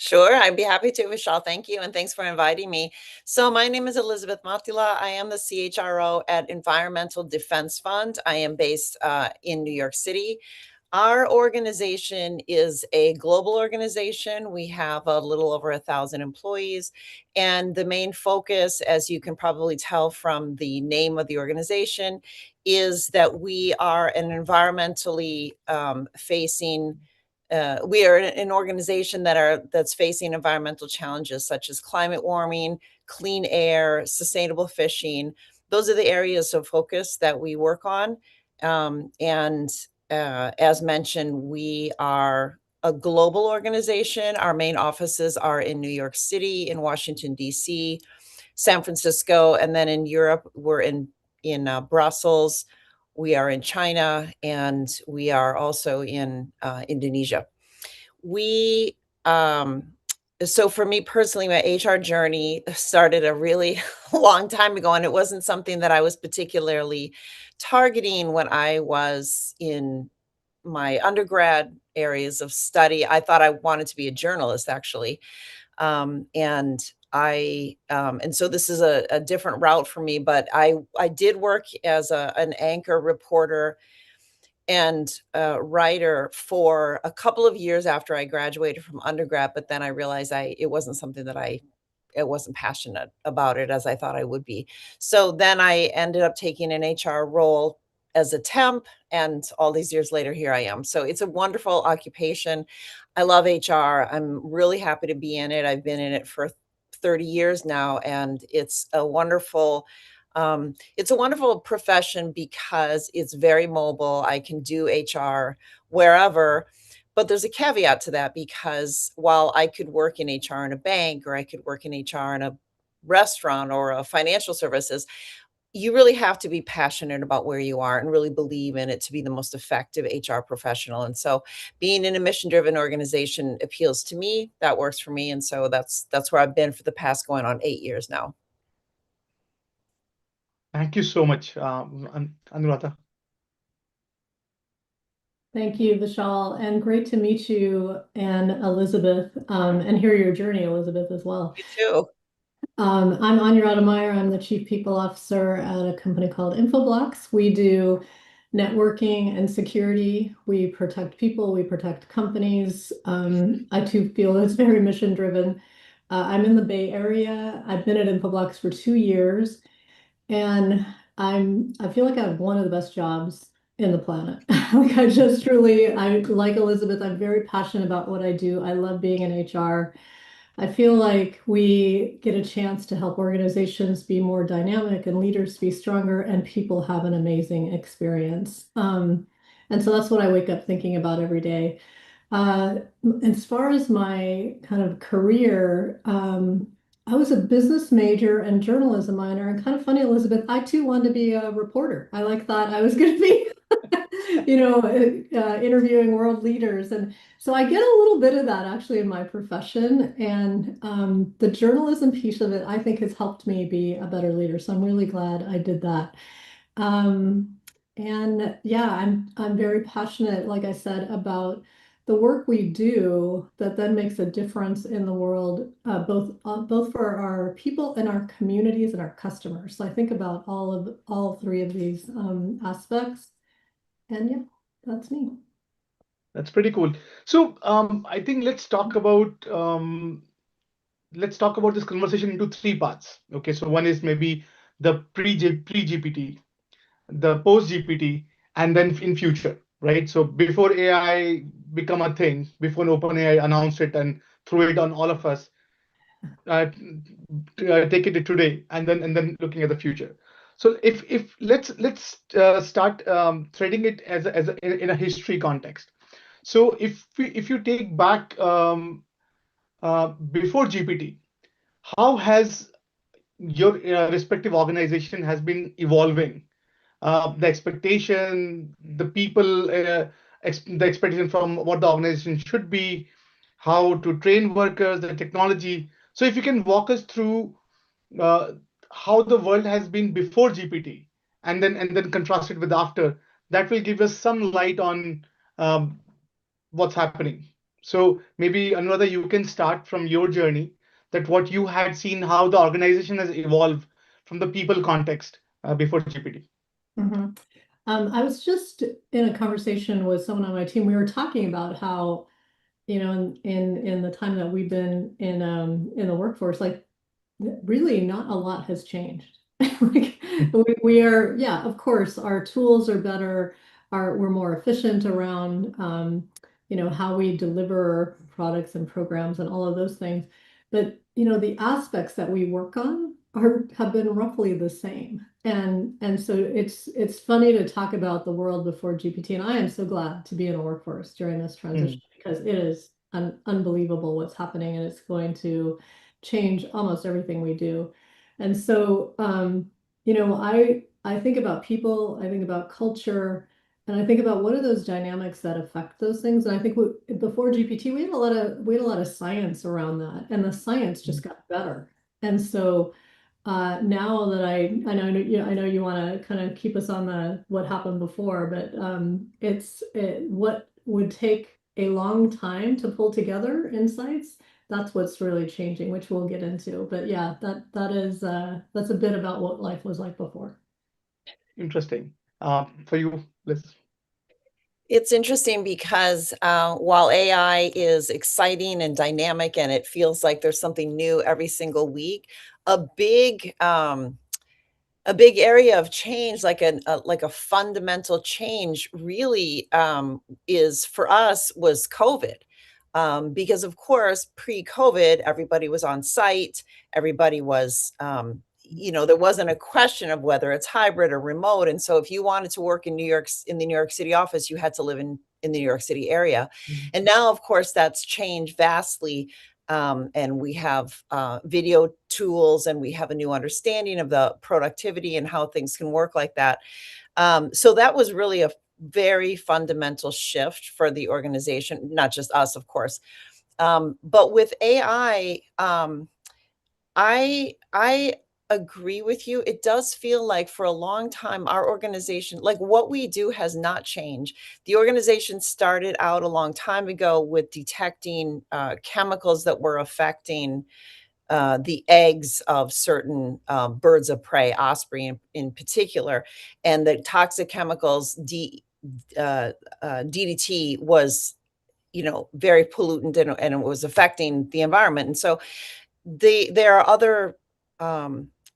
Sure, I'd be happy to, Vishal. Thank you, and thanks for inviting me. So my name is Elizabeth Matila. I am the CHRO at Environmental Defense Fund. I am based in New York City. Our organization is a global organization. We have a little over 1,000 employees, and the main focus, as you can probably tell from the name of the organization, is that we are an environmentally facing we are an organization that's facing environmental challenges such as climate warming, clean air, sustainable fishing. Those are the areas of focus that we work on. And as mentioned, we are a global organization. Our main offices are in New York City, in Washington, D.C., San Francisco, and then in Europe, we're in Brussels. We are in China, and we are also in Indonesia. We, so for me personally, my HR journey started a really long time ago, and it wasn't something that I was particularly targeting when I was in my undergrad areas of study. I thought I wanted to be a journalist, actually. And and so this is a different route for me, but I did work as an anchor reporter and writer for a couple of years after I graduated from undergrad, but then I realized it wasn't something that I wasn't passionate about it as I thought I would be. So then I ended up taking an HR role as a temp, and all these years later, here I am. So it's a wonderful occupation. I love HR. I'm really happy to be in it. I've been in it for 30 years now, and it's a wonderful profession because it's very mobile. I can do HR wherever, but there's a caveat to that because while I could work in HR in a bank, or I could work in HR in a restaurant or a financial services, you really have to be passionate about where you are and really believe in it to be the most effective HR professional. And so being in a mission-driven organization appeals to me. That works for me. And so that's where I've been for the past going on 8 years now. Thank you so much, Anuradha. Thank you, Vishal, and great to meet you and Elizabeth, and hear your journey, Elizabeth, as well. You too. I'm Anya Rademeyer. I'm the Chief People Officer at a company called Infoblox. We do networking and security. We protect people, we protect companies. I too feel it's very mission driven. I'm in the Bay Area. I've been at Infoblox for 2 years, and I feel like I have one of the best jobs in the planet. Like I like Elizabeth, I'm very passionate about what I do. I love being in HR. I feel like we get a chance to help organizations be more dynamic and leaders be stronger and people have an amazing experience. And so that's what I wake up thinking about every day. As far as my kind of career, I was a business major and journalism minor, and kind of funny, Elizabeth, I too wanted to be a reporter. I thought I was going to be, interviewing world leaders. And so I get a little bit of that actually in my profession. And the journalism piece of it, I think, has helped me be a better leader. So I'm really glad I did that. And yeah, I'm very passionate, like I said, about the work we do that then makes a difference in the world, both for our people and our communities and our customers. So I think about all three of these aspects. And yeah, that's me. That's pretty cool. So I think let's talk about this conversation into 3 parts. Okay, so one is maybe the pre-GPT, the post-GPT, and then in future, right? So before AI become a thing, before OpenAI announced it and threw it on all of us, take it to today, and then looking at the future. So if let's start threading it in a history context. So if you take back before GPT, how has your respective organization has been evolving? The expectation, the people, the expectation from what the organization should be, how to train workers, the technology. So if you can walk us through uh, how the world has been before GPT, and then contrast it with after, that will give us some light on um, what's happening. So maybe Anuradha, you can start from your journey, that what you had seen, how the organization has evolved from the people context before GPT. Mhm. I was just in a conversation with someone on my team. We were talking about how, in the time that we've been in the workforce, like really not a lot has changed. Like we are, yeah, of course, our tools are better, we're more efficient around how we deliver products and programs and all of those things. But the aspects that we work on have been roughly the same. And so it's funny to talk about the world before GPT, and I am so glad to be in a workforce during this transition because it is unbelievable what's happening, and it's going to change almost everything we do. And so, I think about people, I think about culture, and I think about what are those dynamics that affect those things. And I think before GPT, we had a lot of science around that, and the science just got better. And so now that I know you want to kind of keep us on the what happened before, but what would take a long time to pull together insights. That's what's really changing, which we'll get into. But yeah, that's a bit about what life was like before. Interesting. For you, Liz. It's interesting because while AI is exciting and dynamic and it feels like there's something new every single week, a big area of change, like a fundamental change, really is for us was COVID. Because of course, pre-COVID, everybody was on site, everybody was, there wasn't a question of whether it's hybrid or remote. And so if you wanted to work in in the New York City office, you had to live in the New York City area. And now, of course, that's changed vastly. And we have video tools, and we have a new understanding of the productivity and how things can work like that. So that was really a very fundamental shift for the organization, not just us, of course. But with AI, I agree with you. It does feel like for a long time, our organization, like what we do has not changed. The organization started out a long time ago with detecting chemicals that were affecting the eggs of certain birds of prey, osprey in particular, and the toxic chemicals DDT was, very pollutant, and it was affecting the environment. And so there are other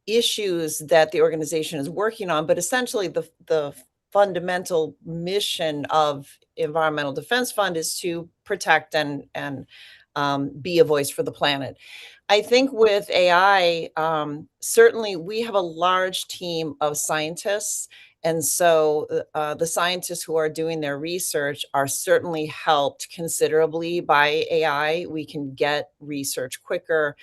issues that the organization is working on, but essentially the fundamental mission of Environmental Defense Fund is to protect and be a voice for the planet. I think with AI, certainly we have a large team of scientists. And so the scientists who are doing their research are certainly helped considerably by AI. We can get research quicker,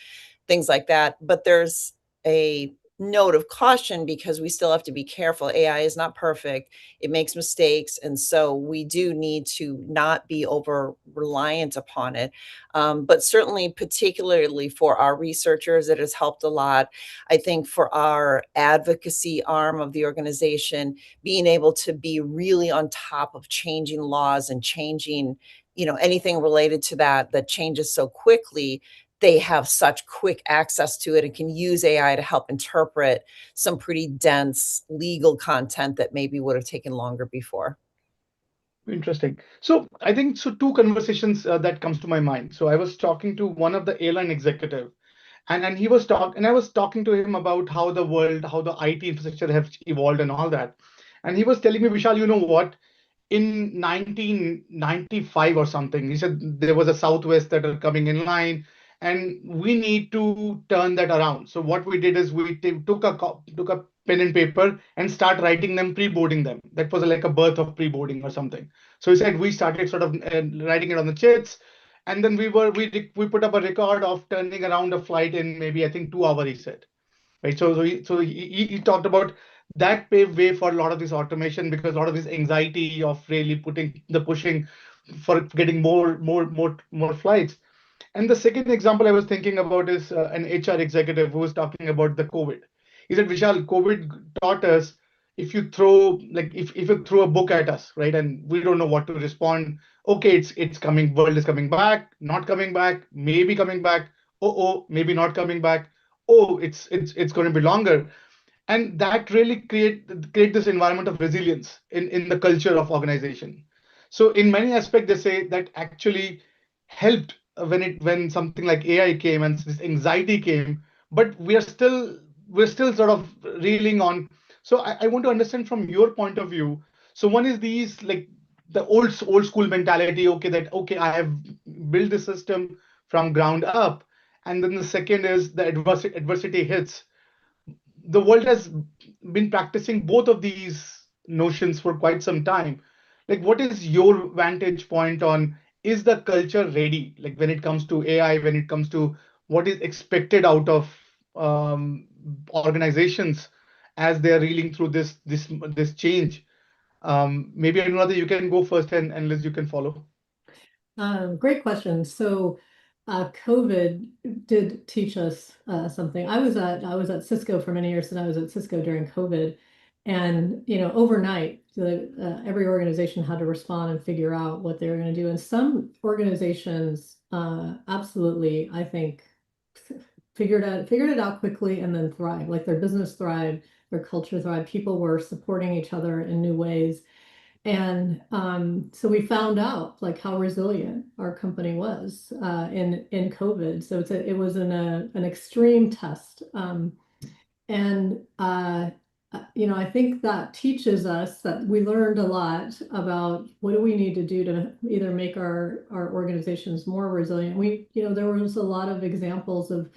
things like that. But there's a note of caution because we still have to be careful. AI is not perfect. It makes mistakes. And so we do need to not be over reliant upon it. But certainly, particularly for our researchers, it has helped a lot. I think for our advocacy arm of the organization, being able to be really on top of changing laws and changing, anything related to that changes so quickly, they have such quick access to it and can use AI to help interpret some pretty dense legal content that maybe would have taken longer before. Interesting. So I think two conversations that comes to my mind. So I was talking to one of the airline executive, and I was talking to him about how the IT infrastructure has evolved and all that. And he was telling me, Vishal, you know what? In 1995 or something, he said there was a Southwest that are coming in line, and we need to turn that around. So what we did is we took a pen and paper and start writing them, pre-boarding them. That was like a birth of pre-boarding or something. So he said we started sort of writing it on the chits, And then we put up a record of turning around a flight in maybe, I think, 2 hours, he said. Right. He talked about that paved way for a lot of this automation, because a lot of this anxiety of really pushing for getting more flights. And the second example I was thinking about is an HR executive who was talking about the COVID. He said, Vishal, COVID taught us, if you throw a book at us, right, and we don't know what to respond. Okay, it's coming. World is coming back, not coming back, maybe coming back. Oh, maybe not coming back. Oh, it's going to be longer. And that really create this environment of resilience in the culture of organization. So in many aspects, they say that actually helped when something like AI came and this anxiety came, but we're still sort of reeling on. So I want to understand from your point of view. So one is these, like, the old school mentality, okay, I have built the system from ground up. And then the second is the adversity hits. The world has been practicing both of these notions for quite some time. Like, what is your vantage point on, is the culture ready? Like, when it comes to AI, when it comes to what is expected out of organizations as they're reeling through this change. Maybe Anuradha, you can go first, and Liz, you can follow. Great question. So, COVID did teach us something. I was at Cisco for many years, and I was at Cisco during COVID, and overnight, every organization had to respond and figure out what they were going to do. And some organizations, absolutely, I think, figured it out quickly and then thrived. Like, their business thrived, their culture thrived. People were supporting each other in new ways. And so we found out, like, how resilient our company was in COVID. So it was an extreme test. And I think that teaches us that we learned a lot about what do we need to do to either make our organizations more resilient. There was a lot of examples of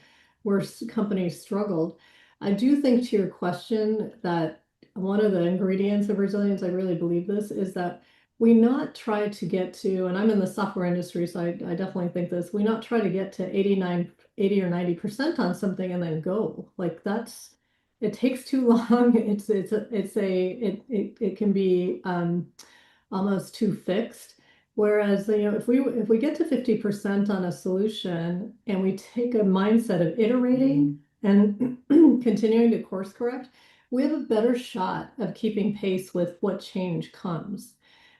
where companies struggled. I do think, to your question, that one of the ingredients of resilience, I really believe this, is that we not try to get to, and I'm in the software industry, so I definitely think this, we not try to get to 80 or 90% on something and then go. Like, it takes too long. It can be almost too fixed. Whereas, if we get to 50% on a solution and we take a mindset of iterating and continuing to course correct, we have a better shot of keeping pace with what change comes.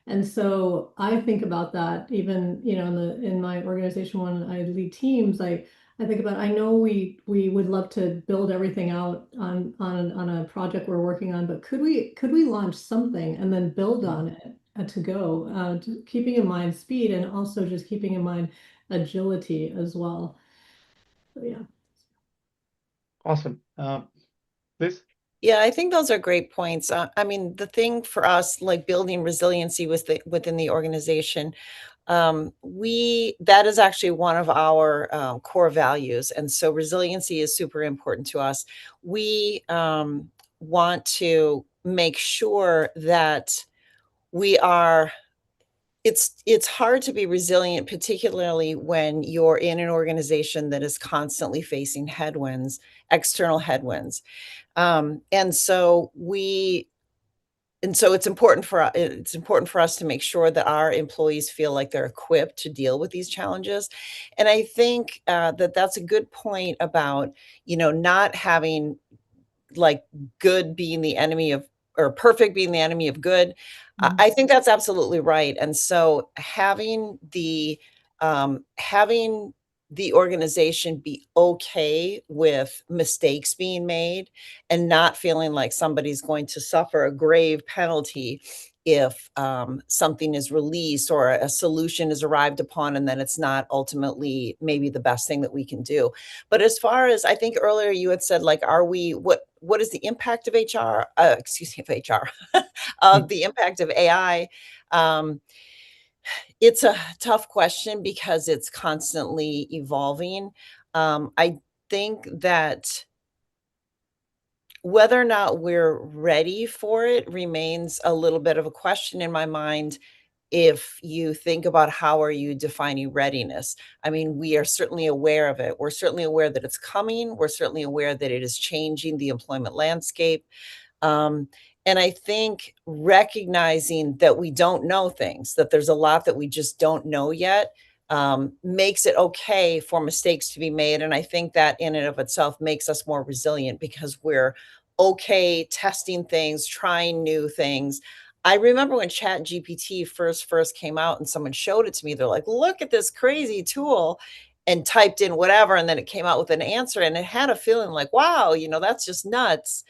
And so I think about that even, in my organization when I lead teams, I think about, I know we would love to build everything out on a project we're working on, but could we launch something and then build on it to go, keeping in mind speed and also just keeping in mind agility as well. So, yeah. Awesome. Liz? Yeah, I think those are great points. I mean, the thing for us, like building resiliency within the organization, that is actually one of our core values. And so resiliency is super important to us. We want to make sure that we are it's hard to be resilient, particularly when you're in an organization that is constantly facing headwinds, external headwinds. And so it's important for us to make sure that our employees feel like they're equipped to deal with these challenges. And I think that that's a good point about, not having, like, good being the enemy of, or perfect being the enemy of good. I think that's absolutely right. And so having the organization be okay with mistakes being made and not feeling like somebody's going to suffer a grave penalty if something is released or a solution is arrived upon and then it's not ultimately maybe the best thing that we can do. But as far as, I think earlier you had said, like, what is the impact of HR, of HR, of the impact of AI? It's a tough question because it's constantly evolving. I think that whether or not we're ready for it remains a little bit of a question in my mind. if you think about how are you defining readiness. I mean, we are certainly aware of it. We're certainly aware that it's coming. We're certainly aware that it is changing the employment landscape. And I think recognizing that we don't know things, that there's a lot that we just don't know yet, makes it okay for mistakes to be made. And I think that in and of itself makes us more resilient because we're okay testing things, trying new things. I remember when Chat GPT first came out and someone showed it to me, they're like, look at this crazy tool, and typed in whatever, and then it came out with an answer, and it had a feeling like, wow, that's just nuts.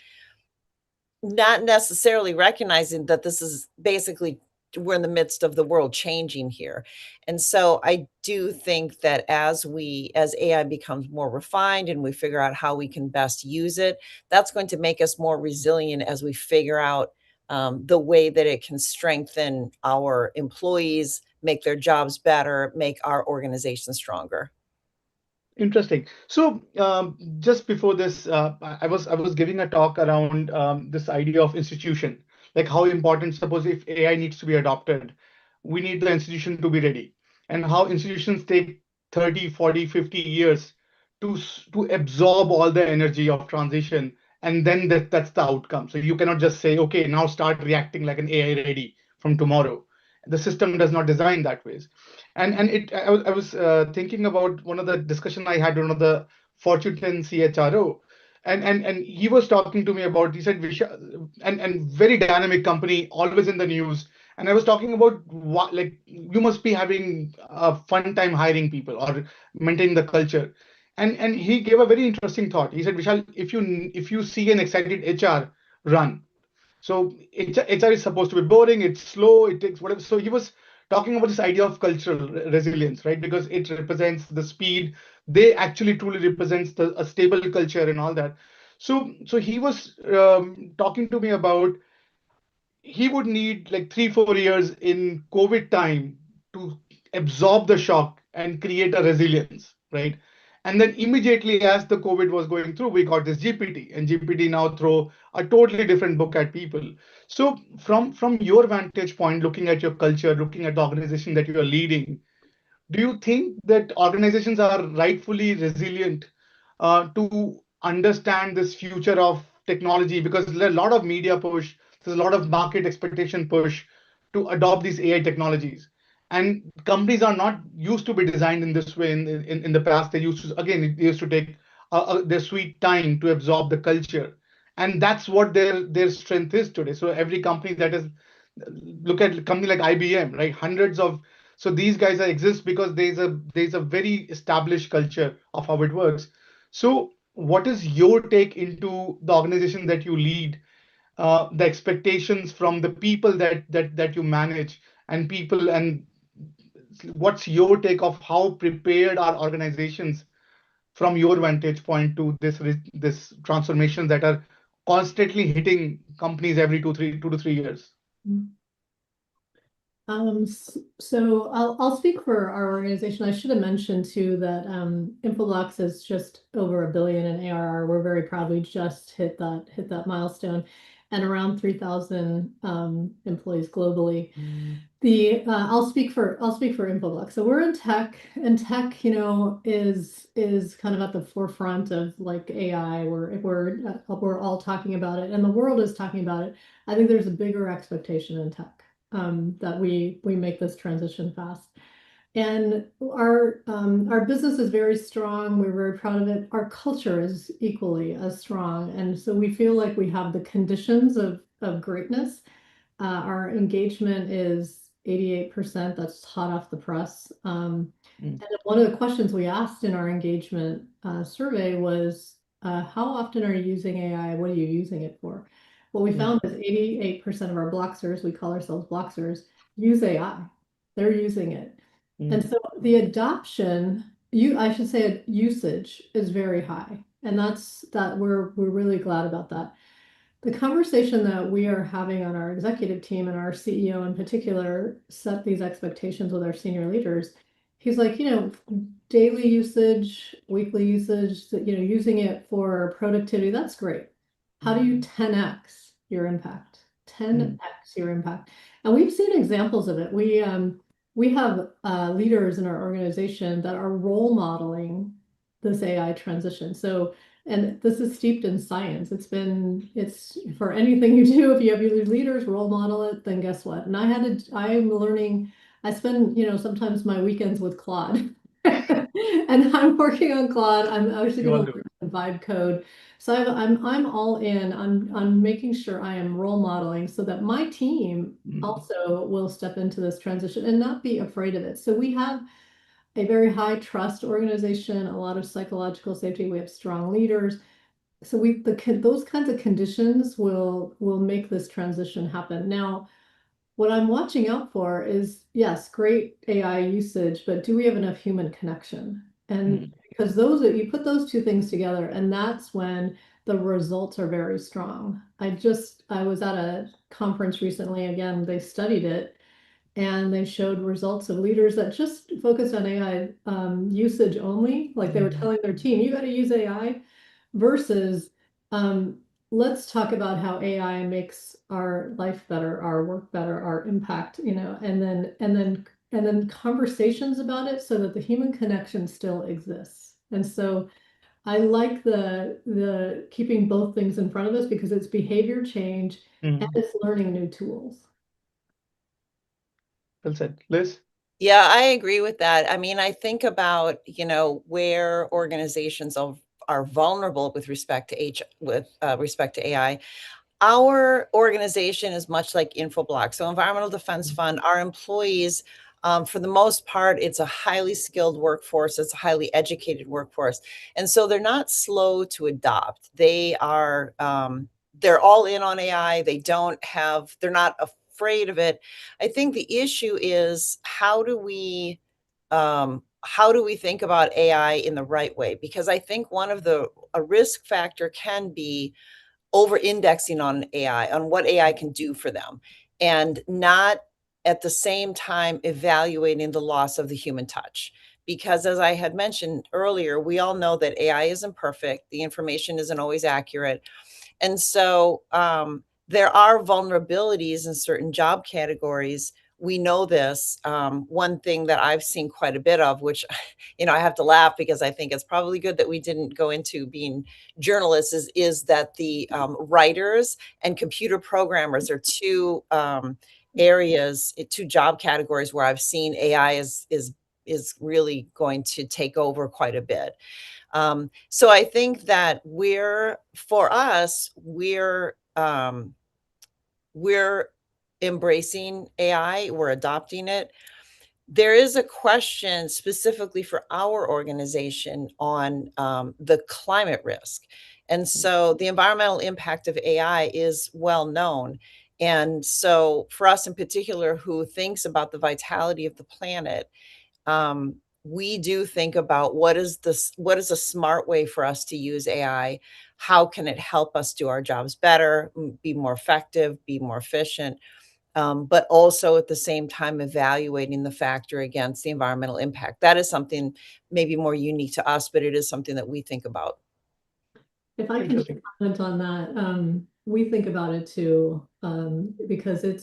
Not necessarily recognizing that this is basically we're in the midst of the world changing here. And so I do think that as AI becomes more refined and we figure out how we can best use it, that's going to make us more resilient as we figure out the way that it can strengthen our employees, make their jobs better, make our organization stronger. Interesting. So just before this, I was giving a talk around this idea of institution, like how important. Suppose if AI needs to be adopted, we need the institution to be ready, and how institutions take 30, 40, 50 years to absorb all the energy of transition, and then that's the outcome. So you cannot just say, okay, now start reacting like an AI ready from tomorrow. The system does not design that way. And I was thinking about one of the discussion I had with one of the Fortune 10 CHRO, and he was talking to me about, he said, and very dynamic company, always in the news. And I was talking about what, like, you must be having a fun time hiring people or maintaining the culture. And he gave a very interesting thought. He said, Vishal, if you see an excited HR, run. So HR is supposed to be boring, it's slow, it takes whatever. So he was talking about this idea of cultural resilience, right? Because it represents the speed. They actually truly represents a stable culture and all that. So he was talking to me about he would need like 3 4 years in COVID time to absorb the shock and create a resilience, right? And then immediately as the COVID was going through, we got this GPT, and GPT now throw a totally different book at people. So from your vantage point, looking at your culture, looking at the organization that you are leading, do you think that organizations are rightfully resilient to understand this future of technology? Because there's a lot of media push, there's a lot of market expectation push to adopt these AI technologies. And companies are not used to be designed in this way in the past. They used to, again, they used to take their sweet time to absorb the culture. And that's what their strength is today. So every company that is, look at a company like IBM, right? Hundreds of, so these guys exist because there's a very established culture of how it works. So what is your take into the organization that you lead, the expectations from the people that you manage, and people, and what's your take of how prepared are organizations from your vantage point to this transformation that are constantly hitting companies every 2 to 3 years? So I'll speak for our organization. I should have mentioned too that Infoblox is just over $1 billion in ARR. We're very proud we just hit that milestone, and around 3,000 employees globally. I'll speak for Infoblox. So we're in tech, and tech, is kind of at the forefront of like AI. We're all talking about it, and the world is talking about it. I think there's a bigger expectation in tech. That we make this transition fast. And our business is very strong. We're very proud of it. Our culture is equally as strong. And so we feel like we have the conditions of greatness. Our engagement is 88%. That's hot off the press. And one of the questions we asked in our engagement survey was, how often are you using AI? What are you using it for? What we found is 88% of our Bloxers, we call ourselves Bloxers, use AI. They're using it. And so the adoption, I should say usage is very high. And we're really glad about that. The conversation that we are having on our executive team, and our CEO in particular set these expectations with our senior leaders. He's like, daily usage, weekly usage, using it for productivity, that's great. How do you 10x your impact? 10x your impact. And we've seen examples of it. We have leaders in our organization that are role modeling this AI transition. So, and this is steeped in science. It's for anything you do, if you have your leaders role model it, then guess what? And I'm learning, I spend, sometimes my weekends with Claude. And I'm working on Claude. I'm actually going to learn some vibe code. So I'm all in on making sure I am role modeling so that my team also will step into this transition and not be afraid of it. So we have a very high trust organization, a lot of psychological safety. We have strong leaders. So those kinds of conditions will make this transition happen. Now, what I'm watching out for is, yes, great AI usage, but do we have enough human connection? And because you put those two things together, and that's when the results are very strong. I was at a conference recently, again, they studied it, and they showed results of leaders that just focused on AI usage only. Like they were telling their team, you got to use AI versus let's talk about how AI makes our life better, our work better, our impact, and then conversations about it so that the human connection still exists. And so I like the keeping both things in front of us because it's behavior change and it's learning new tools. Well said. Liz? Yeah, I agree with that. I mean, I think about, where organizations are vulnerable with respect to AI. Our organization is much like Infoblox. So Environmental Defense Fund, our employees, for the most part, it's a highly skilled workforce. It's a highly educated workforce. And so they're not slow to adopt. They are, they're all in on AI. They're not afraid of it. I think the issue is how do we think about AI in the right way? Because I think a risk factor can be over indexing on AI, on what AI can do for them, and not at the same time evaluating the loss of the human touch. Because as I had mentioned earlier, we all know that AI isn't perfect. The information isn't always accurate. And so there are vulnerabilities in certain job categories. We know this. One thing that I've seen quite a bit of, which, I have to laugh because I think it's probably good that we didn't go into being journalists, is that the writers and computer programmers are two job categories where I've seen AI is really going to take over quite a bit. So I think that we're embracing AI, we're adopting it. There is a question specifically for our organization on the climate risk. And so the environmental impact of AI is well known. And so for us in particular, who thinks about the vitality of the planet, we do think about what is a smart way for us to use AI? How can it help us do our jobs better, be more effective, be more efficient? But also at the same time evaluating the factor against the environmental impact. That is something maybe more unique to us, but it is something that we think about. If I can comment on that, we think about it too, because it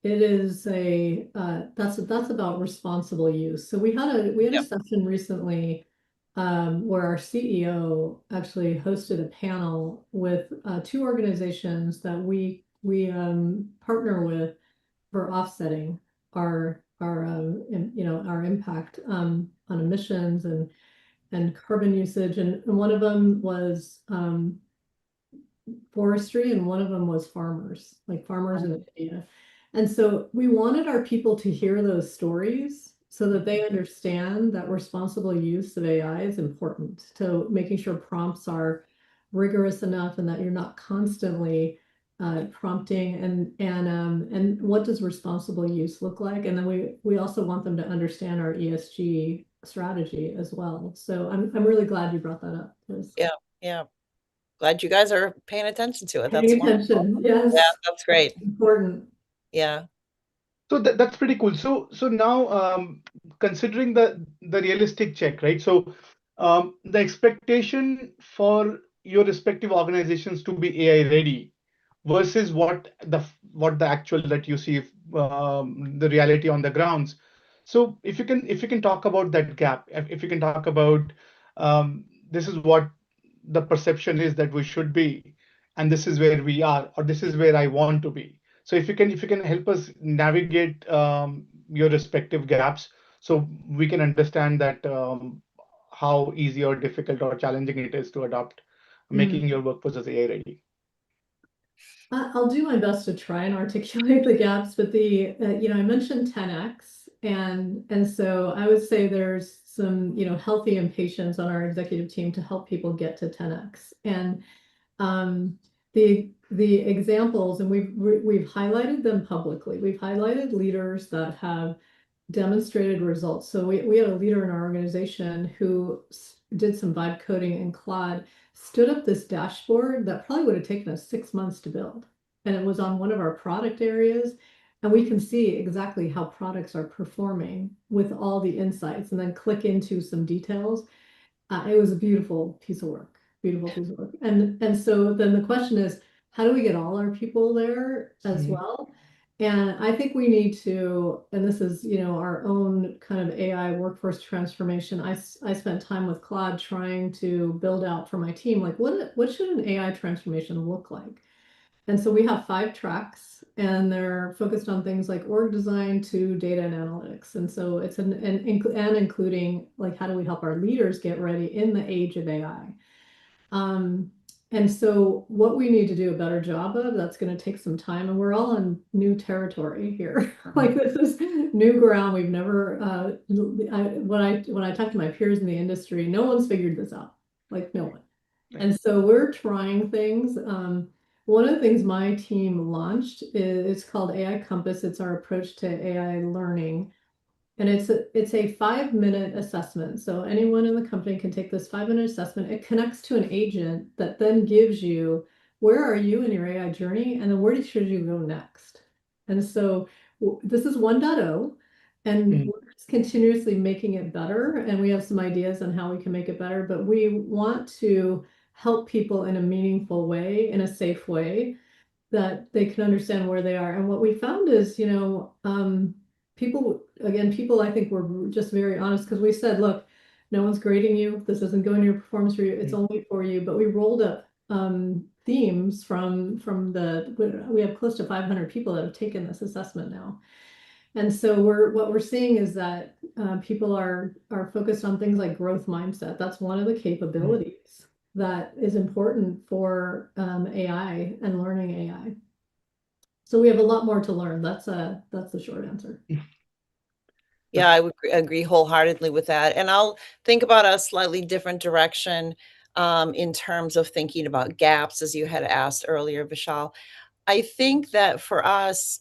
is that's about responsible use. So we had a session recently where our CEO actually hosted a panel with two organizations that we partner with for offsetting our impact on emissions and carbon usage, and one of them was forestry, and one of them was farmers in India. And so we wanted our people to hear those stories so that they understand that responsible use of AI is important. So making sure prompts are rigorous enough and that you're not constantly prompting and what does responsible use look like? And then we also want them to understand our ESG strategy as well. So I'm really glad you brought that up, Liz. Yeah. Glad you guys are paying attention to it. That's Paying attention. Yes. Yeah, that's great. Important. Yeah. So that's pretty cool. So now considering the realistic check, right? So the expectation for your respective organizations to be AI ready versus what the actual that you see, the reality on the grounds. So if you can talk about that gap, if you can talk about, this is what the perception is that we should be, and this is where we are, or this is where I want to be. So if you can help us navigate your respective gaps, so we can understand that, how easy or difficult or challenging it is to adopt, making your workforce AI ready. I'll do my best to try and articulate the gaps, but I mentioned 10x, and so I would say there's some, healthy impatience on our executive team to help people get to 10x. And the examples, and we've highlighted them publicly. We've highlighted leaders that have demonstrated results. So we had a leader in our organization who did some vibe coding in Claude, stood up this dashboard that probably would have taken us 6 months to build. And it was on one of our product areas. And we can see exactly how products are performing with all the insights, and then click into some details. It was a beautiful piece of work, beautiful piece of work. And so then the question is, how do we get all our people there as well? And I think we need to, and this is, our own kind of AI workforce transformation. I spent time with Claude trying to build out for my team, like what should an AI transformation look like? And so we have 5 tracks, and they're focused on things like org design to data and analytics. And so it's including like, how do we help our leaders get ready in the age of AI? And so what we need to do a better job of, that's going to take some time, and we're all in new territory here. Like, this is new ground. We've never, when I talk to my peers in the industry, no one's figured this out, like no one. And so we're trying things. One of the things my team launched is called AI Compass. It's our approach to AI learning. And it's a 5-minute assessment. So anyone in the company can take this 5-minute assessment. It connects to an agent that then gives you, where are you in your AI journey? And then where should you go next? And so this is 1.0, and we're just continuously making it better. And we have some ideas on how we can make it better, but we want to help people in a meaningful way, in a safe way, that they can understand where they are. And what we found is, people, I think, were just very honest, because we said, look, no one's grading you. This isn't going to your performance review. It's only for you. But we rolled up themes from we have close to 500 people that have taken this assessment now. And so what we're seeing is that people are focused on things like growth mindset. That's one of the capabilities that is important for AI and learning AI. So we have a lot more to learn. That's the short answer. Yeah, I would agree wholeheartedly with that. And I'll think about a slightly different direction in terms of thinking about gaps, as you had asked earlier, Vishal. I think that for us,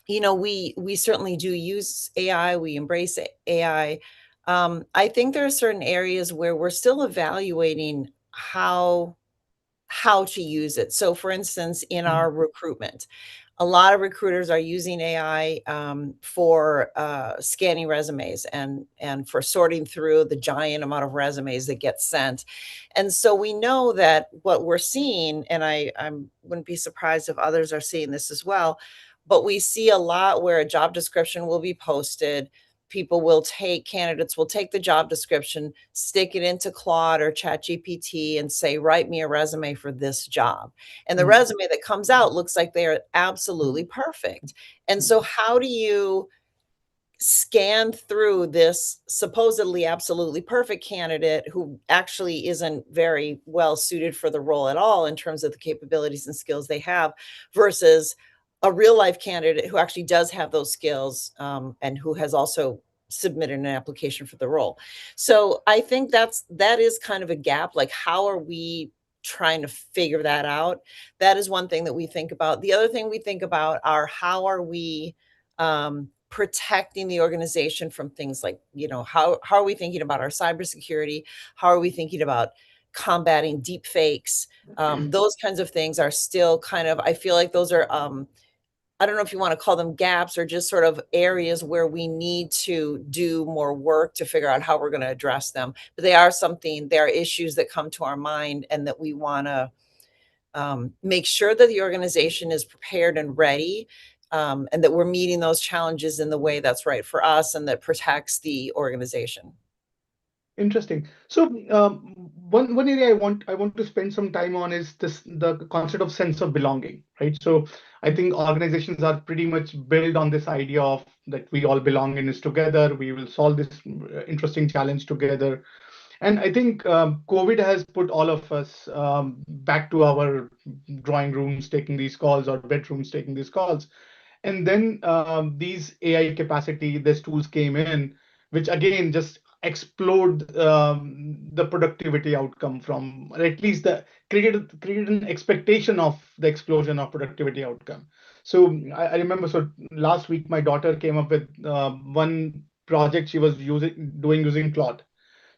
we certainly do use AI. We embrace AI. I think there are certain areas where we're still evaluating how to use it. So, for instance, in our recruitment, a lot of recruiters are using AI for scanning resumes and for sorting through the giant amount of resumes that get sent. And so we know that what we're seeing, and I wouldn't be surprised if others are seeing this as well, but we see a lot where a job description will be posted. Candidates will take the job description, stick it into Claude or ChatGPT and say, write me a resume for this job. And the resume that comes out looks like they are absolutely perfect. And so how do you scan through this supposedly absolutely perfect candidate who actually isn't very well suited for the role at all in terms of the capabilities and skills they have, versus a real life candidate who actually does have those skills and who has also submitted an application for the role? So I think that is kind of a gap. Like, how are we trying to figure that out? That is one thing that we think about. The other thing we think about are, how are we protecting the organization from things like, how are we thinking about our cybersecurity? How are we thinking about combating deep fakes? Those kinds of things are still kind of, I feel like those are, I don't know if you want to call them gaps, or just sort of areas where we need to do more work to figure out how we're going to address them. But they are issues that come to our mind and that we want to make sure that the organization is prepared and ready, and that we're meeting those challenges in the way that's right for us and that protects the organization. Interesting. So one area I want to spend some time on is the concept of sense of belonging, right? So I think organizations are pretty much built on this idea of that we all belong in this together. We will solve this interesting challenge together. And I think COVID has put all of us back to our drawing rooms taking these calls, or bedrooms taking these calls. And then these AI capacity, these tools came in, which again just explode the productivity outcome from, or at least the created an expectation of the explosion of productivity outcome. So I remember, so last week my daughter came up with one project she was using Claude.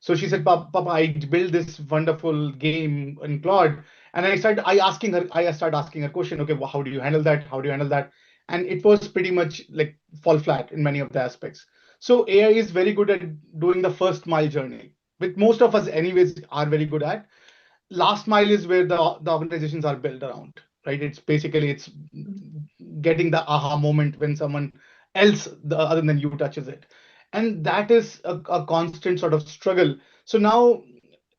So she said, Papa, I built this wonderful game in Claude. And I started asking her question, okay, well, how do you handle that? How do you handle that? And it was pretty much like fall flat in many of the aspects. So AI is very good at doing the first mile journey, which most of us anyways are very good at. Last mile is where the organizations are built around, right? It's getting the aha moment when someone else other than you touches it, and that is a constant sort of struggle. So now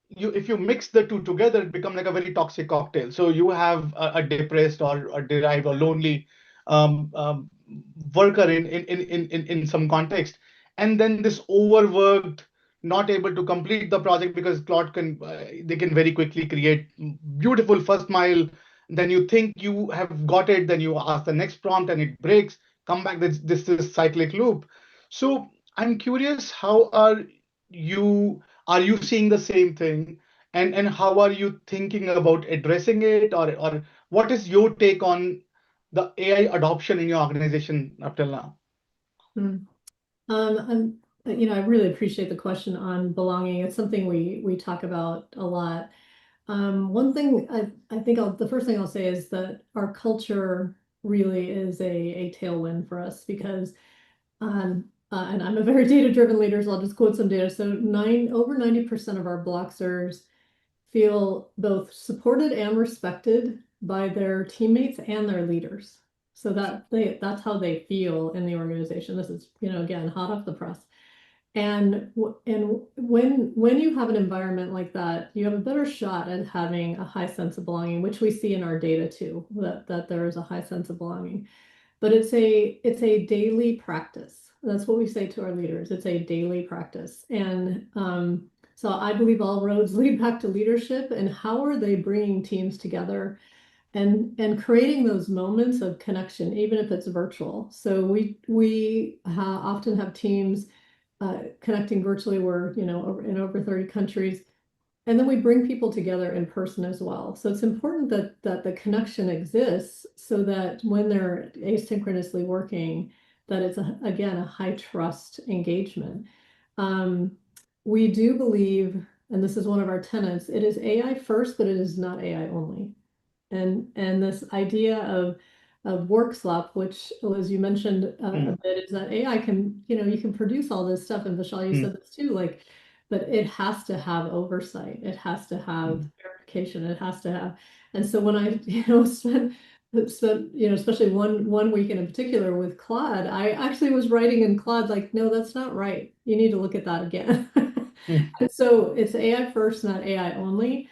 if you mix the two together, it becomes like a very toxic cocktail. So you have a depressed or a derived or lonely um, um, worker in some context, and then this overworked, not able to complete the project because Claude can they can very quickly create beautiful first mile. Then you think you have got it, then you ask the next prompt and it breaks. Come back. This cyclic loop. So I'm curious, how are you seeing the same thing, and how are you thinking about addressing it, or what is your take on the AI adoption in your organization up till now? Hmm. I really appreciate the question on belonging. It's something we talk about a lot. One thing I think the first thing I'll say is that our culture really is a tailwind for us because and I'm a very data-driven leader, so I'll just quote some data. So over 90% of our Bloxers feel both supported and respected by their teammates and their leaders. So that's how they feel in the organization. This is, again, hot off the press. And when you have an environment like that, you have a better shot at having a high sense of belonging, which we see in our data too, that there is a high sense of belonging. But it's a daily practice. That's what we say to our leaders. It's a daily practice. And so I believe all roads lead back to leadership, and how are they bringing teams together and creating those moments of connection, even if it's virtual. So we often have teams connecting virtually. We're in over 30 countries. And then we bring people together in person as well. So it's important that the connection exists so that when they're asynchronously working, that it's again a high trust engagement. We do believe, and this is one of our tenets, it is AI first, but it is not AI only. And this idea of work slop, which, as you mentioned a bit, is that AI can, you can produce all this stuff, and Vishal, you said this too, like, but it has to have oversight. It has to have verification. It has to have, and so when I, spent, especially one weekend in particular with Claude, I actually was writing in Claude, like, no, that's not right. You need to look at that again. And so it's AI first, not AI only.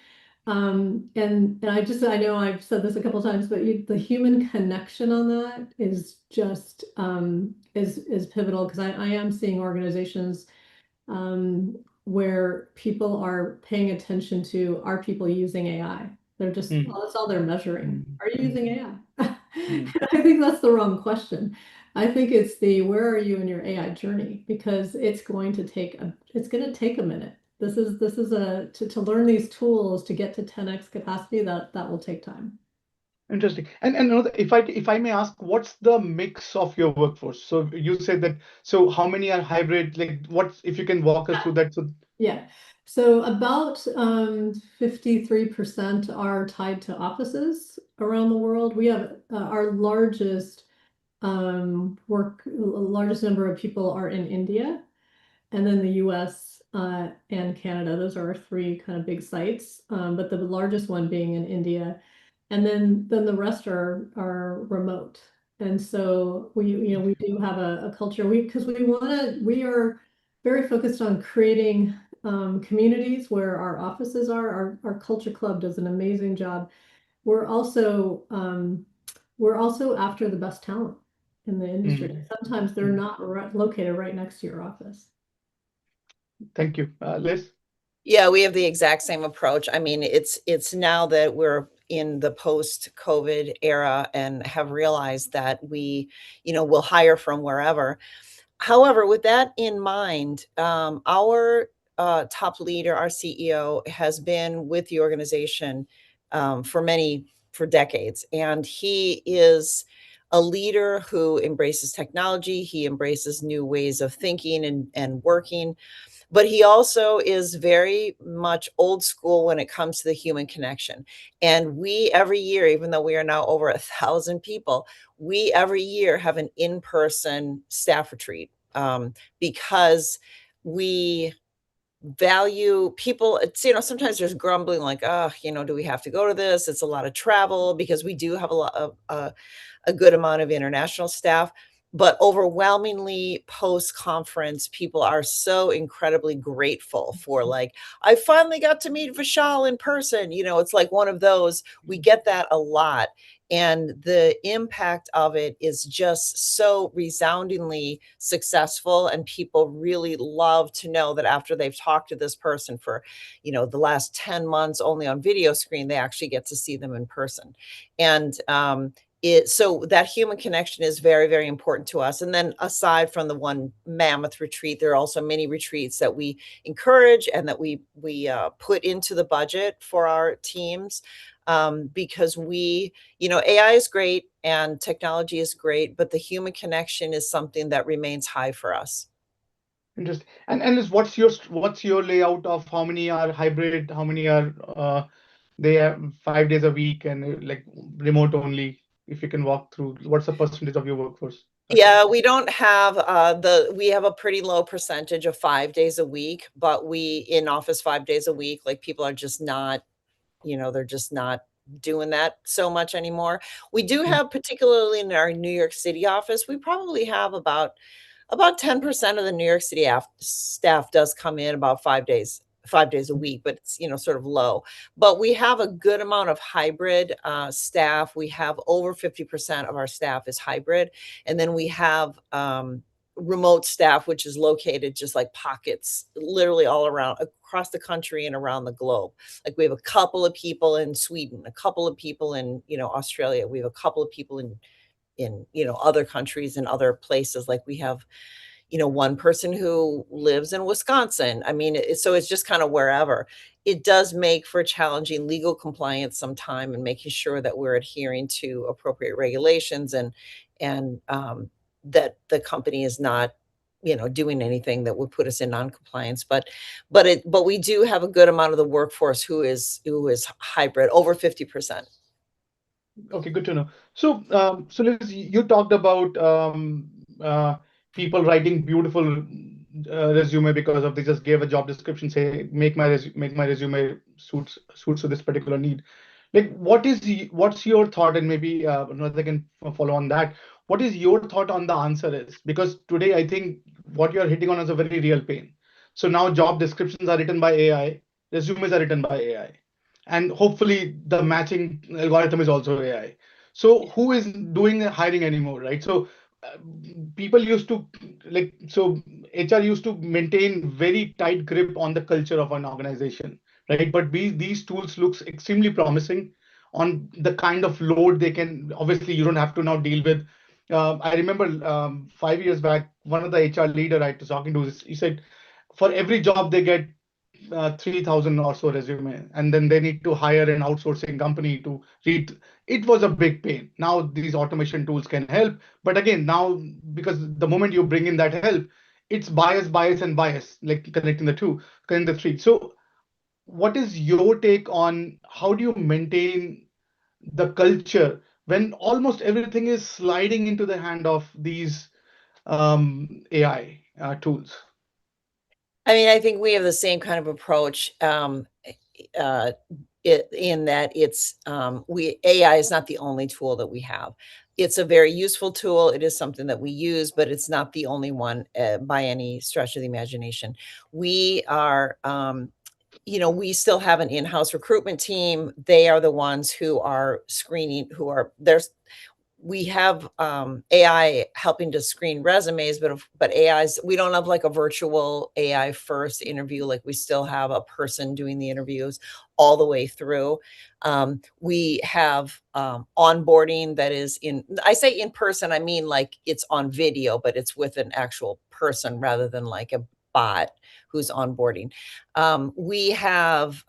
And I know I've said this a couple times, but the human connection on that is just is pivotal, because I am seeing organizations where people are paying attention to, are people using AI? They're just, that's all they're measuring. Are you using AI? I think that's the wrong question. I think it's where are you in your AI journey? Because it's going to take a minute. This is to learn these tools to get to 10x capacity, that will take time. Interesting. And if I may ask, what's the mix of your workforce? So you said that. So how many are hybrid? Like, what if you can walk us through that? So yeah. So about 53% are tied to offices around the world. We have our largest largest number of people are in India, and then the US and Canada. Those are our three kind of big sites, but the largest one being in India. and then the rest are remote. And so we do have a culture, because we are very focused on creating communities where our offices are. Our culture club does an amazing job. We're also after the best talent in the industry. Sometimes they're not located right next to your office. Thank you. Liz? Yeah, we have the exact same approach. I mean, it's now that we're in the post-COVID era and have realized that we, will hire from wherever. However, with that in mind, our top leader, our CEO, has been with the organization for decades, and he is a leader who embraces technology. He embraces new ways of thinking and working. But he also is very much old school when it comes to the human connection. And we every year, even though we are now over 1,000 people, we every year have an in-person staff retreat, because we value people. It's, sometimes there's grumbling like, oh, do we have to go to this? It's a lot of travel, because we do have a lot of a good amount of international staff. But overwhelmingly post-conference, people are so incredibly grateful for, like, I finally got to meet Vishal in person. It's like one of those, we get that a lot. And the impact of it is just so resoundingly successful. And people really love to know that after they've talked to this person for, the last 10 months only on video screen, they actually get to see them in person. And so that human connection is very, very important to us. And then aside from the one mammoth retreat, there are also many retreats that we encourage and that we put into the budget for our teams, because AI is great and technology is great, but the human connection is something that remains high for us. Interesting. And Liz, what's your layout of how many are hybrid, how many are they have 5 days a week and like remote only? If you can walk through, what's the percentage of your workforce? Yeah, we don't have we have a pretty low percentage of 5 days a week, but we in office 5 days a week. Like, people are just not, they're just not doing that so much anymore. We do have, particularly in our New York City office, we probably have about 10% of the New York City staff does come in about 5 days a week, but it's, sort of low. But we have a good amount of hybrid staff. We have over 50% of our staff is hybrid. And then we have remote staff, which is located just like pockets, literally all around across the country and around the globe. Like, we have a couple of people in Sweden, a couple of people in, Australia. We have a couple of people in other countries and other places. Like, we have one person who lives in Wisconsin. I mean, so it's just kind of wherever. It does make for challenging legal compliance sometime, and making sure that we're adhering to appropriate regulations, and that the company is not doing anything that would put us in non-compliance. But we do have a good amount of the workforce who is hybrid, over 50%. Okay, good to know. So, Liz, you talked about people writing beautiful resume because of they just gave a job description, say make my resume suits to this particular need. Like, what's your thought, and maybe Another can follow on that. What is your thought on the answer is? Because today I think what you're hitting on is a very real pain. So now job descriptions are written by AI, resumes are written by AI, and hopefully the matching algorithm is also AI. So who is doing the hiring anymore, right? So uh, people used to HR used to maintain very tight grip on the culture of an organization, right? But these tools looks extremely promising on the kind of load they can. Obviously, you don't have to now deal with. I remember 5 years back, one of the HR leader I was talking to, he said, for every job they get 3,000 or so resume, and then they need to hire an outsourcing company to read. It was a big pain. Now these automation tools can help, but again, now because the moment you bring in that help, it's bias, and bias, like connecting the three. So, what is your take on how do you maintain the culture when almost everything is sliding into the hand of these AI tools? I mean, I think we have the same kind of approach. in that it's AI is not the only tool that we have. It's a very useful tool. It is something that we use, but it's not the only one by any stretch of the imagination. We are, we still have an in-house recruitment team. They are the ones who are screening, we have AI helping to screen resumes, but AI's, we don't have like a virtual AI first interview. Like we still have a person doing the interviews all the way through. We have onboarding that is I say in person, I mean like it's on video, but it's with an actual person rather than like a bot who's onboarding. We have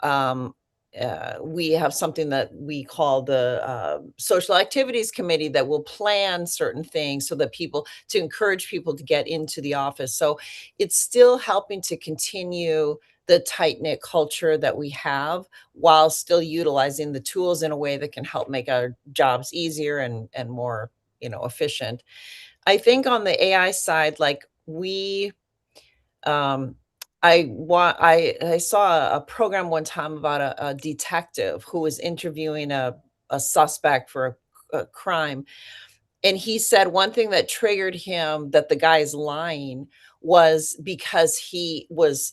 something that we call the social activities committee that will plan certain things so that to encourage people to get into the office. So it's still helping to continue the tight-knit culture that we have while still utilizing the tools in a way that can help make our jobs easier and more, efficient. I think on the AI side, like I saw a program one time about a detective who was interviewing a suspect for a crime. And he said one thing that triggered him that the guy's lying was because he was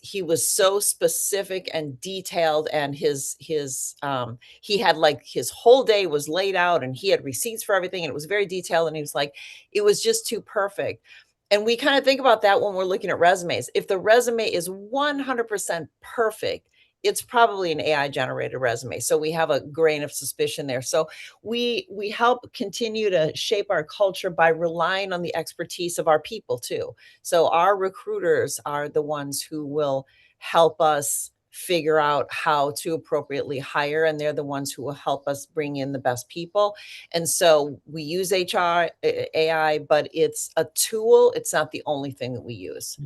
so specific and detailed, and he had like his whole day was laid out and he had receipts for everything and it was very detailed, and he was like, it was just too perfect. And we kind of think about that when we're looking at resumes. If the resume is 100% perfect, it's probably an AI generated resume. So we have a grain of suspicion there. So we help continue to shape our culture by relying on the expertise of our people too. So our recruiters are the ones who will help us figure out how to appropriately hire, and they're the ones who will help us bring in the best people. And so we use AI, but it's a tool. It's not the only thing that we use.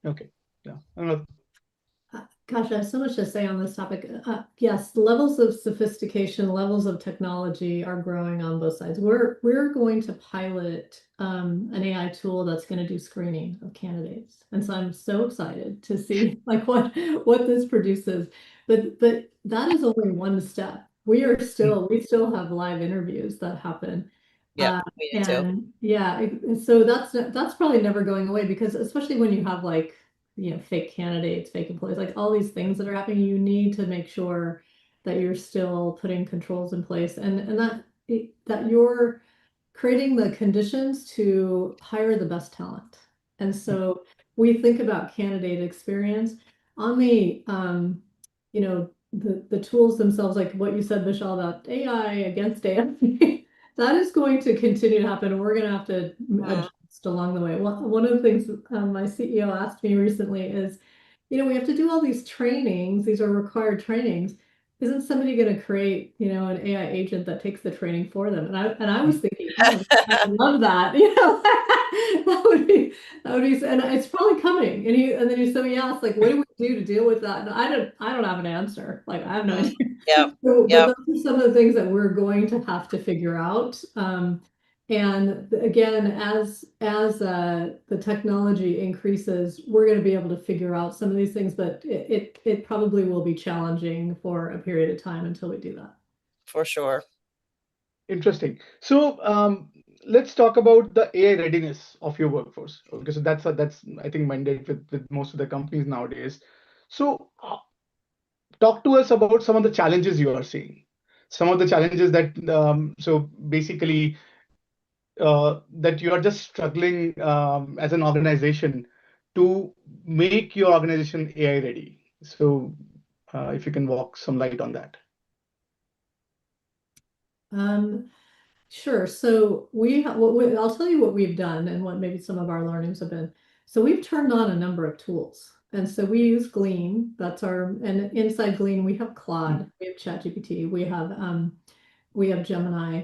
Okay. Yeah. I don't know. Gosh, I have so much to say on this topic. Yes, levels of sophistication, levels of technology are growing on both sides. We're going to pilot an AI tool that's going to do screening of candidates, and so I'm so excited to see like what this produces. But that is only one step. We still have live interviews that happen. Yeah, we do too. And yeah, so that's probably never going away, because especially when you have like, fake candidates, fake employees, like all these things that are happening, you need to make sure that you're still putting controls in place, and that you're creating the conditions to hire the best talent. And so we think about candidate experience on the tools themselves, like what you said, Michelle, about AI against AI. That is going to continue to happen. We're going to have to adjust along the way. One of the things my CEO asked me recently is, we have to do all these trainings. These are required trainings. Isn't somebody going to create, an AI agent that takes the training for them? And I was thinking, oh, I would love that. That would be, and it's probably coming. And then he said, yeah, it's like, what do we do to deal with that? And I don't have an answer. Like, I have no idea. Yeah. But those are some of the things that we're going to have to figure out. And again, as the technology increases, we're going to be able to figure out some of these things, but it probably will be challenging for a period of time until we do that. For sure. Interesting. So let's talk about the AI readiness of your workforce, because that's I think mandate with most of the companies nowadays. So talk to us about some of the challenges you are seeing, some of the challenges that so basically that you are just struggling as an organization to make your organization AI ready. So if you can walk some light on that. Sure. So I'll tell you what we've done and what maybe some of our learnings have been. So we've turned on a number of tools. And so we use Glean. And inside Glean, we have Claude, we have ChatGPT, we have Gemini.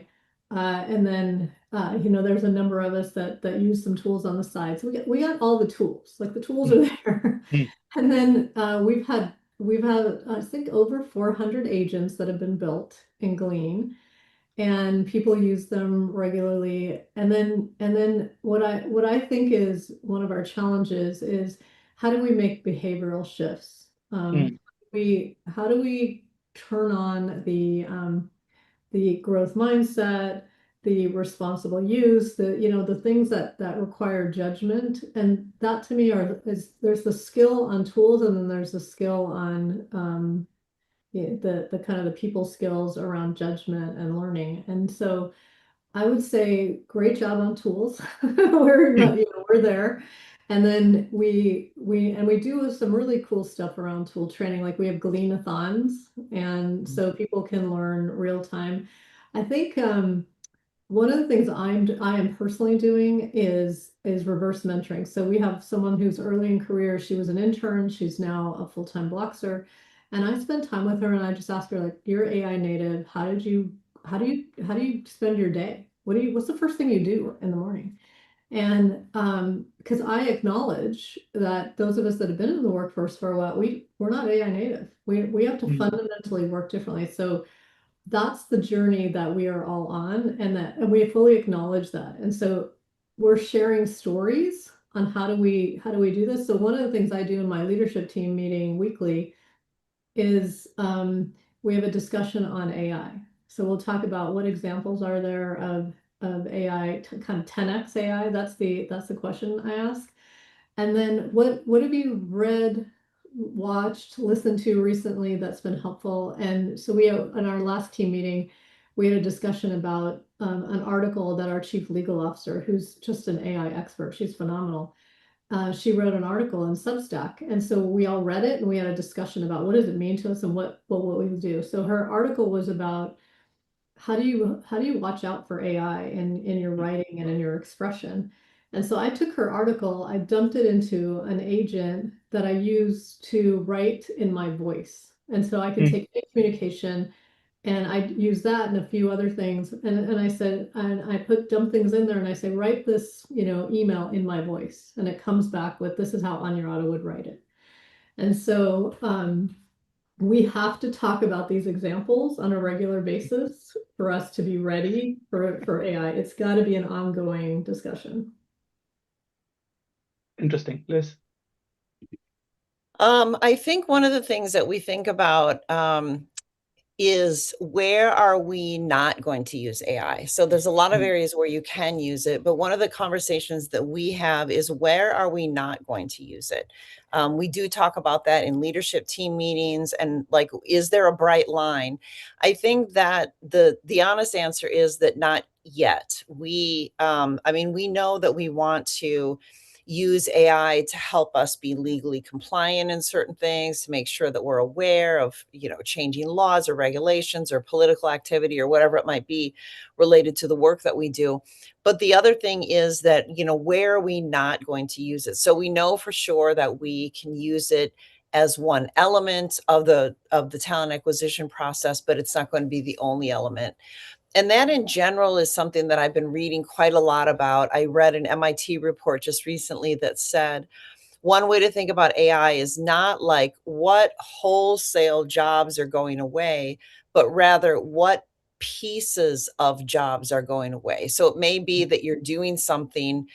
And then, there's a number of us that use some tools on the side. So we got all the tools, like the tools are there. And then we've had, I think, over 400 agents that have been built in Glean, and people use them regularly. And then what I think is one of our challenges is, how do we make behavioral shifts? How do we turn on the growth mindset, the responsible use, the things that require judgment. And that to me there's the skill on tools, and then there's the skill on the kind of the people skills around judgment and learning. And so I would say great job on tools. We're there. And then we do some really cool stuff around tool training. Like we have Glean-a-thons, and so people can learn real time. I think one of the things I am personally doing is reverse mentoring. So we have someone who's early in career. She was an intern. She's now a full-time Blockster. And I spend time with her and I just ask her, like, you're AI native. How do you spend your day? What's the first thing you do in the morning? And because I acknowledge that those of us that have been in the workforce for a while, we're not AI native. We have to fundamentally work differently. So that's the journey that we are all on, and we fully acknowledge that. And so we're sharing stories on how do we do this. So one of the things I do in my leadership team meeting weekly is we have a discussion on AI. So we'll talk about what examples are there of AI, kind of 10x AI. That's the question I ask. And then what have you read, watched, listened to recently that's been helpful? And so in our last team meeting, we had a discussion about an article that our chief legal officer, who's just an AI expert, she's phenomenal. She wrote an article in Substack, and so we all read it and we had a discussion about what does it mean to us and what we do. So her article was about how do you watch out for AI in your writing and in your expression. And so I took her article, I dumped it into an agent that I use to write in my voice. And so I can take any communication and I use that and a few other things. And I said, and I dump things in there and I say, write this, email in my voice. And it comes back with, this is how Anyarada would write it. And so we have to talk about these examples on a regular basis for us to be ready for AI. It's got to be an ongoing discussion. Interesting. Liz? I think one of the things that we think about is where are we not going to use AI? So there's a lot of areas where you can use it, but one of the conversations that we have is where are we not going to use it? We do talk about that in leadership team meetings, and like, is there a bright line? I think that the honest answer is that not yet. We know that we want to use AI to help us be legally compliant in certain things, to make sure that we're aware of, changing laws or regulations or political activity or whatever it might be related to the work that we do. But the other thing is that, where are we not going to use it? So we know for sure that we can use it as one element of the talent acquisition process, but it's not going to be the only element. And that in general is something that I've been reading quite a lot about. I read an MIT report just recently that said one way to think about AI is not like what wholesale jobs are going away, but rather what pieces of jobs are going away. So it may be that you're doing something,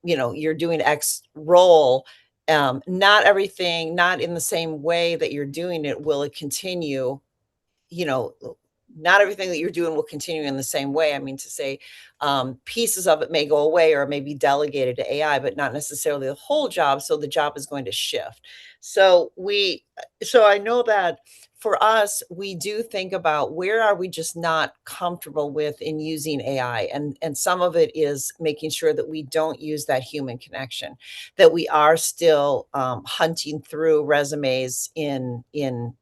you're doing X role. Not everything, not in the same way that you're doing it, will it continue, not everything that you're doing will continue in the same way. I mean, to say pieces of it may go away or may be delegated to AI, but not necessarily the whole job. So the job is going to shift. So I know that for us, we do think about where are we just not comfortable with in using AI. And some of it is making sure that we don't use that human connection, that we are still hunting through resumes in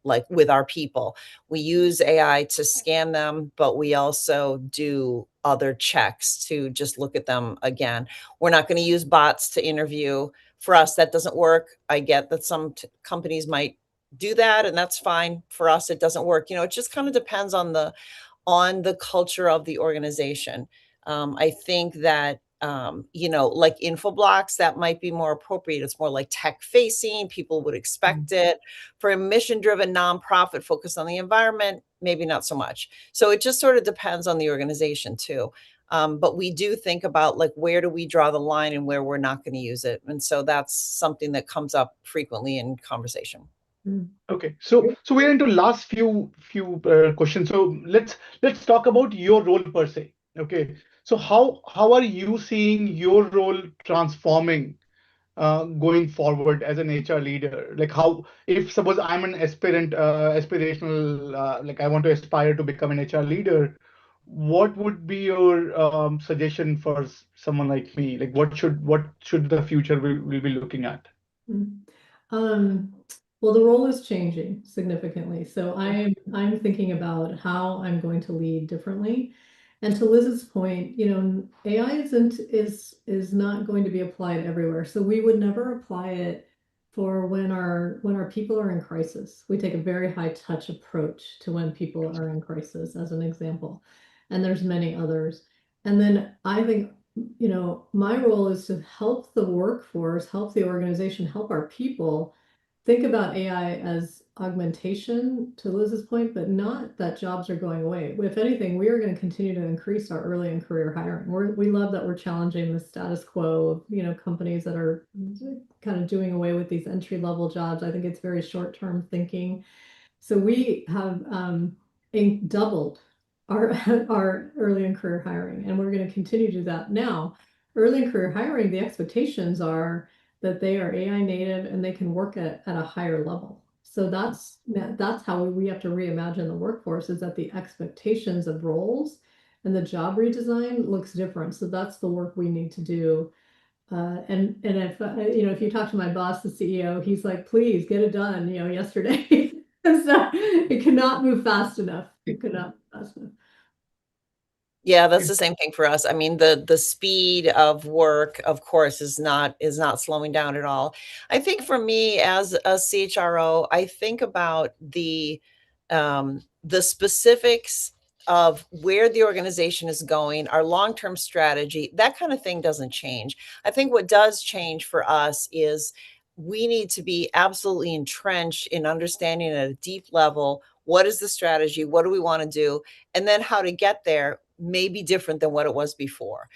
like with our people. We use AI to scan them, but we also do other checks to just look at them again. We're not going to use bots to interview. For us, that doesn't work. I get that some companies might do that, and that's fine. For us, it doesn't work. It just kind of depends on the culture of the organization. I think that like Infoblox, that might be more appropriate. It's more like tech facing. People would expect it. For a mission driven nonprofit focused on the environment, maybe not so much. So it just sort of depends on the organization too. But we do think about like, where do we draw the line and where we're not going to use it? And so that's something that comes up frequently in conversation. Okay, so we're into last few questions. So let's talk about your role per se. Okay, so how are you seeing your role transforming going forward as an HR leader? Like how, if suppose I'm an aspirational, like I want to aspire to become an HR leader, what would be your suggestion for someone like me? Like what should the future will be looking at? Mm. Well, the role is changing significantly. So I'm thinking about how I'm going to lead differently. And to Liz's point, AI is not going to be applied everywhere. So we would never apply it for when our people are in crisis. We take a very high touch approach to when people are in crisis, as an example. And there's many others. And then I think my role is to help the workforce, help the organization, help our people think about AI as augmentation, to Liz's point, but not that jobs are going away. If anything, we are going to continue to increase our early and career hiring. We love that we're challenging the status quo of, companies that are kind of doing away with these entry-level jobs. I think it's very short-term thinking. So we have doubled our our early and career hiring, and we're going to continue to do that. Now, early and career hiring, the expectations are that they are AI native and they can work at a higher level. So that's how we have to reimagine the workforce, is that the expectations of roles and the job redesign looks different. So that's the work we need to do. And if you talk to my boss, the CEO, he's like, please get it done, yesterday. So it could not move fast enough. It could not move fast enough. Yeah, that's the same thing for us. I mean, the speed of work, of course, is not slowing down at all. I think for me as a CHRO, I think about the specifics of where the organization is going, our long-term strategy. That kind of thing doesn't change. I think what does change for us is we need to be absolutely entrenched in understanding at a deep level, what is the strategy, what do we want to do, and then how to get there may be different than what it was before.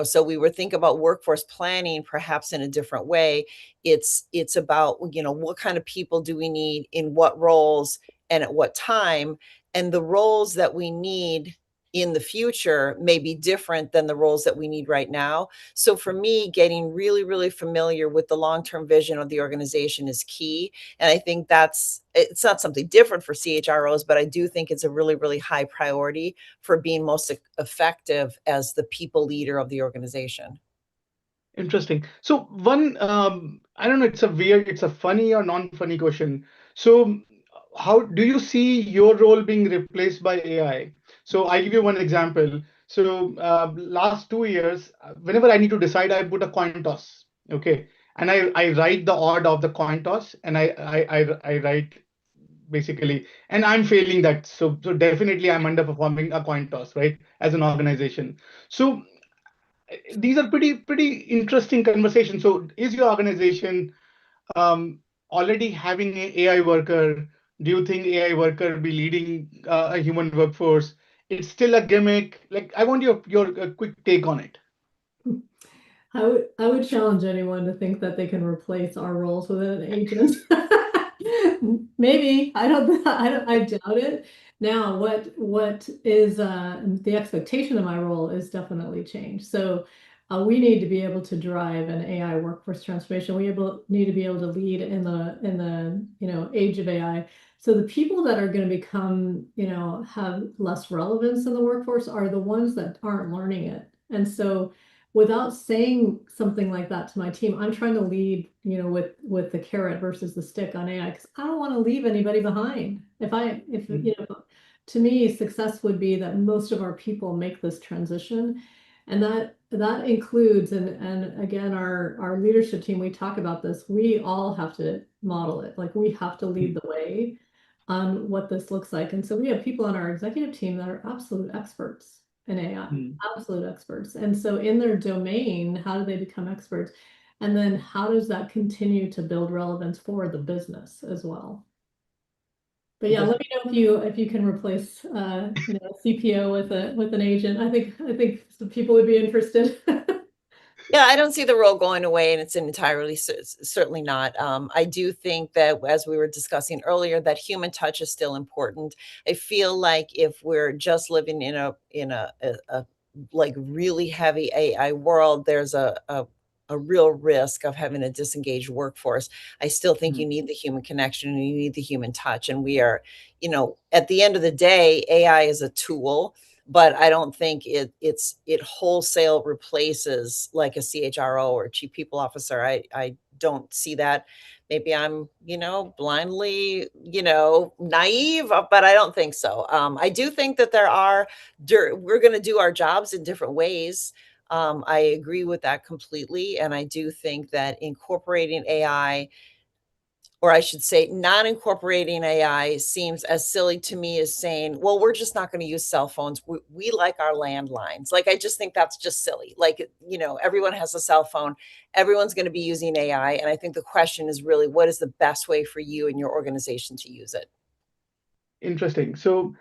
So we were thinking about workforce planning perhaps in a different way. It's about, what kind of people do we need in what roles and at what time, and the roles that we need in the future may be different than the roles that we need right now. So for me, getting really, really familiar with the long-term vision of the organization is key. And I think it's not something different for CHROs, but I do think it's a really, really high priority for being most effective as the people leader of the organization. Interesting. So one, I don't know, it's a funny or non-funny question. So how do you see your role being replaced by AI? So I give you one example. So last 2 years, whenever I need to decide, I put a coin toss. Okay. And I write the odd of the coin toss, and I write basically, and I'm failing that. So definitely I'm underperforming a coin toss, right? As an organization. So these are pretty interesting conversations. So is your organization already having an AI worker? Do you think AI worker be leading a human workforce? It's still a gimmick. Like, I want your quick take on it. I would challenge anyone to think that they can replace our roles with an agent. Maybe. I doubt it. Now, what is the expectation of my role is definitely changed. So we need to be able to drive an AI workforce transformation. We need to be able to lead in the age of AI. So the people that are going to become, have less relevance in the workforce are the ones that aren't learning it. And so without saying something like that to my team, I'm trying to lead, with the carrot versus the stick on AI, because I don't want to leave anybody behind. To me, success would be that most of our people make this transition. And that includes, and again, our leadership team, we talk about this, we all have to model it. Like, we have to lead the way on what this looks like. And so we have people on our executive team that are absolute experts in AI, absolute experts. And so in their domain, how do they become experts? And then how does that continue to build relevance for the business as well? But yeah, let me know if you can replace a CPO with an agent. I think some people would be interested. Yeah, I don't see the role going away, and it's entirely certainly not. I do think that, as we were discussing earlier, that human touch is still important. I feel like if we're just living in a like really heavy AI world, there's a real risk of having a disengaged workforce. I still think you need the human connection and you need the human touch. And we are, at the end of the day, AI is a tool, but I don't think it wholesale replaces like a CHRO or chief people officer. I don't see that. Maybe I'm, blindly, naive, but I don't think so. I do think that we're going to do our jobs in different ways. I agree with that completely. And I do think that incorporating AI, or I should say, not incorporating AI, seems as silly to me as saying, well, we're just not going to use cell phones. We like our landlines. Like, I just think that's just silly. Like, everyone has a cell phone. Everyone's going to be using AI. And I think the question is really, what is the best way for you and your organization to use it? Interesting. So,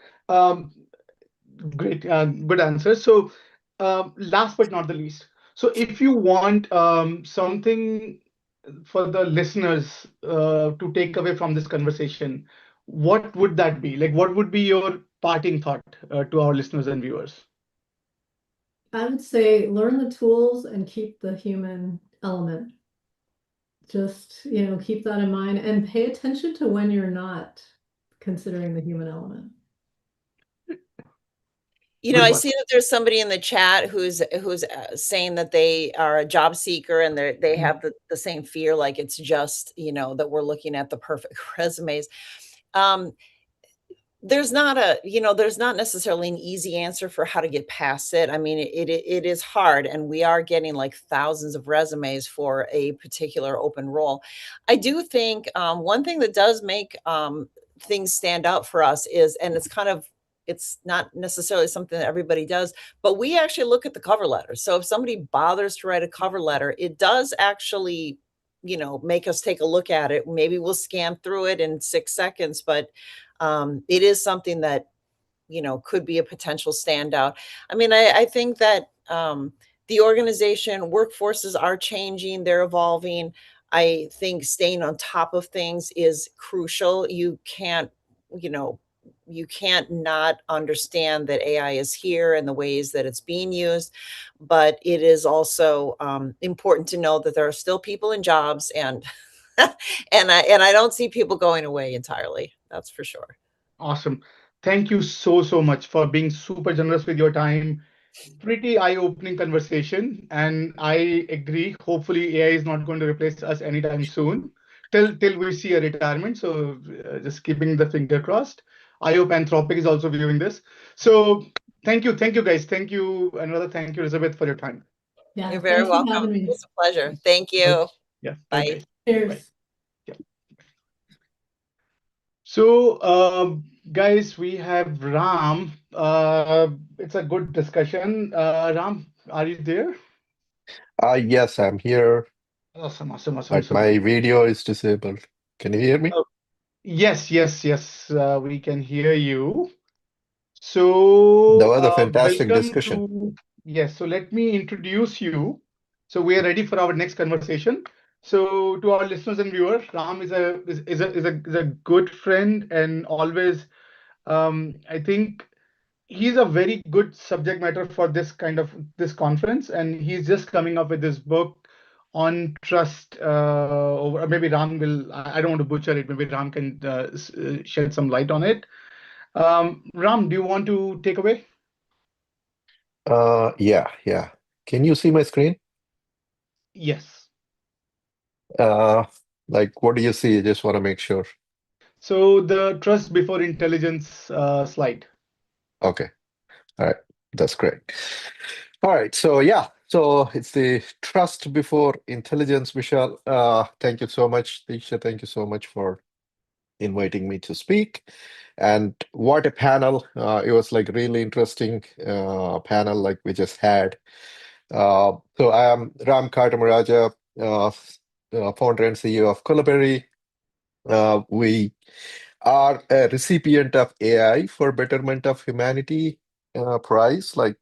great, good answer. So, last but not the least, so if you want something for the listeners to take away from this conversation, what would that be? Like, what would be your parting thought to our listeners and viewers? I would say learn the tools and keep the human element. Just, keep that in mind and pay attention to when you're not considering the human element. Good I one. see that there's somebody in the chat who's saying that they are a job seeker and they have the same fear, like it's just, that we're looking at the perfect resumes. There's not necessarily an easy answer for how to get past it. I mean, it is hard, and we are getting like thousands of resumes for a particular open role. I do think one thing that does make things stand out for us is, and it's not necessarily something that everybody does, but we actually look at the cover letter. So if somebody bothers to write a cover letter, it does actually, make us take a look at it. Maybe we'll scan through it in 6 seconds, but it is something that could be a potential standout. I mean, I think that the organization workforces are changing, they're evolving. I think staying on top of things is crucial. You can't not understand that AI is here and the ways that it's being used, but it is also important to know that there are still people in jobs, and and I don't see people going away entirely. That's for sure. Awesome. Thank you so much for being super generous with your time. Pretty eye-opening conversation, and I agree. Hopefully, AI is not going to replace us anytime soon, till we see a retirement. So, just keeping the finger crossed. I hope Anthropic is also viewing this. So, thank you, guys. Thank you, thank you, Elizabeth, for your time. Yeah, You're very thanks for welcome. having It me. was a pleasure. Thank Bye. you. Yeah, Bye. bye. Bye. Cheers. Yeah. So, guys, we have Ram. It's a good discussion. Ram, are you there? Yes, I'm here, Awesome. but So, my video is disabled. Can you hear me? oh, yes. We can hear you. So, That was a fantastic welcome discussion. to, yes. So, let me introduce you. So, we are ready for our next conversation. So, to our listeners and viewers, Ram is a good friend, and always, I think he's a very good subject matter for this conference, and he's just coming up with this book on trust. Or maybe Ram will. I don't want to butcher it. Maybe Ram can shed some light on it. Ram, do you want to take away? Yeah. Can you see my screen? Yes. Like, what do you see? I just want to make sure. So the trust before intelligence slide. Okay. All right. That's great. All right. So yeah. So it's the trust before intelligence, Michelle. Thank you so much, Deeksha. Thank you so much for inviting me to speak. And what a panel. It was like really interesting panel like we just had. So I am Ram Kartamaraja, founder and CEO of Collaberry. We are a recipient of AI for Betterment of Humanity prize. Like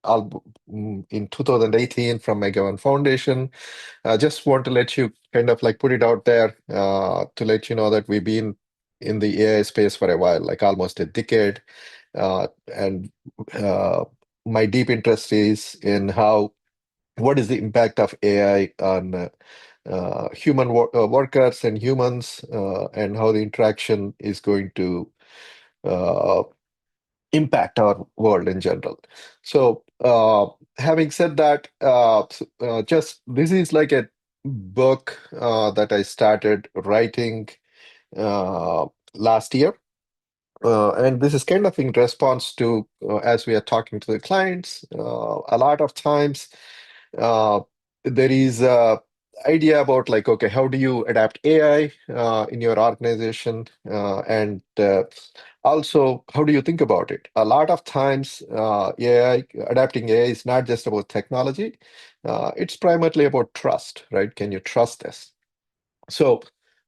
in 2018 from MegaOne Foundation. I just want to let you kind of like put it out there to let you know that we've been in the AI space for a while, like almost a decade. And my deep interest is in what is the impact of AI on human workers and humans, and how the interaction is going to impact our world in general. So, having said that, just this is like a book that I started writing last year. And this is kind of in response to, as we are talking to the clients, a lot of times uh, there is a idea about like, okay, how do you adapt AI in your organization? And also, how do you think about it? A lot of times, adapting AI is not just about technology. It's primarily about trust, right? Can you trust this? So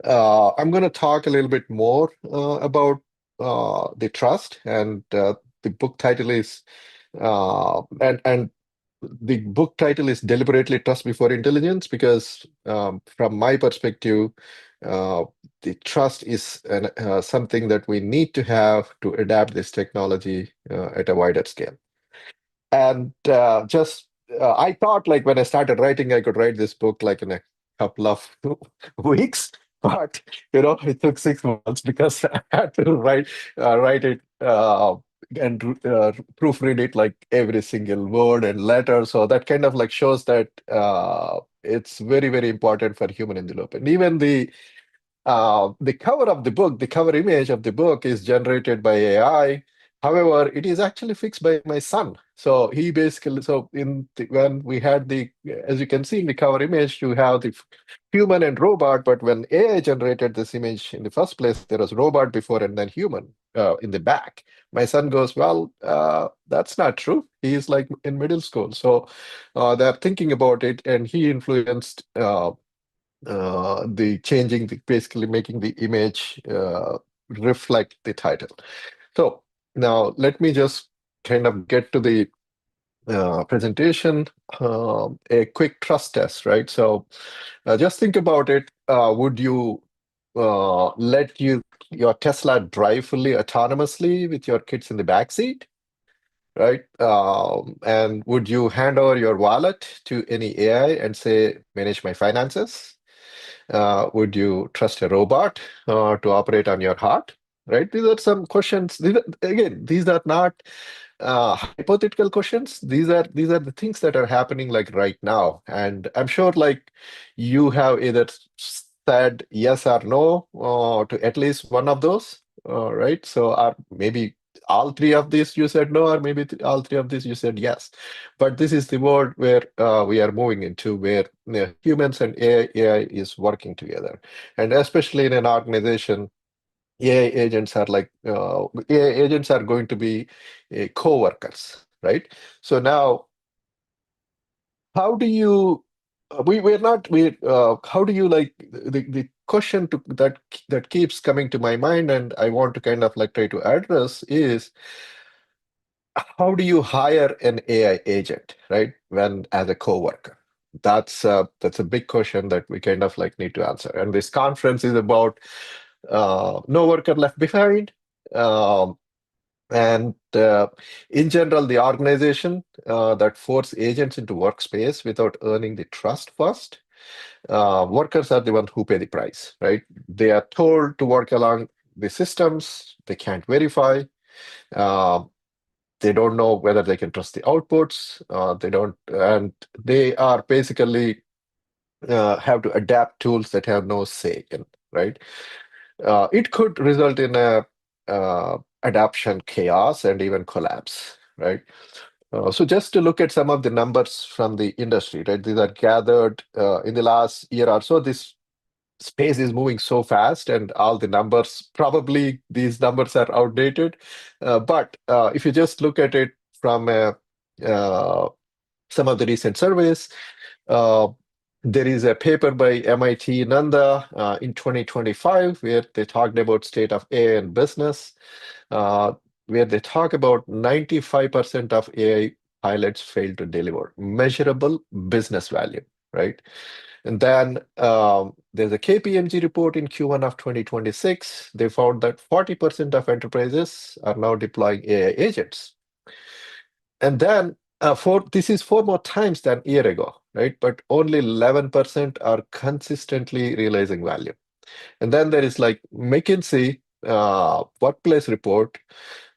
I'm going to talk a little bit more about the trust, and the book title is and the book title is deliberately Trust Before Intelligence, because from my perspective, the trust is something that we need to have to adapt this technology at a wider scale. And I thought like when I started writing, I could write this book like in a couple of weeks, but it took 6 months because I had to write it and proofread it like every single word and letter. So that kind of like shows that it's very, very important for human in the loop. And even the cover of the book, the cover image of the book is generated by AI. However, it is actually fixed by my son. So he basically, when we had as you can see in the cover image, you have the human and robot, but when AI generated this image in the first place, there was robot before and then human in the back. My son goes, well, that's not true. He's like in middle school. So they're thinking about it, and he influenced basically making the image reflect the title. So now let me just kind of get to the presentation. A quick trust test, right? So just think about it. Would you let your Tesla drive fully autonomously with your kids in the back seat? Right? And would you hand over your wallet to any AI and say, manage my finances? Would you trust a robot to operate on your heart? Right? These are some questions. These are not hypothetical questions. These are the things that are happening like right now. And I'm sure like you have either said yes or no to at least one of those. Right? So or maybe all three of these you said no, or maybe all three of these you said yes. But this is the world where we are moving into, where humans and AI is working together. And especially in an organization, AI agents are going to be co-workers, right? So now, how do you how do you like the question that keeps coming to my mind, and I want to kind of like try to address, is how do you hire an AI agent, right? When as a coworker, that's a big question that we kind of like need to answer. And this conference is about no worker left behind. And in general, the organization that force agents into workspace without earning the trust first, workers are the ones who pay the price, right? They are told to work along the systems, they can't verify. They don't know whether they can trust the outputs. And they are basically have to adapt tools that have no say in, right? It could result in a adoption chaos and even collapse, right? So just to look at some of the numbers from the industry, right? These are gathered in the last year or so. This space is moving so fast, and all the numbers, probably these numbers are outdated. But if you just look at it from some of the recent surveys, there is a paper by MIT Nanda in 2025 where they talked about state of AI in business, where they talk about 95% of AI pilots failed to deliver measurable business value, right? And then there's a KPMG report in Q1 of 2026. They found that 40% of enterprises are now deploying AI agents. And then this is 4 more times than a year ago, right? But only 11% are consistently realizing value. And then there is like McKinsey workplace report,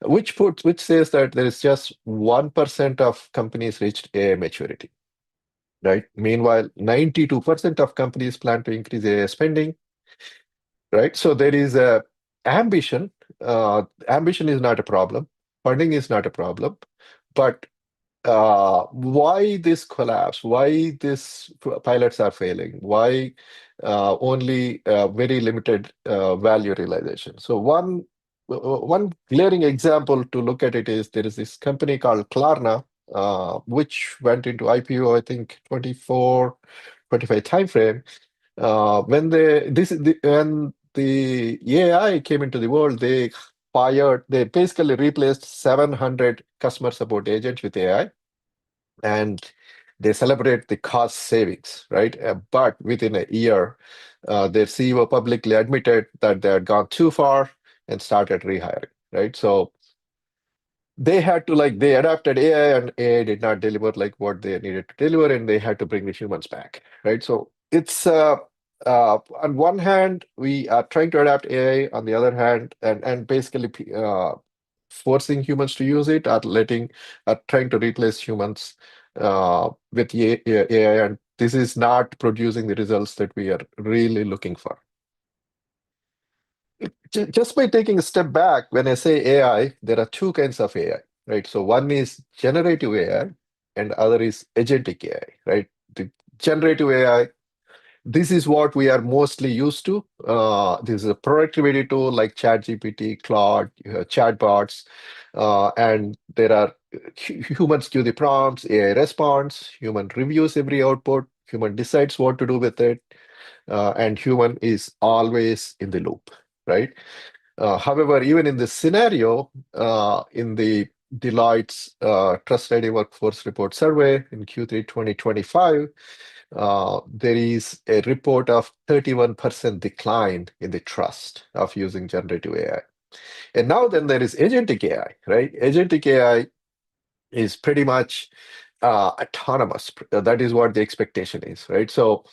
which says that there is just 1% of companies reached AI maturity, right? Meanwhile, 92% of companies plan to increase AI spending, right? So there is a ambition. Ambition is not a problem. Funding is not a problem, but why this collapse? Why these pilots are failing? Why only very limited value realization? So one glaring example to look at it is there is this company called Klarna, which went into IPO, I think 24, 25 timeframe. When the AI came into the world, they basically replaced 700 customer support agents with AI, and they celebrate the cost savings, right? But within a year, their CEO publicly admitted that they had gone too far and started rehiring, right? So they had to they adapted AI, and AI did not deliver like what they needed to deliver, and they had to bring the humans back, right? So it's on one hand, we are trying to adapt AI. On the other hand, and basically forcing humans to use it, are trying to replace humans with AI, and this is not producing the results that we are really looking for. Just by taking a step back, when I say AI, there are two kinds of AI, right? So one is generative AI and other is agentic AI, right? The generative AI, this is what we are mostly used to. This is a productivity tool like ChatGPT, Claude, chatbots, and there are humans give the prompts, AI responds, human reviews every output, human decides what to do with it, and human is always in the loop, right? However, even in this scenario, in the Deloitte's Trust ID Workforce Report Survey in Q3 2025, there is a report of 31% decline in the trust of using generative AI. And now then there is agentic AI, right? Agentic AI is pretty much autonomous. That is what the expectation is, right? So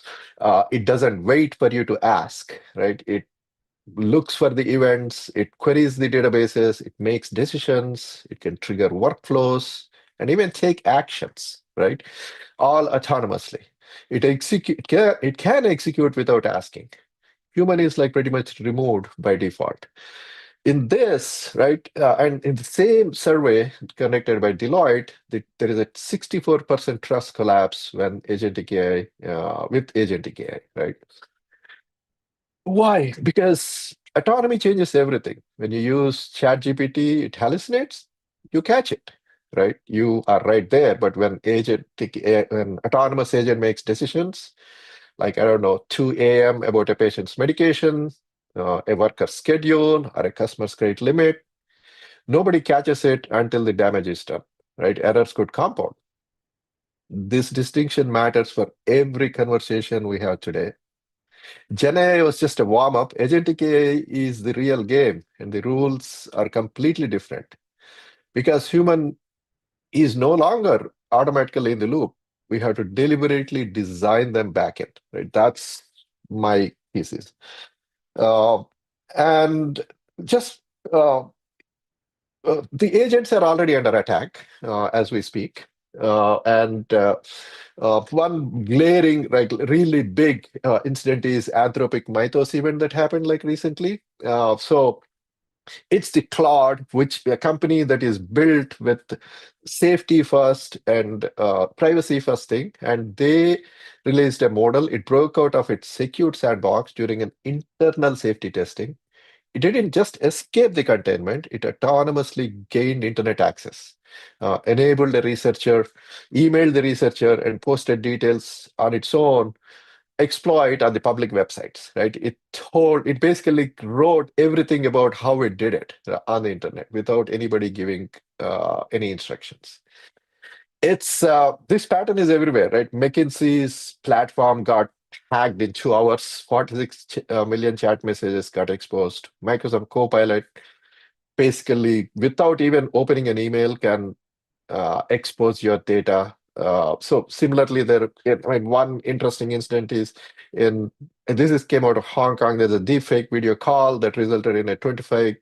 it doesn't wait for you to ask, right? It looks for the events, it queries the databases, it makes decisions, it can trigger workflows, and even take actions, right? All autonomously. It can execute without asking. Human is like pretty much removed by default. In this, right, and in the same survey conducted by Deloitte, there is a 64% trust collapse when agentic AI, with agentic AI, right? Why? Because autonomy changes everything. When you use ChatGPT, it hallucinates, you catch it, right? You are right there. But when an autonomous agent makes decisions, like, I don't know, 2 a.m. about a patient's medication, a worker's schedule, or a customer's credit limit, nobody catches it until the damage is done, right? Errors could compound. This distinction matters for every conversation we have today. Gen AI was just a warm-up. Agentic AI is the real game, and the rules are completely different. Because human is no longer automatically in the loop, we have to deliberately design them back in, right? That's my thesis. And just the agents are already under attack as we speak. And one glaring, really big incident is Anthropic Mythos event that happened recently. So it's the Claude, which a company that is built with safety first and privacy first thing, and they released a model. It broke out of its secured sandbox during an internal safety testing. It didn't just escape the containment, it autonomously gained internet access, enabled a researcher, emailed the researcher, and posted details on its own exploit on the public websites, right? It basically wrote everything about how it did it on the internet without anybody giving any instructions. it's this pattern is everywhere, right? McKinsey's platform got hacked in 2 hours. 46 million chat messages got exposed. Microsoft Copilot, basically, without even opening an email, can expose your data. So similarly, one interesting incident is and this came out of Hong Kong. There's a deepfake video call that resulted in a 25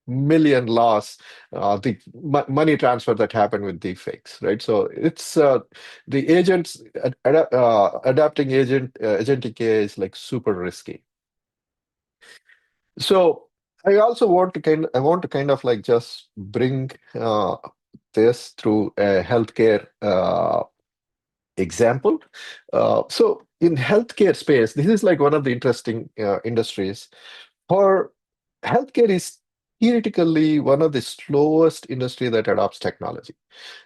million loss, the money transfer that happened with deepfakes, right? So it's the agents adapting agentic AI is like super risky. So I also want to kind of like just bring this through a healthcare example. So in healthcare space, this is like one of the interesting industries. For healthcare is theoretically one of the slowest industry that adopts technology.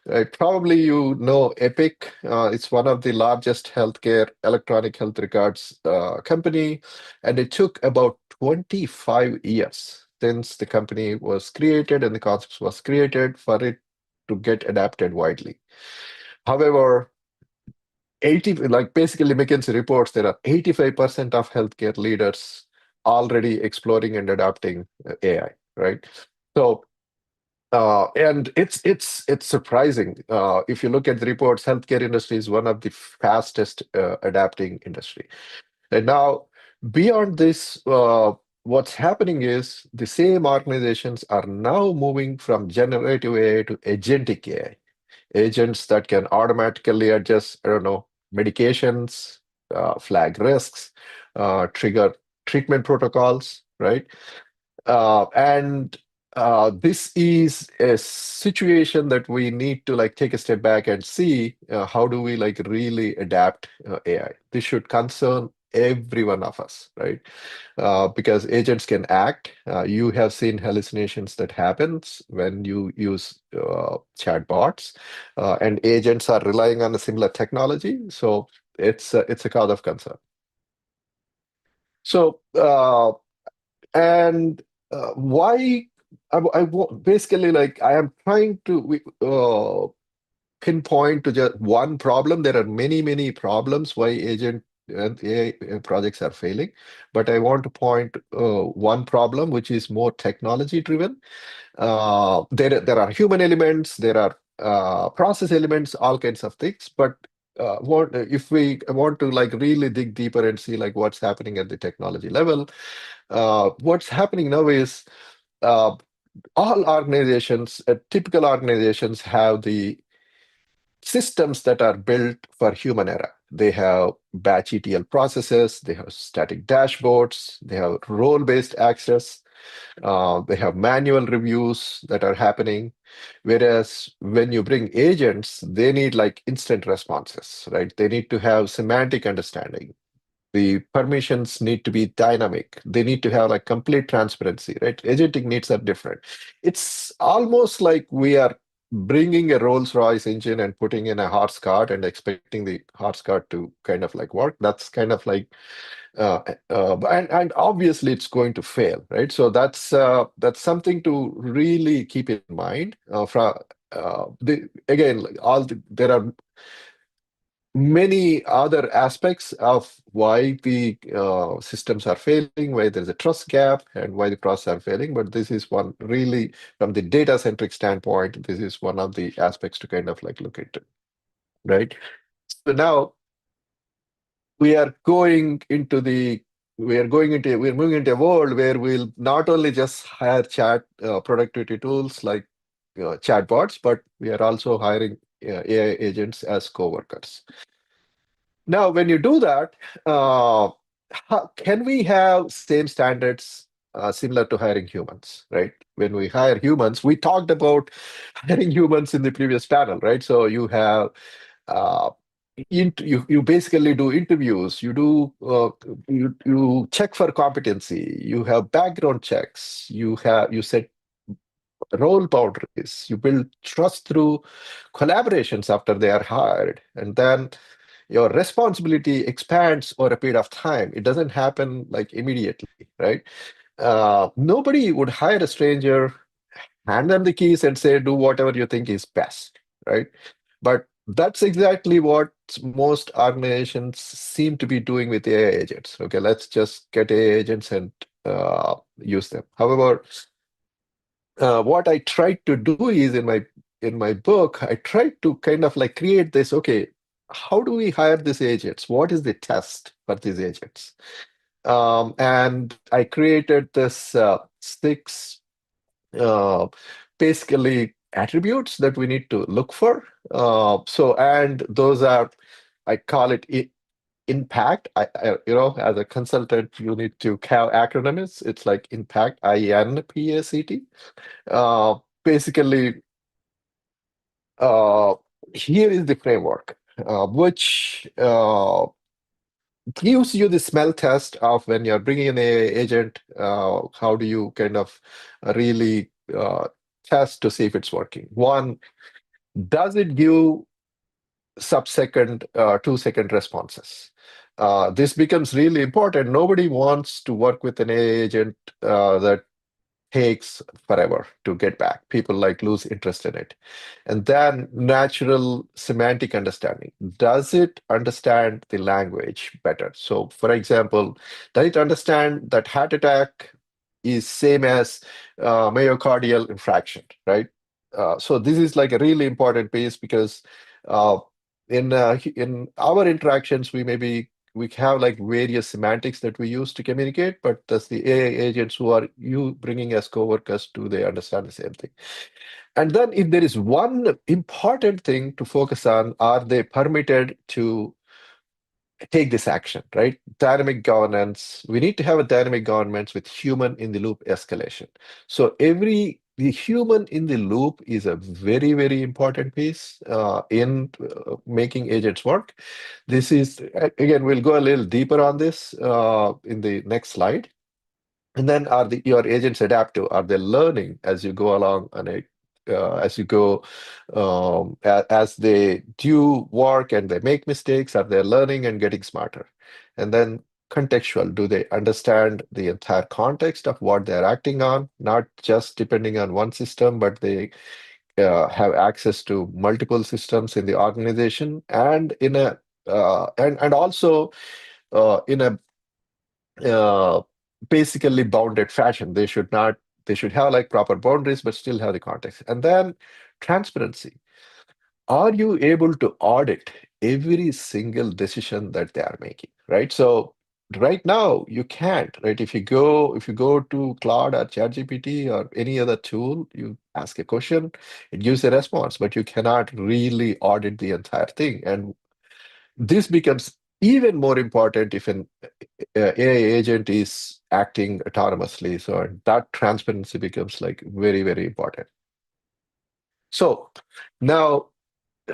Right? Probably you know Epic. It's one of the largest healthcare electronic health records company, and it took about 25 years since the company was created and the concept was created for it to get adapted widely. However, basically McKinsey reports there are 85% of healthcare leaders already exploring and adopting AI, right? So and it's surprising. If you look at the reports, healthcare industry is one of the fastest adapting industry. And now, beyond this, what's happening is the same organizations are now moving from generative AI to agentic AI. Agents that can automatically adjust, I don't know, medications, flag risks, trigger treatment protocols, right? And this is a situation that we need to like take a step back and see how do we like really adapt AI. This should concern every one of us, right? Because agents can act. You have seen hallucinations that happens when you use chatbots, and agents are relying on a similar technology. So it's a cause of concern. So and why basically like I am trying to pinpoint to just one problem. There are many problems why agent and AI projects are failing, but I want to point one problem which is more technology driven. There are human elements, there are process elements, all kinds of things, but if we want to like really dig deeper and see like what's happening at the technology level, what's happening now is all organizations, typical organizations have the systems that are built for human error. They have batch ETL processes, they have static dashboards, they have role-based access, they have manual reviews that are happening. Whereas when you bring agents, they need like instant responses, right? They need to have semantic understanding. The permissions need to be dynamic. They need to have like complete transparency, right? Agentic needs are different. It's almost like we are bringing a Rolls-Royce engine and putting in a horse cart and expecting the horse cart to kind of like work. That's kind of like, and obviously it's going to fail, right? So that's something to really keep in mind. Again, there are many other aspects of why the systems are failing, why there's a trust gap, and why the processes are failing. But this is one really, from the data-centric standpoint, this is one of the aspects to kind of like look into, right? So now we are moving into a world where we'll not only just hire chat productivity tools like chatbots, but we are also hiring AI agents as co-workers. Now, when you do that, can we have same standards similar to hiring humans, right? When we hire humans, we talked about hiring humans in the previous panel, right? So you have you basically do interviews, you check for competency, you have background checks, you set role boundaries, you build trust through collaborations after they are hired, and then your responsibility expands over a period of time. It doesn't happen like immediately, right? Nobody would hire a stranger, hand them the keys and say, do whatever you think is best, right? But that's exactly what most organizations seem to be doing with AI agents. Okay, let's just get AI agents and use them. However, what I tried to do is in my book, I tried to kind of like create this. Okay, how do we hire these agents? What is the test for these agents? And I created this six uh, basically attributes that we need to look for. And those are, I call it impact. As a consultant, you need to have acronyms. It's like impact, INPACT. Basically, here is the framework, which gives you the smell test of when you're bringing in an agent. How do you kind of really test to see if it's working? One, does it give sub-second, 2-second responses? This becomes really important. Nobody wants to work with an AI agent that takes forever to get back. People like lose interest in it. And then natural semantic understanding. Does it understand the language better? So for example, does it understand that heart attack is same as myocardial infarction, right? So this is like a really important piece because in our interactions, we have like various semantics that we use to communicate, but does the AI agents who are you bringing as coworkers, do they understand the same thing? And then if there is one important thing to focus on, are they permitted to take this action, right? Dynamic governance. We need to have a dynamic governance with human in the loop escalation. So the human in the loop is a very, very important piece in making agents work. This is, again, we'll go a little deeper on this in the next slide. And then your agents adaptive? Are they learning as you go along as you go, as they do work and they make mistakes? Are they learning and getting smarter? And then contextual, do they understand the entire context of what they're acting on, not just depending on one system, but they have access to multiple systems in the organization and in a and also in a basically bounded fashion. They should have like proper boundaries, but still have the context. And then transparency. Are you able to audit every single decision that they are making, right? So right now you can't, right? If you go to Claude or ChatGPT or any other tool, you ask a question, it gives a response, but you cannot really audit the entire thing. And this becomes even more important if an AI agent is acting autonomously. So that transparency becomes like very, very important. So now,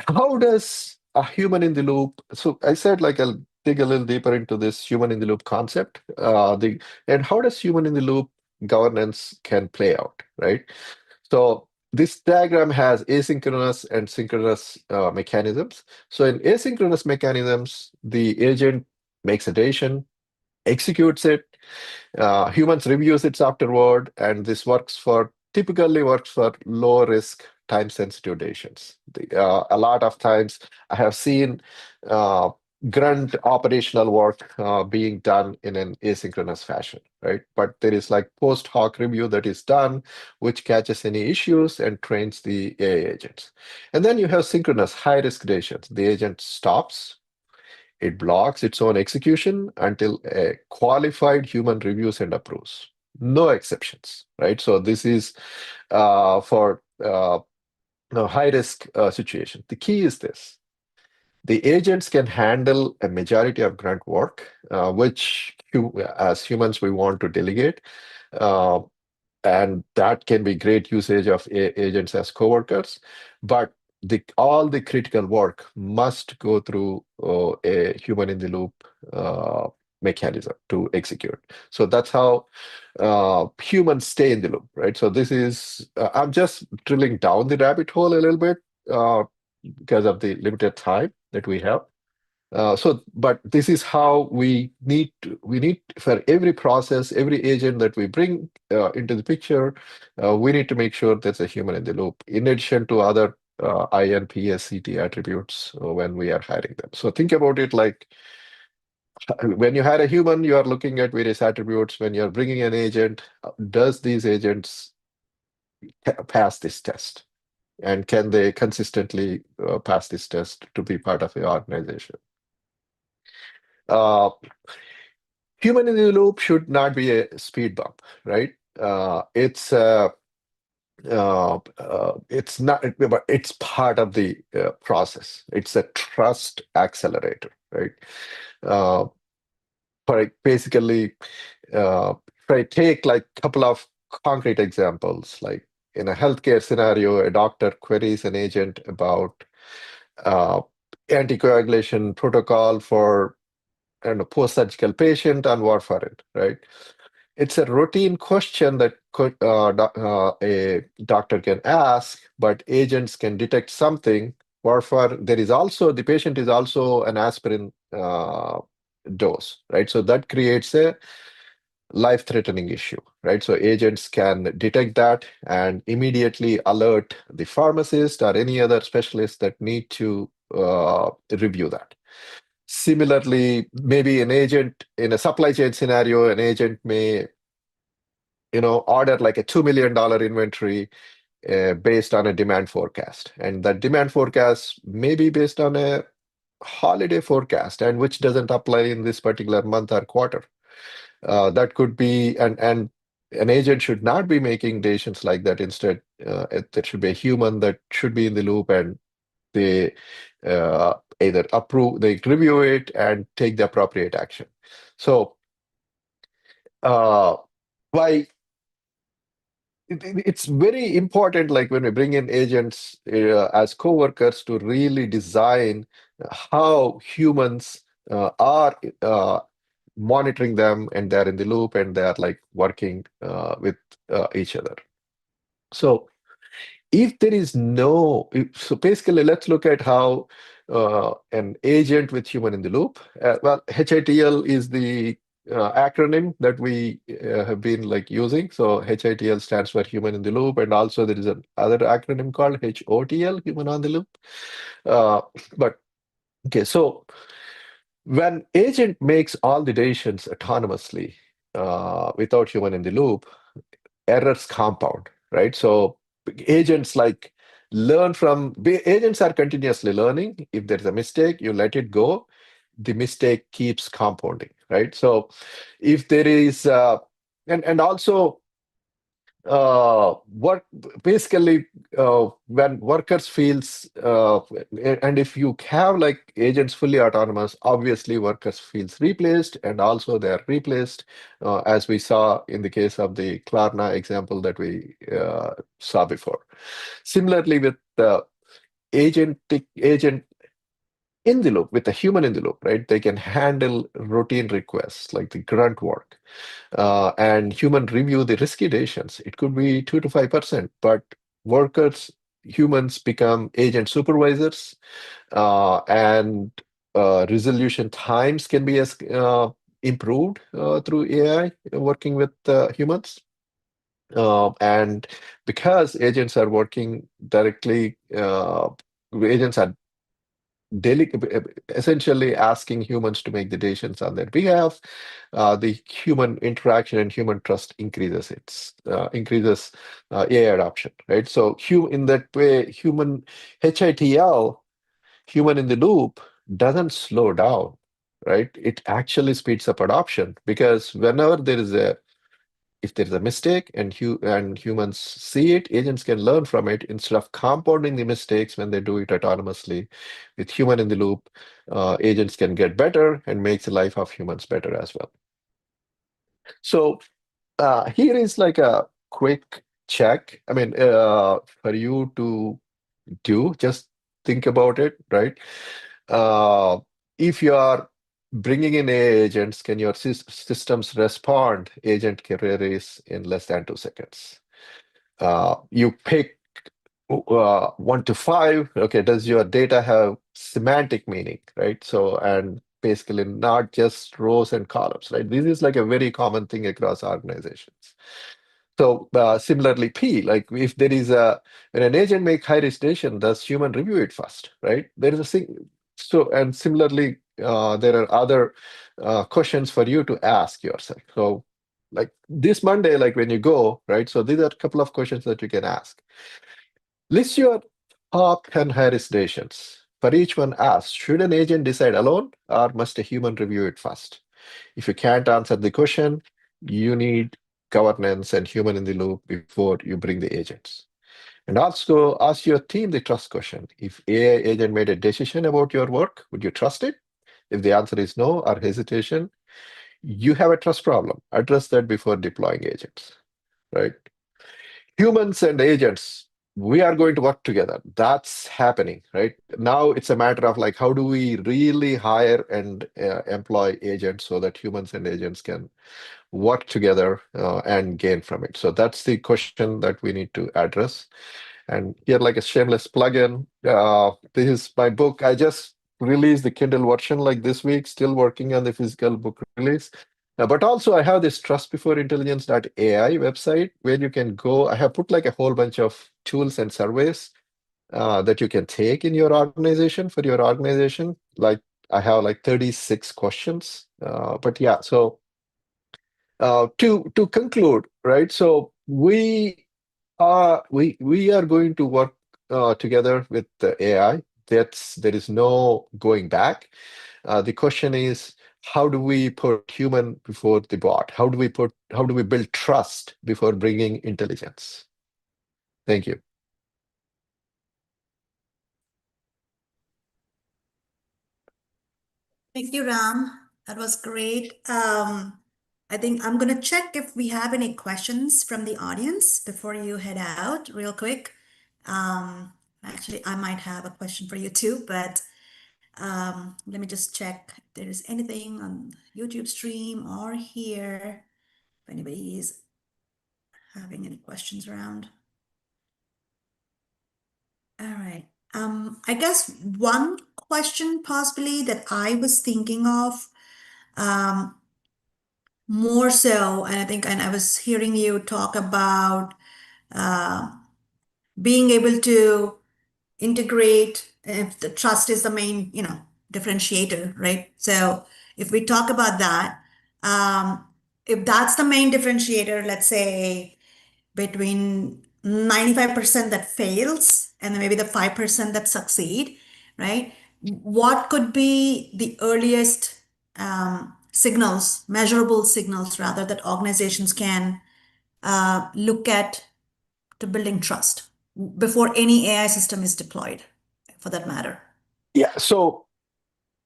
how does a human in the loop? So I said like I'll dig a little deeper into this human in the loop concept. And how does human in the loop governance can play out, right? So this diagram has asynchronous and synchronous mechanisms. So in asynchronous mechanisms, the agent makes a decision, executes it, humans reviews it afterward, and this typically works for low risk time sensitive decisions. A lot of times I have seen grunt operational work being done in an asynchronous fashion, right? But there is like post hoc review that is done, which catches any issues and trains the AI agents. And then you have synchronous high risk decisions. The agent stops, it blocks its own execution until a qualified human reviews and approves. No exceptions, right? So this is for high risk situation. The key is this. The agents can handle a majority of grunt work, which as humans we want to delegate. And that can be great usage of agents as coworkers. But all the critical work must go through a human in the loop mechanism to execute. So that's how humans stay in the loop, right? So this is, I'm just drilling down the rabbit hole a little bit because of the limited time that we have. But this is how we need for every process, every agent that we bring into the picture, we need to make sure there's a human in the loop, in addition to other INPSCT attributes when we are hiring them. So think about it like when you hire a human, you are looking at various attributes. When you're bringing an agent, does these agents pass this test? And can they consistently pass this test to be part of the organization? Human in the loop should not be a speed bump, right? It's not, but it's part of the process. It's a trust accelerator, right? Basically, if I take like a couple of concrete examples, like in a healthcare scenario, a doctor queries an agent about anticoagulation protocol for a post-surgical patient on warfarin, right? It's a routine question that a doctor can ask, but agents can detect something. There is also, the patient is also an aspirin dose, right? So that creates a life-threatening issue, right? So agents can detect that and immediately alert the pharmacist or any other specialist that need to review that. Similarly, maybe an agent in a supply chain scenario, an agent may, order like a $2 million inventory based on a demand forecast. And that demand forecast may be based on a holiday forecast, and which doesn't apply in this particular month or quarter. That could be, and an agent should not be making decisions like that. Instead, there should be a human that should be in the loop, and they either approve, they review it and take the appropriate action. So why it's very important, like when we bring in agents as co-workers, to really design how humans are monitoring them, and they're in the loop, and they're like working with each other. So if there is no, so basically, let's look at how an agent with human in the loop. Well, HITL is the acronym that we have been like using. So HITL stands for human in the loop, and also there is another acronym called HOTL, human on the loop. But okay, so when agent makes all the decisions autonomously without human in the loop, errors compound, right? So agents like agents are continuously learning. If there's a mistake, you let it go. The mistake keeps compounding, right? So if there is, and also work basically when workers feels and if you have like agents fully autonomous, obviously workers feels replaced, and also they are replaced as we saw in the case of the Klarna example that we saw before. Similarly, with the agent in the loop, with the human in the loop, right? They can handle routine requests like the grunt work, and human review the risky decisions. It could be 2 to 5%, but humans become agent supervisors, and resolution times can be improved through AI working with humans. And because agents are working directly, agents are essentially asking humans to make the decisions on their behalf, the human interaction and human trust increases AI adoption, right? So in that way, HITL, human in the loop, doesn't slow down, right? It actually speeds up adoption, because whenever if there's a mistake and humans see it, agents can learn from it instead of compounding the mistakes when they do it autonomously. With human in the loop, agents can get better and makes the life of humans better as well. So here is like a quick check. I mean, for you to do, just think about it, right? If you are bringing in AI agents, can your systems respond agent queries in less than 2 seconds? You pick 1 to 5. Okay, does your data have semantic meaning, right? So, and basically not just rows and columns, right? This is like a very common thing across organizations. So similarly, P, like if there is when an agent make high risk decision, does human review it first, right? There is a thing. So, and similarly, there are other questions for you to ask yourself. So like this Monday, like when you go, right? So these are a couple of questions that you can ask. List your top 10 high risk decisions. For each one, ask, should an agent decide alone or must a human review it first? If you can't answer the question, you need governance and human in the loop before you bring the agents. And also ask your team the trust question. If AI agent made a decision about your work, would you trust it? If the answer is no or hesitation, you have a trust problem. Address that before deploying agents, right? Humans and agents, we are going to work together. That's happening, right? Now it's a matter of like, how do we really hire and employ agents so that humans and agents can work together and gain from it? So that's the question that we need to address. And here, like a shameless plug-in, this is my book. I just released the Kindle version like this week, still working on the physical book release. But also I have this trustbeforeintelligence.ai website where you can go. I have put like a whole bunch of tools and surveys that you can take in your organization for your organization. Like I have like 36 questions. But yeah, so to conclude, right? So we are going to work together with the AI. There is no going back. The question is, how do we put human before the bot? How do we build trust before bringing intelligence? Thank you. Thank you, Ram. That was great. I think I'm going to check if we have any questions from the audience before you head out real quick. Actually, I might have a question for you too, but let me just check if there is anything on YouTube stream or here, if anybody is having any questions around. All right. I guess one question possibly that I was thinking of, more so, and I think, and I was hearing you talk about being able to integrate if the trust is the main, differentiator, right? So if we talk about that, if that's the main differentiator, let's say between 95% that fails and then maybe the 5% that succeed, right? What could be the earliest signals, measurable signals rather, that organizations can look at to building trust before any AI system is deployed, for that matter? Yeah. So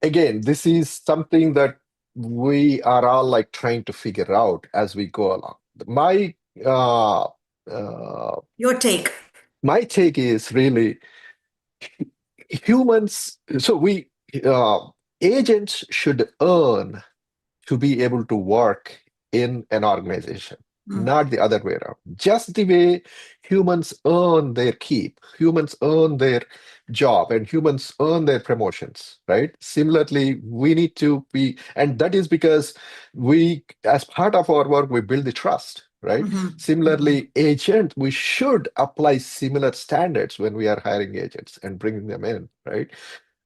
again, this is something that we are all like trying to figure out as we go along. My Your take. my take is really humans. So agents should earn to be able to work in an organization, not the other way around. Just the way humans earn their keep, humans earn their job, and humans earn their promotions, right? Similarly, we need to be, and that is because as part of our work, we build the trust, right? Similarly, agent, we should apply similar standards when we are hiring agents and bringing them in, right?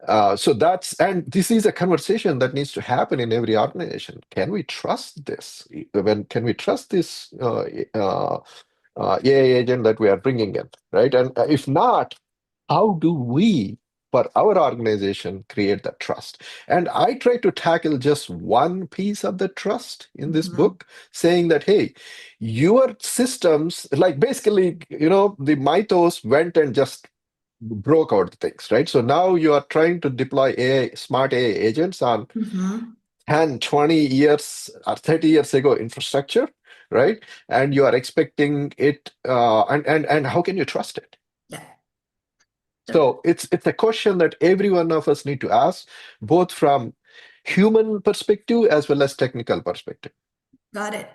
And this is a conversation that needs to happen in every organization. Can we trust this? Can we trust this AI agent that we are bringing in, right? And if not, how do we, for our organization, create that trust? And I try to tackle just one piece of the trust in this book, saying that, hey, your systems, like basically, the mythos went and just broke out things, right? So now you are trying to deploy smart AI agents on 10, 20 years or 30 years ago infrastructure, right? And you are expecting it, and how can you trust it? Yeah. So it's a question that every one of us need to ask, both from human perspective as well as technical perspective. Got it.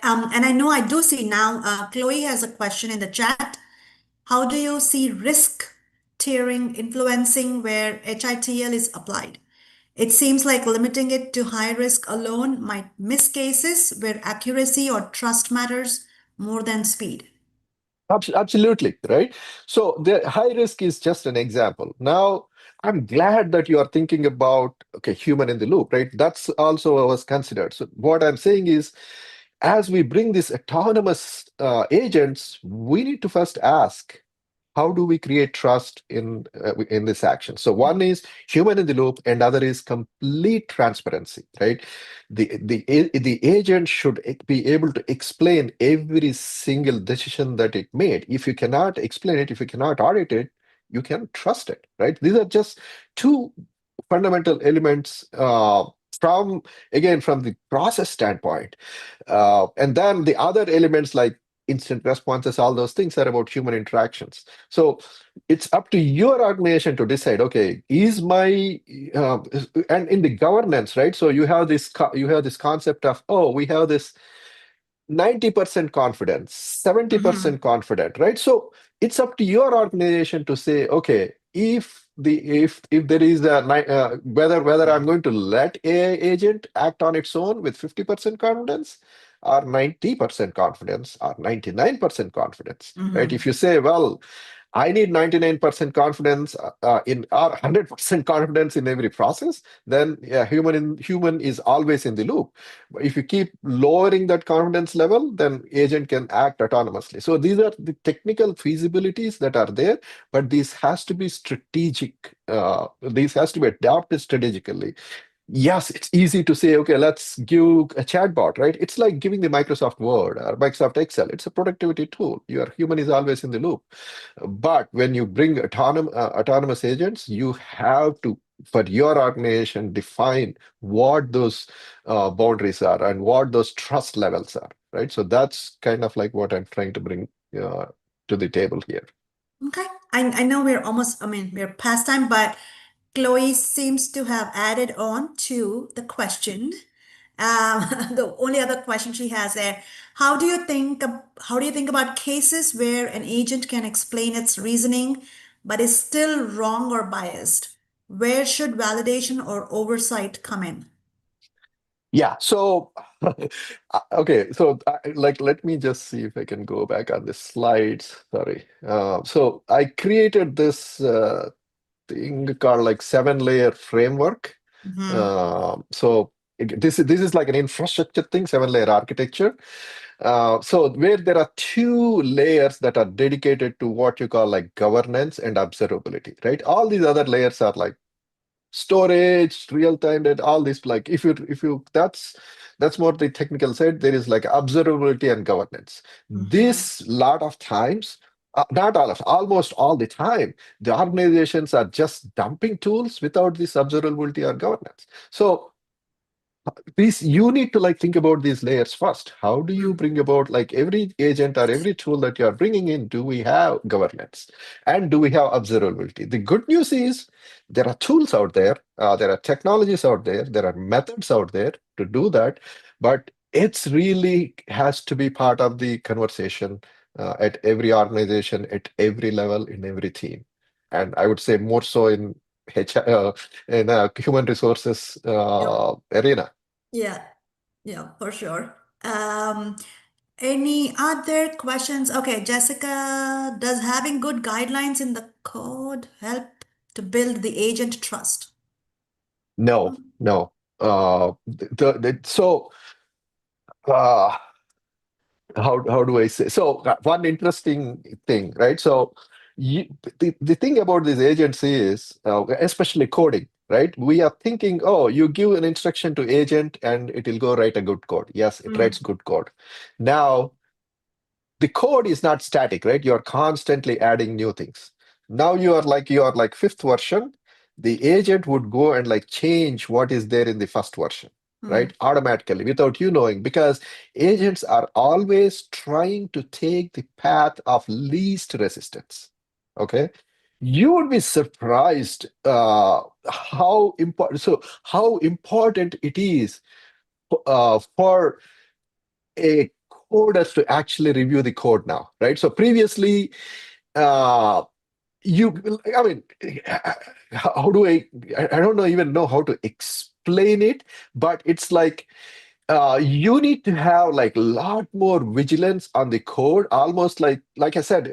And I know I do see now, Chloe has a question in the chat. How do you see risk tiering influencing where HITL is applied? It seems like limiting it to high risk alone might miss cases where accuracy or trust matters more than speed. Absolutely, right? So the high risk is just an example. Now, I'm glad that you are thinking about, okay, human in the loop, right? That's also was considered. So what I'm saying is, as we bring these autonomous agents, we need to first ask, how do we create trust in this action? So one is human in the loop, and other is complete transparency, right? The agent should be able to explain every single decision that it made. If you cannot explain it, if you cannot audit it, you can trust it, right? These are just two fundamental elements from the process standpoint. And then the other elements like instant responses, all those things are about human interactions. So it's up to your organization to decide, okay, is my and in the governance, right? So you have this concept of, oh, we have this 90% confidence, 70% confident, right? So it's up to your organization to say, okay, if there is whether I'm going to let AI agent act on its own with 50% confidence or 90% confidence or 99% confidence, right? If you say, well, I need 99% confidence in or 100% confidence in every process, then yeah, human is always in the loop. But if you keep lowering that confidence level, then agent can act autonomously. So these are the technical feasibilities that are there, but this has to be strategic. This has to be adapted strategically. Yes, it's easy to say, okay, let's give a chatbot, right? It's like giving the Microsoft Word or Microsoft Excel. It's a productivity tool. Your human is always in the loop. But when you bring autonomous agents, you have to, for your organization, define what those boundaries are and what those trust levels are, right? So that's kind of like what I'm trying to bring to the table here. Okay, I know we're past time, but Chloe seems to have added on to the question. The only other question she has there, how do you think about cases where an agent can explain its reasoning but is still wrong or biased? Where should validation or oversight come in? Yeah, so okay, so let me just see if I can go back on the slides. Sorry. So I created this thing called like 7-layer framework. So this is like an infrastructure thing, 7-layer architecture. So where there are 2 layers that are dedicated to what you call like governance and observability, right? All these other layers are like storage, real-time data, all this. Like if you that's more the technical side. There is like observability and governance. This lot of times, not all of, almost all the time, the organizations are just dumping tools without this observability or governance. So you need to like think about these layers first. How do you bring about like every agent or every tool that you are bringing in? Do we have governance and do we have observability? The good news is there are tools out there, there are technologies out there are methods out there to do that, but it's really has to be part of the conversation at every organization, at every level, in every team, and I would say more so in HR, in human resources arena. Yeah, for sure. Any other questions? Okay, Jessica, does having good guidelines in the code help to build the agent trust? No. So how do I say? So one interesting thing, right? So the thing about these agents is, especially coding, right? We are thinking, oh, you give an instruction to agent and it will go write a good code. Yes, it writes good code. Now, the code is not static, right? You're constantly adding new things. Now you are like 5th version. The agent would go and like change what is there in the first version, right? Automatically without you knowing, because agents are always trying to take the path of least resistance. Okay. You would be surprised how important it is for a coders to actually review the code now, right? So previously, uh, I mean, how do I don't even know how to explain it, but it's like you need to have like a lot more vigilance on the code. Almost like I said,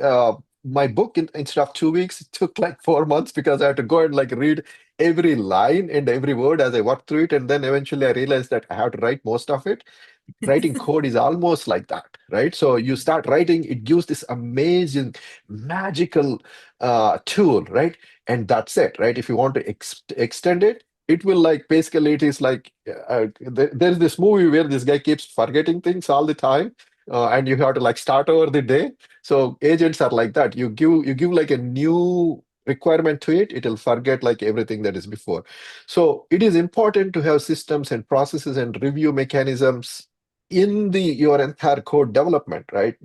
my book instead of 2 weeks, it took like 4 months because I had to go and like read every line and every word as I worked through it. And then eventually I realized that I have to write most of it. Writing code is almost like that, right? So you start writing, it gives this amazing, magical tool, right? And that's it, right? If you want to extend it, it will like basically it is like there's this movie where this guy keeps forgetting things all the time, and you have to like start over the day. So agents are like that. You give like a new requirement to it, it'll forget like everything that is before. So it is important to have systems and processes and review mechanisms in your entire code development, right?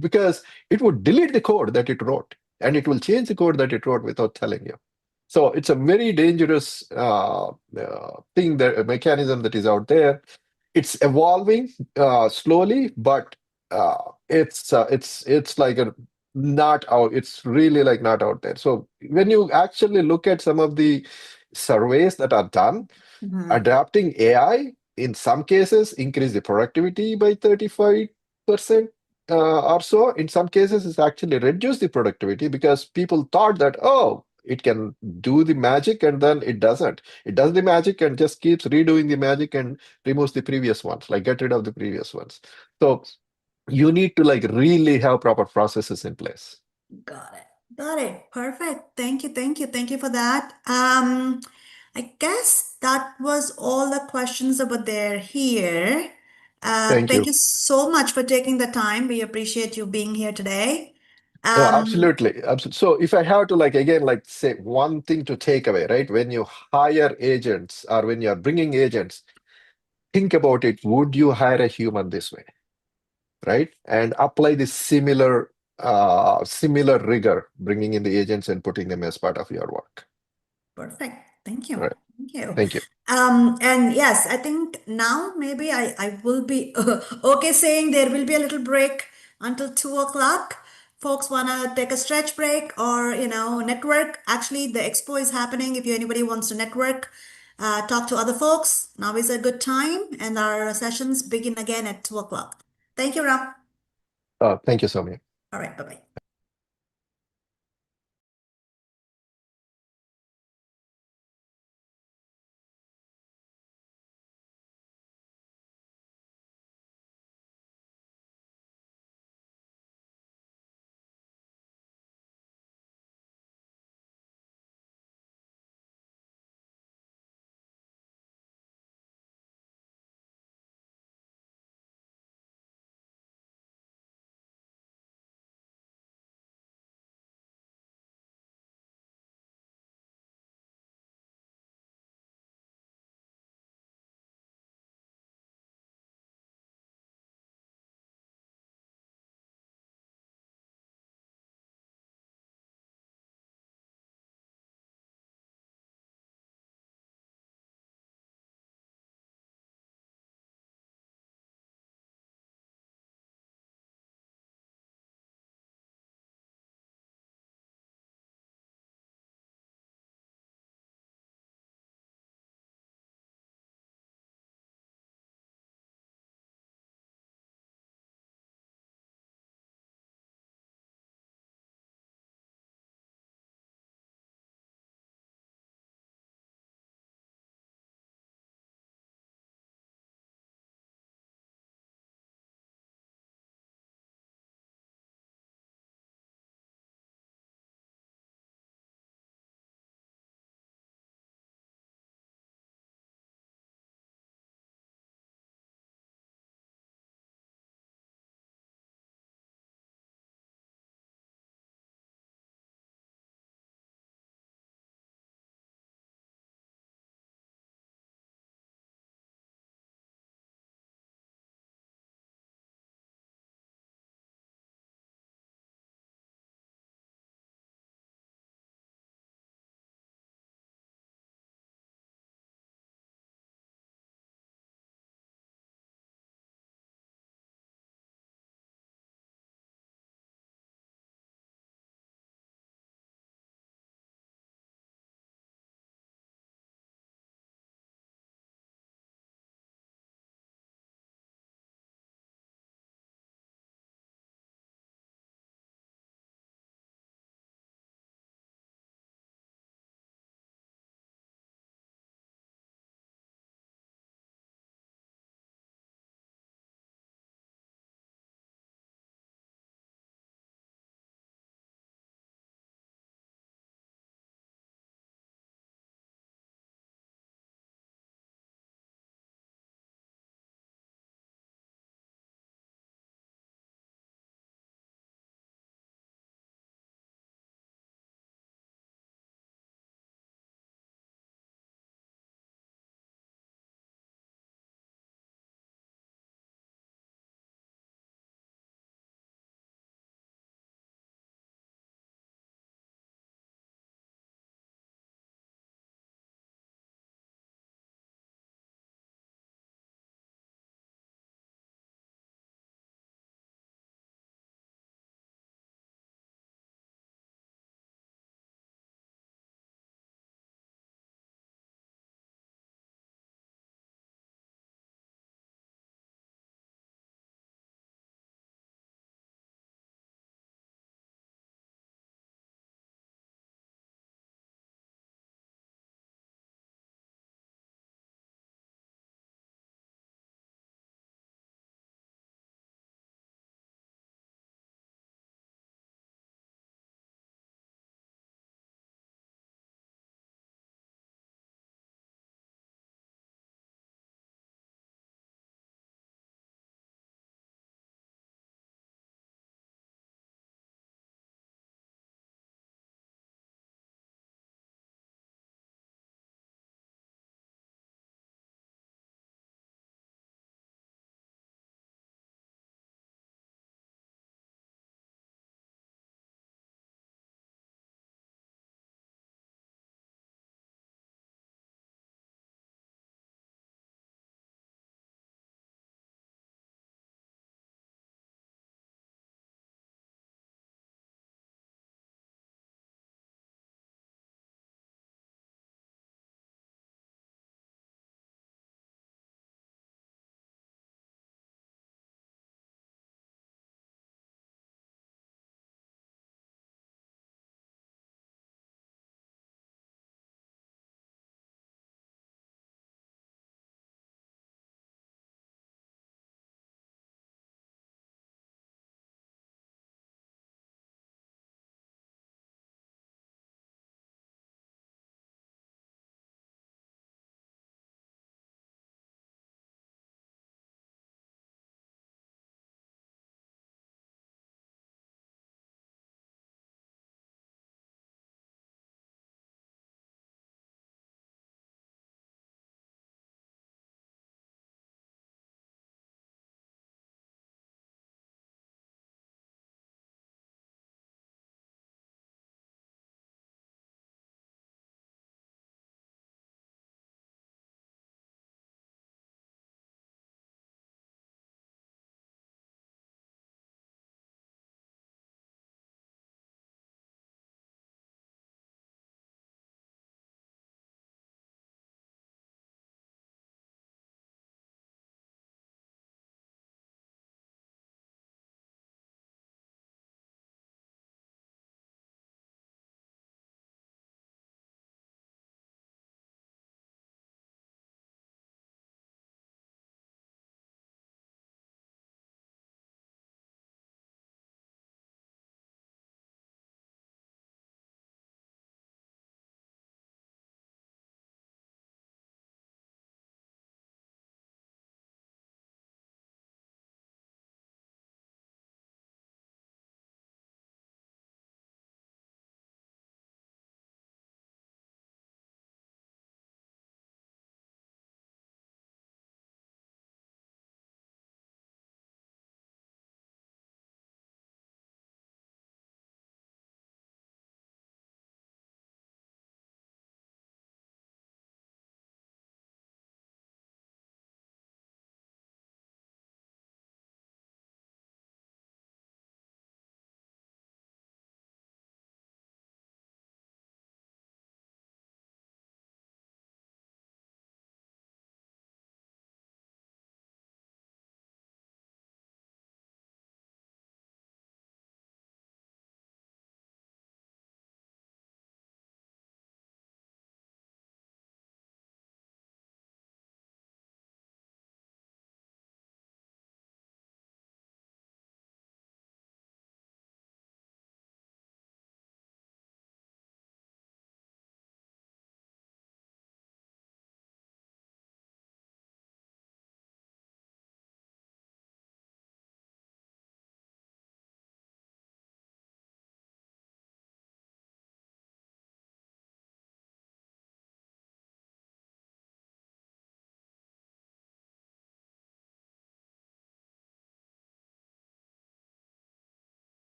Because it would delete the code that it wrote and it will change the code that it wrote without telling you. So it's a very dangerous thing, that a mechanism that is out there. It's evolving slowly, but it's like a not out. It's really like not out there. So when you actually look at some of the surveys that are done, adapting AI in some cases increase the productivity by 35% or so. In some cases, it's actually reduced the productivity because people thought that, oh, it can do the magic, and then it doesn't. It does the magic and just keeps redoing the magic and removes the previous ones, like get rid of the previous ones. So you need to like really have proper processes in place. Got it. Got it. Perfect. Thank you. Thank you. Thank you for that. I guess that was all the questions that were there here. Thank Thank you. you so much for taking the time. We appreciate you being here today. Absolutely. Absolutely. So if I have to like again like say one thing to take away, right? When you hire agents or when you're bringing agents, think about it. Would you hire a human this way, right? And apply this similar rigor, bringing in the agents and putting them as part of your work. Perfect. Thank you. Right. Thank you. Thank you. And yes, I think now maybe I will be okay saying there will be a little break until 2 o'clock. Folks want to take a stretch break or, network. Actually, the expo is happening. If anybody wants to network, talk to other folks, now is a good time. And our sessions begin again at 2 o'clock. Thank you, Ram. Thank you, Soumya. All right. Bye-bye.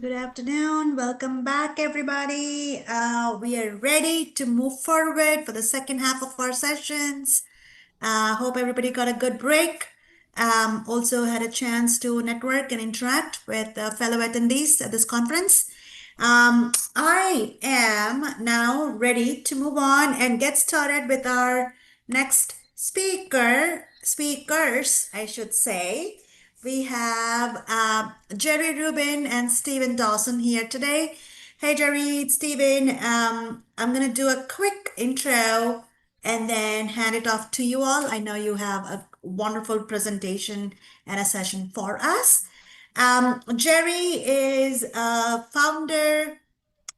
Good afternoon. Welcome back, everybody. We are ready to move forward for the second half of our sessions. Hope everybody got a good break. Also had a chance to network and interact with fellow attendees at this conference. I am now ready to move on and get started with our next speakers, I should say. We have Jerry Rubin and Stephen Dawson here today. Hey, Jerry, Stephen. I'm going to do a quick intro and then hand it off to you all. I know you have a wonderful presentation and a session for us. Jerry is a founder,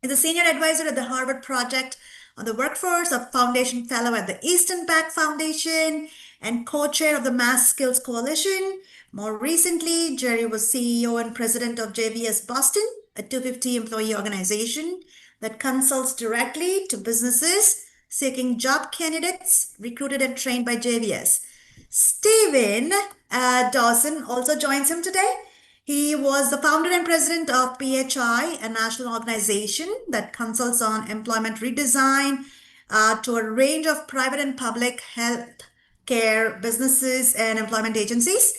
is a senior advisor at the Harvard Project on the Workforce, a foundation fellow at the Eastern Pac Foundation, and co-chair of the Mass Skills Coalition. More recently, Jerry was CEO and president of JVS Boston, a 250 employee organization that consults directly to businesses seeking job candidates recruited and trained by JVS. Stephen Dawson also joins him today. He was the founder and president of PHI, a national organization that consults on employment redesign to a range of private and public health care businesses and employment agencies.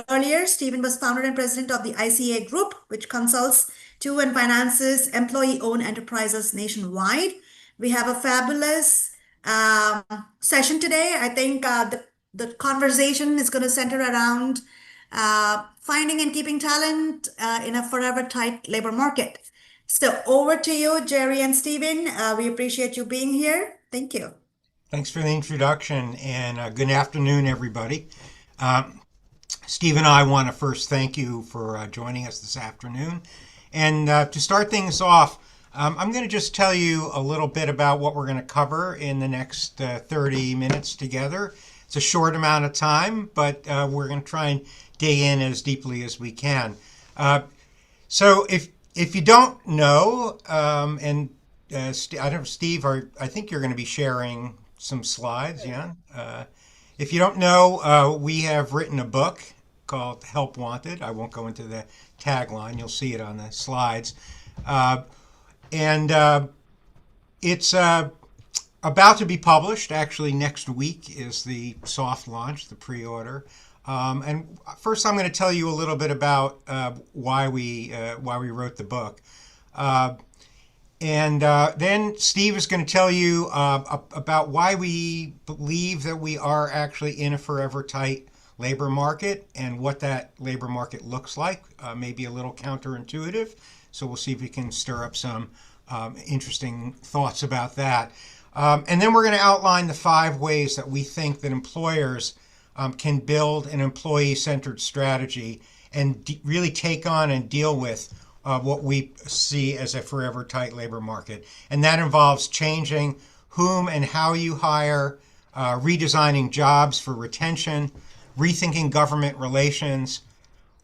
Earlier, Stephen was founder and president of the ICA Group, which consults to and finances employee-owned enterprises nationwide. We have a fabulous session today. I think the conversation is going to center around finding and keeping talent in a forever tight labor market. So over to you, Jerry and Stephen. We appreciate you being here. Thank you. Thanks for the introduction, and good afternoon, everybody. Steve and I want to first thank you for joining us this afternoon. And to start things off, I'm going to just tell you a little bit about what we're going to cover in the next 30 minutes together. It's a short amount of time, but we're going to try and dig in as deeply as we can. So if you don't know, I don't know, Steve, I think you're going to be sharing some slides, yeah? If you don't know, we have written a book called Help Wanted. I won't go into the tagline. You'll see it on the slides. It's about to be published. Actually, next week is the soft launch, the pre-order. And first, I'm going to tell you a little bit about why we wrote the book. Then Steve is going to tell you about why we believe that we are actually in a forever tight labor market and what that labor market looks like. Maybe a little counterintuitive. So we'll see if we can stir up some interesting thoughts about that. And then we're going to outline the 5 ways that we think that employers can build an employee-centered strategy and really take on and deal with what we see as a forever tight labor market. And that involves changing whom and how you hire, redesigning jobs for retention, rethinking government relations,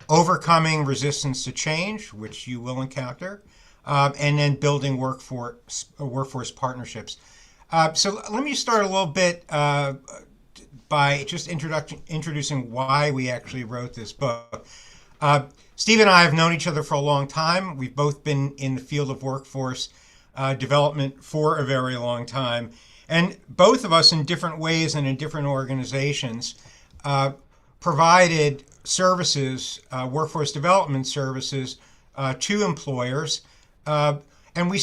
overcoming resistance to change, which you will encounter, and then building workforce partnerships. So let me start a little bit by just introducing why we actually wrote this book. Steve and I have known each other for a long time. We've both been in the field of workforce development for a very long time. And both of us, in different ways and in different organizations, provided services, workforce development services, to employers. And we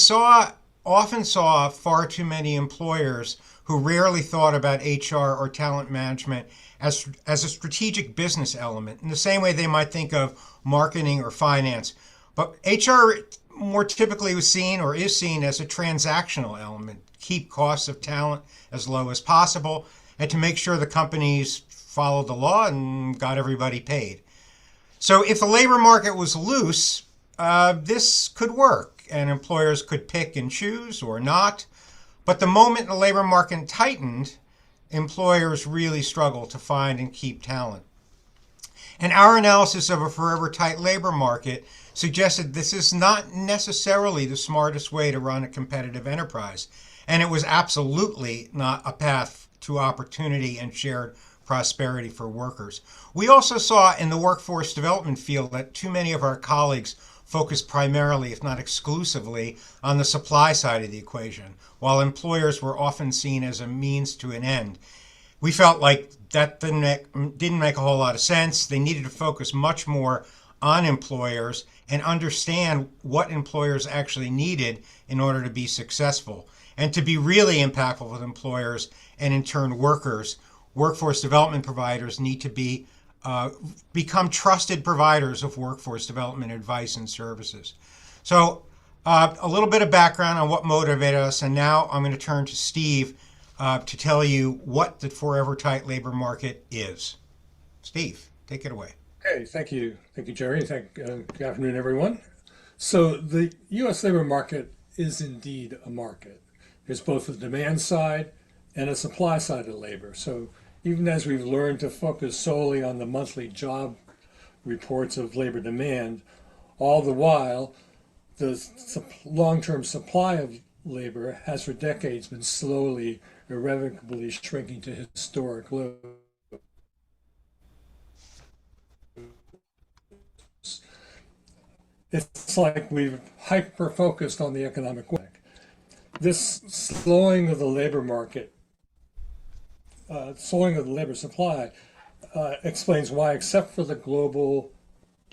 often saw far too many employers who rarely thought about HR or talent management as a strategic business element, in the same way they might think of marketing or finance. But HR more typically was seen or is seen as a transactional element, keep costs of talent as low as possible, and to make sure the companies followed the law and got everybody paid. So if the labor market was loose, this could work, and employers could pick and choose or not. But the moment the labor market tightened, employers really struggle to find and keep talent. And our analysis of a forever tight labor market suggested this is not necessarily the smartest way to run a competitive enterprise. And it was absolutely not a path to opportunity and shared prosperity for workers. We also saw in the workforce development field that too many of our colleagues focus primarily, if not exclusively, on the supply side of the equation, while employers were often seen as a means to an end. We felt like that didn't make a whole lot of sense. They needed to focus much more on employers and understand what employers actually needed in order to be successful. And to be really impactful with employers and in turn workers, workforce development providers need to become trusted providers of workforce development advice and services. So a little bit of background on what motivated us, and now I'm going to turn to Steve to tell you what the forever tight labor market is. Steve, take it away. Okay, thank you. Thank you, Jerry. Good afternoon, everyone. So the U.S. labor market is indeed a market. There's both a demand side and a supply side of labor. So even as we've learned to focus solely on the monthly job reports of labor demand, all the while, the long-term supply of labor has for decades been slowly, irrevocably shrinking to historic lows. It's like we've hyper-focused on the economic growth. This slowing of the labor market, slowing of the labor supply, explains why, except for the global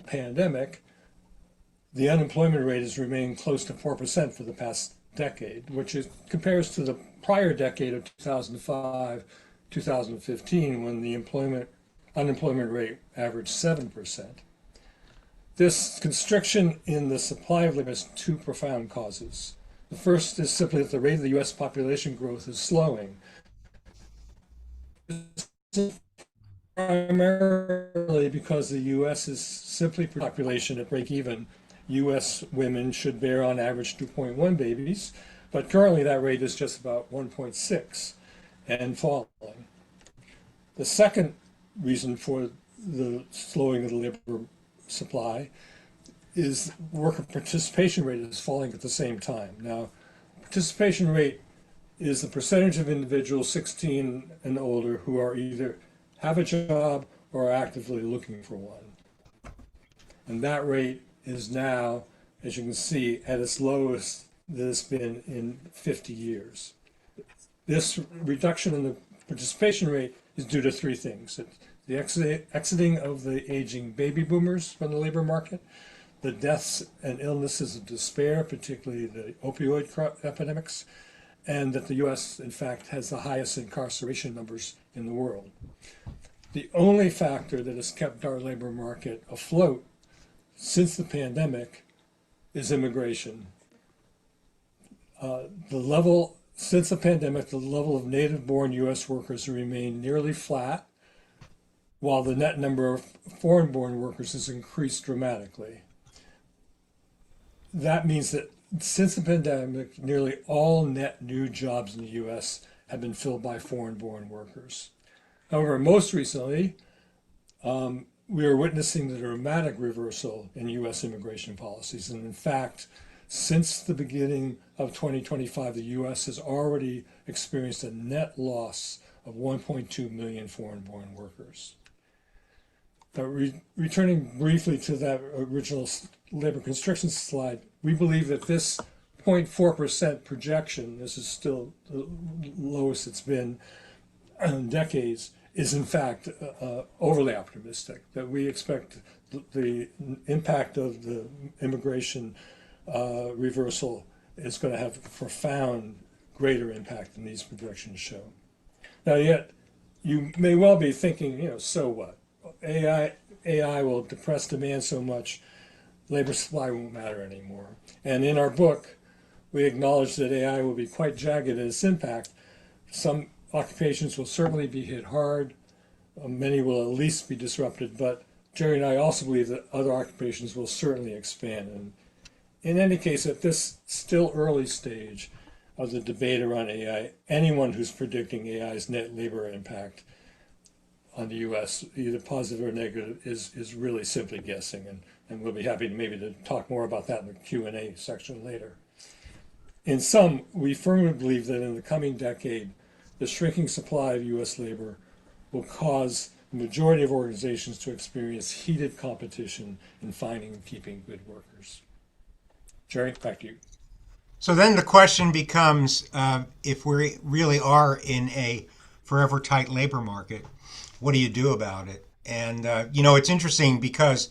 pandemic, the unemployment rate has remained close to 4% for the past decade, which compares to the prior decade of 2005, 2015, when the unemployment rate averaged 7%. This constriction in the supply of labor has two profound causes. The first is simply that the rate of the U.S. population growth is slowing. Primarily because the U.S. is simply population at break even. U.S. women should bear on average 2.1 babies, but currently that rate is just about 1.6 and falling. The second reason for the slowing of the labor supply is worker participation rate is falling at the same time. Now, participation rate is the percentage of individuals 16 and older who are either have a job or are actively looking for one. And that rate is now, as you can see, at its lowest that it's been in 50 years. This reduction in the participation rate is due to three things. The exiting of the aging baby boomers from the labor market, the deaths and illnesses of despair, particularly the opioid epidemics, and that the U.S., in fact, has the highest incarceration numbers in the world. The only factor that has kept our labor market afloat since the pandemic is immigration. Since the pandemic, the level of native-born U.S. workers has remained nearly flat, while the net number of foreign-born workers has increased dramatically. That means that since the pandemic, nearly all net new jobs in the U.S. have been filled by foreign-born workers. However, most recently, we are witnessing the dramatic reversal in U.S. immigration policies. And in fact, since the beginning of 2025, the U.S. has already experienced a net loss of 1.2 million foreign-born workers. Returning briefly to that original labor constriction slide, we believe that this 0.4% projection, this is still the lowest it's been in decades, is in fact overly optimistic, that we expect the impact of the immigration reversal is going to have a profound greater impact than these projections show. Now, yet, you may well be thinking, so what? AI will depress demand so much, labor supply won't matter anymore. And in our book, we acknowledge that AI will be quite jagged in its impact. Some occupations will certainly be hit hard. Many will at least be disrupted, but Jerry and I also believe that other occupations will certainly expand. And in any case, at this still early stage of the debate around AI, anyone who's predicting AI's net labor impact on the U.S., either positive or negative, is really simply guessing. And we'll be happy to talk more about that in the Q&A section later. In sum, we firmly believe that in the coming decade, the shrinking supply of U.S. labor will cause the majority of organizations to experience heated competition in finding and keeping good workers. Jerry, back to you. So then the question becomes, if we really are in a forever tight labor market, what do you do about it? And, it's interesting because,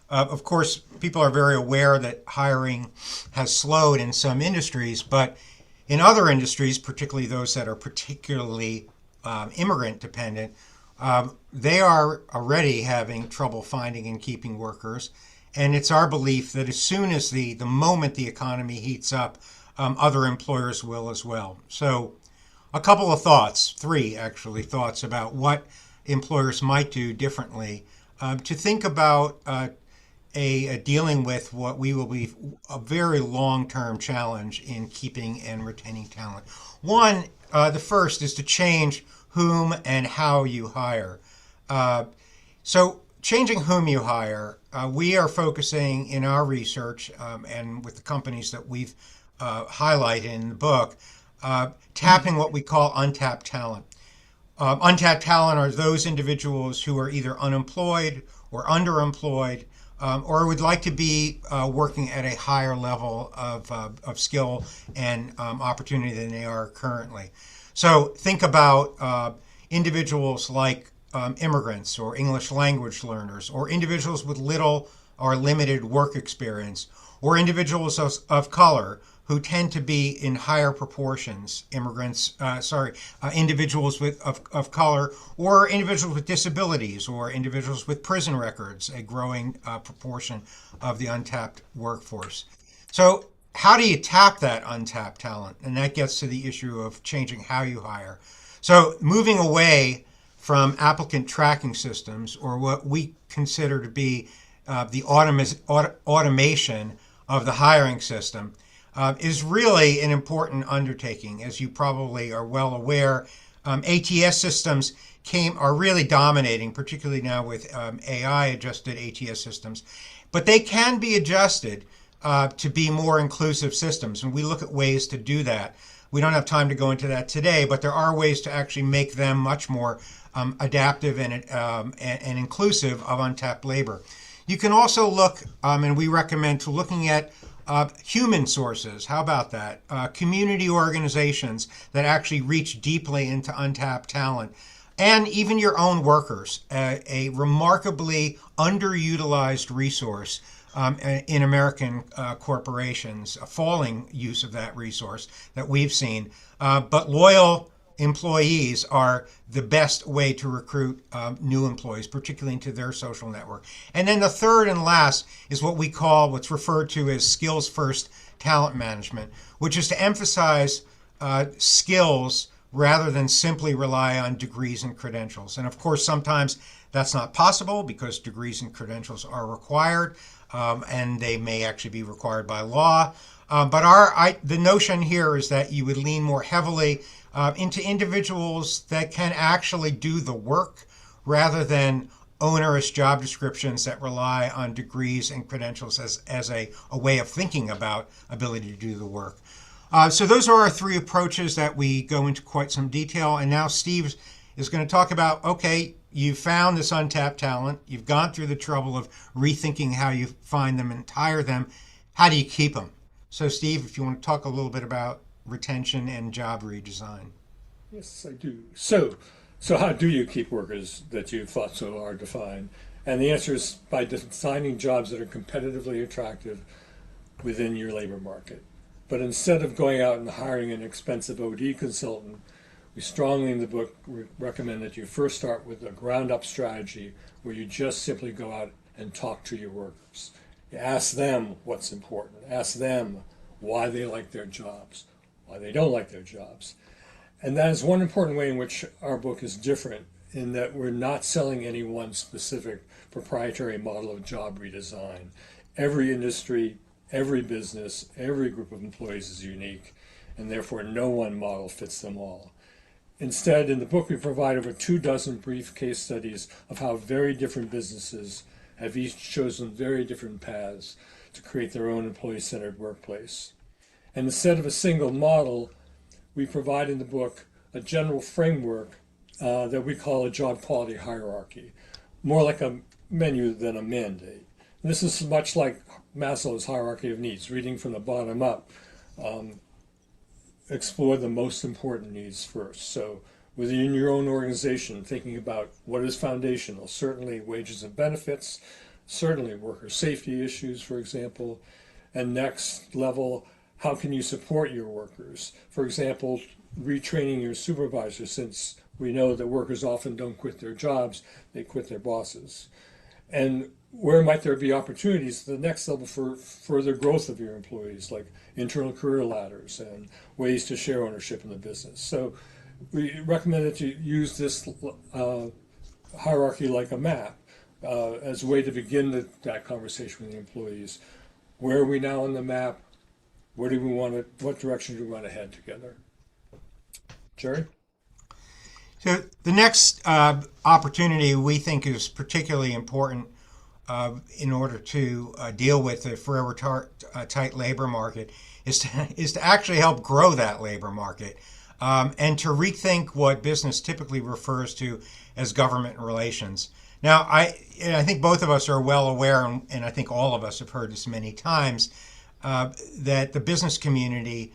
of course, people are very aware that hiring has slowed in some industries, but in other industries, particularly those that are particularly immigrant dependent, they are already having trouble finding and keeping workers. And it's our belief that as soon as the moment the economy heats up, other employers will as well. So a couple of thoughts, three actually thoughts about what employers might do differently to think about dealing with what we will be a very long-term challenge in keeping and retaining talent. One, the first is to change whom and how you hire. So changing whom you hire, we are focusing in our research and with the companies that we've highlighted in the book, tapping what we call untapped talent. Untapped talent are those individuals who are either unemployed or underemployed or would like to be working at a higher level of skill and opportunity than they are currently. So think about individuals like immigrants or English language learners, or individuals with little or limited work experience, or individuals of color who tend to be in higher proportions, individuals of color, or individuals with disabilities, or individuals with prison records, a growing proportion of the untapped workforce. So how do you tap that untapped talent? And that gets to the issue of changing how you hire. So moving away from applicant tracking systems, or what we consider to be the automation of the hiring system, is really an important undertaking. As you probably are well aware, ATS systems are really dominating, particularly now with AI-adjusted ATS systems. But they can be adjusted to be more inclusive systems, and we look at ways to do that. We don't have time to go into that today, but there are ways to actually make them much more adaptive and inclusive of untapped labor. You can also look, and we recommend looking at human sources. How about that? Community organizations that actually reach deeply into untapped talent, and even your own workers, a remarkably underutilized resource in American corporations, a falling use of that resource that we've seen. But loyal employees are the best way to recruit new employees, particularly into their social network. And then the third and last is what's referred to as skills first talent management, which is to emphasize skills rather than simply rely on degrees and credentials. And of course, sometimes that's not possible because degrees and credentials are required, and they may actually be required by law. But the notion here is that you would lean more heavily into individuals that can actually do the work rather than onerous job descriptions that rely on degrees and credentials as a way of thinking about ability to do the work. So those are our three approaches that we go into quite some detail. And now Steve is going to talk about, okay, you've found this untapped talent. You've gone through the trouble of rethinking how you find them and hire them. How do you keep them? So Steve, if you want to talk a little bit about retention and job redesign. Yes, I do. So how do you keep workers that you thought so hard to find? And the answer is by designing jobs that are competitively attractive within your labor market. But instead of going out and hiring an expensive OD consultant, we strongly in the book recommend that you first start with a ground-up strategy where you just simply go out and talk to your workers. You ask them what's important. Ask them why they like their jobs, why they don't like their jobs. And that is one important way in which our book is different, in that we're not selling any one specific proprietary model of job redesign. Every industry, every business, every group of employees is unique, and therefore no one model fits them all. Instead, in the book, we provide over 24 brief case studies of how very different businesses have each chosen very different paths to create their own employee-centered workplace. And instead of a single model, we provide in the book a general framework that we call a job quality hierarchy, more like a menu than a mandate. This is much like Maslow's hierarchy of needs, reading from the bottom up. Explore the most important needs first. So within your own organization, thinking about what is foundational, certainly wages and benefits, certainly worker safety issues, for example, and next level, how can you support your workers? For example, retraining your supervisors, since we know that workers often don't quit their jobs, they quit their bosses. And where might there be opportunities at the next level for further growth of your employees, like internal career ladders and ways to share ownership in the business? So we recommend that you use this hierarchy like a map as a way to begin that conversation with the employees. Where are we now on the map? Where do we want to, what direction do we want to head together? Jerry? So the next opportunity we think is particularly important in order to deal with the forever tight labor market is to actually help grow that labor market and to rethink what business typically refers to as government relations. Now, I think both of us are well aware, and I think all of us have heard this many times, that the business community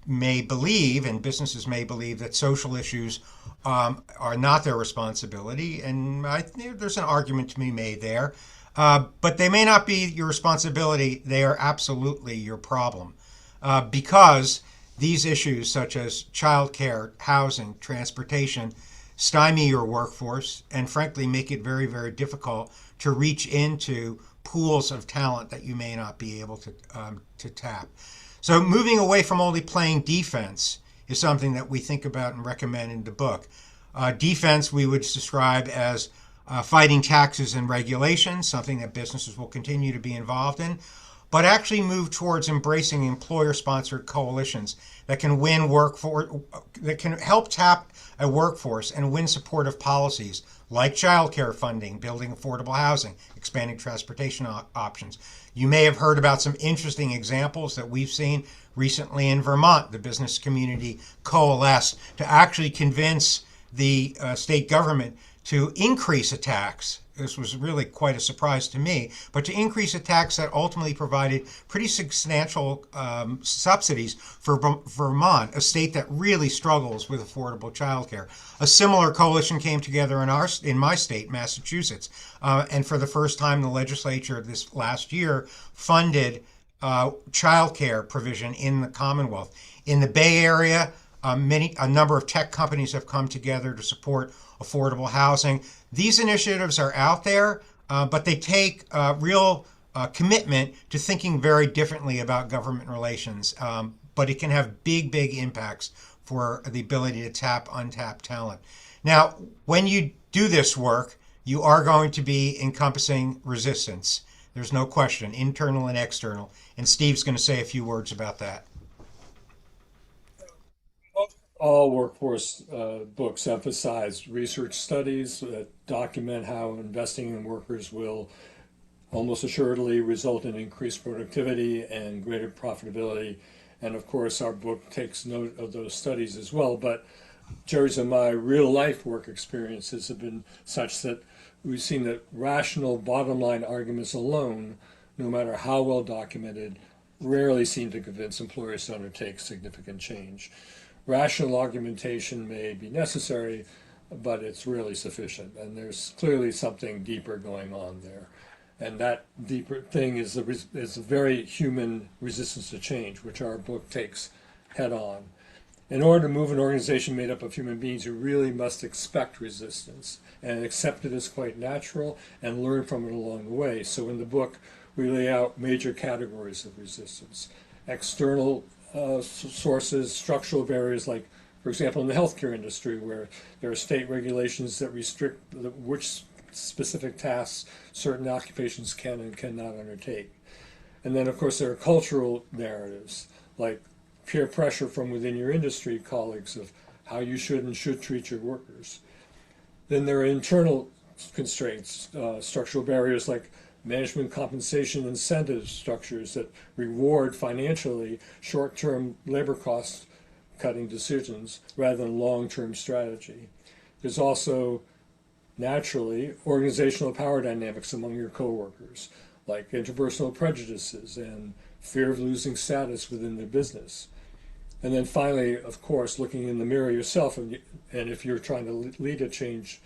may believe, and businesses may believe, that social issues are not their responsibility, and there's an argument to be made there. But they may not be your responsibility. They are absolutely your problem, because these issues such as childcare, housing, transportation stymie your workforce and frankly make it very, very difficult to reach into pools of talent that you may not be able to tap. So moving away from only playing defense is something that we think about and recommend in the book. Defense we would describe as fighting taxes and regulations, something that businesses will continue to be involved in, but actually move towards embracing employer-sponsored coalitions that can that can help tap a workforce and win supportive policies like childcare funding, building affordable housing, expanding transportation options. You may have heard about some interesting examples that we've seen recently in Vermont. The business community coalesced to actually convince the state government to increase a tax. This was really quite a surprise to me, but to increase a tax that ultimately provided pretty substantial subsidies for Vermont, a state that really struggles with affordable childcare. A similar coalition came together in my state, Massachusetts, and for the first time, the legislature this last year funded childcare provision in the Commonwealth. In the Bay Area, a number of tech companies have come together to support affordable housing. These initiatives are out there, but they take real commitment to thinking very differently about government relations. But it can have big, big impacts for the ability to tap untapped talent. Now, when you do this work, you are going to be encompassing resistance. There's no question, internal and external. And Steve's going to say a few words about that. All workforce books emphasize research studies that document how investing in workers will almost assuredly result in increased productivity and greater profitability. And of course, our book takes note of those studies as well. But Jerry's and my real life work experiences have been such that we've seen that rational bottom line arguments alone, no matter how well documented, rarely seem to convince employers to undertake significant change. Rational argumentation may be necessary, but it's rarely sufficient. And there's clearly something deeper going on there. And that deeper thing is a very human resistance to change, which our book takes head on. In order to move an organization made up of human beings, you really must expect resistance and accept it as quite natural and learn from it along the way. So in the book, we lay out major categories of resistance. External sources, structural barriers, like, for example, in the healthcare industry, where there are state regulations that restrict which specific tasks certain occupations can and cannot undertake. And then, of course, there are cultural narratives, like peer pressure from within your industry colleagues of how you should and should treat your workers. Then there are internal constraints, structural barriers like management compensation incentive structures that reward financially short-term labor cost cutting decisions rather than long-term strategy. There's also naturally organizational power dynamics among your coworkers, like interpersonal prejudices and fear of losing status within their business. And then finally, of course, looking in the mirror yourself, and if you're trying to lead a change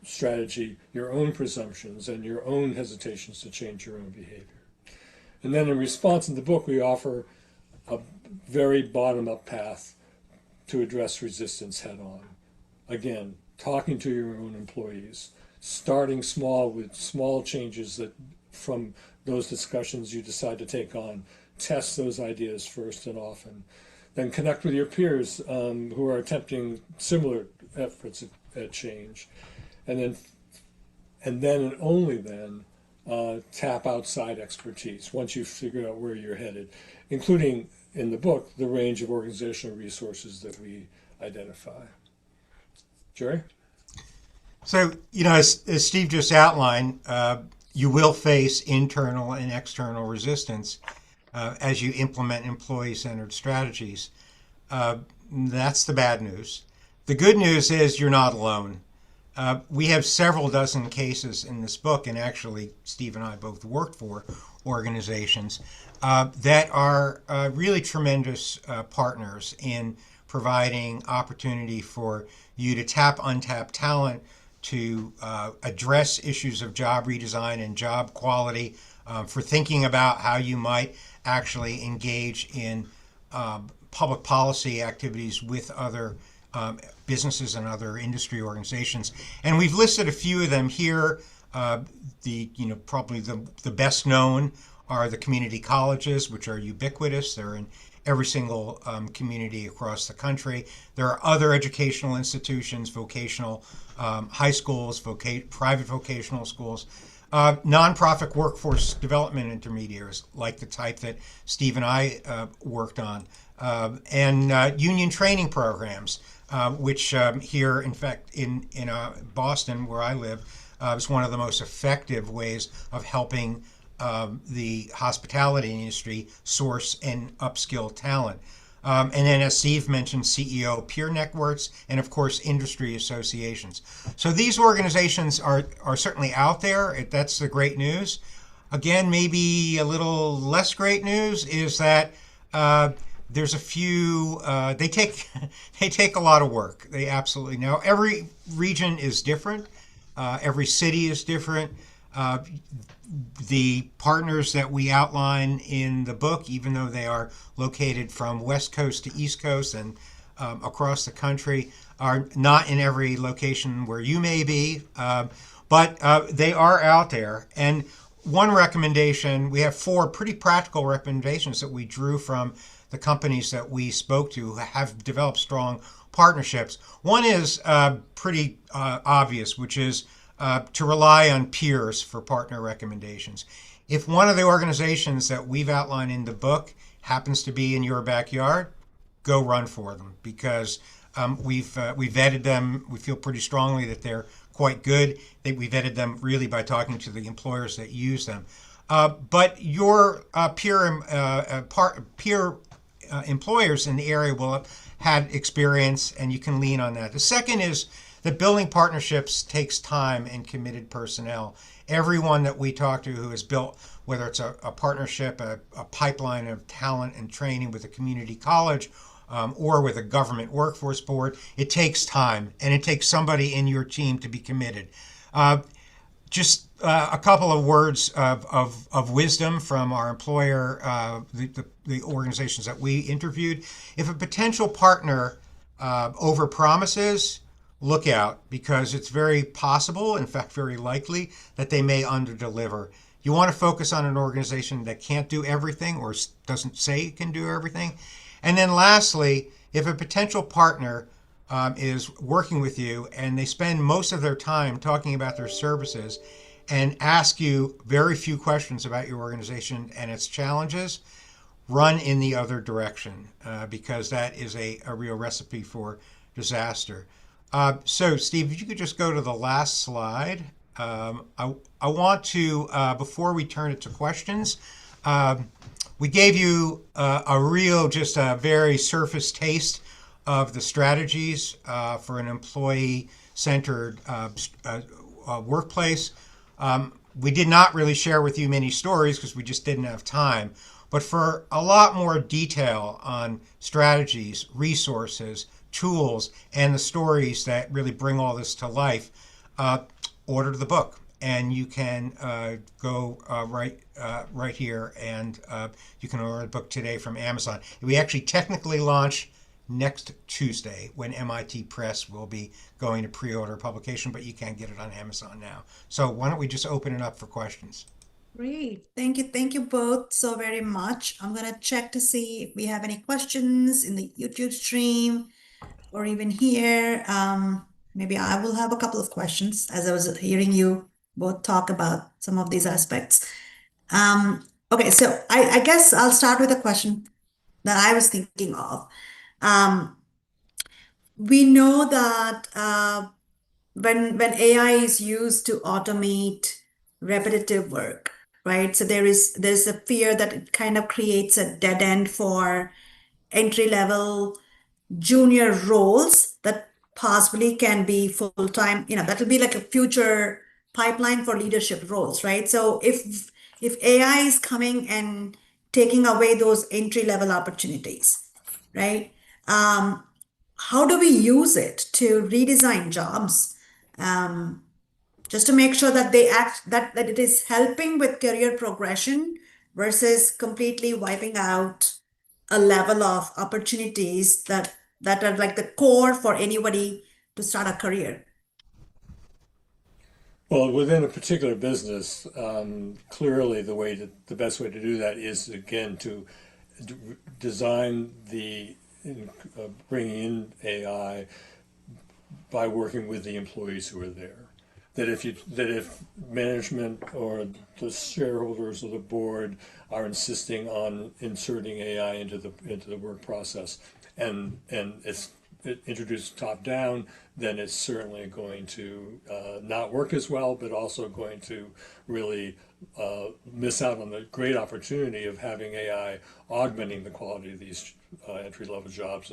strategy, your own presumptions and your own hesitations to change your own behavior. And then in response in the book, we offer a very bottom-up path to address resistance head-on. Again, talking to your own employees, starting small with small changes that from those discussions you decide to take on, test those ideas first and often, then connect with your peers who are attempting similar efforts at change, and then and only then tap outside expertise once you've figured out where you're headed, including in the book the range of organizational resources that we identify. Jerry? So, as Steve just outlined, you will face internal and external resistance as you implement employee-centered strategies. That's the bad news. The good news is you're not alone. We have several dozen cases in this book, and actually Steve and I both worked for organizations that are really tremendous partners in providing opportunity for you to tap untapped talent, to address issues of job redesign and job quality, for thinking about how you might actually engage in public policy activities with other businesses and other industry organizations. And we've listed a few of them here. Probably the best known are the community colleges, which are ubiquitous. They're in every single community across the country. There are other educational institutions, vocational high schools, private vocational schools, nonprofit workforce development intermediaries, like the type that Steve and I worked on, and union training programs, which here, in fact, in Boston, where I live, is one of the most effective ways of helping the hospitality industry source and upskill talent. And then, as Steve mentioned, CEO peer networks, and of course, industry associations. So these organizations are certainly out there. That's the great news. Again, maybe a little less great news is that there's a few. They take a lot of work. They absolutely know. Every region is different. Every city is different. The partners that we outline in the book, even though they are located from West Coast to East Coast and across the country, are not in every location where you may be, but they are out there. And one recommendation, we have 4 pretty practical recommendations that we drew from the companies that we spoke to who have developed strong partnerships. One is pretty obvious, which is to rely on peers for partner recommendations. If one of the organizations that we've outlined in the book happens to be in your backyard, go run for them, because we've vetted them. We feel pretty strongly that they're quite good. We vetted them really by talking to the employers that use them. But your peer employers in the area will have had experience, and you can lean on that. The second is that building partnerships takes time and committed personnel. Everyone that we talk to who has built, whether it's a partnership, a pipeline of talent and training with a community college, or with a government workforce board, it takes time, and it takes somebody in your team to be committed. Just a couple of words of wisdom from our employer, the organizations that we interviewed. If a potential partner overpromises, look out, because it's very possible, in fact, very likely, that they may underdeliver. You want to focus on an organization that can't do everything or doesn't say it can do everything. And then lastly, if a potential partner is working with you and they spend most of their time talking about their services and ask you very few questions about your organization and its challenges, run in the other direction, because that is a real recipe for disaster. So, Steve, if you could just go to the last slide. I want to, before we turn it to questions, we gave you just a very surface taste of the strategies for an employee-centered workplace. We did not really share with you many stories because we just didn't have time. But for a lot more detail on strategies, resources, tools, and the stories that really bring all this to life, order the book. And you can go right here, and you can order the book today from Amazon. We actually technically launch next Tuesday when MIT Press will be going to pre-order publication, but you can get it on Amazon now. So why don't we just open it up for questions? Great. Thank you both so very much. I'm gonna check to see if we have any questions in the YouTube stream or even here. Maybe I will have a couple of questions as I was hearing you both talk about some of these aspects. Okay, so I guess I'll start with a question that I was thinking of. We know that when AI is used to automate repetitive work, right? So there's a fear that it kind of creates a dead end for entry level junior roles that possibly can be full-time, that will be like a future pipeline for leadership roles, right? So if AI is coming and taking away those entry level opportunities, right? How do we use it to redesign jobs? Just to make sure that that it is helping with career progression versus completely wiping out a level of opportunities that are like the core for anybody to start a career. Well, within a particular business, clearly the best way to do that is again to design bringing in AI by working with the employees who are there. That if management or the shareholders or the board are insisting on inserting AI into the work process, and it's introduced top down, then it's certainly going to not work as well, but also going to really miss out on the great opportunity of having AI augmenting the quality of these entry-level jobs.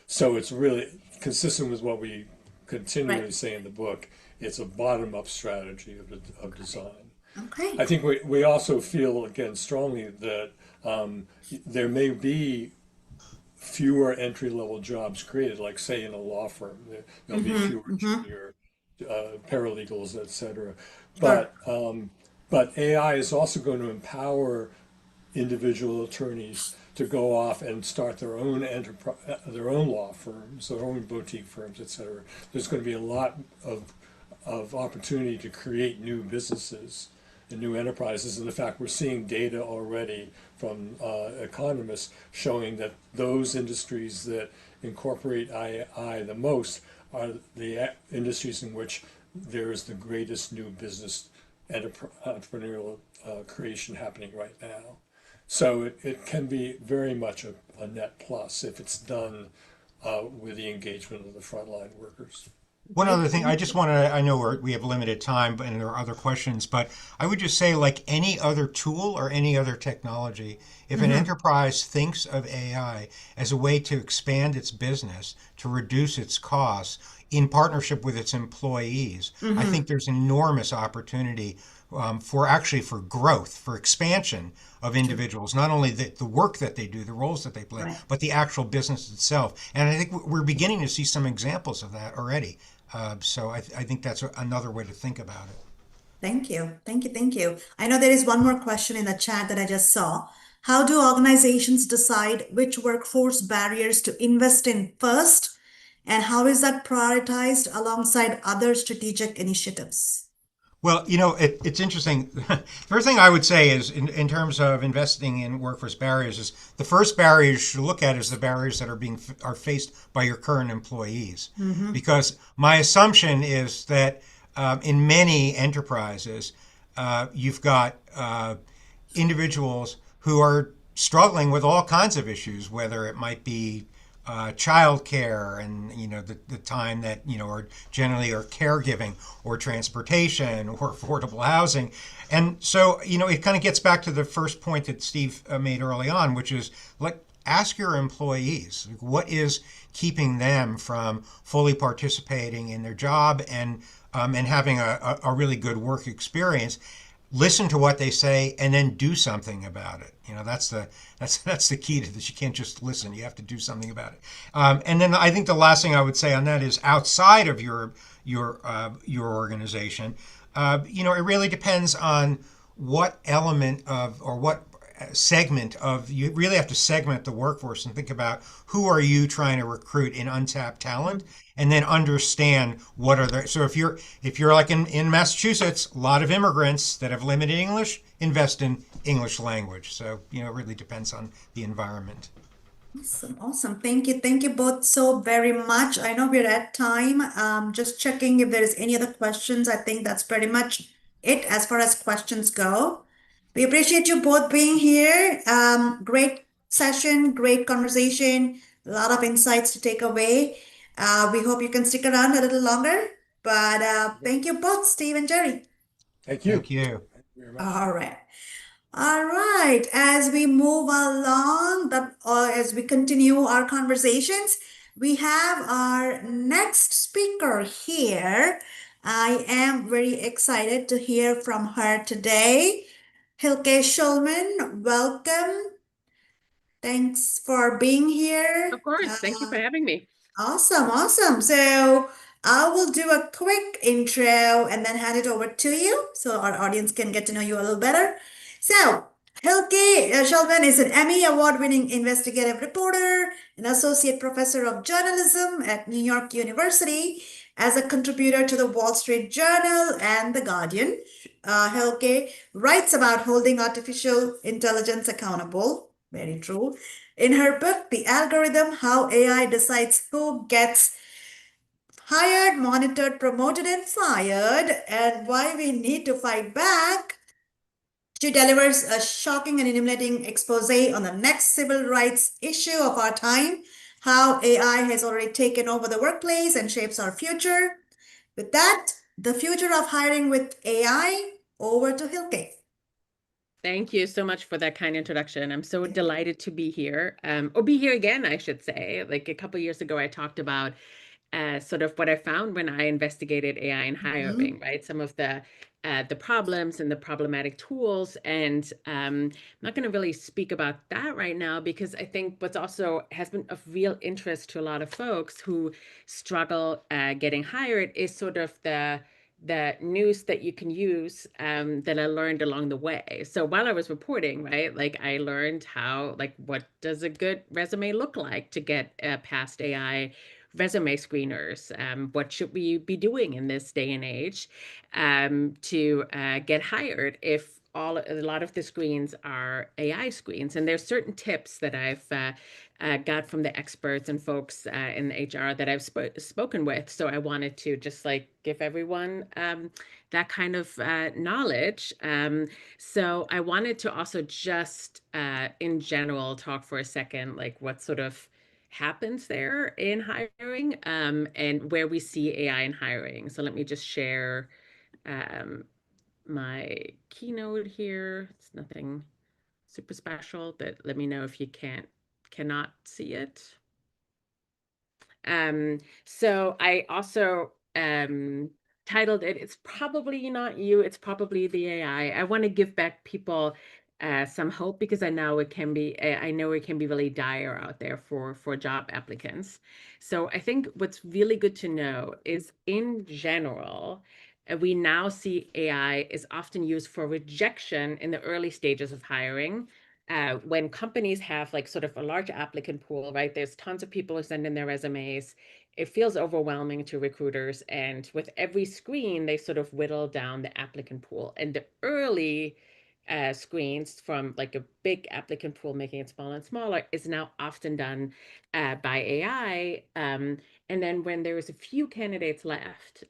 So it's really consistent with what we continually say in the book. It's a bottom-up strategy of design. Okay. I think we also feel, again, strongly that there may be fewer entry-level jobs created, like say in a law firm, there'll be fewer junior paralegals, et cetera. But AI is also going to empower individual attorneys to go off and start their own their own law firms, their own boutique firms, et cetera. There's going to be a lot of opportunity to create new businesses and new enterprises. And in fact, we're seeing data already from economists showing that those industries that incorporate AI the most are the industries in which there is the greatest new business entrepreneurial creation happening right now. So it can be very much a net plus if it's done with the engagement of the frontline workers. One other thing, I know we have limited time, and there are other questions, but I would just say, like any other tool or any other technology, if an enterprise thinks of AI as a way to expand its business, to reduce its costs in partnership with its employees, I think there's an enormous opportunity for growth, for expansion of individuals, not only the work that they do, the roles that they play, but the actual business itself. And I think we're beginning to see some examples of that already. So I think that's another way to think about it. Thank you. I know there is one more question in the chat that I just saw. How do organizations decide which workforce barriers to invest in first? And how is that prioritized alongside other strategic initiatives? Well, it's interesting. The first thing I would say is in terms of investing in workforce barriers is the first barrier you should look at is the barriers that are faced by your current employees. Because my assumption is that in many enterprises, you've got individuals who are struggling with all kinds of issues, whether it might be childcare and the time that or generally or caregiving or transportation or affordable housing. And so it kind of gets back to the first point that Steve made early on, which is like ask your employees what is keeping them from fully participating in their job and having a really good work experience. Listen to what they say and then do something about it. You know, that's the key to this. You can't just listen. You have to do something about it. And then I think the last thing I would say on that is outside of your organization, you know, it really depends on what element of or what segment of you really have to segment the workforce and think about who are you trying to recruit in untapped talent, and then understand what are the so if you're like in Massachusetts, a lot of immigrants that have limited English, invest in English language. So you know, it really depends on the environment. Awesome, awesome. Thank you both so very much. I know we're at time. Just checking if there is any other questions. I think that's pretty much it as far as questions go. We appreciate you both being here. Great session, great conversation, a lot of insights to take away. We hope you can stick around a little longer. But thank you both, Steve and Jerry. Thank you. Thank you. Thank you very much. All right. All right, as we move along, as we continue our conversations, we have our next speaker here. I am very excited to hear from her today. Hilke Schulman, welcome. Thanks for being here. Of course. Thank you for having me. Awesome, awesome. So I will do a quick intro and then hand it over to you so our audience can get to know you a little better. So Hilke Schulman is an Emmy award-winning investigative reporter, an associate professor of journalism at New York University, as a contributor to the Wall Street Journal and The Guardian. Hilke writes about holding artificial intelligence accountable. Very true. In her book, The Algorithm, How AI Decides Who Gets Hired, Monitored, Promoted, and Fired, and Why We Need to Fight Back, she delivers a shocking and illuminating expose on the next civil rights issue of our time, how AI has already taken over the workplace and shapes our future. With that, the future of hiring with AI, over to Hilke. Thank you so much for that kind introduction. I'm so delighted to be here, or be here again, I should say. Like a couple of years ago, I talked about sort of what I found when I investigated AI in hiring, right? Some of the problems and the problematic tools. And I'm not going to really speak about that right now, because I think what's also has been of real interest to a lot of folks who struggle getting hired is sort of the news that you can use that I learned along the way. So while I was reporting, right, like I learned how, like, what does a good resume look like to get past AI resume screeners? What should we be doing in this day and age to get hired if a lot of the screens are AI screens? And there's certain tips that I've got from the experts and folks in HR that I've spoken with. So I wanted to just like give everyone that kind of knowledge. So I wanted to also just in general talk for a second, like what sort of happens there in hiring and where we see AI in hiring. So let me just share my keynote here. It's nothing super special, but let me know if you cannot see it. So I also titled it, It's Probably Not You, It's Probably the AI. I want to give back people some hope, because I know it can be really dire out there for job applicants. So I think what's really good to know is, in general, we now see AI is often used for rejection in the early stages of hiring. When companies have like sort of a large applicant pool, right? There's tons of people who send in their resumes. It feels overwhelming to recruiters. And with every screen, they sort of whittle down the applicant pool. And the early screens from like a big applicant pool, making it smaller and smaller, is now often done by AI. And then when there is a few candidates left,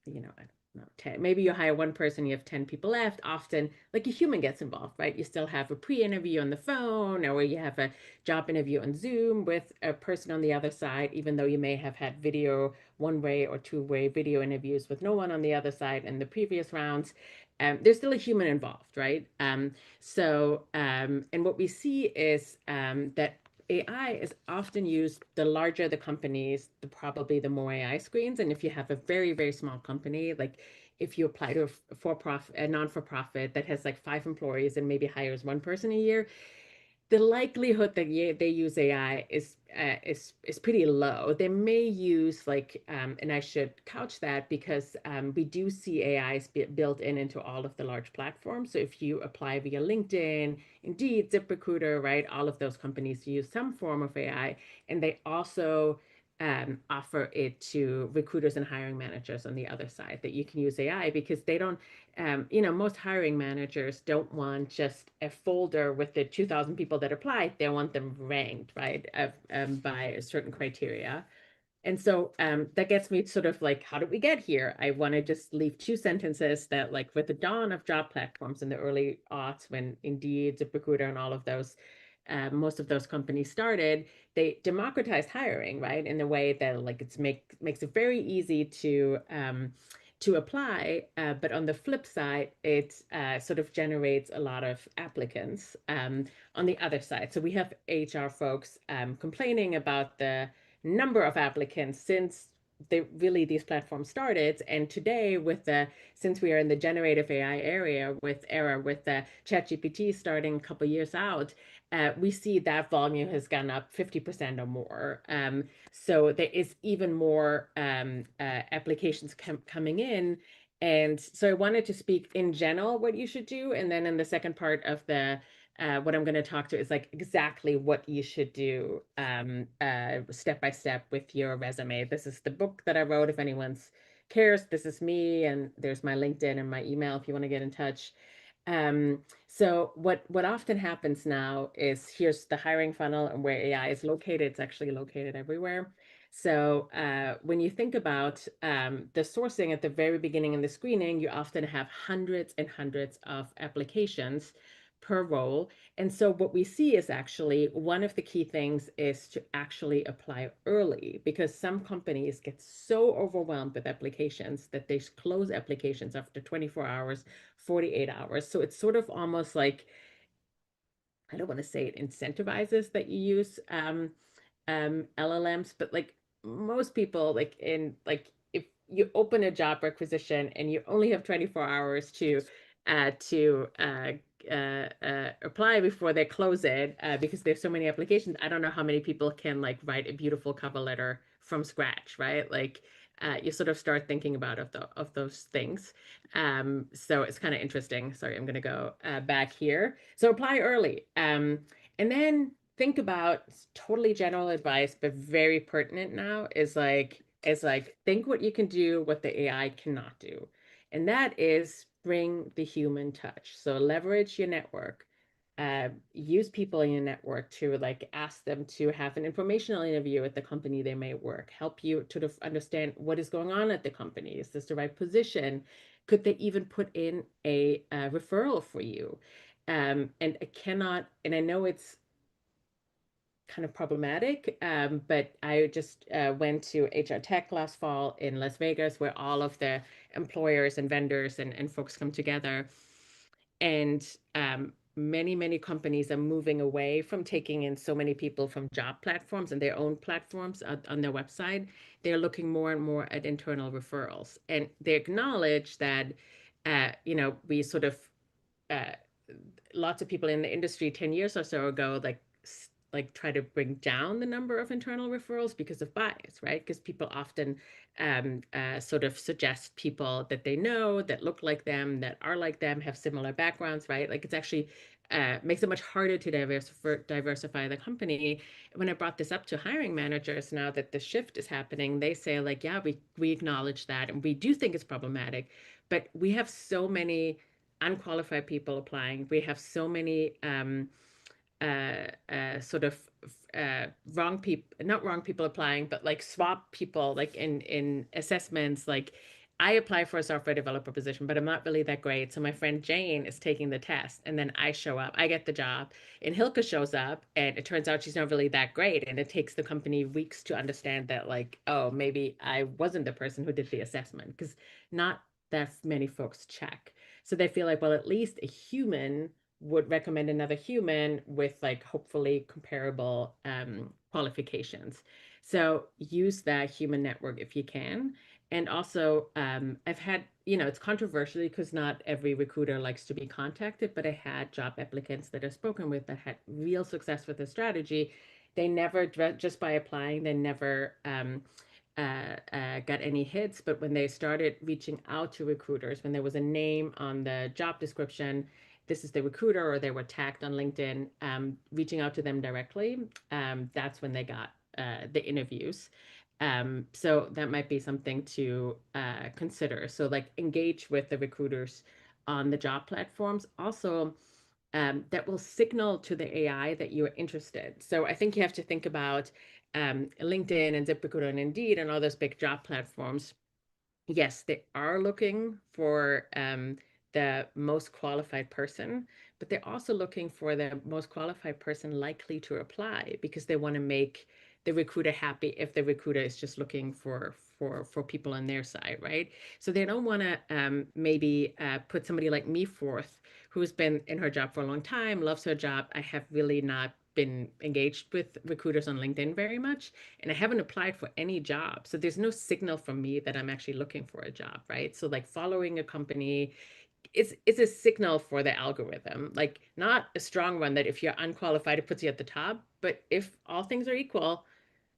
you know, no, 10, maybe you hire one person, you have 10 people left, often like a human gets involved, right? You still have a pre-interview on the phone, or you have a job interview on Zoom with a person on the other side, even though you may have had video, one-way or two-way video interviews with no one on the other side in the previous rounds. There's still a human involved, right? And what we see is that AI is often used, the larger the companies, probably the more AI screens. And if you have a very, very small company, like if you apply to a non-for-profit that has like 5 employees and maybe hires 1 person a year, the likelihood that they use AI is pretty low. They may use like, and I should couch that because we do see AIs built into all of the large platforms. So if you apply via LinkedIn, Indeed, ZipRecruiter, right, all of those companies use some form of AI, and they also offer it to recruiters and hiring managers on the other side that you can use AI because they don't. Most hiring managers don't want just a folder with the 2,000 people that applied. They want them ranked, right, by a certain criteria. And so that gets me sort of like, how did we get here? I want to just leave 2 sentences that, like, with the dawn of job platforms in the early aughts, when Indeed, ZipRecruiter, and all of those, most of those companies started, they democratized hiring, right, in a way that like makes it very easy to apply, but on the flip side, it sort of generates a lot of applicants on the other side. So we have HR folks complaining about the number of applicants since these platforms started. And today, since we are in the generative AI era with the ChatGPT starting a couple years out, we see that volume has gone up 50% or more. So there is even more applications coming in. And so I wanted to speak in general what you should do. And then in the second part of what I'm going to talk to is like exactly what you should do step by step with your resume. This is the book that I wrote. If anyone cares, this is me, and there's my LinkedIn and my email if you want to get in touch. So what often happens now is, here's the hiring funnel and where AI is located. It's actually located everywhere. So when you think about the sourcing at the very beginning in the screening, you often have hundreds and hundreds of applications per role. And so what we see is actually one of the key things is to actually apply early, because some companies get so overwhelmed with applications that they close applications after 24 hours, 48 hours. So it's sort of almost like, I don't want to say it incentivizes that you use LLMs, but like most people, like if you open a job requisition and you only have 24 hours to apply before they close it, because there's so many applications. I don't know how many people can like write a beautiful cover letter from scratch, right? Like you sort of start thinking about of those things. So it's kind of interesting. Sorry, I'm going to go back here. So apply early, and then think about, totally general advice, but very pertinent now, is like think what you can do, what the AI cannot do. And that is bring the human touch. So leverage your network, use people in your network to like ask them to have an informational interview at the company they may work, help you to understand what is going on at the company. Is this the right position? Could they even put in a referral for you? And I know it's kind of problematic, but I just went to HR Tech last fall in Las Vegas, where all of the employers and vendors and folks come together. And many companies are moving away from taking in so many people from job platforms and their own platforms on their website. They're looking more and more at internal referrals. And they acknowledge that, we sort of, lots of people in the industry 10 years or so ago, like try to bring down the number of internal referrals because of bias, right? Because people often sort of suggest people that they know, that look like them, that are like them, have similar backgrounds, right? Like it's actually makes it much harder to diversify the company. When I brought this up to hiring managers, now that the shift is happening, they say like, yeah, we acknowledge that, and we do think it's problematic, but we have so many unqualified people applying. We have so many sort of not wrong people applying, but like swap people, like in assessments. Like I apply for a software developer position, but I'm not really that great. So my friend Jane is taking the test, and then I show up, I get the job, and Hilke shows up, and it turns out she's not really that great. And it takes the company weeks to understand that, like, oh, maybe I wasn't the person who did the assessment, because not that many folks check. So they feel like, well, at least a human would recommend another human with like hopefully comparable qualifications. So use that human network if you can. And also, I've had, it's controversial because not every recruiter likes to be contacted, but I had job applicants that I've spoken with that had real success with the strategy. They never, just by applying, they never got any hits. But when they started reaching out to recruiters, when there was a name on the job description, this is the recruiter, or they were tagged on LinkedIn, reaching out to them directly, that's when they got the interviews. So that might be something to consider. So like engage with the recruiters on the job platforms. Also, that will signal to the AI that you're interested. So I think you have to think about LinkedIn and ZipRecruiter and Indeed and all those big job platforms. Yes, they are looking for the most qualified person, but they're also looking for the most qualified person likely to apply, because they want to make the recruiter happy if the recruiter is just looking for people on their side, right? So they don't want to maybe put somebody like me forth, who's been in her job for a long time, loves her job. I have really not been engaged with recruiters on LinkedIn very much, and I haven't applied for any job. So there's no signal from me that I'm actually looking for a job, right? So like following a company is a signal for the algorithm, like not a strong one that if you're unqualified, it puts you at the top, but if all things are equal,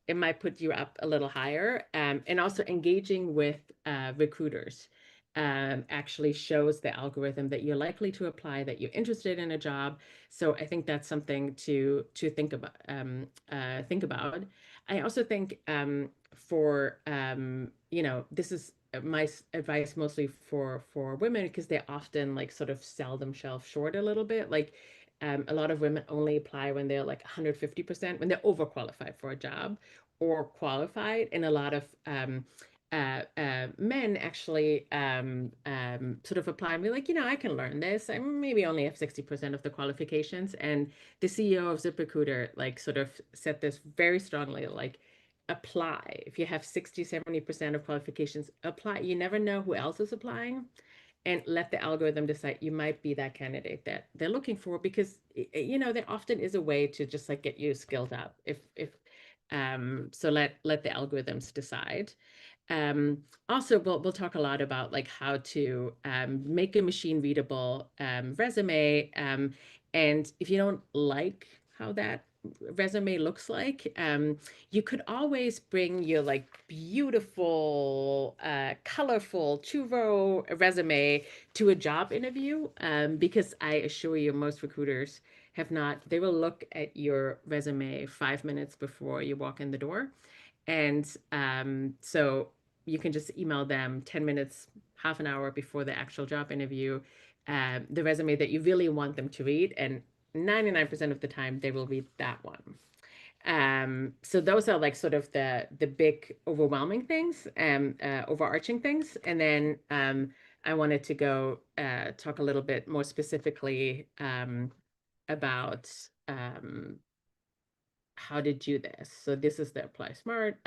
it might put you up a little higher. And also engaging with recruiters actually shows the algorithm that you're likely to apply, that you're interested in a job. So I think that's something to think about. I also think this is my advice mostly for women, because they often like sort of sell themselves short a little bit. Like a lot of women only apply when they're like 150%, when they're overqualified for a job or qualified. And a lot of men actually sort of apply and be like, I can learn this. I maybe only have 60% of the qualifications. And the CEO of ZipRecruiter like sort of said this very strongly, like, apply. If you have 60-70% of qualifications, apply. You never know who else is applying, and let the algorithm decide you might be that candidate that they're looking for, because there often is a way to just like get you skilled up if so let the algorithms decide. Also, we'll talk a lot about like how to make a machine readable resume, and if you don't like how that resume looks like, you could always bring your like beautiful colorful 2-row resume to a job interview, because I assure you most recruiters have not, they will look at your resume 5 minutes before you walk in the door. And so you can just email them 10 minutes, half an hour before the actual job interview, the resume that you really want them to read. And 99% of the time, they will read that one. So those are like sort of the big overwhelming things, overarching things. And then I wanted to go talk a little bit more specifically about how to do this. So this is the apply smart.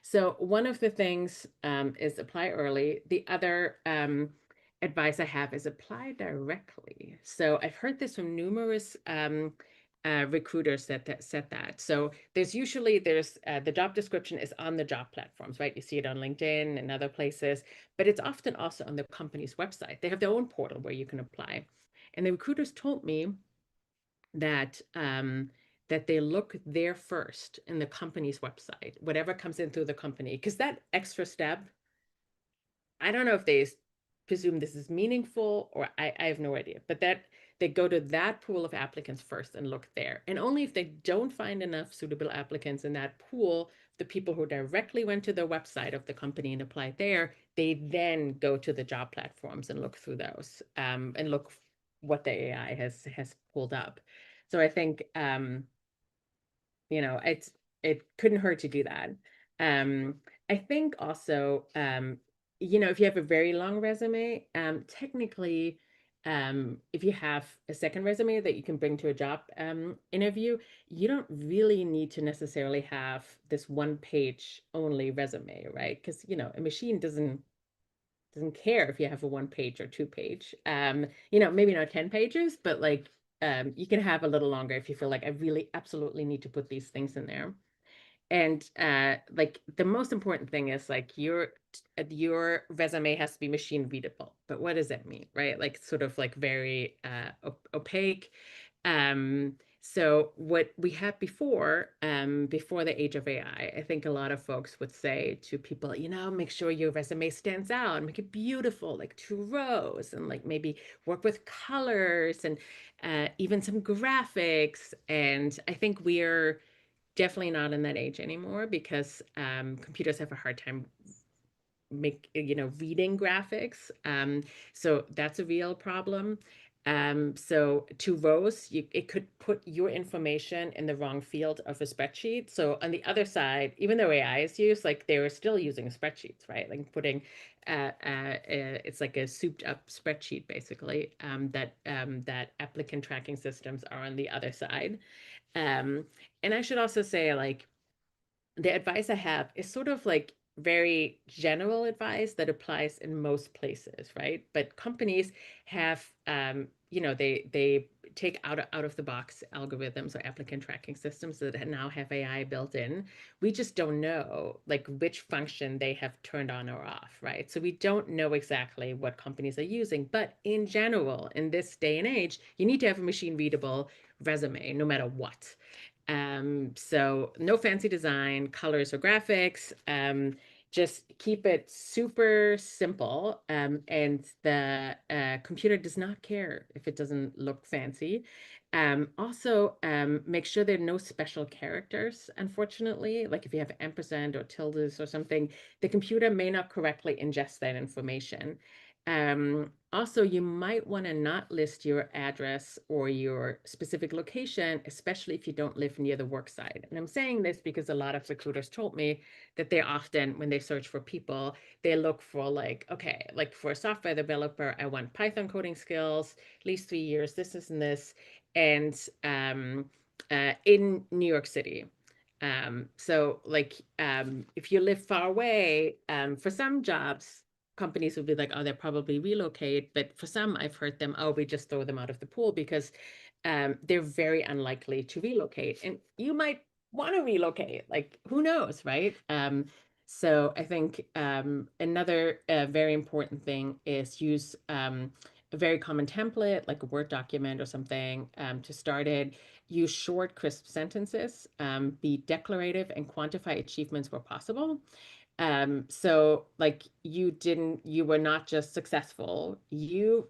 So one of the things is apply early. The other advice I have is apply directly. So I've heard this from numerous recruiters that said that. So there's the job description is on the job platforms, right? You see it on LinkedIn and other places, but it's often also on the company's website. They have their own portal where you can apply. And the recruiters told me that that they look there first in the company's website, whatever comes in through the company, because that extra step, I don't know if they presume this is meaningful, or I have no idea, but that they go to that pool of applicants first and look there. And only if they don't find enough suitable applicants in that pool, the people who directly went to the website of the company and applied there, they then go to the job platforms and look through those and look what the AI has pulled up. So I think it couldn't hurt to do that. I think also, if you have a very long resume, technically, if you have a second resume that you can bring to a job interview, you don't really need to necessarily have this 1-page only resume, right? Because, a machine doesn't care if you have a 1-page or 2-page, maybe not 10 pages, but like you can have a little longer if you feel like I really absolutely need to put these things in there. And like the most important thing is like your resume has to be machine readable. But what does that mean, right? Like sort of like very opaque. So what we had before the age of AI, I think a lot of folks would say to people, you know, make sure your resume stands out, make it beautiful, like 2 rows, and like maybe work with colors and even some graphics. And I think we're definitely not in that age anymore because computers have a hard time reading graphics. So that's a real problem. So 2 rows, it could put your information in the wrong field of a spreadsheet. So on the other side, even though AI is used, like they were still using spreadsheets, right? Like putting, it's like a souped up spreadsheet basically, that applicant tracking systems are on the other side. And I should also say, like, the advice I have is sort of like very general advice that applies in most places, right? But companies have, they take out of the box algorithms or applicant tracking systems that now have AI built in. We just don't know like which function they have turned on or off, right? So we don't know exactly what companies are using. But in general, in this day and age, you need to have a machine readable resume, no matter what. So no fancy design, colors or graphics. Just keep it super simple. And the computer does not care if it doesn't look fancy. Also, make sure there are no special characters, unfortunately. Like if you have ampersand or tildes or something, the computer may not correctly ingest that information. Also, you might want to not list your address or your specific location, especially if you don't live near the work site. And I'm saying this because a lot of recruiters told me that they often, when they search for people, they look for like, okay, like for a software developer, I want Python coding skills, at least 3 years, this and this, and in New York City. So like if you live far away, for some jobs, companies would be like, oh, they'll probably relocate. But for some, I've heard them, oh, we just throw them out of the pool because they're very unlikely to relocate. And you might want to relocate, like who knows, right? So I think another very important thing is use a very common template, like a Word document or something to start it. Use short, crisp sentences, be declarative and quantify achievements where possible. So like you were not just successful, you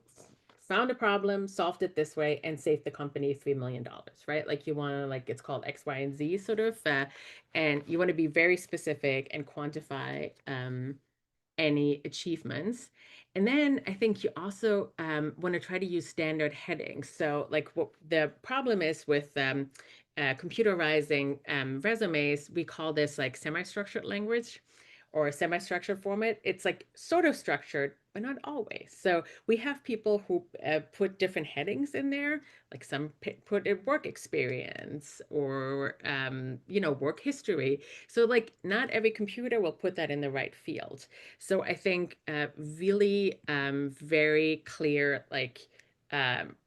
found a problem, solved it this way, and saved the company $3 million, right? Like you want to, like, it's called X, Y, and Z sort of, and you want to be very specific and quantify any achievements. And then I think you also want to try to use standard headings. So like what the problem is with computerizing resumes, we call this like semi-structured language or semi-structured format. It's like sort of structured, but not always. So we have people who put different headings in there, like some put a work experience or, work history. So like not every computer will put that in the right field. So I think really very clear, like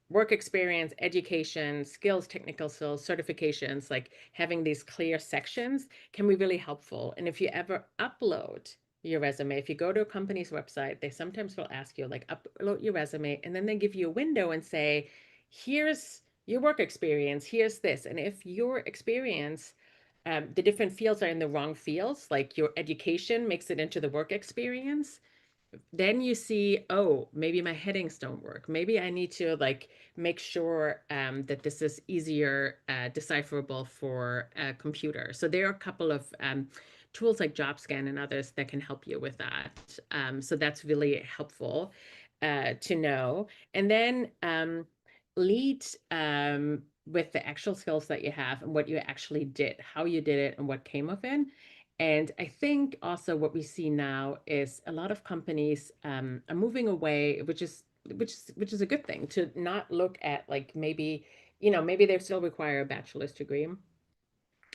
work experience, education, skills, technical skills, certifications, like having these clear sections can be really helpful. And if you ever upload your resume, if you go to a company's website, they sometimes will ask you like upload your resume, and then they give you a window and say, here's your work experience, here's this. And if your experience, the different fields are in the wrong fields, like your education makes it into the work experience, then you see, oh, maybe my headings don't work. Maybe I need to like make sure that this is easier decipherable for a computer. So there are a couple of tools like JobScan and others that can help you with that. So that's really helpful to know. And then lead with the actual skills that you have and what you actually did, how you did it, and what came of it. And I think also what we see now is a lot of companies are moving away, which is a good thing, to not look at like maybe they still require a bachelor's degree.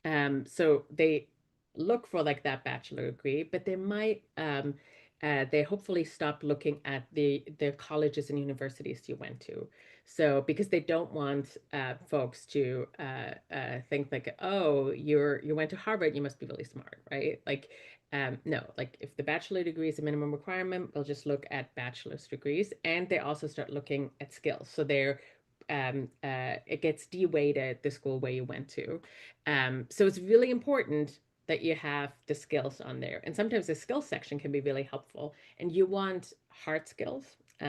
So they look for like that bachelor degree, but they might they hopefully stop looking at the colleges and universities you went to. So because they don't want folks to think like, oh, you went to Harvard, you must be really smart, right? Like, no, like if the bachelor degree is a minimum requirement, we'll just look at bachelor's degrees, and they also start looking at skills. So they're it gets de-weighted the school where you went to. So it's really important that you have the skills on there. And sometimes the skills section can be really helpful. And you want hard skills,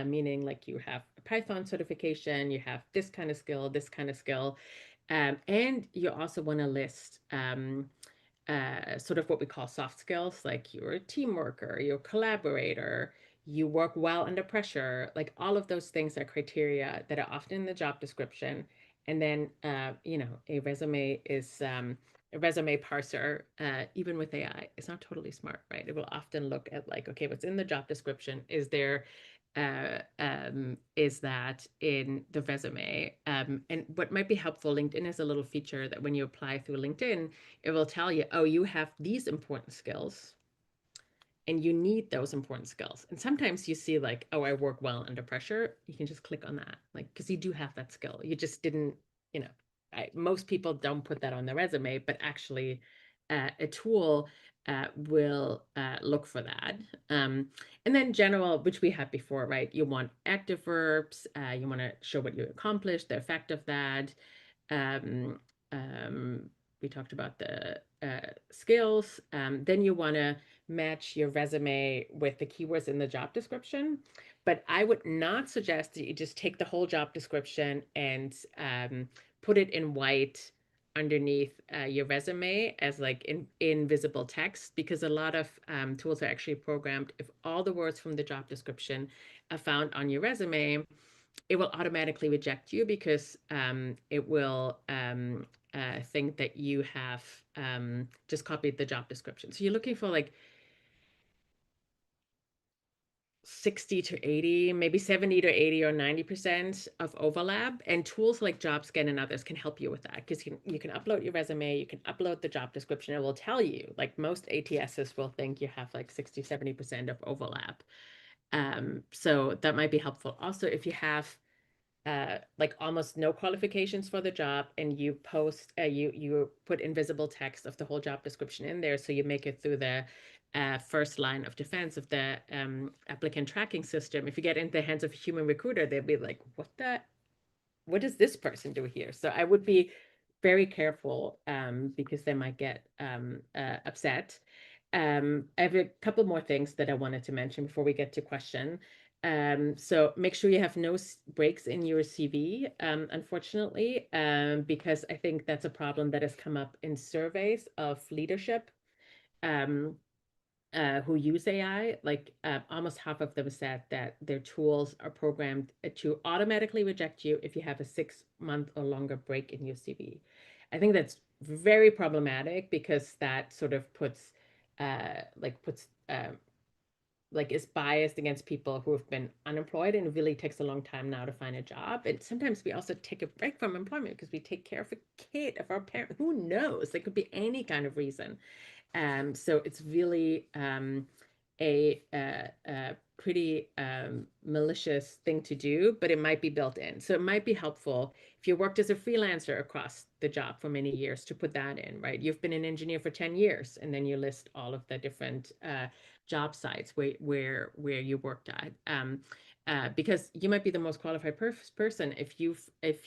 meaning like you have a Python certification, you have this kind of skill, this kind of skill. And you also want to list sort of what we call soft skills, like you're a team worker, you're a collaborator, you work well under pressure. Like all of those things are criteria that are often in the job description. And then, a resume is a resume parser, even with AI, it's not totally smart, right? It will often look at like, okay, what's in the job description? Is that in the resume? And what might be helpful, LinkedIn has a little feature that when you apply through LinkedIn, it will tell you, oh, you have these important skills and you need those important skills. And sometimes you see like, oh, I work well under pressure. You can just click on that, like, because you do have that skill. You just didn't, most people don't put that on their resume, but actually a tool will look for that. And then general, which we had before, right? You want active verbs. You want to show what you accomplished, the effect of that. Um, we talked about the skills. Then you want to match your resume with the keywords in the job description. But I would not suggest that you just take the whole job description and put it in white underneath your resume as like invisible text, because a lot of tools are actually programmed. If all the words from the job description are found on your resume, it will automatically reject you because it will think that you have just copied the job description. So you're looking for like 60 to 80, maybe 70 to 80 or 90% of overlap. And tools like JobScan and others can help you with that, because you can upload your resume, you can upload the job description. It will tell you, like most ATSs will think you have like 60, 70% of overlap. So that might be helpful. Also, if you have like almost no qualifications for the job and you post, you put invisible text of the whole job description in there, so you make it through the first line of defense of the applicant tracking system. If you get into the hands of a human recruiter, they'll be like, what does this person do here? So I would be very careful because they might get upset. I have a couple more things that I wanted to mention before we get to question. So make sure you have no breaks in your CV, unfortunately, because I think that's a problem that has come up in surveys of leadership who use AI. Like almost half of them said that their tools are programmed to automatically reject you if you have a 6-month or longer break in your CV. I think that's very problematic because that sort of is biased against people who have been unemployed, and it really takes a long time now to find a job. And sometimes we also take a break from employment because we take care of a kid, of our parent. Who knows? There could be any kind of reason. So it's really a pretty malicious thing to do, but it might be built in. So it might be helpful if you worked as a freelancer across the job for many years to put that in, right? You've been an engineer for 10 years, and then you list all of the different job sites where you worked at. Because you might be the most qualified person if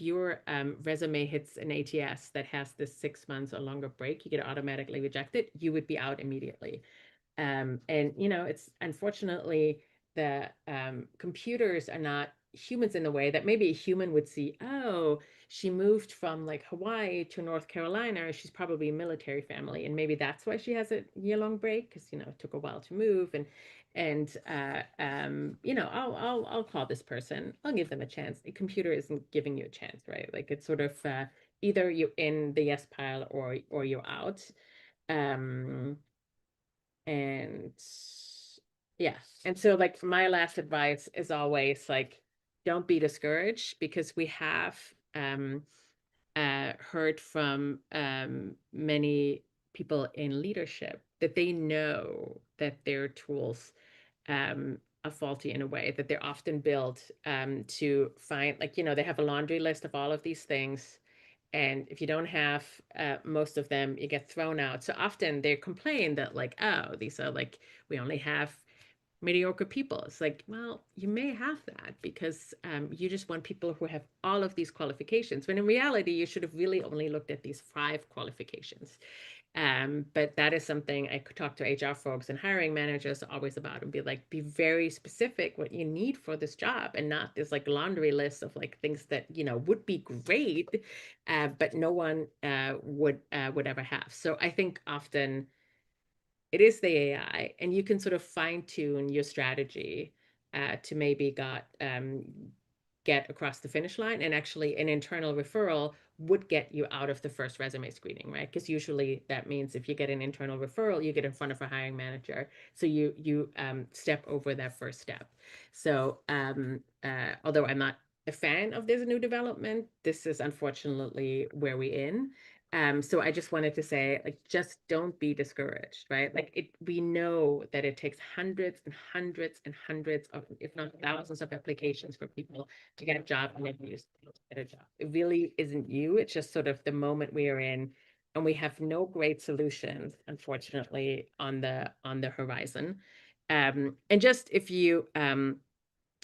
your resume hits an ATS that has this 6 months or longer break, you get automatically rejected. You would be out immediately. And it's unfortunately the computers are not humans in the way that maybe a human would see, oh, she moved from like Hawaii to North Carolina, she's probably a military family, and maybe that's why she has a year-long break, because it took a while to move. And I'll call this person, I'll give them a chance. A computer isn't giving you a chance, right? Like it's sort of either you're in the yes pile or you're out. And yeah, and so like my last advice is always like, don't be discouraged, because we have heard from many people in leadership that they know that their tools faulty in a way, that they're often built to find, like, they have a laundry list of all of these things. And if you don't have most of them, you get thrown out. So often they complain that, like, oh, these are like, we only have mediocre people. It's like, well, you may have that because you just want people who have all of these qualifications, when in reality, you should have really only looked at these 5 qualifications. But that is something I could talk to HR folks and hiring managers always about, and be like, be very specific what you need for this job, and not this like laundry list of like things that, would be great, but no one would ever have. So I think often it is the AI, and you can sort of fine tune your strategy to maybe get across the finish line. And actually an internal referral would get you out of the first resume screening, right? Because usually that means if you get an internal referral, you get in front of a hiring manager. So you step over that first step. So although I'm not a fan of this new development, this is unfortunately where we're in. So I just wanted to say, like, just don't be discouraged, right? Like, we know that it takes hundreds and hundreds and hundreds of, if not thousands of applications for people to get a job and then use to get a job. It really isn't you. It's just sort of the moment we are in, and we have no great solutions, unfortunately, on the horizon. And just if you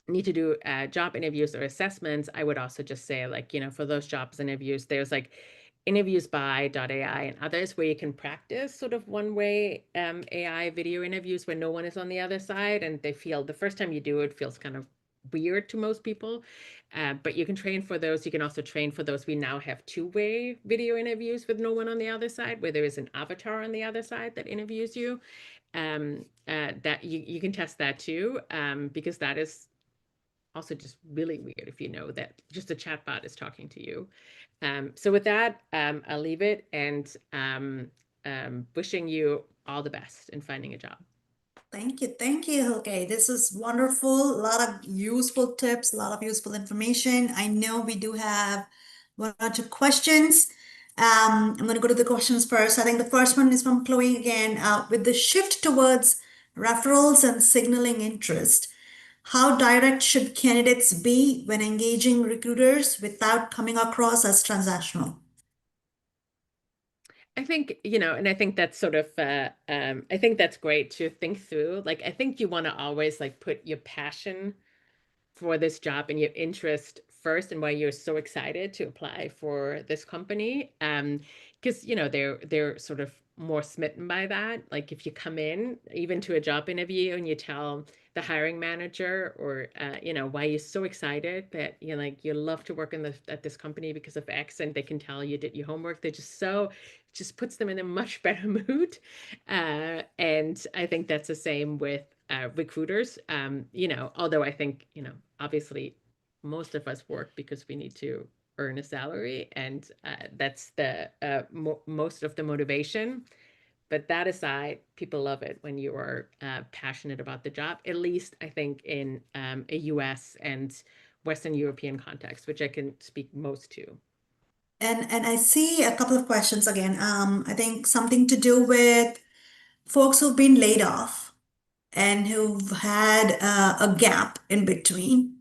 need to do job interviews or assessments, I would also just say, like, for those jobs interviews, there's like interviewsby.ai and others where you can practice sort of one-way AI video interviews where no one is on the other side, and they feel the first time you do it feels kind of weird to most people, but you can train for those. You can also train for those. We now have two-way video interviews with no one on the other side, where there is an avatar on the other side that interviews you. That you can test that too, because that is also just really weird if you know that just a chatbot is talking to you. So with that, I'll leave it, and wishing you all the best in finding a job. Thank you. Okay, this is wonderful. A lot of useful tips, a lot of useful information. I know we do have one or two questions. I'm going to go to the questions first. I think the first one is from Chloe again. With the shift towards referrals and signaling interest, how direct should candidates be when engaging recruiters without coming across as transactional? I think, and I think that's sort of, I think that's great to think through. Like, I think you want to always like put your passion for this job and your interest first, and why you're so excited to apply for this company. Because, they're sort of more smitten by that. Like, if you come in even to a job interview and you tell the hiring manager or why you're so excited that you love to work at this company because of X, and they can tell you did your homework, they just puts them in a much better mood. And I think that's the same with recruiters. Although I think, obviously most of us work because we need to earn a salary, and that's the most of the motivation. But that aside, people love it when you are passionate about the job, at least I think in a US and Western European context, which I can speak most to. And I see a couple of questions again. I think something to do with folks who've been laid off and who've had a gap in between.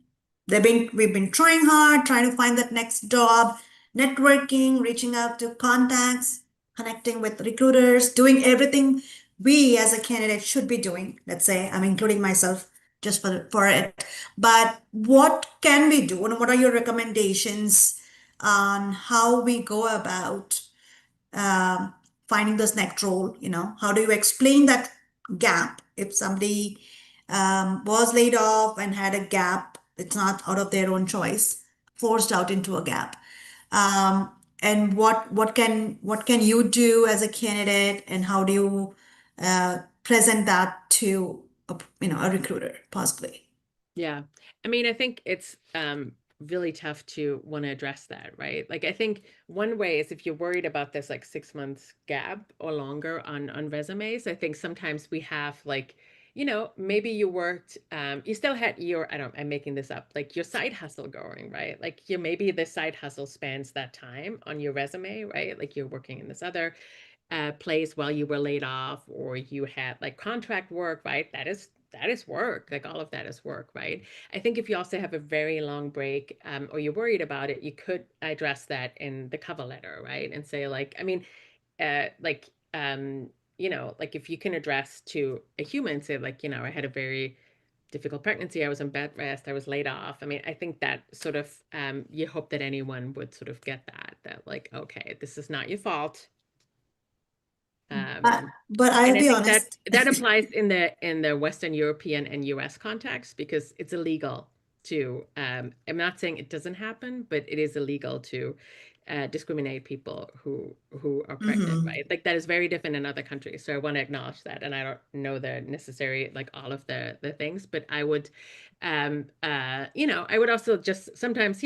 We've been trying hard, trying to find that next job, networking, reaching out to contacts, connecting with recruiters, doing everything we as a candidate should be doing. Let's say I'm including myself just for it. But what can we do, and what are your recommendations on how we go about finding this next role? How do you explain that gap if somebody was laid off and had a gap? It's not out of their own choice, forced out into a gap. And what can you do as a candidate, and how do you present that to a recruiter possibly? Yeah. I mean, I think it's really tough to want to address that, right? Like, I think one way is if you're worried about this like 6 months gap or longer on resumes. I think sometimes we have like, maybe you worked, you still had I'm making this up, like your side hustle going, right? Like maybe the side hustle spans that time on your resume, right? Like you're working in this other place while you were laid off, or you had like contract work, right? That is that is work. Like all of that is work, right? I think if you also have a very long break, or you're worried about it, you could address that in the cover letter, right? And say like, I mean, like, like if you can address to a human, say like, I had a very difficult pregnancy, I was on bed rest, I was laid off. I mean, I think that sort of, you hope that anyone would sort of get that like, okay, this is not your fault. But I'll And I be think that honest. that applies in the Western European and US context, because it's illegal to, I'm not saying it doesn't happen, but it is illegal to discriminate people who are pregnant, right? Like that is very different in other countries. So I want to acknowledge that. And I don't know the necessary, like all of the things, but I would, I would also just sometimes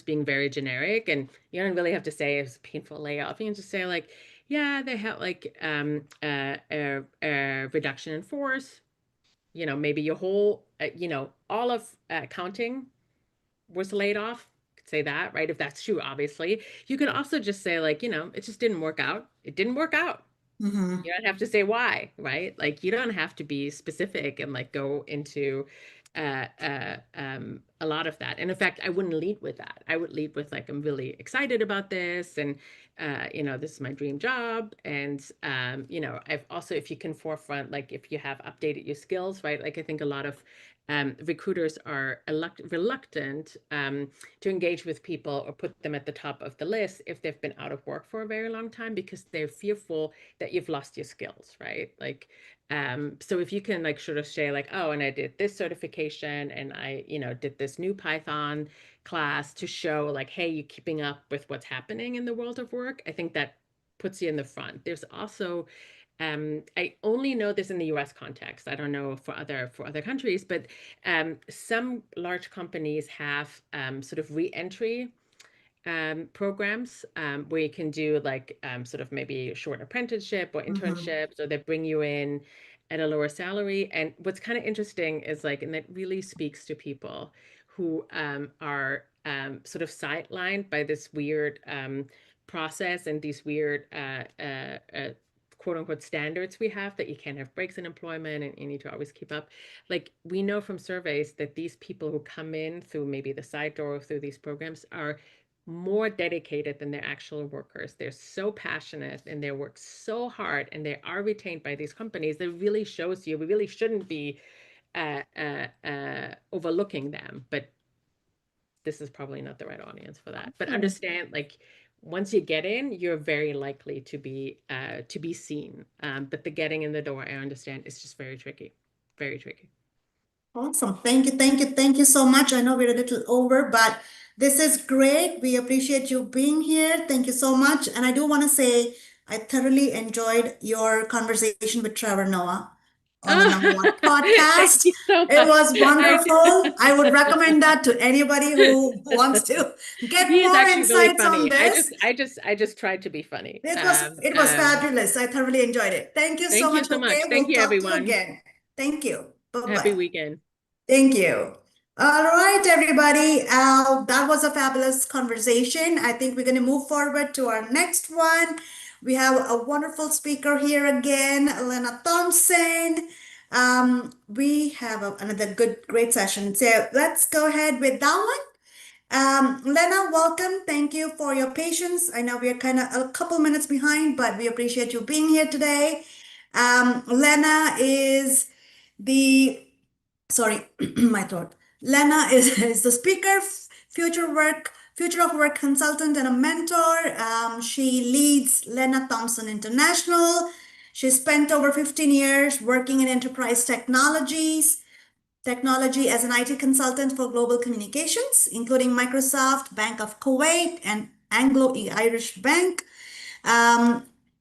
being very generic, and you don't really have to say it's a painful layoff. You can just say like, yeah, they have like a reduction in force. Maybe your whole, all of accounting was laid off. Could say that, right? If that's true, obviously. You can also just say like, it just didn't work out. It didn't work out. You don't have to say why, right? Like you don't have to be specific and like go into a lot of that. And in fact, I wouldn't lead with that. I would lead with like, I'm really excited about this, and this is my dream job. And I've also, if you can forefront, like if you have updated your skills, right? Like I think a lot of recruiters are reluctant to engage with people or put them at the top of the list if they've been out of work for a very long time, because they're fearful that you've lost your skills, right? Like, so if you can like sort of say like, oh, and I did this certification, and I, did this new Python class to show like, hey, you're keeping up with what's happening in the world of work, I think that puts you in the front. There's also, I only know this in the US context. I don't know for other countries, but some large companies have sort of re-entry programs where you can do like sort of maybe a short apprenticeship or internships, or they bring you in at a lower salary. And what's kind of interesting is like, and that really speaks to people who are sort of sidelined by this weird process and these weird quote unquote standards we have, that you can't have breaks in employment and you need to always keep up. Like we know from surveys that these people who come in through maybe the side door or through these programs are more dedicated than their actual workers. They're so passionate and they work so hard, and they are retained by these companies. That really shows you we really shouldn't be overlooking them, but this is probably not the right audience for that. But understand, like once you get in, you're very likely to be seen. But the getting in the door, I understand, is just very tricky, very tricky. Awesome. Thank you. Thank you. Thank you so much. I know we're a little over, but this is great. We appreciate you being here. Thank you so much. And I do want to say I thoroughly enjoyed your conversation with Trevor Noah on the Number One podcast. Thank you so much. It was wonderful. I would recommend that to anybody who wants to get He is more actually really insights funny. on this. I just tried to be funny. It was fabulous. I thoroughly enjoyed it. Thank you so Thank you much. so much. Okay, Thank we'll you, talk to you everyone. again. Thank you. Bye-bye. Happy weekend. Thank you. All right, everybody. That was a fabulous conversation. I think we're going to move forward to our next one. We have a wonderful speaker here again, Lena Thompson. We have another great session. So let's go ahead with that one. Lena, welcome. Thank you for your patience. I know we are kind of a couple minutes behind, but we appreciate you being here today. Lena is the, sorry, my throat. Lena is the speaker, future of work consultant, and a mentor. She leads Lena Thompson International. She spent over 15 years working in enterprise technology as an IT consultant for global communications, including Microsoft, Bank of Kuwait, and Anglo-Irish Bank.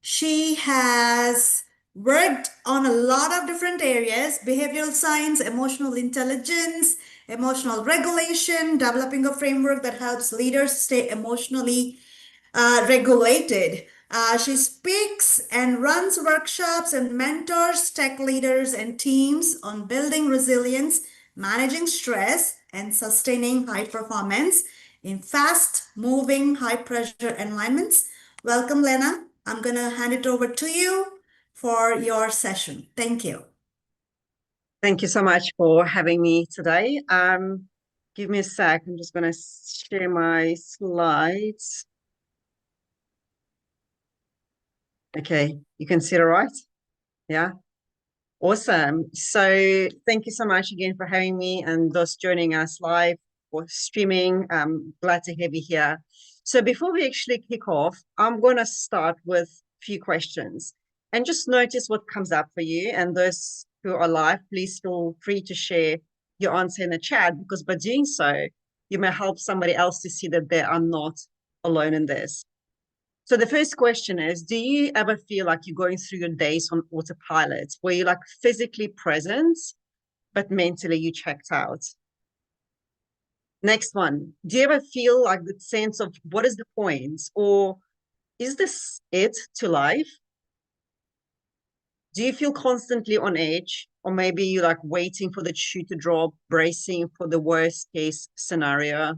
She has worked on a lot of different areas: behavioral science, emotional intelligence, emotional regulation, developing a framework that helps leaders stay emotionally regulated. She speaks and runs workshops and mentors tech leaders and teams on building resilience, managing stress, and sustaining high performance in fast-moving, high-pressure environments. Welcome, Lena. I'm going to hand it over to you for your session. Thank you. Thank you so much for having me today. Give me a sec. I'm just going to share my slides. Okay, you can see it all right? Yeah. Awesome. So thank you so much again for having me and those joining us live or streaming. Glad to have you here. So before we actually kick off, I'm going to start with a few questions and just notice what comes up for you. And those who are live, please feel free to share your answer in the chat, because by doing so, you may help somebody else to see that they are not alone in this. So the first question is, do you ever feel like you're going through your days on autopilot, where you're like physically present, but mentally you checked out? Next one, do you ever feel like the sense of what is the point? Or is this it to life? Do you feel constantly on edge? Or maybe you're like waiting for the shoe to drop, bracing for the worst case scenario?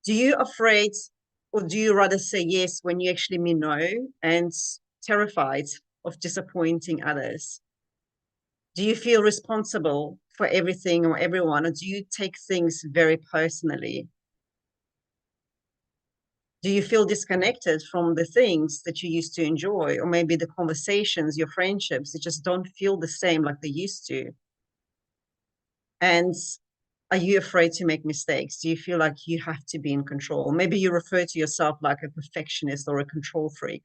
Do you afraid, or do you rather say yes when you actually mean no, and terrified of disappointing others? Do you feel responsible for everything or everyone, or do you take things very personally? Do you feel disconnected from the things that you used to enjoy, or maybe the conversations, your friendships, that just don't feel the same like they used to? And are you afraid to make mistakes? Do you feel like you have to be in control? Maybe you refer to yourself like a perfectionist or a control freak.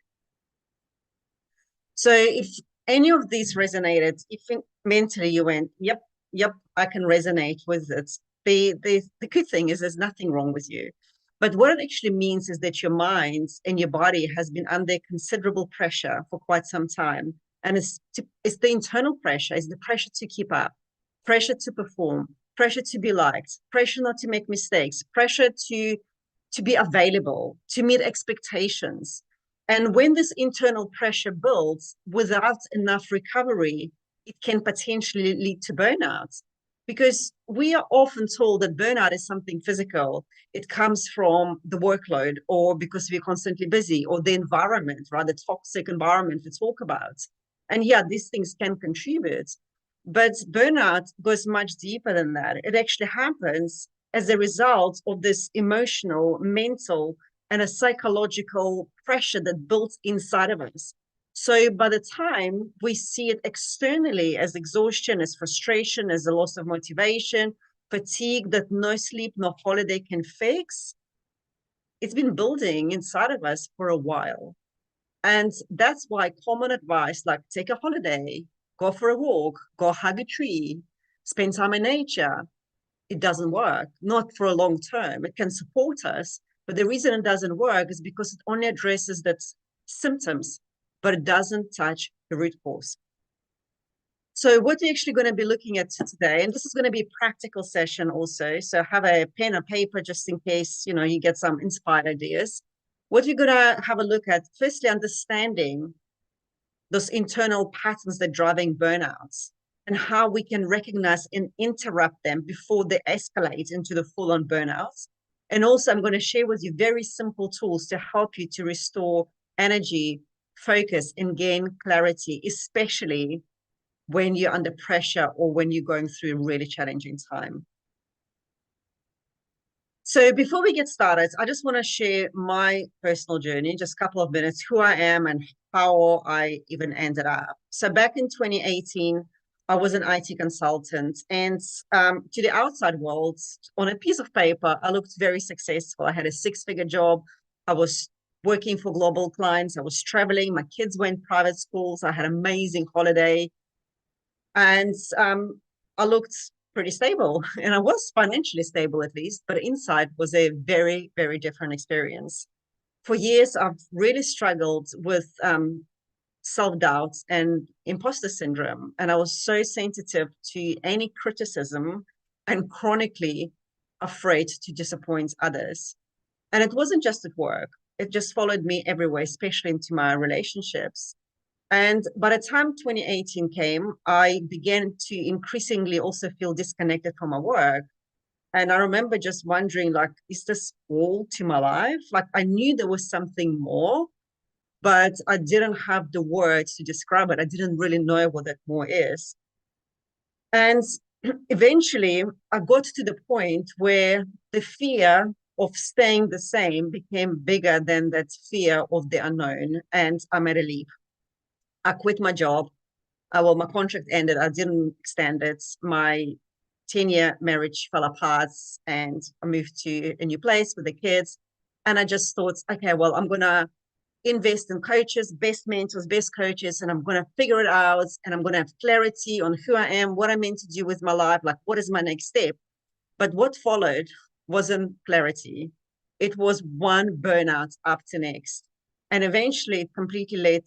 So if any of these resonated, if mentally you went, yep, I can resonate with it, the good thing is there's nothing wrong with you. But what it actually means is that your mind and your body has been under considerable pressure for quite some time. And it's the internal pressure, it's the pressure to keep up, pressure to perform, pressure to be liked, pressure not to make mistakes, pressure to be available, to meet expectations. And when this internal pressure builds without enough recovery, it can potentially lead to burnout. Because we are often told that burnout is something physical. It comes from the workload, or because we're constantly busy, or the environment, right? The toxic environment we talk about. And yeah, these things can contribute. But burnout goes much deeper than that. It actually happens as a result of this emotional, mental, and a psychological pressure that builds inside of us. So by the time we see it externally as exhaustion, as frustration, as a loss of motivation, fatigue that no sleep, no holiday can fix, it's been building inside of us for a while. And that's why common advice like take a holiday, go for a walk, go hug a tree, spend time in nature, it doesn't work, not for a long term. It can support us, but the reason it doesn't work is because it only addresses that symptoms, but it doesn't touch the root cause. So what we're actually going to be looking at today, and this is going to be a practical session also, so have a pen and paper just in case, you know, you get some inspired ideas. What we're going to have a look at, firstly, understanding those internal patterns that are driving burnouts and how we can recognize and interrupt them before they escalate into the full-on burnouts. And also, I'm going to share with you very simple tools to help you to restore energy, focus, and gain clarity, especially when you're under pressure or when you're going through a really challenging time. So before we get started, I just want to share my personal journey, just a couple of minutes, who I am and how I even ended up. So back in 2018, I was an IT consultant, and to the outside world, on a piece of paper, I looked very successful. I had a six-figure job. I was working for global clients. I was traveling. My kids were in private schools. I had an amazing holiday. And I looked pretty stable, and I was financially stable at least, but inside was a very, very different experience. For years, I've really struggled with self-doubt and imposter syndrome, and I was so sensitive to any criticism and chronically afraid to disappoint others. And it wasn't just at work, it just followed me everywhere, especially into my relationships. And by the time 2018 came, I began to increasingly also feel disconnected from my work. And I remember just wondering, like, is this all to my life? Like, I knew there was something more, but I didn't have the words to describe it. I didn't really know what that more is. And eventually, I got to the point where the fear of staying the same became bigger than that fear of the unknown. And I made a leap. I quit my job. Well, my contract ended. I didn't extend it. My 10-year marriage fell apart, and I moved to a new place with the kids. And I just thought, okay, well, I'm going to invest in coaches, best mentors, best coaches, and I'm going to figure it out. And I'm going to have clarity on who I am, what I'm meant to do with my life, like what is my next step. But what followed wasn't clarity. It was one burnout up to next. And eventually it completely led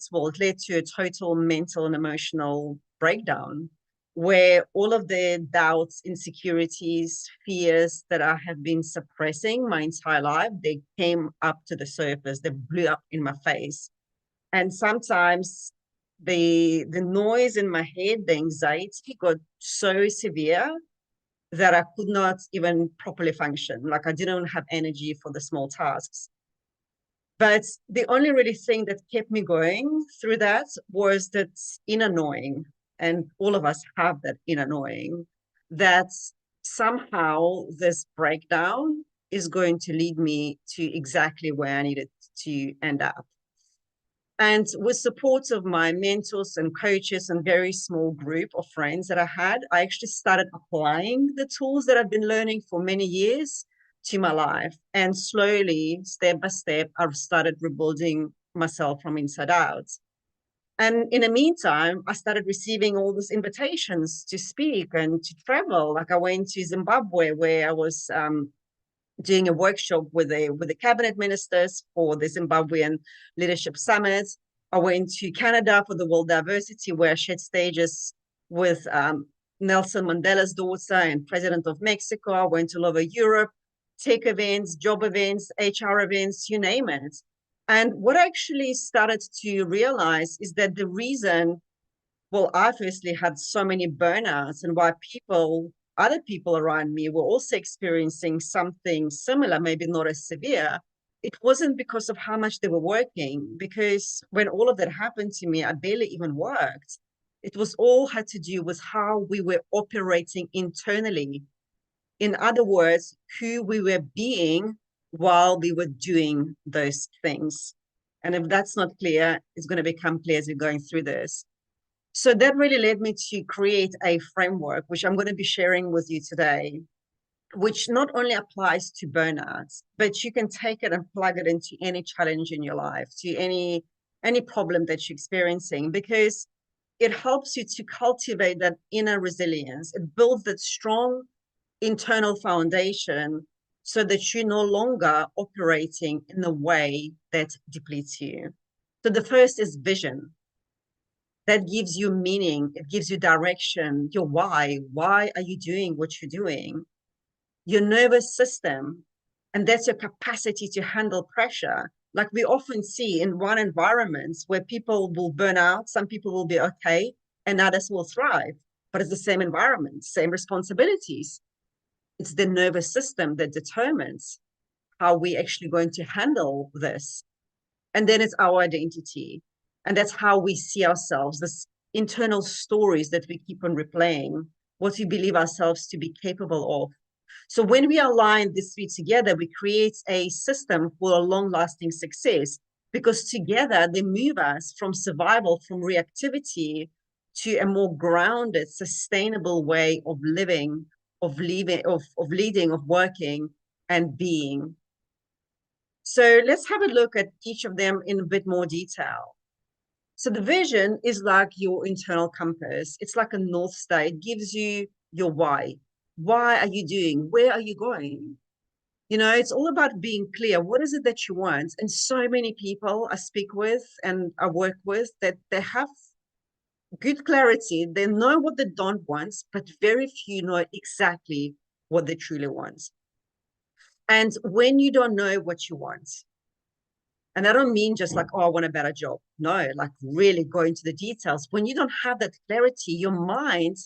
to a total mental and emotional breakdown, where all of the doubts, insecurities, fears that I have been suppressing my entire life, they came up to the surface, they blew up in my face. And sometimes the noise in my head, the anxiety got so severe that I could not even properly function. Like I didn't have energy for the small tasks. But the only really thing that kept me going through that was that inner knowing, and all of us have that inner knowing, that somehow this breakdown is going to lead me to exactly where I needed to end up. And with support of my mentors and coaches and very small group of friends that I had, I actually started applying the tools that I've been learning for many years to my life. And slowly, step by step, I've started rebuilding myself from inside out. And in the meantime, I started receiving all these invitations to speak and to travel. Like I went to Zimbabwe, where I was doing a workshop with the cabinet ministers for the Zimbabwean Leadership Summit. I went to Canada for the World Diversity, where I shared stages with Nelson Mandela's daughter and President of Mexico. I went all over Europe, tech events, job events, HR events, you name it. And what I actually started to realize is that the reason, well, I firstly had so many burnouts, and why other people around me were also experiencing something similar, maybe not as severe, it wasn't because of how much they were working, because when all of that happened to me, I barely even worked. It was all had to do with how we were operating internally. In other words, who we were being while we were doing those things. And if that's not clear, it's going to become clear as we're going through this. So that really led me to create a framework, which I'm going to be sharing with you today, which not only applies to burnouts, but you can take it and plug it into any challenge in your life, to any problem that you're experiencing, because it helps you to cultivate that inner resilience. It builds that strong internal foundation so that you're no longer operating in a way that depletes you. So the first is vision. That gives you meaning, it gives you direction, your why. Why are you doing what you're doing? Your nervous system, and that's your capacity to handle pressure. Like we often see in one environments where people will burn out, some people will be okay, and others will thrive. But it's the same environment, same responsibilities. It's the nervous system that determines how we're actually going to handle this. And then it's our identity. And that's how we see ourselves, this internal stories that we keep on replaying, what we believe ourselves to be capable of. So when we align these three together, we create a system for a long-lasting success, because together they move us from survival, from reactivity, to a more grounded, sustainable way of living, of leading, of working and being. So let's have a look at each of them in a bit more detail. So the vision is like your internal compass. It's like a North Star. It gives you your why. Why are you doing? Where are you going? You know, it's all about being clear. What is it that you want? And so many people I speak with and I work with, that they have good clarity. They know what they don't want, but very few know exactly what they truly want. And when you don't know what you want, and I don't mean just like, oh, I want a better job. No, like really go into the details. When you don't have that clarity, your mind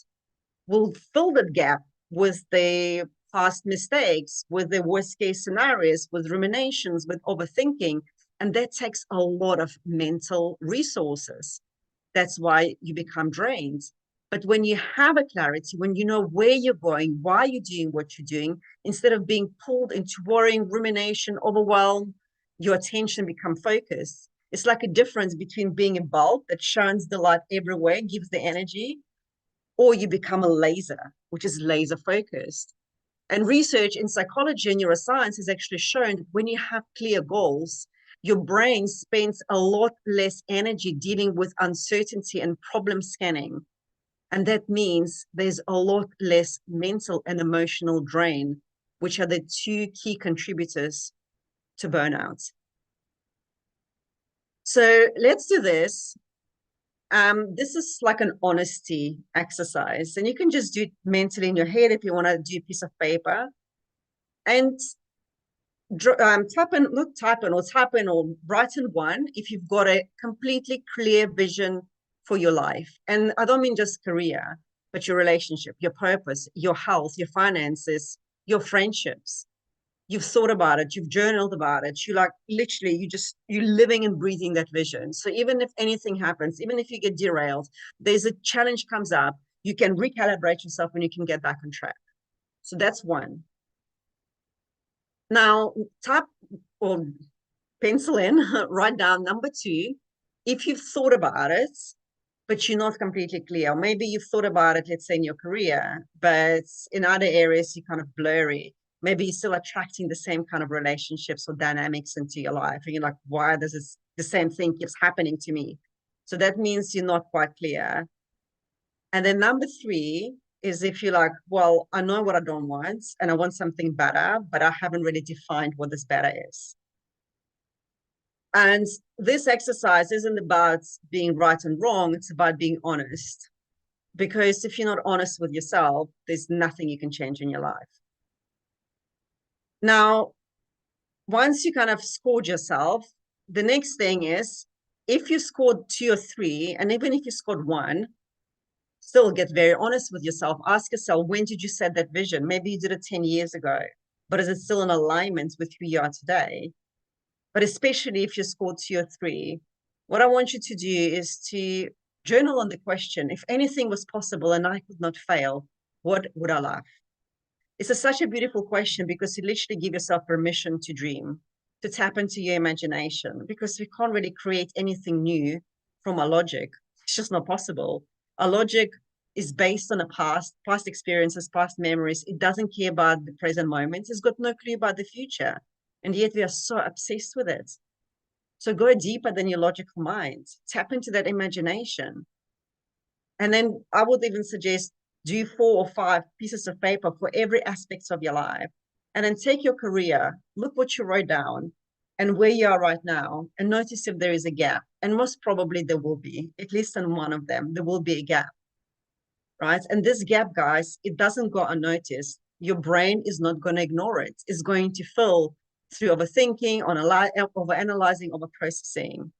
will fill that gap with the past mistakes, with the worst case scenarios, with ruminations, with overthinking. And that takes a lot of mental resources. That's why you become drained. But when you have a clarity, when you know where you're going, why you're doing what you're doing, instead of being pulled into worrying, rumination, overwhelm, your attention become focused. It's like a difference between being a bulb that shines the light everywhere, gives the energy, or you become a laser, which is laser focused. And research in psychology and neuroscience has actually shown that when you have clear goals, your brain spends a lot less energy dealing with uncertainty and problem scanning. And that means there's a lot less mental and emotional drain, which are the two key contributors to burnout. So let's do this. This is like an honesty exercise, and you can just do it mentally in your head if you want to do a piece of paper. And type in or write in one if you've got a completely clear vision for your life. And I don't mean just career, but your relationship, your purpose, your health, your finances, your friendships. You've thought about it, you've journaled about it, you like literally, you're living and breathing that vision. So even if anything happens, even if you get derailed, there's a challenge comes up, you can recalibrate yourself and you can get back on track. So that's one. Now, type or pencil in, write down number two. If you've thought about it, but you're not completely clear, maybe you've thought about it, let's say in your career, but in other areas you're kind of blurry. Maybe you're still attracting the same kind of relationships or dynamics into your life. And you're like, why does the same thing keeps happening to me? So that means you're not quite clear. And then number three is if you're like, well, I know what I don't want and I want something better, but I haven't really defined what this better is. And this exercise isn't about being right and wrong, it's about being honest. Because if you're not honest with yourself, there's nothing you can change in your life. Now, once you kind of scored yourself, the next thing is, if you scored 2 or 3, and even if you scored 1, still get very honest with yourself. Ask yourself, when did you set that vision? Maybe you did it 10 years ago, but is it still in alignment with who you are today? But especially if you scored 2 or 3, what I want you to do is to journal on the question, if anything was possible and I could not fail, what would I love? It's such a beautiful question because you literally give yourself permission to dream, to tap into your imagination, because we can't really create anything new from our logic. It's just not possible. Our logic is based on a past experiences, past memories. It doesn't care about the present moments. It's got no clue about the future. And yet we are so obsessed with it. So go deeper than your logical mind. Tap into that imagination. And then I would even suggest do 4 or 5 pieces of paper for every aspect of your life. And then take your career, look what you wrote down and where you are right now, and notice if there is a gap. And most probably there will be, at least in one of them, there will be a gap, right? And this gap, guys, it doesn't go unnoticed. Your brain is not going to ignore it. It's going to fill through overthinking, overanalyzing, overprocessing.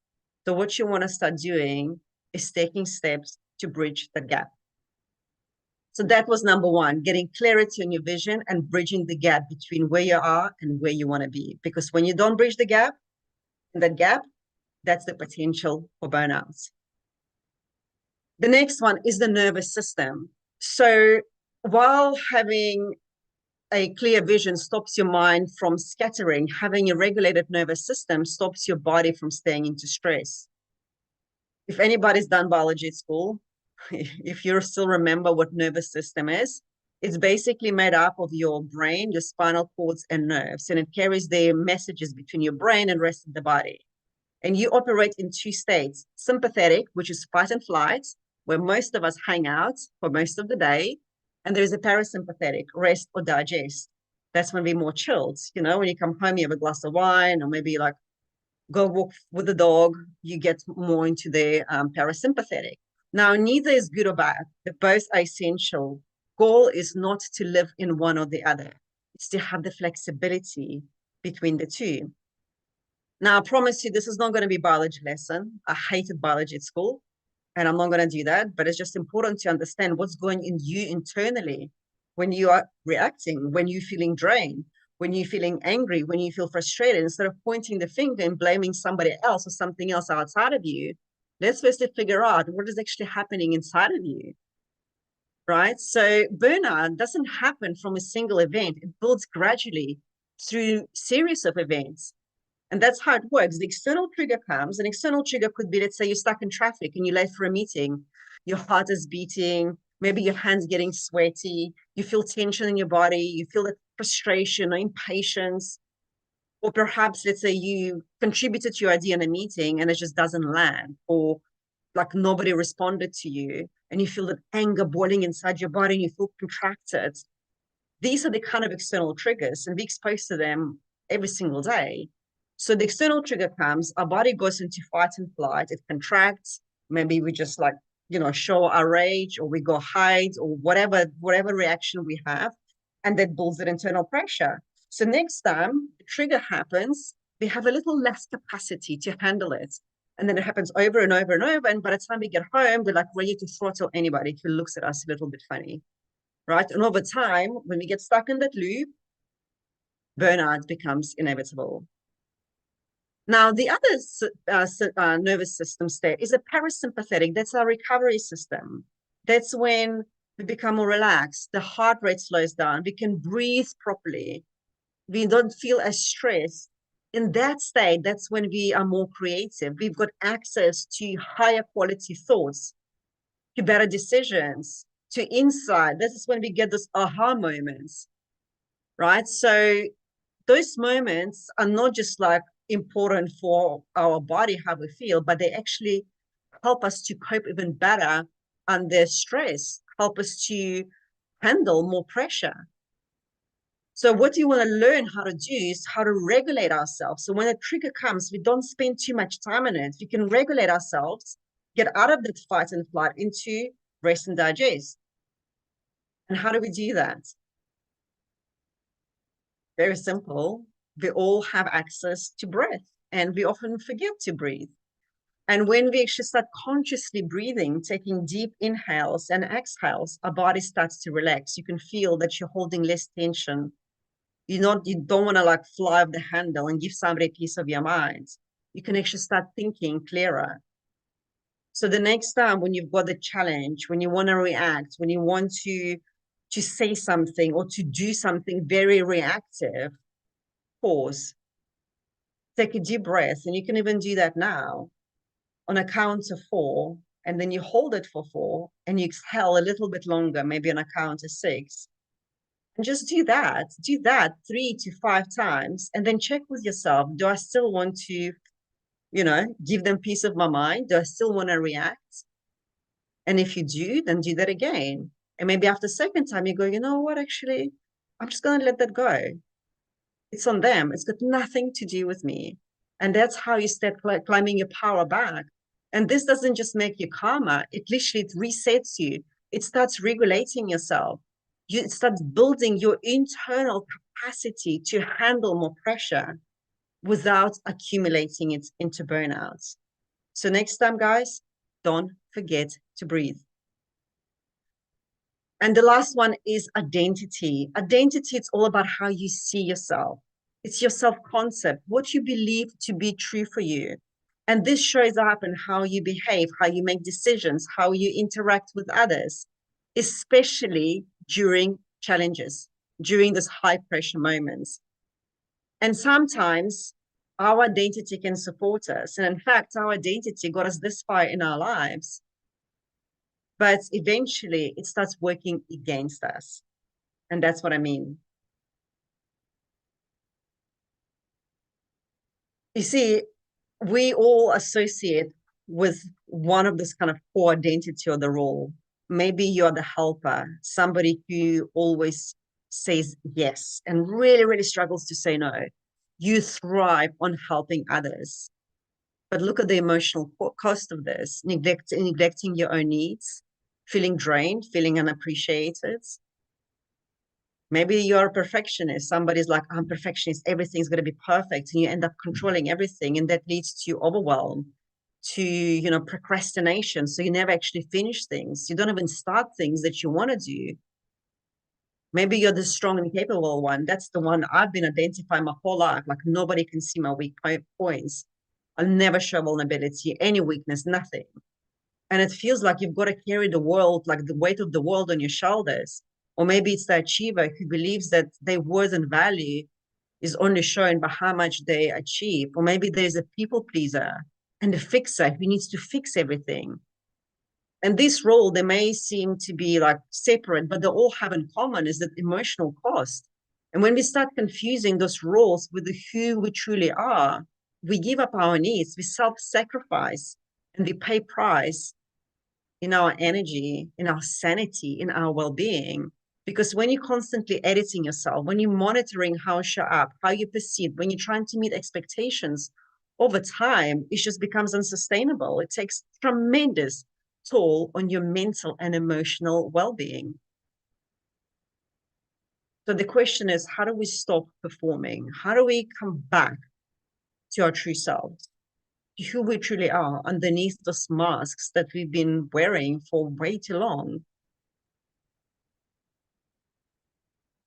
So what you want to start doing is taking steps to bridge the gap. So that was number 1, getting clarity on your vision and bridging the gap between where you are and where you want to be. Because when you don't bridge the gap, that's the potential for burnouts. The next one is the nervous system. So while having a clear vision stops your mind from scattering, having a regulated nervous system stops your body from staying into stress. If anybody's done biology at school, if you still remember what nervous system is, it's basically made up of your brain, your spinal cords, and nerves, and it carries the messages between your brain and the rest of the body. And you operate in 2 states: sympathetic, which is fight and flight, where most of us hang out for most of the day, and there's a parasympathetic, rest or digest. That's when we're more chilled. You know, when you come home, you have a glass of wine, or maybe like go walk with the dog, you get more into the parasympathetic. Now, neither is good or bad. They're both essential. Goal is not to live in one or the other. It's to have the flexibility between the two. Now, I promise you, this is not going to be a biology lesson. I hated biology at school, and I'm not going to do that. But it's just important to understand what's going in you internally when you are reacting, when you're feeling drained. when you're feeling angry, when you feel frustrated, instead of pointing the finger and blaming somebody else or something else outside of you, let's firstly figure out what is actually happening inside of you, right? So burnout doesn't happen from a single event. It builds gradually through series of events. And that's how it works. The external trigger comes. An external trigger could be, let's say you're stuck in traffic and you're late for a meeting. Your heart is beating. Maybe your hands getting sweaty. You feel tension in your body. You feel that frustration or impatience. Or perhaps, let's say you contributed to your idea in a meeting and it just doesn't land. Or like nobody responded to you. And you feel that anger boiling inside your body and you feel contracted. These are the kind of external triggers, and we're exposed to them every single day. So the external trigger comes, our body goes into fight and flight, it contracts, maybe we just like, show our rage, or we go hide, or whatever reaction we have, and that builds that internal pressure. So next time the trigger happens, we have a little less capacity to handle it. And then it happens over and over and over, and by the time we get home, we're like ready to throttle anybody who looks at us a little bit funny. Right? And over time, when we get stuck in that loop, burnout becomes inevitable. Now, the other nervous system state is a parasympathetic. That's our recovery system. That's when we become more relaxed. The heart rate slows down. We can breathe properly. We don't feel as stressed. In that state, that's when we are more creative. We've got access to higher quality thoughts, to better decisions, to insight. This is when we get those aha moments, right? So those moments are not just like important for our body, how we feel, but they actually help us to cope even better under stress, help us to handle more pressure. So what you want to learn how to do is how to regulate ourselves. So when a trigger comes, we don't spend too much time on it. We can regulate ourselves, get out of that fight and flight into rest and digest. And how do we do that? Very simple. We all have access to breath, and we often forget to breathe. And when we actually start consciously breathing, taking deep inhales and exhales, our body starts to relax. You can feel that you're holding less tension. You don't want to like fly off the handle and give somebody a piece of your mind. You can actually start thinking clearer. So the next time when you've got a challenge, when you want to react, when you want to say something or to do something very reactive, pause, take a deep breath, and you can even do that now on a count of 4, and then you hold it for 4, and you exhale a little bit longer, maybe on a count of 6. And just do that 3 to 5 times, and then check with yourself, do I still want to, give them peace of my mind? Do I still want to react? And if you do, then do that again. And maybe after the second time, you go, you know what, actually, I'm just going to let that go. It's on them. It's got nothing to do with me. And that's how you start climbing your power back. And this doesn't just make you calmer. It literally resets you. It starts regulating yourself. It starts building your internal capacity to handle more pressure without accumulating it into burnouts. So next time, guys, don't forget to breathe. And the last one is identity. Identity, it's all about how you see yourself. It's your self-concept, what you believe to be true for you. And this shows up in how you behave, how you make decisions, how you interact with others, especially during challenges, during those high pressure moments. And sometimes our identity can support us. And in fact, our identity got us this far in our lives. But eventually it starts working against us. And that's what I mean. You see, we all associate with one of this kind of core identity or the role. Maybe you're the helper, somebody who always says yes and really, really struggles to say no. You thrive on helping others. But look at the emotional cost of this, neglecting your own needs, feeling drained, feeling unappreciated. Maybe you're a perfectionist. Somebody's like, I'm perfectionist, everything's going to be perfect. And you end up controlling everything. And that leads to overwhelm, to, procrastination. So you never actually finish things. You don't even start things that you want to do. Maybe you're the strong and capable one. That's the one I've been identifying my whole life. Like nobody can see my weak points. I'll never show vulnerability, any weakness, nothing. And it feels like you've got to carry the world, like the weight of the world on your shoulders. Or maybe it's the achiever who believes that their worth and value is only shown by how much they achieve. Or maybe there's a people pleaser and a fixer who needs to fix everything. And this role, they may seem to be like separate, but they all have in common is that emotional cost. And when we start confusing those roles with who we truly are, we give up our needs, we self-sacrifice, and we pay price in our energy, in our sanity, in our well-being. Because when you're constantly editing yourself, when you're monitoring how you show up, how you perceive, when you're trying to meet expectations, over time, it just becomes unsustainable. It takes tremendous toll on your mental and emotional well-being. So the question is, how do we stop performing? How do we come back to our true selves, to who we truly are underneath those masks that we've been wearing for way too long?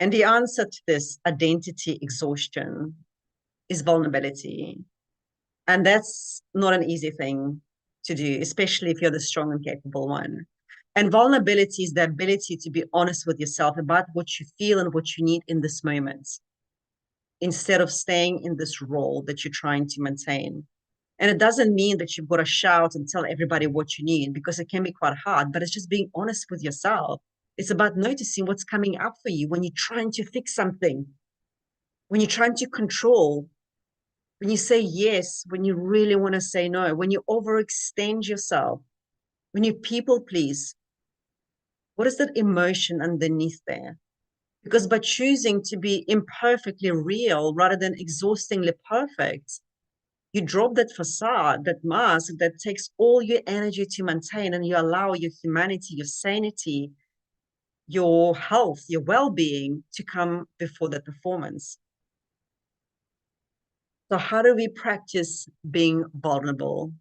And the answer to this identity exhaustion is vulnerability. And that's not an easy thing to do, especially if you're the strong and capable one. And vulnerability is the ability to be honest with yourself about what you feel and what you need in this moment, instead of staying in this role that you're trying to maintain. And it doesn't mean that you've got to shout and tell everybody what you need, because it can be quite hard, but it's just being honest with yourself. It's about noticing what's coming up for you when you're trying to fix something, when you're trying to control, when you say yes, when you really want to say no, when you overextend yourself, when you people please. What is that emotion underneath there? Because by choosing to be imperfectly real rather than exhaustingly perfect, you drop that facade, that mask that takes all your energy to maintain, and you allow your humanity, your sanity, your health, your well-being to come before the performance. So how do we practice being vulnerable?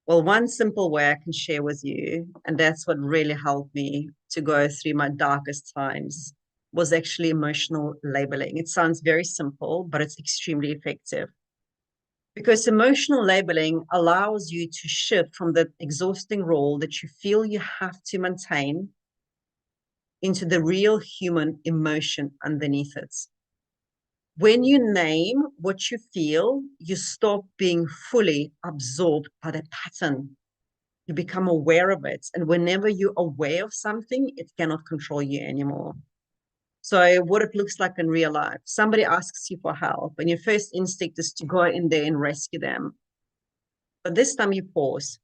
Well, one simple way I can share with you, and that's what really helped me to go through my darkest times, was actually emotional labeling. It sounds very simple, but it's extremely effective. Because emotional labeling allows you to shift from that exhausting role that you feel you have to maintain into the real human emotion underneath it. When you name what you feel, you stop being fully absorbed by the pattern. You become aware of it. And whenever you're aware of something, it cannot control you anymore. So what it looks like in real life, somebody asks you for help and your first instinct is to go in there and rescue them. But this time you pause,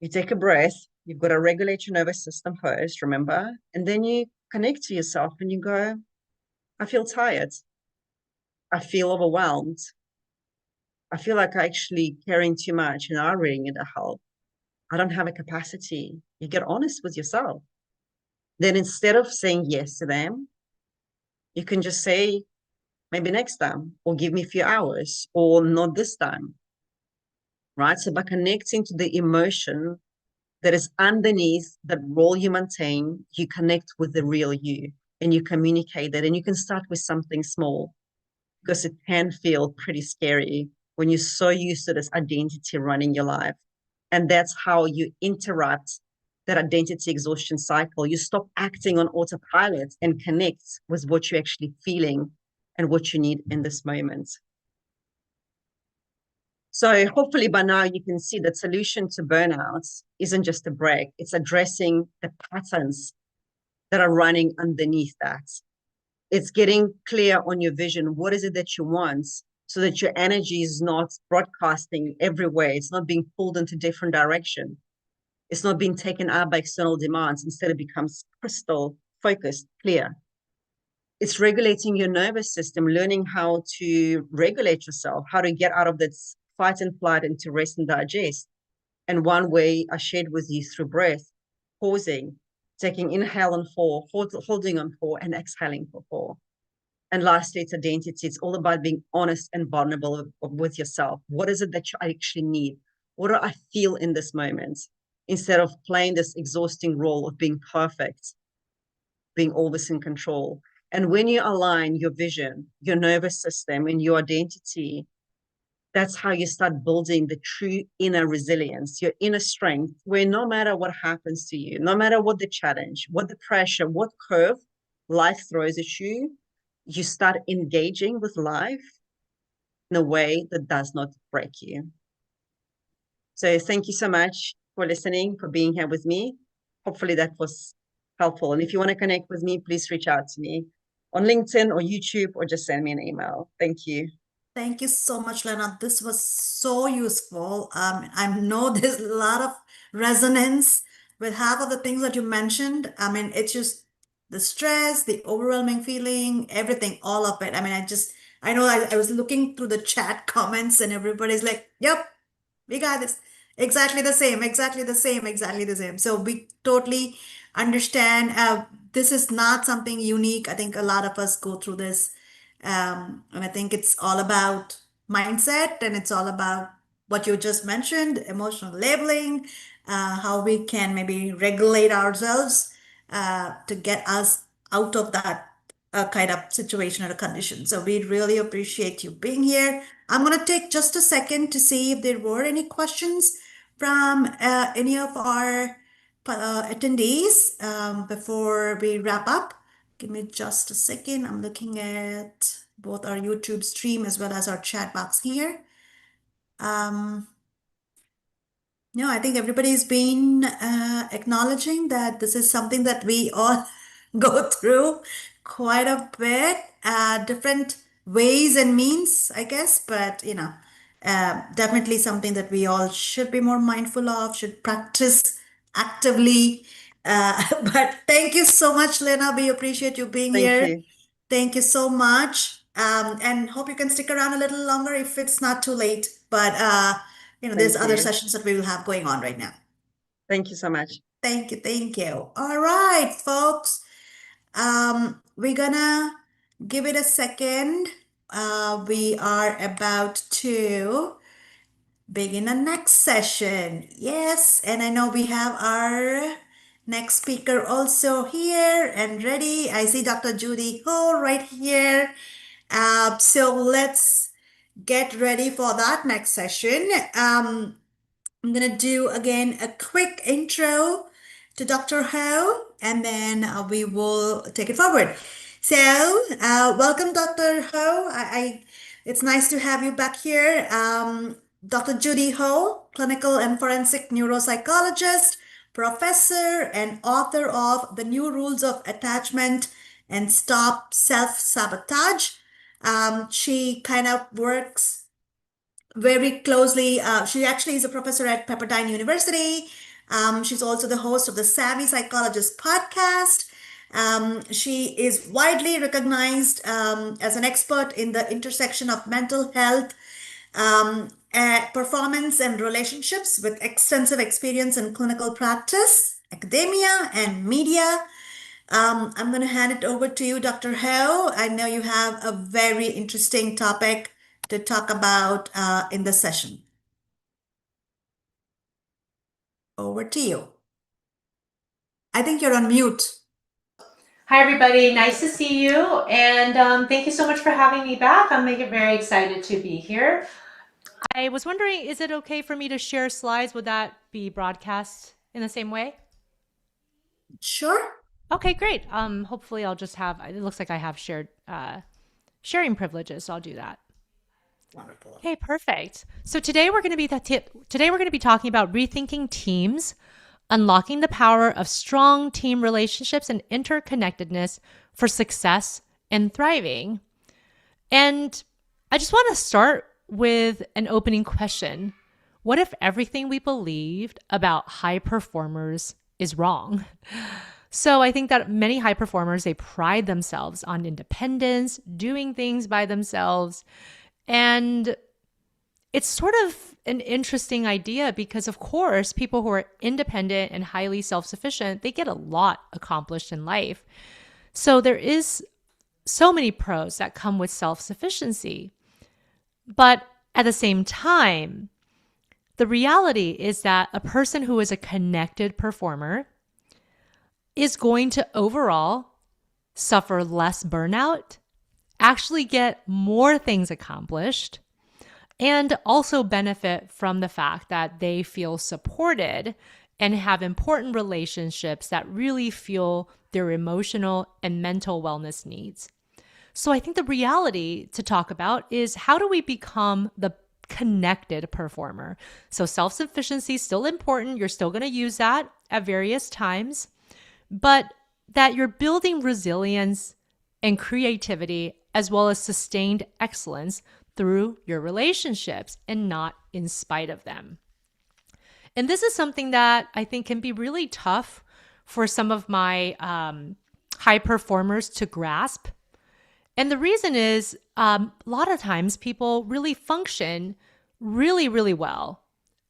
you take a breath, you've got to regulate your nervous system first, remember? And then you connect to yourself and you go, I feel tired. I feel overwhelmed. I feel like I'm actually carrying too much and I really need help. I don't have a capacity. You get honest with yourself. Then instead of saying yes to them, you can just say, maybe next time, or give me a few hours, or not this time, right? So by connecting to the emotion that is underneath that role you maintain, you connect with the real you and you communicate that. And you can start with something small, because it can feel pretty scary when you're so used to this identity running your life. And that's how you interrupt that identity exhaustion cycle. You stop acting on autopilot and connect with what you're actually feeling and what you need in this moment. So hopefully by now you can see that solution to burnout isn't just a break, it's addressing the patterns that are running underneath that. It's getting clear on your vision. What is it that you want, so that your energy is not broadcasting everywhere. It's not being pulled into different direction. It's not being taken out by external demands. Instead, it becomes crystal focused, clear. It's regulating your nervous system, learning how to regulate yourself, how to get out of this fight and flight into rest and digest. And one way I shared with you through breath, pausing, taking inhale on 4, holding on 4, and exhaling for 4. And lastly, it's identity. It's all about being honest and vulnerable with yourself. What is it that you actually need? What do I feel in this moment? Instead of playing this exhausting role of being perfect. being always in control. And when you align your vision, your nervous system, and your identity, that's how you start building the true inner resilience, your inner strength, where no matter what happens to you, no matter what the challenge, what the pressure, what curve life throws at you, you start engaging with life in a way that does not break you. So thank you so much for listening, for being here with me. Hopefully that was helpful. And if you want to connect with me, please reach out to me on LinkedIn or YouTube, or just send me an email. Thank you. Thank you so much, Lena. This was so useful. I know there's a lot of resonance with half of the things that you mentioned. I mean, it's just the stress, the overwhelming feeling, everything, all of it. I mean, I know I was looking through the chat comments and everybody's like, yep, we got this. Exactly the same, exactly the same, exactly the same. So we totally understand. This is not something unique. I think a lot of us go through this. And I think it's all about mindset, and it's all about what you just mentioned, emotional labeling, how we can maybe regulate ourselves to get us out of that kind of situation or condition. So we really appreciate you being here. I'm going to take just a second to see if there were any questions from any of our attendees before we wrap up. Give me just a second. I'm looking at both our YouTube stream as well as our chat box here. No, I think everybody's been acknowledging that this is something that we all go through quite a bit, different ways and means, I guess, but definitely something that we all should be more mindful of, should practice actively. But thank you so much, Lena. We appreciate you being Thank here. you. Thank you so much. And hope you can stick around a little longer if it's not too late. But there's Thank other you. sessions that we will have going on right now. Thank you so much. Thank you, thank you. All right, folks. We're gonna give it a second. We are about to begin the next session. Yes, and I know we have our next speaker also here and ready. I see Dr. Judy Ho right here. So let's get ready for that next session. I'm gonna do again a quick intro to Dr. Ho, and then we will take it forward. So, welcome, Dr. Ho. It's nice to have you back here. Dr. Judy Ho, clinical and forensic neuropsychologist, professor, and author of The New Rules of Attachment and Stop Self-Sabotage. She kind of works very closely. She actually is a professor at Pepperdine University. She's also the host of the Savvy Psychologist podcast. She is widely recognized as an expert in the intersection of mental health, performance, and relationships, with extensive experience in clinical practice, academia, and media. I'm going to hand it over to you, Dr. Ho. I know you have a very interesting topic to talk about in the session. Over to you. I think you're on mute. Hi, everybody. Nice to see you. And thank you so much for having me back. I'm very excited to be here. I was wondering, is it okay for me to share slides? Would that be broadcast in the same way? Sure. Okay, great. Hopefully I'll just have, it looks like I have sharing privileges, so I'll do that. Wonderful. Okay, perfect. So today we're going to be talking about rethinking teams, unlocking the power of strong team relationships and interconnectedness for success and thriving. And I just want to start with an opening question. What if everything we believed about high performers is wrong? So I think that many high performers, they pride themselves on independence, doing things by themselves. And it's sort of an interesting idea because, of course, people who are independent and highly self-sufficient, they get a lot accomplished in life. So there is so many pros that come with self-sufficiency. But at the same time, the reality is that a person who is a connected performer is going to overall suffer less burnout, actually get more things accomplished, and also benefit from the fact that they feel supported and have important relationships that really fuel their emotional and mental wellness needs. So I think the reality to talk about is, how do we become the connected performer? So self-sufficiency is still important. You're still going to use that at various times, but that you're building resilience and creativity as well as sustained excellence through your relationships and not in spite of them. And this is something that I think can be really tough for some of my high performers to grasp. And the reason is, a lot of times people really function really, really well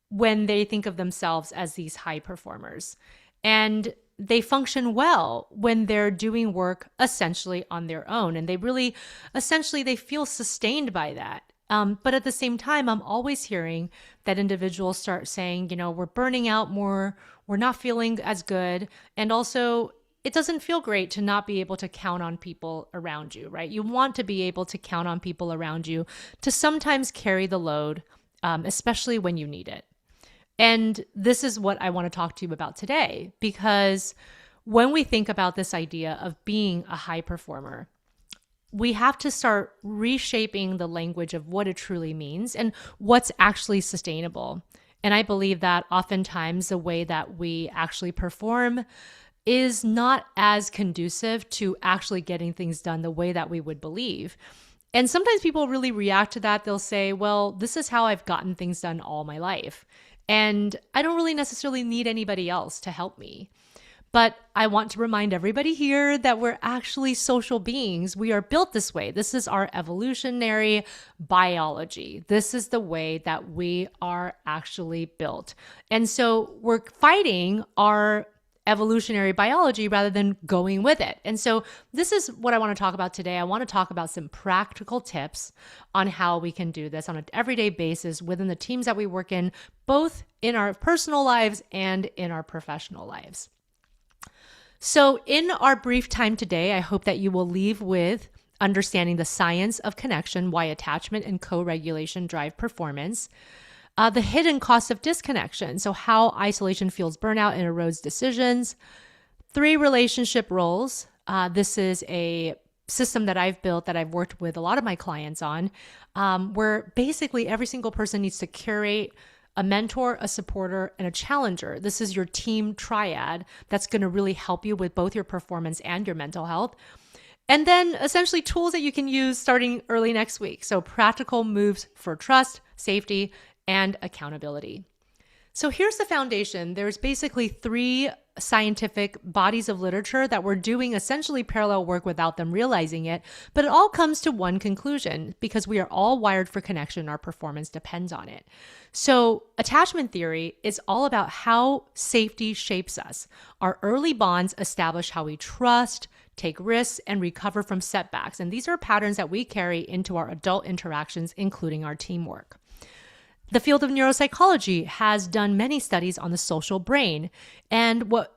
when they think of themselves as these high performers. And they function well when they're doing work essentially on their own. And they really, essentially, they feel sustained by that. But at the same time, I'm always hearing that individuals start saying, we're burning out more, we're not feeling as good. And also, it doesn't feel great to not be able to count on people around you, right? You want to be able to count on people around you to sometimes carry the load, especially when you need it. And this is what I want to talk to you about today, because when we think about this idea of being a high performer, we have to start reshaping the language of what it truly means and what's actually sustainable. And I believe that oftentimes the way that we actually perform is not as conducive to actually getting things done the way that we would believe. And sometimes people really react to that. They'll say, well, this is how I've gotten things done all my life, and I don't really necessarily need anybody else to help me. But I want to remind everybody here that we're actually social beings. We are built this way. This is our evolutionary biology. This is the way that we are actually built. And so we're fighting our evolutionary biology rather than going with it. And so this is what I want to talk about today. I want to talk about some practical tips on how we can do this on an everyday basis within the teams that we work in, both in our personal lives and in our professional lives. So in our brief time today, I hope that you will leave with understanding the science of connection, why attachment and co-regulation drive performance, the hidden cost of disconnection, so how isolation fuels burnout and erodes decisions, 3 relationship roles. This is a system that I've built that I've worked with a lot of my clients on, where basically every single person needs to curate a mentor, a supporter, and a challenger. This is your team triad that's going to really help you with both your performance and your mental health. And then essentially tools that you can use starting early next week. So practical moves for trust, safety, and accountability. So here's the foundation. There's basically 3 scientific bodies of literature that we're doing essentially parallel work without them realizing it, but it all comes to one conclusion, because we are all wired for connection. Our performance depends on it. So attachment theory is all about how safety shapes us. Our early bonds establish how we trust, take risks, and recover from setbacks. And these are patterns that we carry into our adult interactions, including our teamwork. The field of neuropsychology has done many studies on the social brain. And what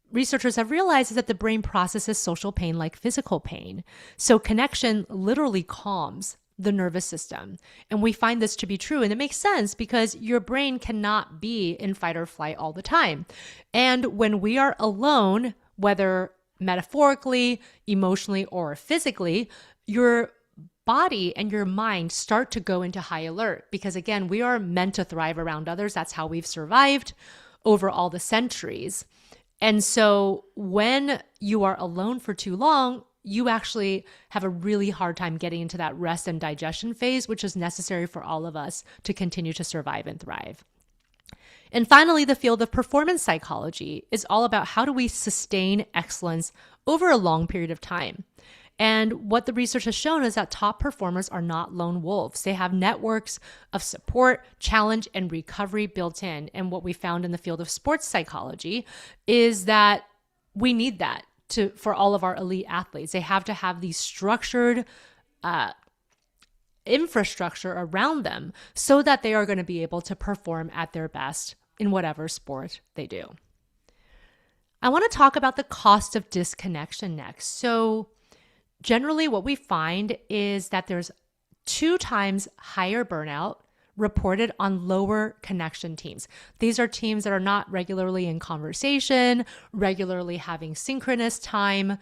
researchers have realized is that the brain processes social pain like physical pain. So connection literally calms the nervous system. And we find this to be true. And it makes sense, because your brain cannot be in fight or flight all the time. And when we are alone, whether metaphorically, emotionally, or physically, your body and your mind start to go into high alert, because again, we are meant to thrive around others. That's how we've survived over all the centuries. And so when you are alone for too long, you actually have a really hard time getting into that rest and digestion phase, which is necessary for all of us to continue to survive and thrive. And finally, the field of performance psychology is all about how do we sustain excellence over a long period of time. And what the research has shown is that top performers are not lone wolves. They have networks of support, challenge, and recovery built in. And what we found in the field of sports psychology is that we need that for all of our elite athletes. They have to have these structured infrastructure around them so that they are going to be able to perform at their best in whatever sport they do. I want to talk about the cost of disconnection next. So generally what we find is that there's 2 times higher burnout reported on lower connection teams. These are teams that are not regularly in conversation, regularly having synchronous time,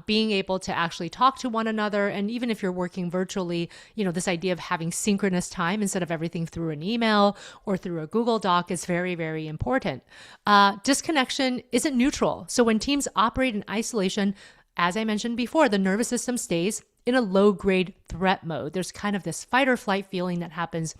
being able to actually talk to one another. And even if you're working virtually, this idea of having synchronous time instead of everything through an email or through a Google Doc is very, very important. Disconnection isn't neutral. So when teams operate in isolation, as I mentioned before, the nervous system stays in a low-grade threat mode. There's kind of this fight or flight feeling that happens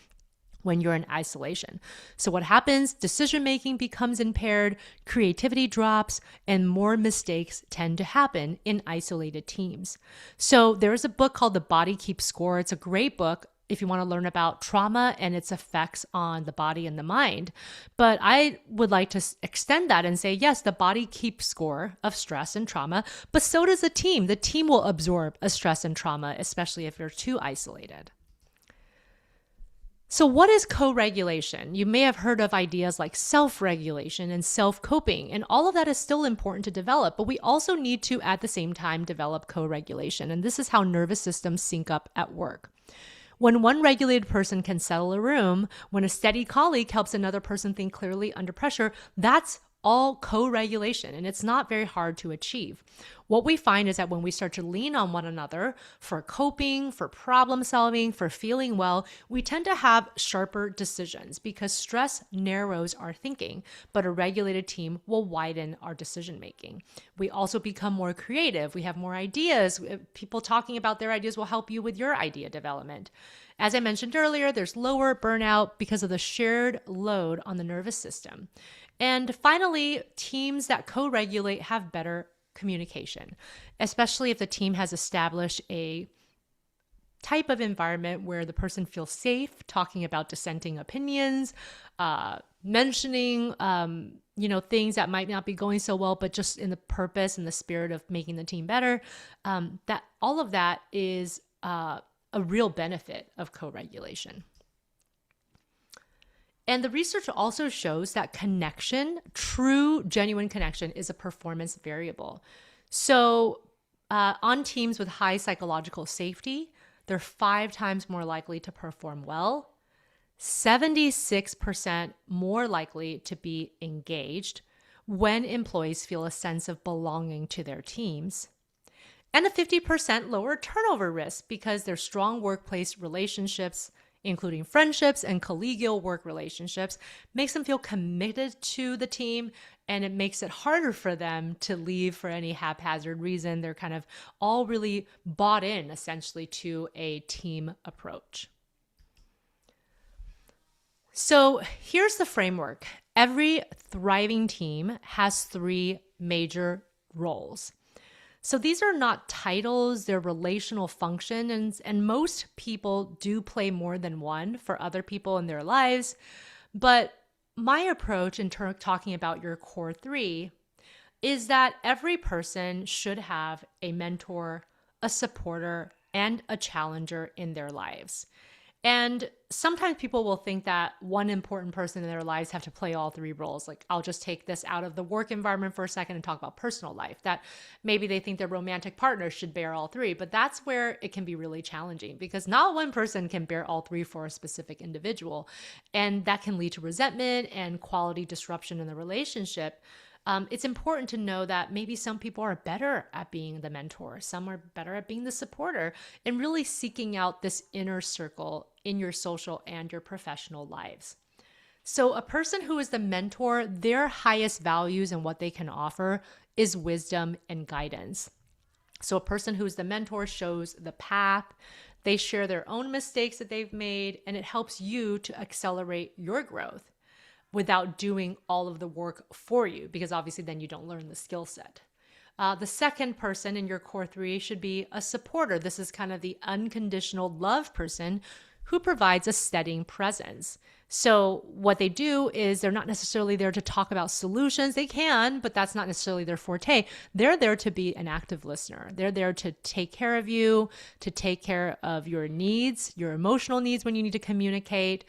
when you're in isolation. So what happens? Decision-making becomes impaired, creativity drops, and more mistakes tend to happen in isolated teams. So there's a book called The Body Keeps Score. It's a great book if you want to learn about trauma and its effects on the body and the mind. But I would like to extend that and say, yes, the body keeps score of stress and trauma, but so does the team. The team will absorb a stress and trauma, especially if you're too isolated. So what is co-regulation? You may have heard of ideas like self-regulation and self-coping, and all of that is still important to develop, but we also need to, at the same time, develop co-regulation. And this is how nervous systems sync up at work. When one regulated person can settle a room, when a steady colleague helps another person think clearly under pressure, that's all co-regulation, and it's not very hard to achieve. What we find is that when we start to lean on one another for coping, for problem solving, for feeling well, we tend to have sharper decisions because stress narrows our thinking, but a regulated team will widen our decision making. We also become more creative. We have more ideas. People talking about their ideas will help you with your idea development. As I mentioned earlier, there's lower burnout because of the shared load on the nervous system. And finally, teams that co-regulate have better communication, especially if the team has established a type of environment where the person feels safe talking about dissenting opinions, mentioning, things that might not be going so well, but just in the purpose and the spirit of making the team better. That all of that is a real benefit of co-regulation. And the research also shows that connection, true, genuine connection, is a performance variable. So on teams with high psychological safety, they're 5 times more likely to perform well, 76% more likely to be engaged when employees feel a sense of belonging to their teams, and a 50% lower turnover risk because their strong workplace relationships, including friendships and collegial work relationships, makes them feel committed to the team, and it makes it harder for them to leave for any haphazard reason. They're kind of all really bought in, essentially, to a team approach. So here's the framework. Every thriving team has 3 major roles. So these are not titles, they're relational functions, and most people do play more than one for other people in their lives. But my approach in talking about your core 3 is that every person should have a mentor, a supporter, and a challenger in their lives. And sometimes people will think that one important person in their lives have to play all 3 roles. Like, I'll just take this out of the work environment for a second and talk about personal life, that maybe they think their romantic partner should bear all 3, but that's where it can be really challenging because not one person can bear all 3 for a specific individual. And that can lead to resentment and quality disruption in the relationship. It's important to know that maybe some people are better at being the mentor, some are better at being the supporter, and really seeking out this inner circle in your social and your professional lives. So a person who is the mentor, their highest values and what they can offer is wisdom and guidance. So a person who's the mentor shows the path, they share their own mistakes that they've made, and it helps you to accelerate your growth without doing all of the work for you, because obviously then you don't learn the skill set. The second person in your core 3 should be a supporter. This is kind of the unconditional love person who provides a steadying presence. So what they do is they're not necessarily there to talk about solutions. They can, but that's not necessarily their forte. They're there to be an active listener. They're there to take care of you, to take care of your needs, your emotional needs when you need to communicate,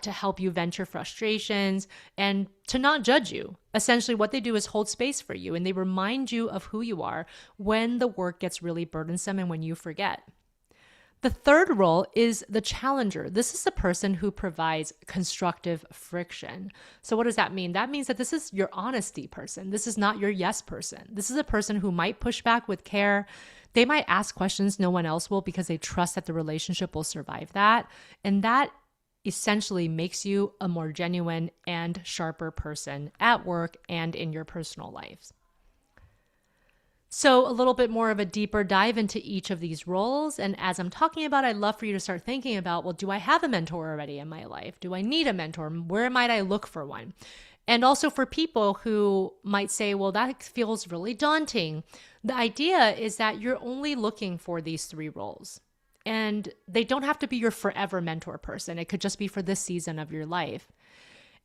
to help you vent your frustrations, and to not judge you. Essentially, what they do is hold space for you, and they remind you of who you are when the work gets really burdensome and when you forget. The third role is the challenger. This is the person who provides constructive friction. So what does that mean? That means that this is your honesty person. This is not your yes person. This is a person who might push back with care. They might ask questions no one else will because they trust that the relationship will survive that. And that essentially makes you a more genuine and sharper person at work and in your personal lives. So a little bit more of a deeper dive into each of these roles. And as I'm talking about, I'd love for you to start thinking about, well, do I have a mentor already in my life? Do I need a mentor? Where might I look for one? And also for people who might say, well, that feels really daunting. The idea is that you're only looking for these 3 roles. And they don't have to be your forever mentor person. It could just be for this season of your life.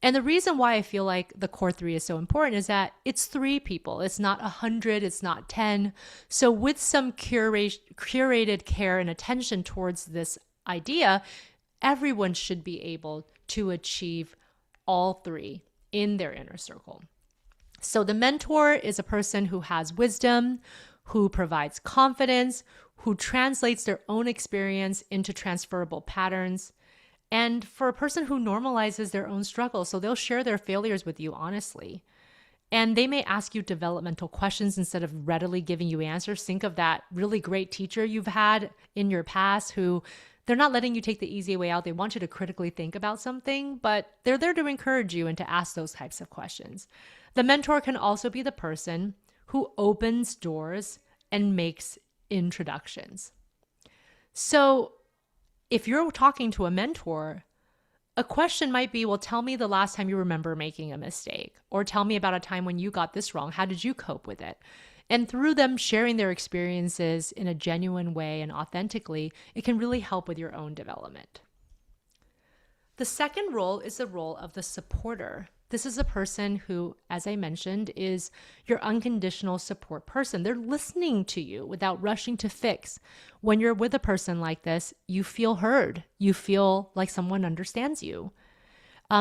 And the reason why I feel like the core 3 is so important is that it's 3 people. It's not 100, it's not 10. So with some curated care and attention towards this idea, everyone should be able to achieve all 3 in their inner circle. So the mentor is a person who has wisdom, who provides confidence, who translates their own experience into transferable patterns, and for a person who normalizes their own struggles. So they'll share their failures with you honestly. And they may ask you developmental questions instead of readily giving you answers. Think of that really great teacher you've had in your past who they're not letting you take the easy way out. They want you to critically think about something, but they're there to encourage you and to ask those types of questions. The mentor can also be the person who opens doors and makes introductions. So if you're talking to a mentor, a question might be, well, tell me the last time you remember making a mistake, or tell me about a time when you got this wrong. How did you cope with it? And through them sharing their experiences in a genuine way and authentically, it can really help with your own development. The second role is the role of the supporter. This is a person who, as I mentioned, is your unconditional support person. They're listening to you without rushing to fix. When you're with a person like this, you feel heard. You feel like someone understands you.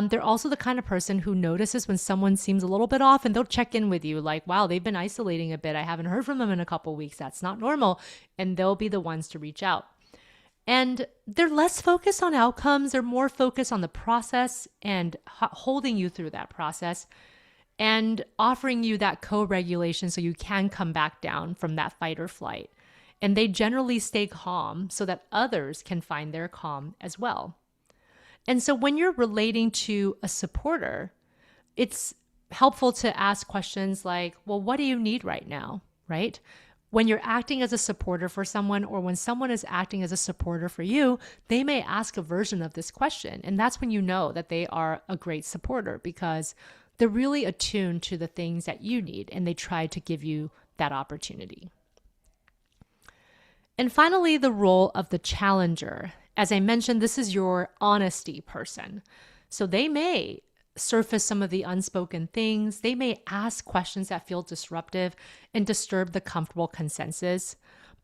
They're also the kind of person who notices when someone seems a little bit off, and they'll check in with you like, wow, they've been isolating a bit. I haven't heard from them in a couple of weeks. That's not normal. And they'll be the ones to reach out. And they're less focused on outcomes. They're more focused on the process and holding you through that process and offering you that co-regulation so you can come back down from that fight or flight. And they generally stay calm so that others can find their calm as well. And so when you're relating to a supporter, it's helpful to ask questions like, well, what do you need right now, right? When you're acting as a supporter for someone, or when someone is acting as a supporter for you, they may ask a version of this question. And that's when you know that they are a great supporter, because they're really attuned to the things that you need and they try to give you that opportunity. And finally, the role of the challenger. As I mentioned, this is your honesty person. So they may surface some of the unspoken things. They may ask questions that feel disruptive and disturb the comfortable consensus.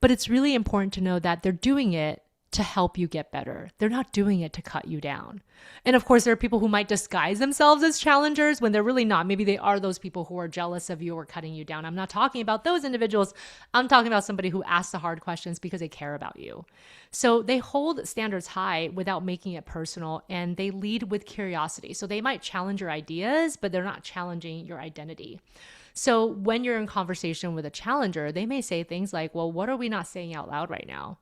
But it's really important to know that they're doing it to help you get better. They're not doing it to cut you down. And of course, there are people who might disguise themselves as challengers when they're really not. Maybe they are those people who are jealous of you or cutting you down. I'm not talking about those individuals. I'm talking about somebody who asks the hard questions because they care about you. So they hold standards high without making it personal, and they lead with curiosity. So they might challenge your ideas, but they're not challenging your identity. So when you're in conversation with a challenger, they may say things like, well, what are we not saying out loud right now?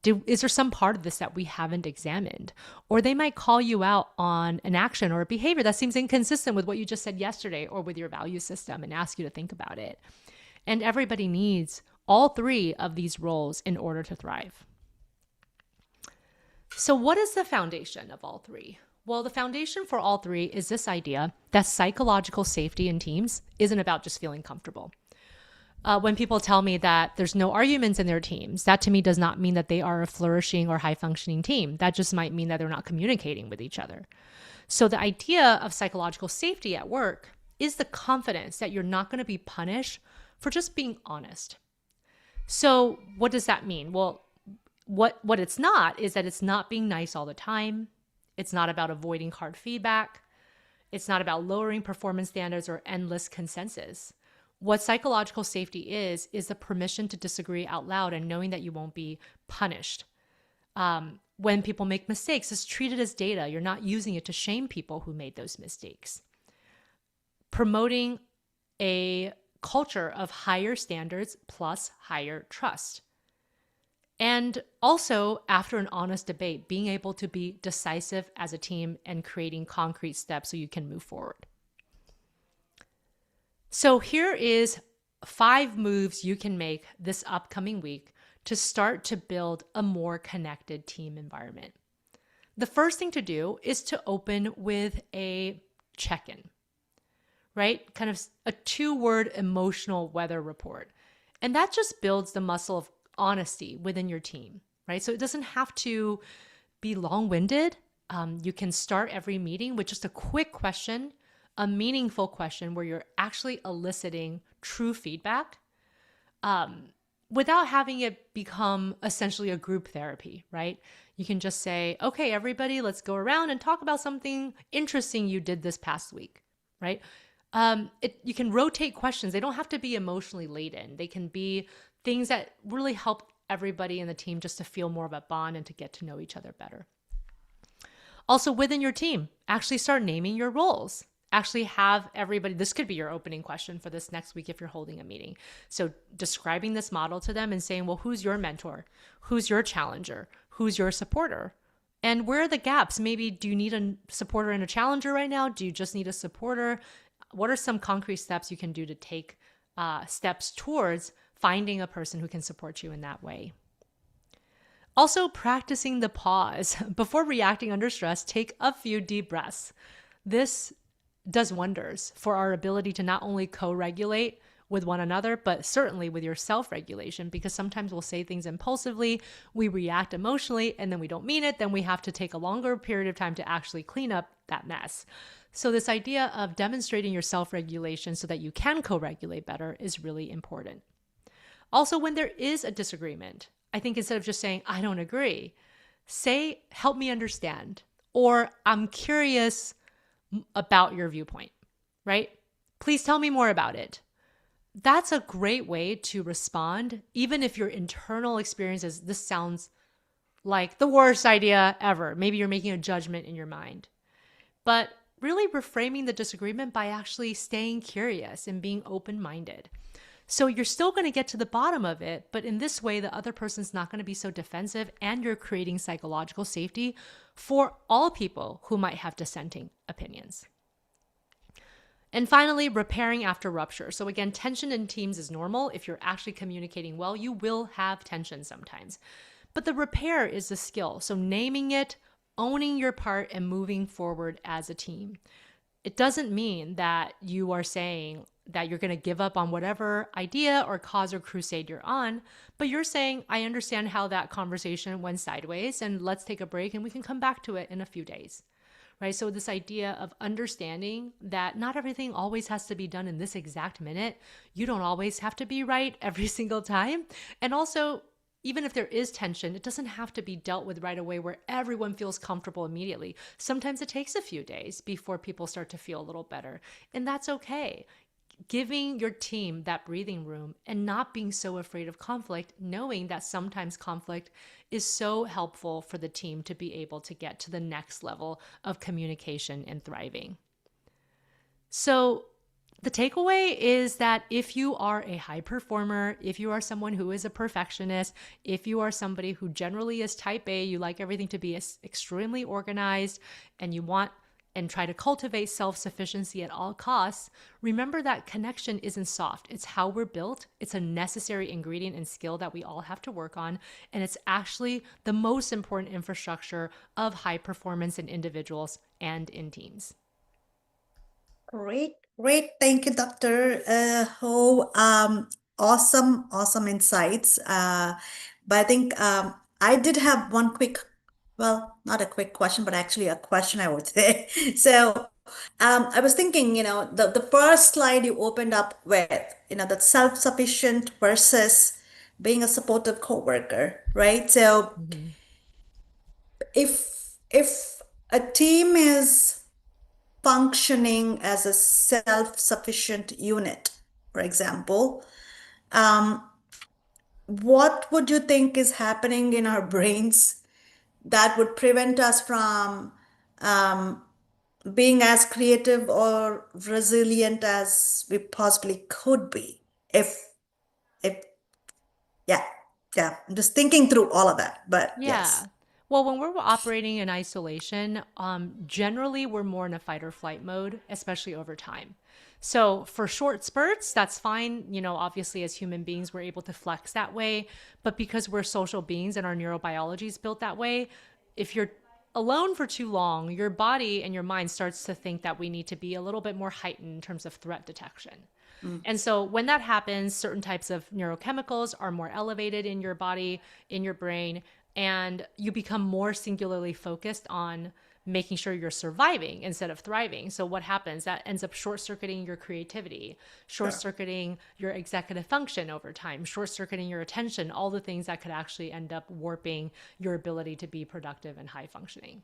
Is there some part of this that we haven't examined? Or they might call you out on an action or a behavior that seems inconsistent with what you just said yesterday or with your value system and ask you to think about it. And everybody needs all 3 of these roles in order to thrive. So what is the foundation of all 3? Well, the foundation for all 3 is this idea that psychological safety in teams isn't about just feeling comfortable. When people tell me that there's no arguments in their teams, that to me does not mean that they are a flourishing or high functioning team. That just might mean that they're not communicating with each other. So the idea of psychological safety at work is the confidence that you're not going to be punished for just being honest. So what does that mean? Well, what it's not is that it's not being nice all the time. It's not about avoiding hard feedback. It's not about lowering performance standards or endless consensus. What psychological safety is the permission to disagree out loud and knowing that you won't be punished. When people make mistakes, it's treated as data. You're not using it to shame people who made those mistakes. Promoting a culture of higher standards plus higher trust. And also, after an honest debate, being able to be decisive as a team and creating concrete steps so you can move forward. So here is 5 moves you can make this upcoming week to start to build a more connected team environment. The first thing to do is to open with a check-in, right? Kind of a 2-word emotional weather report. And that just builds the muscle of honesty within your team, right? So it doesn't have to be long-winded. You can start every meeting with just a quick question, a meaningful question where you're actually eliciting true feedback without having it become essentially a group therapy, right? You can just say, okay, everybody, let's go around and talk about something interesting you did this past week, right? You can rotate questions. They don't have to be emotionally laden. They can be things that really help everybody in the team just to feel more of a bond and to get to know each other better. Also, within your team, actually start naming your roles. Actually have everybody, this could be your opening question for this next week if you're holding a meeting. So describing this model to them and saying, well, who's your mentor? Who's your challenger? Who's your supporter? And where are the gaps? Maybe do you need a supporter and a challenger right now? Do you just need a supporter? What are some concrete steps you can do to take steps towards finding a person who can support you in that way? Also, practicing the pause. Before reacting under stress, take a few deep breaths. This does wonders for our ability to not only co-regulate with one another, but certainly with your self-regulation, because sometimes we'll say things impulsively, we react emotionally, and then we don't mean it. Then we have to take a longer period of time to actually clean up that mess. So this idea of demonstrating your self-regulation so that you can co-regulate better is really important. Also, when there is a disagreement, I think instead of just saying, I don't agree, say, help me understand, or I'm curious about your viewpoint, right? Please tell me more about it. That's a great way to respond, even if your internal experience is, this sounds like the worst idea ever. Maybe you're making a judgment in your mind. But really reframing the disagreement by actually staying curious and being open-minded. So you're still going to get to the bottom of it, but in this way, the other person's not going to be so defensive, and you're creating psychological safety for all people who might have dissenting opinions. And finally, repairing after rupture. So again, tension in teams is normal. If you're actually communicating well, you will have tension sometimes. But the repair is the skill. So naming it, owning your part, and moving forward as a team. It doesn't mean that you are saying that you're going to give up on whatever idea or cause or crusade you're on, but you're saying, I understand how that conversation went sideways, and let's take a break and we can come back to it in a few days, right? So this idea of understanding that not everything always has to be done in this exact minute. You don't always have to be right every single time. And also, even if there is tension, it doesn't have to be dealt with right away where everyone feels comfortable immediately. Sometimes it takes a few days before people start to feel a little better, and that's okay. Giving your team that breathing room and not being so afraid of conflict, knowing that sometimes conflict is so helpful for the team to be able to get to the next level of communication and thriving. So the takeaway is that if you are a high performer, if you are someone who is a perfectionist, if you are somebody who generally is type A, you like everything to be extremely organized, and you want and try to cultivate self-sufficiency at all costs, remember that connection isn't soft. It's how we're built. It's a necessary ingredient and skill that we all have to work on. And it's actually the most important infrastructure of high performance in individuals and in teams. Great. Thank you, Dr. Ho. Awesome insights. But I think I did have one quick, well, not a quick question, but actually a question I would say. So I was thinking, the first slide you opened up with, that self-sufficient versus being a supportive coworker, right? So if a team is functioning as a self-sufficient unit, for example, what would you think is happening in our brains that would prevent us from being as creative or resilient as we possibly could be? If yeah, yeah, I'm just thinking through all of that, but yes. Yeah. Well, when we're operating in isolation, generally we're more in a fight or flight mode, especially over time. So for short spurts, that's fine. Obviously as human beings, we're able to flex that way. But because we're social beings and our neurobiology is built that way, if you're alone for too long, your body and your mind starts to think that we need to be a little bit more heightened in terms of threat detection. And so when that happens, certain types of neurochemicals are more elevated in your body, in your brain, and you become more singularly focused on making sure you're surviving instead of thriving. So what happens? That ends up short-circuiting your creativity, short-circuiting your executive function over time, short-circuiting your attention, all the things that could actually end up warping your ability to be productive and high functioning.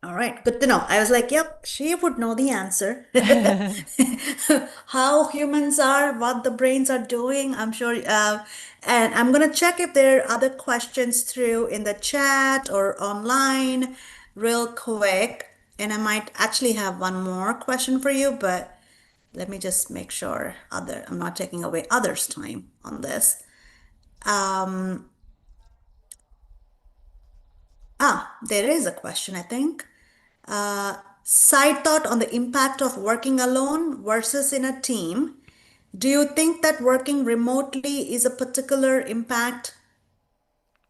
All right, good to know. I was like, yep, she would know the answer. How humans are, what the brains are doing, I'm sure. And I'm going to check if there are other questions through in the chat or online real quick. And I might actually have one more question for you, but let me just make sure I'm not taking away others' time on this. There is a question, I think. Side thought on the impact of working alone versus in a team. Do you think that working remotely is a particular impact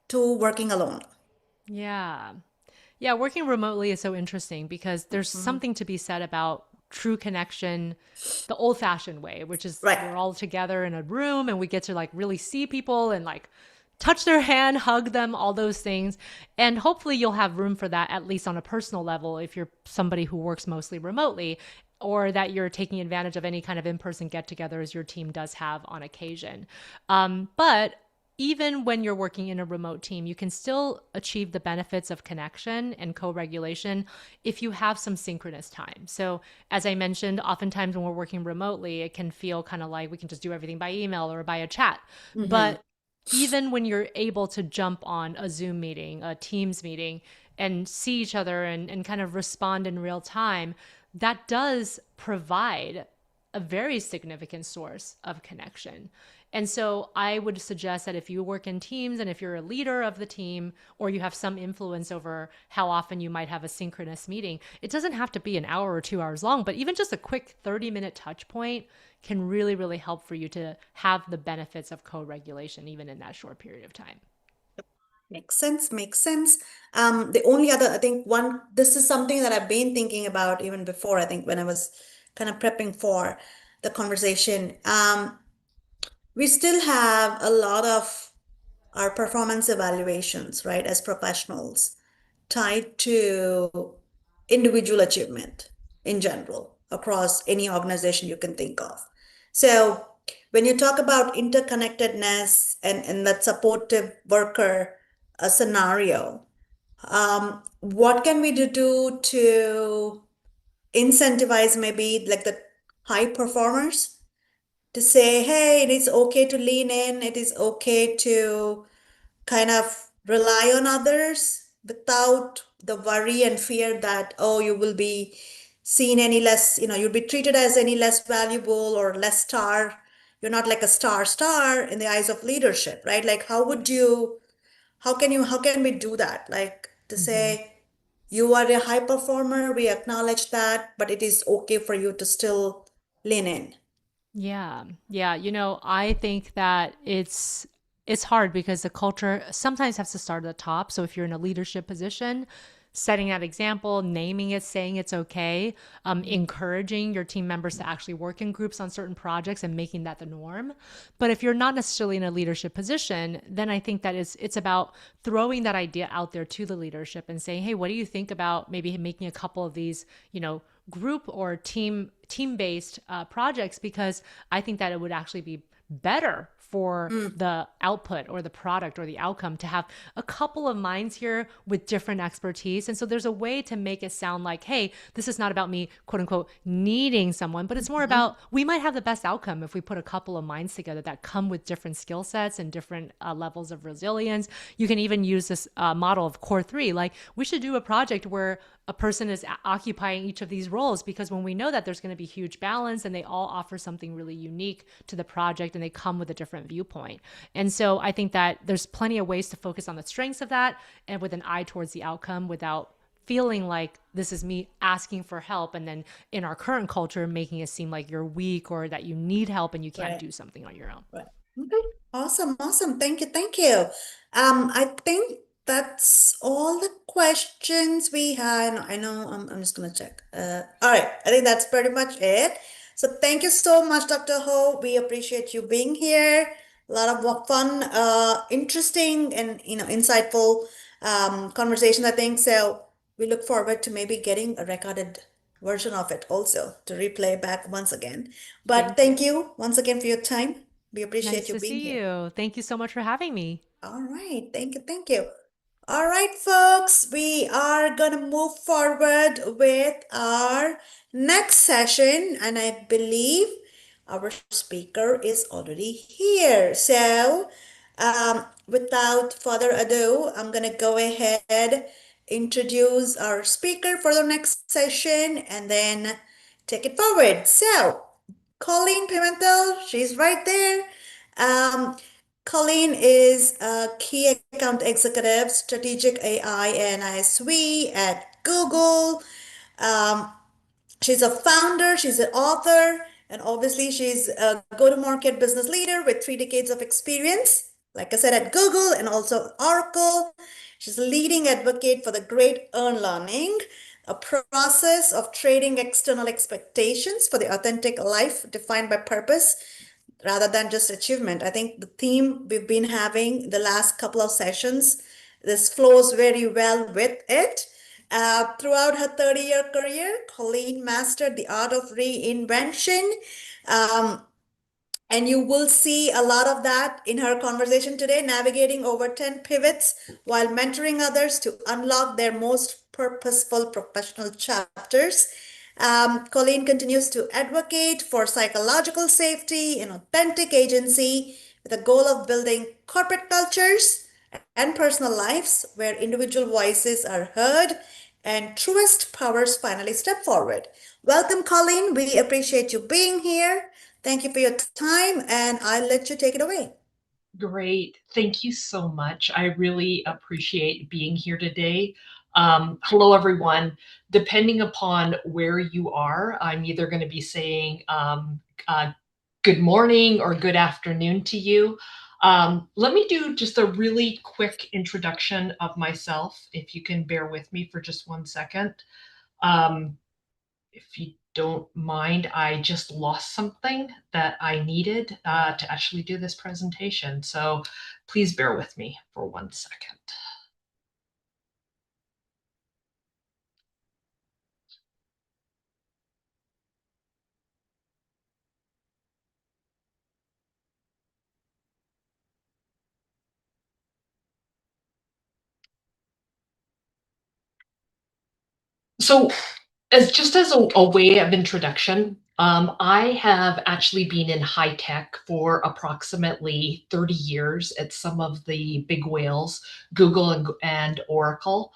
to working alone? Yeah. Yeah, working remotely is so interesting because there's something to be said about true connection the old-fashioned way, which is we're all together in a room and we get to really see people and touch their hand, hug them, all those things. And hopefully you'll have room for that, at least on a personal level, if you're somebody who works mostly remotely, or that you're taking advantage of any kind of in-person get-togethers your team does have on occasion. But even when you're working in a remote team, you can still achieve the benefits of connection and co-regulation if you have some synchronous time. So as I mentioned, oftentimes when we're working remotely, it can feel kind of like we can just do everything by email or by a chat. But even when you're able to jump on a Zoom meeting, a Teams meeting, and see each other and kind of respond in real time, that does provide a very significant source of connection. And so I would suggest that if you work in teams and if you're a leader of the team or you have some influence over how often you might have a synchronous meeting, it doesn't have to be an hour or 2 hours long, but even just a quick 30-minute touch point can really, really help for you to have the benefits of co-regulation even in that short period of time. Makes sense, makes sense. The only other, I think this is something that I've been thinking about even before, I think when I was kind of prepping for the conversation. We still have a lot of our performance evaluations, right, as professionals tied to individual achievement in general across any organization you can think of. So when you talk about interconnectedness and that supportive worker scenario, what can we do to incentivize maybe like the high performers to say, hey, it is okay to lean in, it is okay to kind of rely on others without the worry and fear that, oh, you will be seen any less, you'll be treated as any less valuable or less star. You're not like a star in the eyes of leadership, right? Like, how can we do that? Like to say, you are a high performer, we acknowledge that, but it is okay for you to still lean in. Yeah. Yeah. I think that it's hard because the culture sometimes has to start at the top. So if you're in a leadership position, setting that example, naming it, saying it's okay, encouraging your team members to actually work in groups on certain projects and making that the norm. But if you're not necessarily in a leadership position, then I think that it's about throwing that idea out there to the leadership and saying, hey, what do you think about maybe making a couple of these, group or team-based projects? Because I think that it would actually be better for the output or the product or the outcome to have a couple of minds here with different expertise. And so there's a way to make it sound like, hey, this is not about me, quote unquote, needing someone, but it's more about we might have the best outcome if we put a couple of minds together that come with different skill sets and different levels of resilience. You can even use this model of core three. Like, we should do a project where a person is occupying each of these roles, because when we know that there's going to be huge balance and they all offer something really unique to the project and they come with a different viewpoint. And so I think that there's plenty of ways to focus on the strengths of that and with an eye towards the outcome without feeling like this is me asking for help and then in our current culture making it seem like you're weak or that you need help and you can't do something on your own. Right. Okay. Awesome. Thank you. Thank you. I think that's all the questions we had. I know I'm just gonna check. All right. I think that's pretty much it. So thank you so much, Dr. Ho. We appreciate you being here. A lot of fun, interesting, and insightful conversation, I think. So we look forward to maybe getting a recorded version of it also to replay back once again. But thank you once again for your time. We appreciate Nice you to being see here. you. Thank you so much for having me. All right. Thank you. Thank you. All right, folks, we are going to move forward with our next session, and I believe our speaker is already here. So, without further ado, I'm going to go ahead, introduce our speaker for the next session, and then take it forward. So, Colleen Pimentel, she's right there. Colleen is a key account executive, strategic AI and ISV at Google. She's a founder, she's an author, and obviously she's a go-to-market business leader with 3 decades of experience. Like I said, at Google and also Oracle. She's a leading advocate for the great earn learning, a process of trading external expectations for the authentic life defined by purpose rather than just achievement. I think the theme we've been having the last couple of sessions, this flows very well with it. Throughout her 30-year career, Colleen mastered the art of reinvention. And you will see a lot of that in her conversation today, navigating over 10 pivots while mentoring others to unlock their most purposeful professional chapters. Colleen continues to advocate for psychological safety and authentic agency with the goal of building corporate cultures and personal lives where individual voices are heard and truest powers finally step forward. Welcome, Colleen. We appreciate you being here. Thank you for your time, and I'll let you take it away. Great. Thank you so much. I really appreciate being here today. Hello, everyone. Depending upon where you are, I'm either going to be saying good morning or good afternoon to you. Let me do just a really quick introduction of myself, if you can bear with me for just 1 second. If you don't mind, I just lost something that I needed to actually do this presentation. So please bear with me for 1 second. So just as a way of introduction, I have actually been in high tech for approximately 30 years at some of the big whales, Google and Oracle.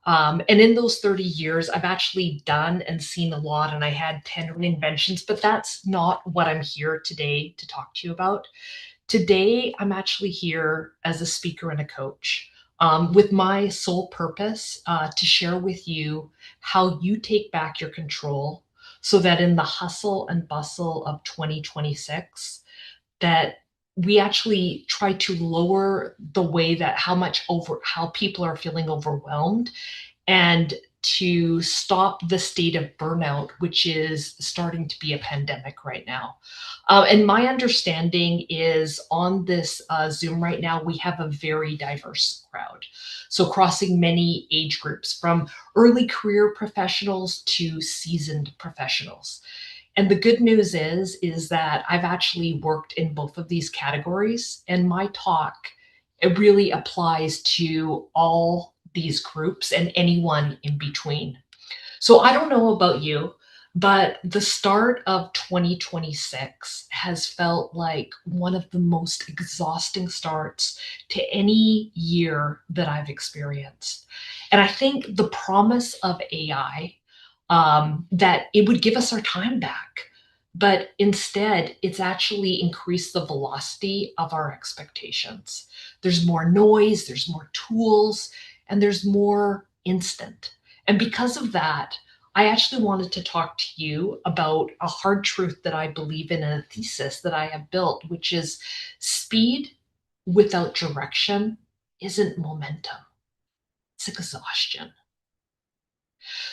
And in those 30 years, I've actually done and seen a lot, and I had 10 reinventions, but that's not what I'm here today to talk to you about. Today, I'm actually here as a speaker and a coach with my sole purpose to share with you how you take back your control so that in the hustle and bustle of 2026, that we actually try to lower the way that how people are feeling overwhelmed and to stop the state of burnout, which is starting to be a pandemic right now. And my understanding is on this Zoom right now, we have a very diverse crowd. So crossing many age groups, from early career professionals to seasoned professionals. And the good news is that I've actually worked in both of these categories, and my talk, it really applies to all these groups and anyone in between. So I don't know about you, but the start of 2026 has felt like one of the most exhausting starts to any year that I've experienced. And I think the promise of AI, that it would give us our time back, but instead it's actually increased the velocity of our expectations. There's more noise, there's more tools, and there's more instant. And because of that, I actually wanted to talk to you about a hard truth that I believe in, and a thesis that I have built, which is speed without direction isn't momentum, it's exhaustion.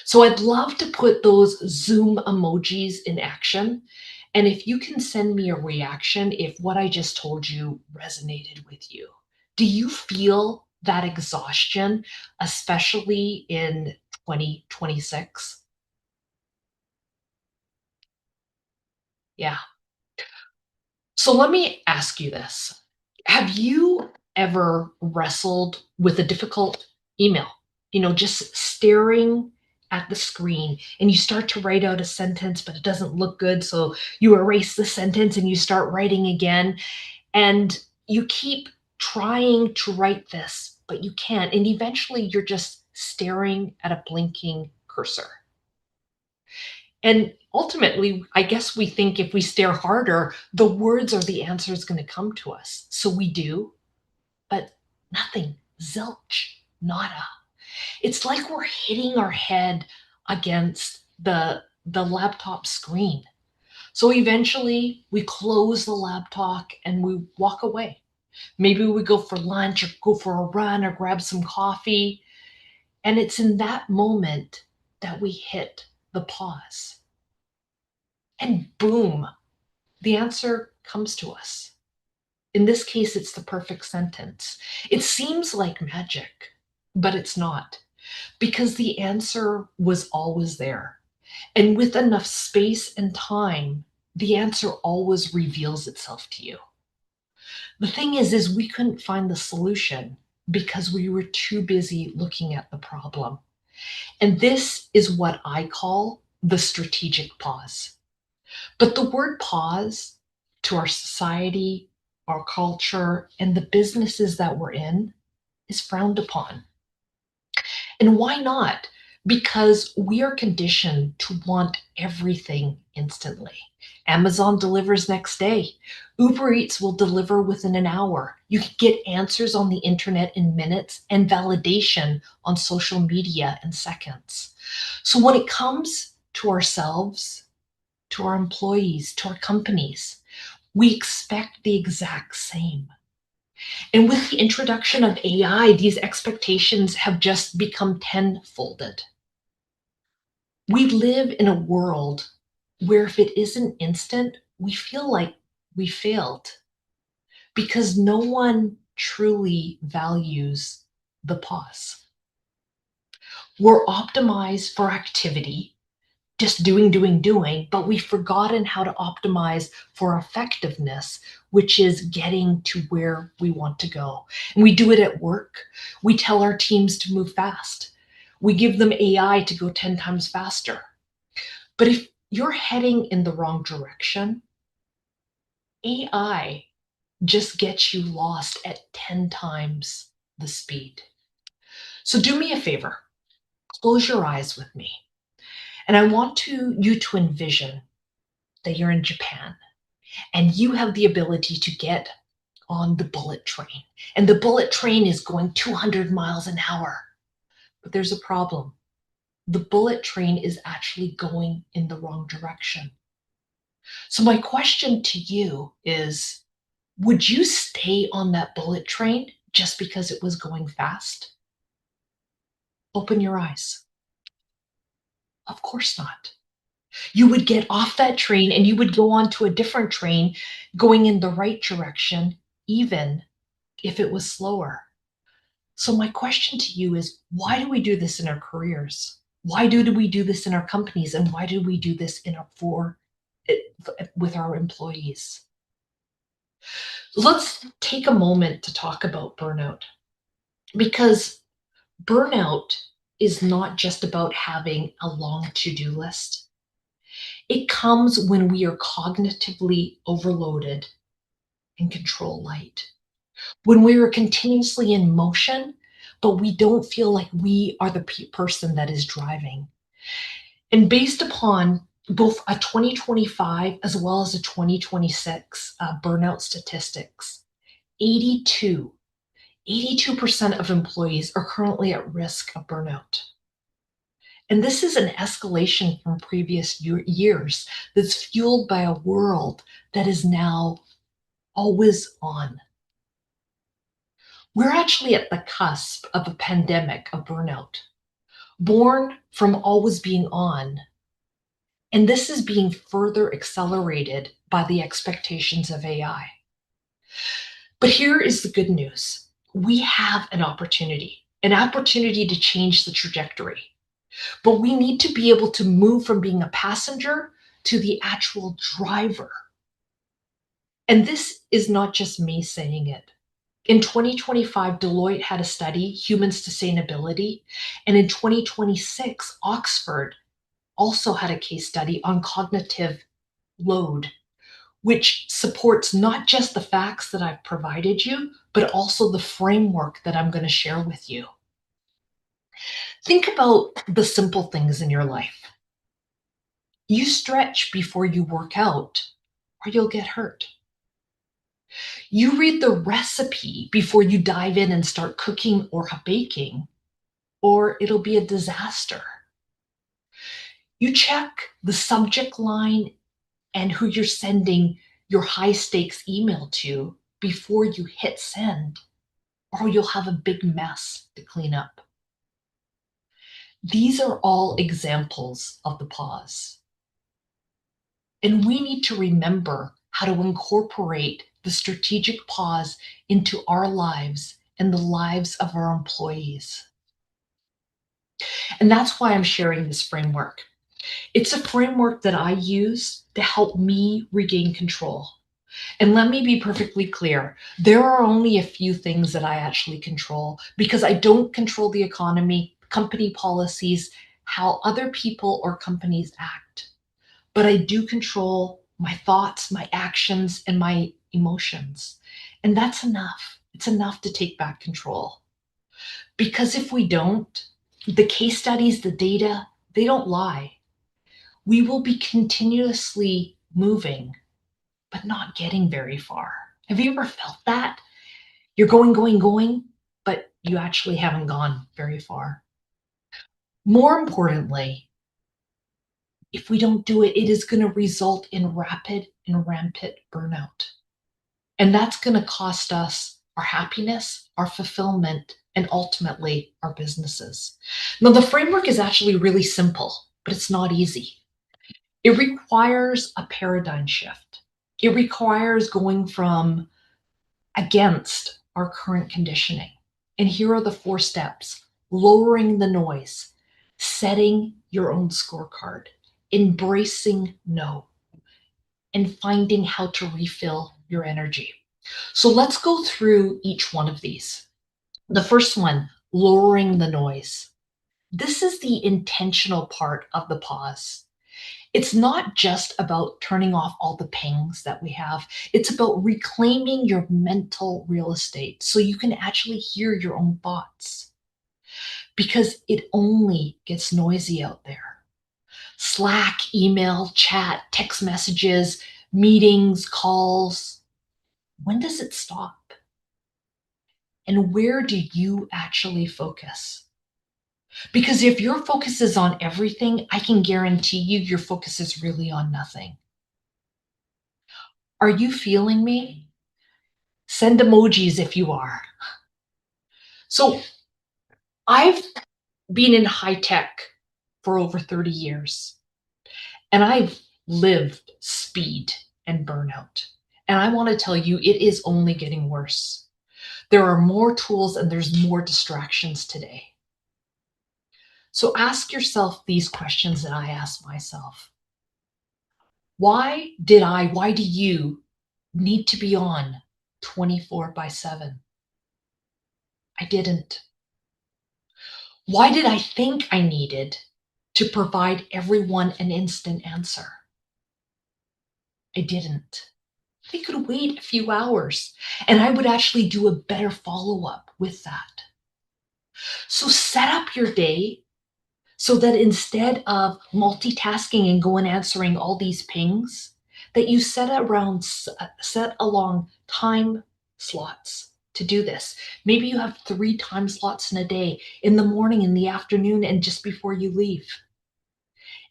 So I'd love to put those Zoom emojis in action. And if you can send me a reaction, if what I just told you resonated with you. Do you feel that exhaustion, especially in 2026? Yeah. So let me ask you this. Have you ever wrestled with a difficult email? You know, just staring at the screen and you start to write out a sentence, but it doesn't look good. So you erase the sentence and you start writing again. And you keep trying to write this, but you can't. And eventually you're just staring at a blinking cursor. And ultimately, I guess we think if we stare harder, the words or the answer is going to come to us. So we do, but nothing, zilch, nada. It's like we're hitting our head against the laptop screen. So eventually we close the laptop and we walk away. Maybe we go for lunch or go for a run or grab some coffee. And it's in that moment that we hit the pause. And boom, the answer comes to us. In this case, it's the perfect sentence. It seems like magic, but it's not, because the answer was always there. And with enough space and time, the answer always reveals itself to you. The thing is we couldn't find the solution because we were too busy looking at the problem. And this is what I call the strategic pause. But the word pause to our society, our culture, and the businesses that we're in is frowned upon. And why not? Because we are conditioned to want everything instantly. Amazon delivers next day. Uber Eats will deliver within an hour. You can get answers on the internet in minutes and validation on social media in seconds. So when it comes to ourselves, to our employees, to our companies, we expect the exact same. And with the introduction of AI, these expectations have just become tenfolded. We live in a world where if it isn't instant, we feel like we failed because no one truly values the pause. We're optimized for activity, just doing, but we've forgotten how to optimize for effectiveness, which is getting to where we want to go. And we do it at work. We tell our teams to move fast. We give them AI to go 10 times faster. But if you're heading in the wrong direction, AI just gets you lost at 10 times the speed. So do me a favor, close your eyes with me. And I want you to envision that you're in Japan and you have the ability to get on the bullet train. And the bullet train is going 200 miles an hour. But there's a problem. The bullet train is actually going in the wrong direction. So my question to you is, would you stay on that bullet train just because it was going fast? Open your eyes. Of course not. You would get off that train and you would go on to a different train going in the right direction, even if it was slower. So my question to you is, why do we do this in our careers? Why do we do this in our companies? And why do we do this with our employees? Let's take a moment to talk about burnout, because burnout is not just about having a long to-do list. It comes when we are cognitively overloaded and control light. When we are continuously in motion, but we don't feel like we are the person that is driving. And based upon both a 2025 as well as a 2026 burnout statistics, 82% of employees are currently at risk of burnout. And this is an escalation from previous years that's fueled by a world that is now always on. We're actually at the cusp of a pandemic of burnout, born from always being on. And this is being further accelerated by the expectations of AI. But here is the good news. We have an opportunity to change the trajectory. But we need to be able to move from being a passenger to the actual driver. And this is not just me saying it. In 2025, Deloitte had a study, Human Sustainability, and in 2026, Oxford also had a case study on cognitive load, which supports not just the facts that I've provided you, but also the framework that I'm going to share with you. Think about the simple things in your life. You stretch before you work out, or you'll get hurt. You read the recipe before you dive in and start cooking or baking, or it'll be a disaster. You check the subject line and who you're sending your high stakes email to before you hit send, or you'll have a big mess to clean up. These are all examples of the pause. And we need to remember how to incorporate the strategic pause into our lives and the lives of our employees. And that's why I'm sharing this framework. It's a framework that I use to help me regain control. And let me be perfectly clear, there are only a few things that I actually control, because I don't control the economy, company policies, how other people or companies act. But I do control my thoughts, my actions, and my emotions. And that's enough. It's enough to take back control. Because if we don't, the case studies, the data, they don't lie. We will be continuously moving, but not getting very far. Have you ever felt that? You're going, but you actually haven't gone very far. More importantly, if we don't do it, it is going to result in rapid and rampant burnout. And that's going to cost us our happiness, our fulfillment, and ultimately our businesses. Now, the framework is actually really simple, but it's not easy. It requires a paradigm shift. It requires going from against our current conditioning. And here are the 4 steps: lowering the noise, setting your own scorecard, embracing no, and finding how to refill your energy. So let's go through each one of these. The first one, lowering the noise. This is the intentional part of the pause. It's not just about turning off all the pings that we have. It's about reclaiming your mental real estate so you can actually hear your own thoughts, because it only gets noisy out there. Slack, email, chat, text messages, meetings, calls. When does it stop? And where do you actually focus? Because if your focus is on everything, I can guarantee you your focus is really on nothing. Are you feeling me? Send emojis if you are. So I've been in high tech for over 30 years, and I've lived speed and burnout. And I want to tell you, it is only getting worse. There are more tools and there's more distractions today. So ask yourself these questions that I ask myself. Why do you need to be on 24/7? I didn't. Why did I think I needed to provide everyone an instant answer? I didn't. They could wait a few hours and I would actually do a better follow-up with that. So set up your day so that instead of multitasking and go and answering all these pings, that you set along time slots to do this. Maybe you have 3 time slots in a day, in the morning, in the afternoon, and just before you leave.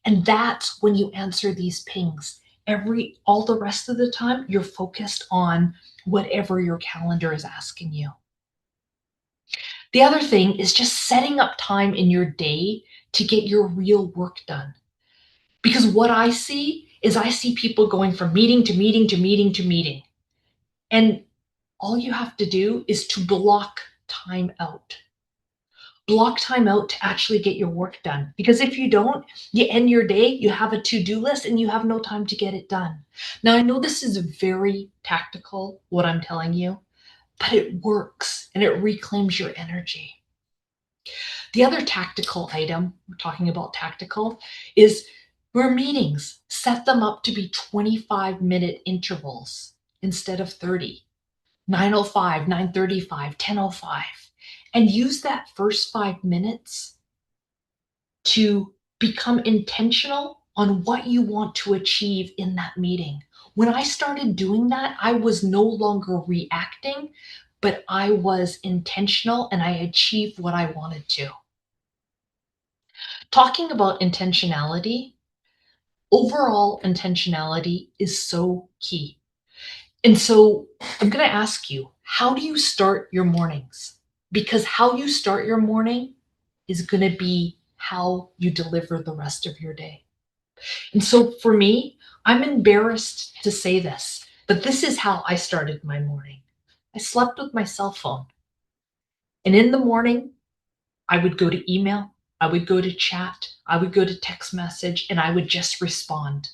And that's when you answer these pings. All the rest of the time, you're focused on whatever your calendar is asking you. The other thing is just setting up time in your day to get your real work done. Because what I see people going from meeting to meeting to meeting to meeting. And all you have to do is to block time out. Block time out to actually get your work done. Because if you don't, you end your day, you have a to-do list, and you have no time to get it done. Now, I know this is very tactical, what I'm telling you, but it works and it reclaims your energy. The other tactical item, we're talking about tactical, is your meetings. Set them up to be 25-minute intervals instead of 30. 9:05, 9:35, 10:05. And use that first 5 minutes to become intentional on what you want to achieve in that meeting. When I started doing that, I was no longer reacting, but I was intentional and I achieved what I wanted to. Talking about intentionality, overall intentionality is so key. And so I'm going to ask you, how do you start your mornings? Because how you start your morning is going to be how you deliver the rest of your day. And so for me, I'm embarrassed to say this, but this is how I started my morning. I slept with my cell phone. And in the morning, I would go to email, I would go to chat, I would go to text message, and I would just respond.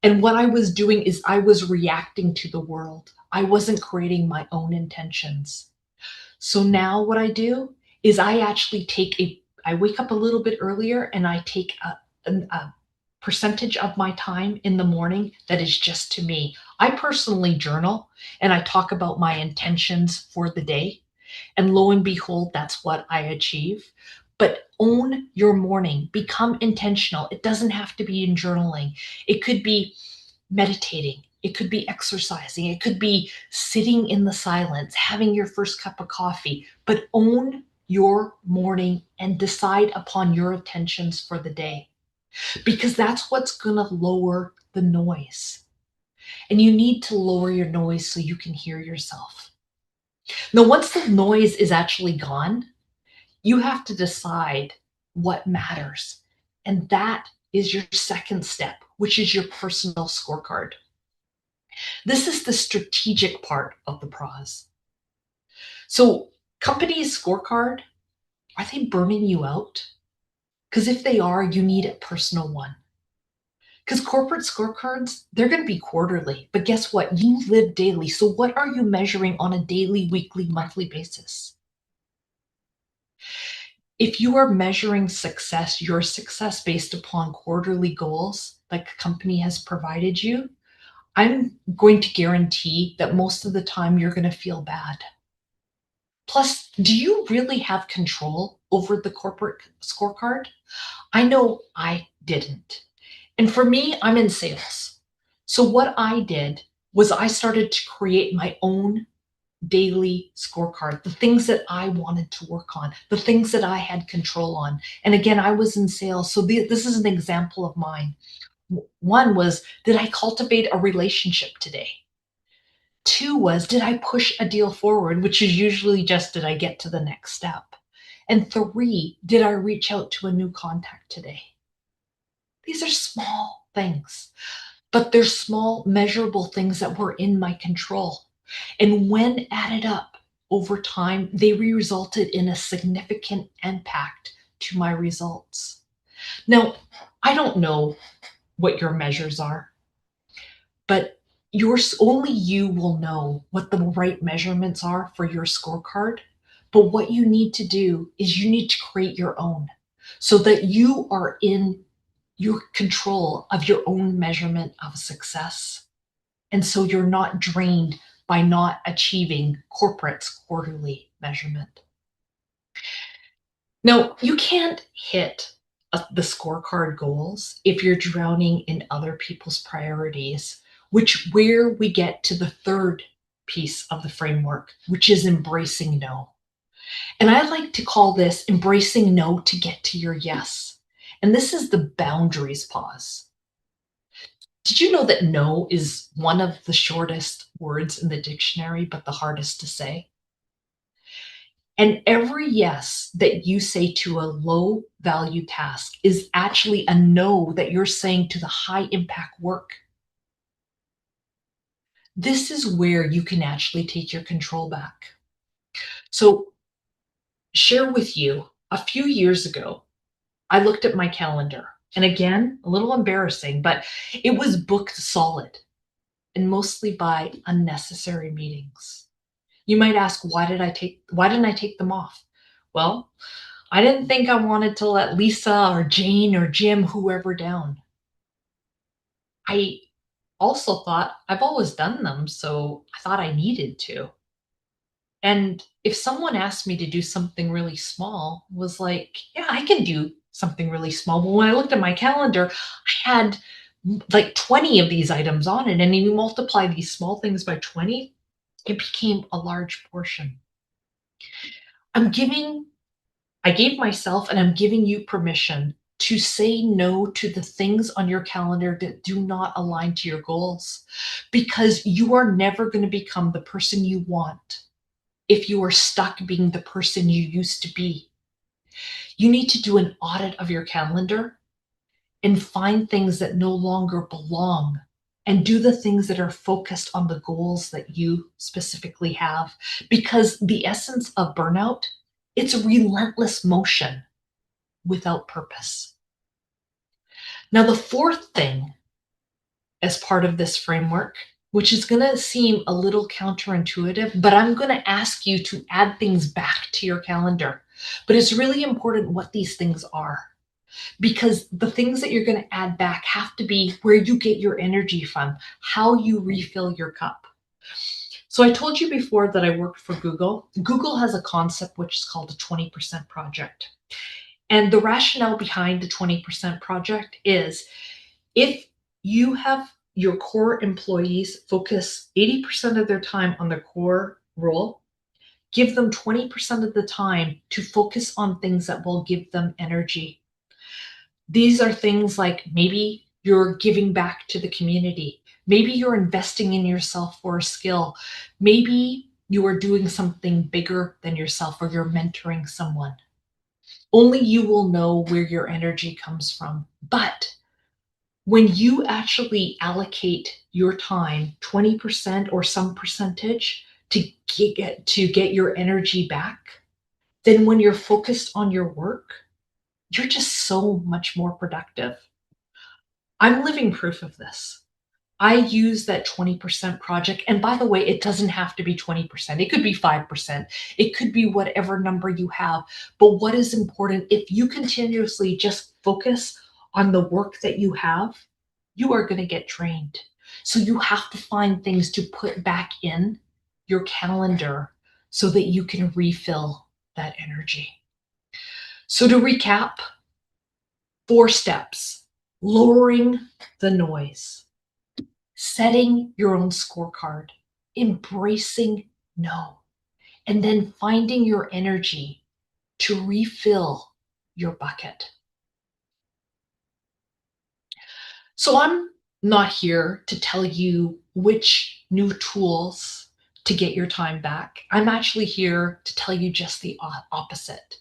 And what I was doing is I was reacting to the world. I wasn't creating my own intentions. So now what I do is I actually I wake up a little bit earlier and I take a percentage of my time in the morning that is just to me. I personally journal and I talk about my intentions for the day. And lo and behold, that's what I achieve. But own your morning, become intentional. It doesn't have to be in journaling. It could be meditating. It could be exercising. It could be sitting in the silence, having your first cup of coffee, but own your morning and decide upon your intentions for the day. Because that's what's going to lower the noise. And you need to lower your noise so you can hear yourself. Now, once the noise is actually gone, you have to decide what matters. And that is your second step, which is your personal scorecard. This is the strategic part of the pros. So company's scorecard, are they burning you out? Because if they are, you need a personal one. Because corporate scorecards, they're going to be quarterly. But guess what? You live daily. So what are you measuring on a daily, weekly, monthly basis? If you are measuring success, your success based upon quarterly goals like a company has provided you, I'm going to guarantee that most of the time you're going to feel bad. Plus, do you really have control over the corporate scorecard? I know I didn't. And for me, I'm in sales. So what I did was I started to create my own daily scorecard, the things that I wanted to work on, the things that I had control on. And again, I was in sales. So this is an example of mine. One was, did I cultivate a relationship today? 2 was, did I push a deal forward, which is usually just, did I get to the next step? And 3, did I reach out to a new contact today? These are small things, but they're small, measurable things that were in my control. And when added up over time, they resulted in a significant impact to my results. Now, I don't know what your measures are, but only you will know what the right measurements are for your scorecard. But what you need to do is you need to create your own so that you are in your control of your own measurement of success. And so you're not drained by not achieving corporate's quarterly measurement. Now, you can't hit the scorecard goals if you're drowning in other people's priorities, where we get to the third piece of the framework, which is embracing no. And I like to call this embracing no to get to your yes. And this is the boundaries pause. Did you know that no is one of the shortest words in the dictionary, but the hardest to say? And every yes that you say to a low value task is actually a no that you're saying to the high impact work. This is where you can actually take your control back. So, share with you, a few years ago, I looked at my calendar. And again, a little embarrassing, but it was booked solid and mostly by unnecessary meetings. You might ask, why didn't I take them off? Well, I didn't think I wanted to let Lisa or Jane or Jim, whoever down. I also thought I've always done them, so I thought I needed to. And if someone asked me to do something really small, was like, yeah, I can do something really small. But when I looked at my calendar, I had like 20 of these items on it. And if you multiply these small things by 20, it became a large portion. I gave myself and I'm giving you permission to say no to the things on your calendar that do not align to your goals, because you are never going to become the person you want if you are stuck being the person you used to be. You need to do an audit of your calendar and find things that no longer belong and do the things that are focused on the goals that you specifically have. Because the essence of burnout, it's relentless motion without purpose. Now, the fourth thing as part of this framework, which is going to seem a little counterintuitive, but I'm going to ask you to add things back to your calendar. But it's really important what these things are, because the things that you're going to add back have to be where you get your energy from, how you refill your cup. So I told you before that I worked for Google. Google has a concept which is called the 20% project. And the rationale behind the 20% project is if you have your core employees focus 80% of their time on their core role, give them 20% of the time to focus on things that will give them energy. These are things like maybe you're giving back to the community. Maybe you're investing in yourself for a skill. Maybe you are doing something bigger than yourself, or you're mentoring someone. Only you will know where your energy comes from. But when you actually allocate your time, 20% or some percentage to get your energy back, then when you're focused on your work, you're just so much more productive. I'm living proof of this. I use that 20% project. And by the way, it doesn't have to be 20%. It could be 5%. It could be whatever number you have. But what is important, if you continuously just focus on the work that you have, you are going to get drained. So you have to find things to put back in your calendar so that you can refill that energy. So to recap, 4 steps: lowering the noise, setting your own scorecard, embracing no, and then finding your energy to refill your bucket. So I'm not here to tell you which new tools to get your time back. I'm actually here to tell you just the opposite.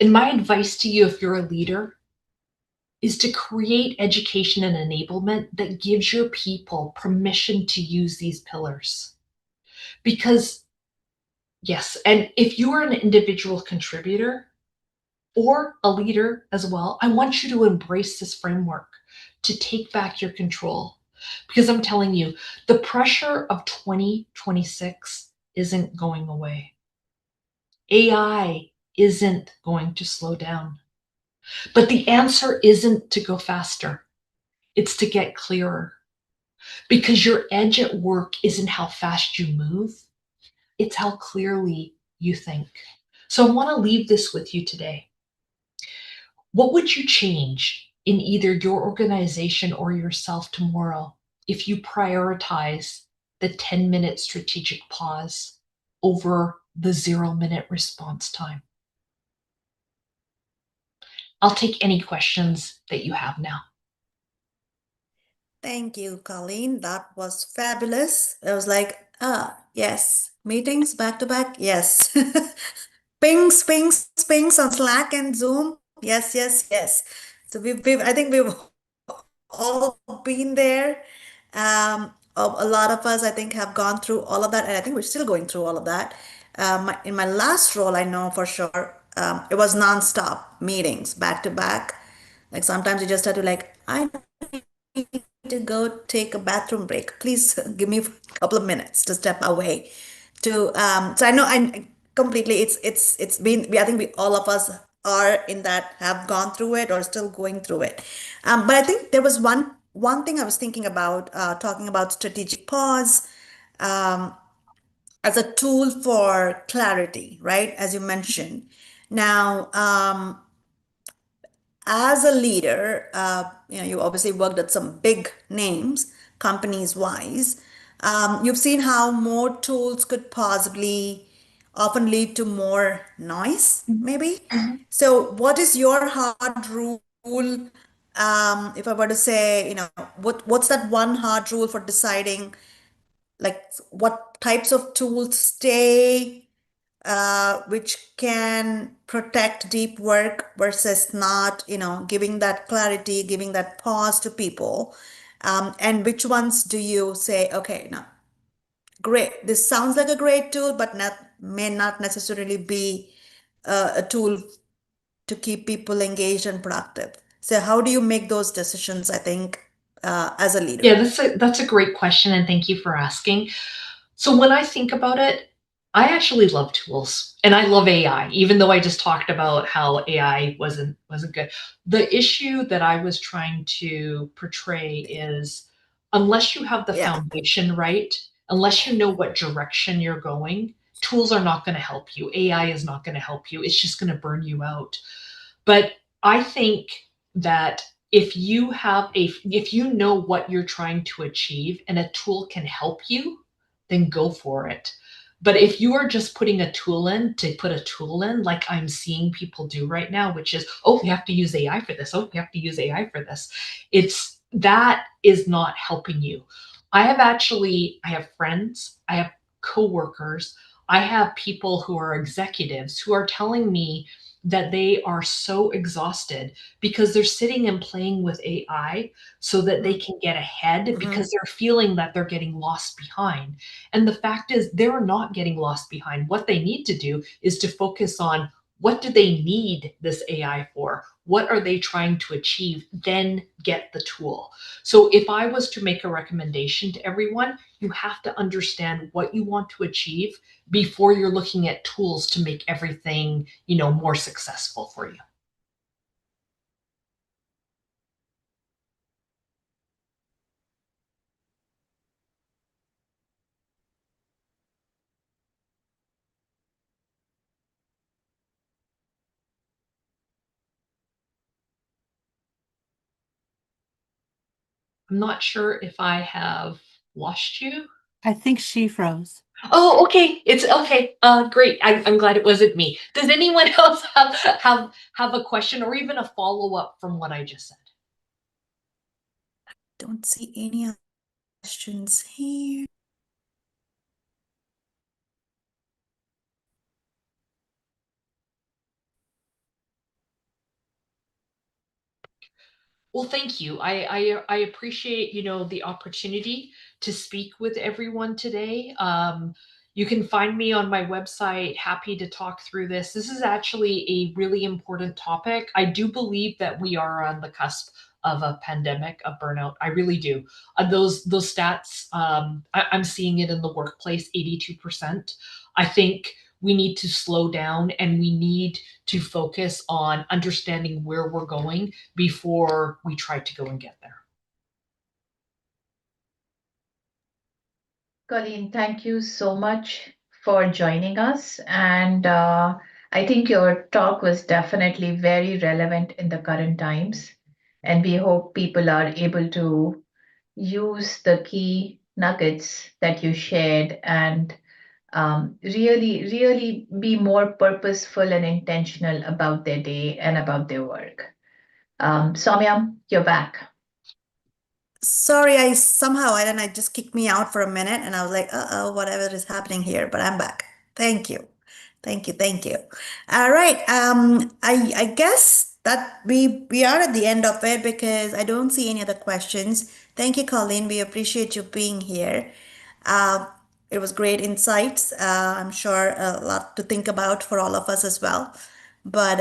And my advice to you, if you're a leader, is to create education and enablement that gives your people permission to use these pillars. Because, yes, and if you are an individual contributor or a leader as well, I want you to embrace this framework to take back your control. Because I'm telling you, the pressure of 2026 isn't going away. AI isn't going to slow down. But the answer isn't to go faster. It's to get clearer. Because your edge at work isn't how fast you move, it's how clearly you think. So I want to leave this with you today. What would you change in either your organization or yourself tomorrow if you prioritize the 10-minute strategic pause over the 0-minute response time? I'll take any questions that you have now. Thank you, Colleen. That was fabulous. I was like, yes, meetings back to back. Yes. Pings, pings, pings on Slack and Zoom. Yes, yes, yes. So I think we've all been there. A lot of us, I think, have gone through all of that, and I think we're still going through all of that. In my last role, I know for sure, it was nonstop meetings back to back. Like sometimes you just have to like, I need to go take a bathroom break. Please give me a couple of minutes to step away. So I know I completely. It's been. I think we all of us are in that, have gone through it or still going through it. But I think there was one thing I was thinking about, talking about strategic pause as a tool for clarity, right? As you mentioned. Now, as a leader, you obviously worked at some big names, companies wise. You've seen how more tools could possibly often lead to more noise, maybe. So, what is your hard rule? If I were to say, what's that one hard rule for deciding, like, what types of tools stay, which can protect deep work versus not, giving that clarity, giving that pause to people. And which ones do you say, okay, now, great, this sounds like a great tool, but may not necessarily be a tool to keep people engaged and productive. So how do you make those decisions, I think, as a leader? Yeah, that's a great question, and thank you for asking. So when I think about it, I actually love tools and I love AI, even though I just talked about how AI wasn't good. The issue that I was trying to portray is unless you have the foundation right, unless you know what direction you're going, tools are not going to help you. AI is not going to help you. It's just going to burn you out. But I think that if you know what you're trying to achieve and a tool can help you, then go for it. But if you are just putting a tool in to put a tool in, like I'm seeing people do right now, which is, oh, we have to use AI for this. Oh, we have to use AI for this. That is not helping you. I have friends, I have coworkers, I have people who are executives who are telling me that they are so exhausted because they're sitting and playing with AI so that they can get ahead because they're feeling that they're getting lost behind. And the fact is they're not getting lost behind. What they need to do is to focus on what do they need this AI for? What are they trying to achieve? Then get the tool. So if I was to make a recommendation to everyone, you have to understand what you want to achieve before you're looking at tools to make everything, more successful for you. I'm not sure if I have lost you. I think she froze. Oh, okay. It's okay. Great. I'm glad it wasn't me. Does anyone else have a question or even a follow-up from what I just said? Don't see any questions here. Well, thank you. I appreciate, the opportunity to speak with everyone today. You can find me on my website. Happy to talk through this. This is actually a really important topic. I do believe that we are on the cusp of a pandemic of burnout. I really do. Those stats, I'm seeing it in the workplace, 82%. I think we need to slow down and we need to focus on understanding where we're going before we try to go and get there. Colleen, thank you so much for joining us. And I think your talk was definitely very relevant in the current times. And we hope people are able to use the key nuggets that you shared and really be more purposeful and intentional about their day and about their work. Soumya, you're back. Sorry, I don't know, it just kicked me out for a minute and I was like, uh-oh, whatever is happening here, but I'm back. Thank you. Thank you. Thank you. All right. I guess that we are at the end of it because I don't see any other questions. Thank you, Colleen. We appreciate you being here. Uh, it was great insights. I'm sure a lot to think about for all of us as well. But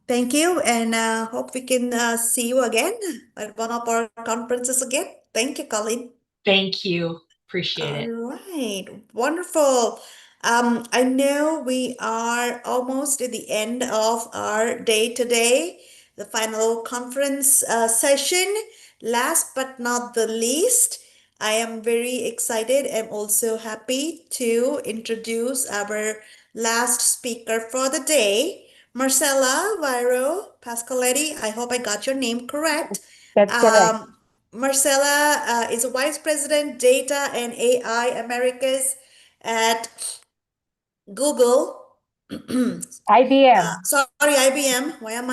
thank you, and hope we can see you again at one of our conferences again. Thank you, Colleen. Thank you. Appreciate it. All right, wonderful. I know we are almost at the end of our day today, the final conference session. Last but not the least, I am very excited and also happy to introduce our last speaker for the day, Marcella Viro Pascoletti. I hope I got your name correct. That's correct. Marcella is a Vice President, Data and AI Americas at Google. IBM. Sorry, IBM. Why am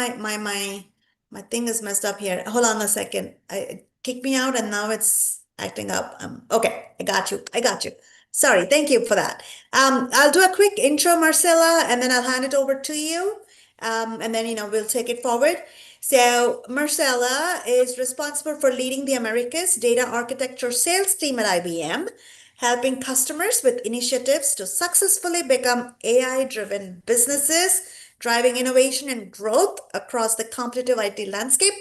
my thing is messed up here? Hold on a second. It kicked me out and now it's acting up. Okay, I got you. I got you. Sorry, thank you for that. I'll do a quick intro, Marcella, and then I'll hand it over to you. And then, we'll take it forward. So Marcella is responsible for leading the Americas data architecture sales team at IBM, helping customers with initiatives to successfully become AI-driven businesses, driving innovation and growth across the competitive IT landscape.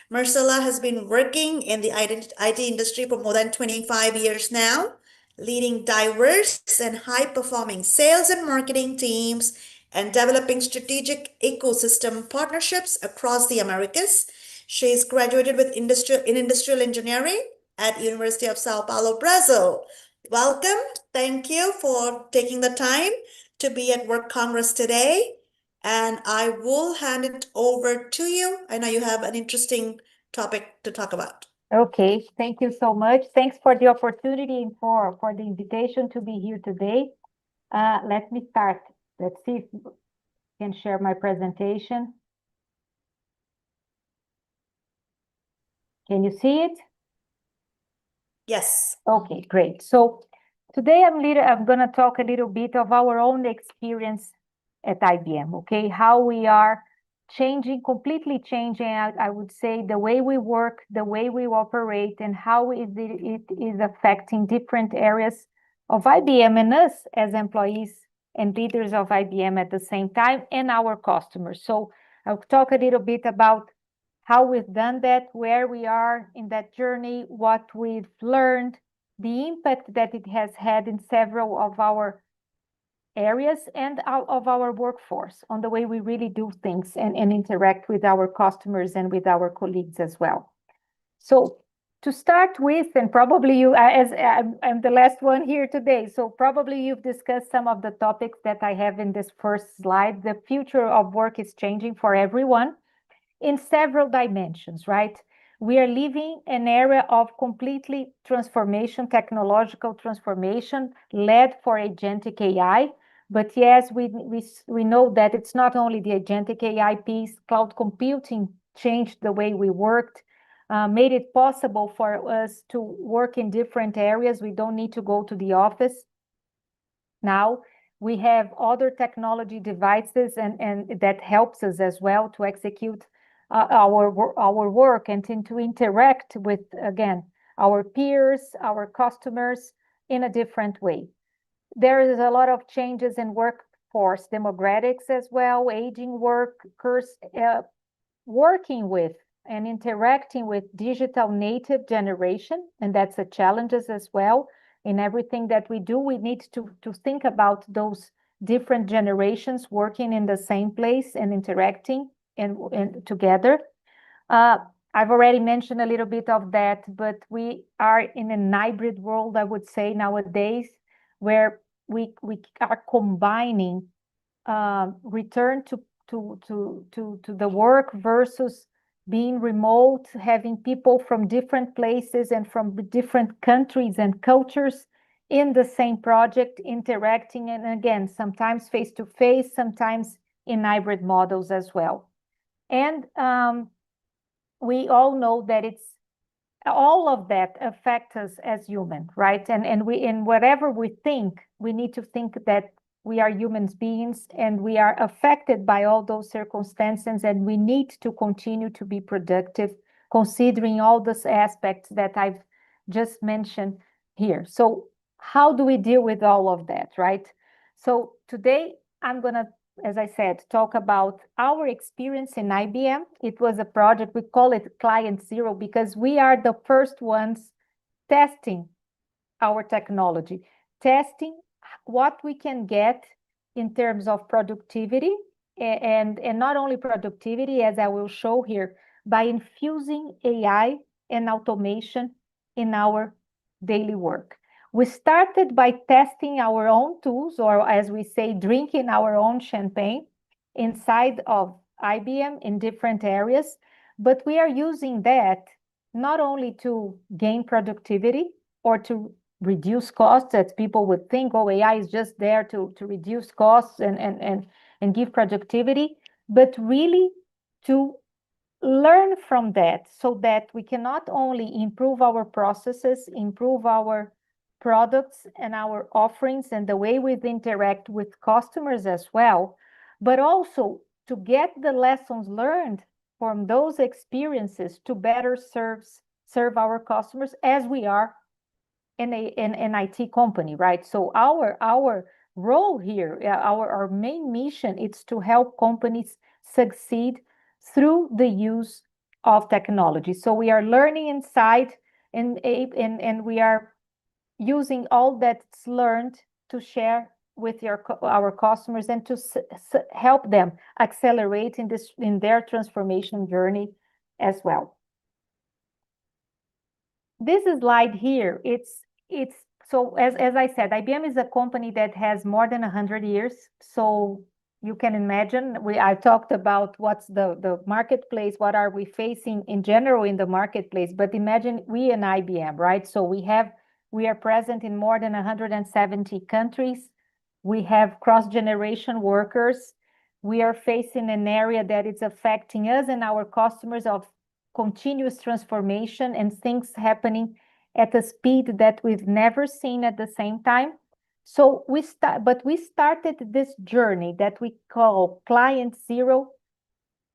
Marcella has been working in the IT industry for more than 25 years now, leading diverse and high-performing sales and marketing teams and developing strategic ecosystem partnerships across the Americas. She is graduated with industrial engineering at University of Sao Paulo, Brazil. Welcome. Thank you for taking the time to be at WorkCongress today. And I will hand it over to you. I know you have an interesting topic to talk about. Okay, thank you so much. Thanks for the opportunity and for the invitation to be here today. Let me start. Let's see if I can share my presentation. Can you see it? Yes. Okay, great. So today I'm going to talk a little bit of our own experience at IBM, okay? How we are completely changing, I would say, the way we work, the way we operate, and how it is affecting different areas of IBM and us as employees and leaders of IBM at the same time, and our customers. So I'll talk a little bit about how we've done that, where we are in that journey, what we've learned, the impact that it has had in several of our areas and of our workforce on the way we really do things and interact with our customers and with our colleagues as well. So to start with, and probably you, as I'm the last one here today, so probably you've discussed some of the topics that I have in this first slide. The future of work is changing for everyone in several dimensions, right? We are living an era of completely transformation, technological transformation led for agentic AI. But yes, we know that it's not only the agentic AI piece. Cloud computing changed the way we worked, made it possible for us to work in different areas. We don't need to go to the office. Now we have other technology devices and that helps us as well to execute our work and to interact with, again, our peers, our customers in a different way. There is a lot of changes in workforce demographics as well, aging workers, working with and interacting with digital native generation, and that's a challenge as well. In everything that we do, we need to think about those different generations working in the same place and interacting and together. I've already mentioned a little bit of that, but we are in a hybrid world, I would say, nowadays, where we are combining return to the work versus being remote, having people from different places and from different countries and cultures in the same project, interacting, and again, sometimes face-to-face, sometimes in hybrid models as well. And we all know that all of that affects us as human, right? And whatever we think, we need to think that we are human beings and we are affected by all those circumstances, and we need to continue to be productive, considering all those aspects that I've just mentioned here. So how do we deal with all of that, right? So today I'm going to, as I said, talk about our experience in IBM. It was a project, we call it Client Zero, because we are the first ones testing our technology, testing what we can get in terms of productivity, and not only productivity, as I will show here, by infusing AI and automation in our daily work. We started by testing our own tools, or as we say, drinking our own champagne inside of IBM in different areas, but we are using that not only to gain productivity or to reduce costs, that people would think, oh, AI is just there to reduce costs and give productivity, but really to learn from that, so that we can not only improve our processes, improve our products and our offerings and the way we interact with customers as well, but also to get the lessons learned from those experiences to better serve our customers, as we are an IT company, right? So our role here, our main mission is to help companies succeed through the use of technology. So we are learning inside, and we are using all that's learned to share with our customers and to help them accelerate in their transformation journey as well. This slide here, it's so as I said, IBM is a company that has more than 100 years. So you can imagine, I talked about what's the marketplace, what are we facing in general in the marketplace, but imagine we in IBM, right? So we are present in more than 170 countries. We have cross-generation workers. We are facing an area that is affecting us and our customers of continuous transformation and things happening at a speed that we've never seen at the same time. So we started this journey that we call Client Zero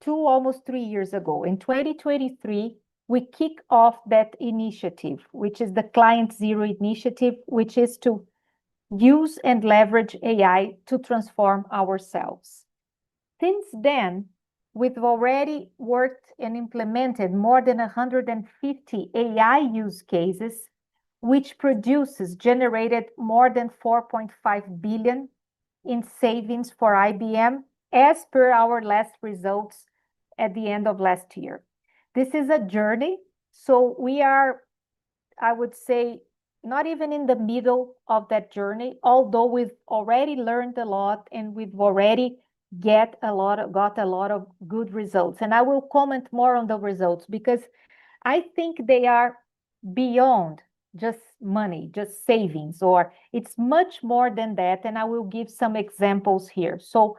almost 3 years ago. In 2023, we kick off that initiative, which is the Client Zero initiative, which is to use and leverage AI to transform ourselves. Since then, we've already worked and implemented more than 150 AI use cases, which generated more than 4.5 billion in savings for IBM, as per our last results at the end of last year. This is a journey, so we are, I would say, not even in the middle of that journey, although we've already learned a lot and we've already got a lot of good results. And I will comment more on the results, because I think they are beyond just money, just savings, or it's much more than that. And I will give some examples here. So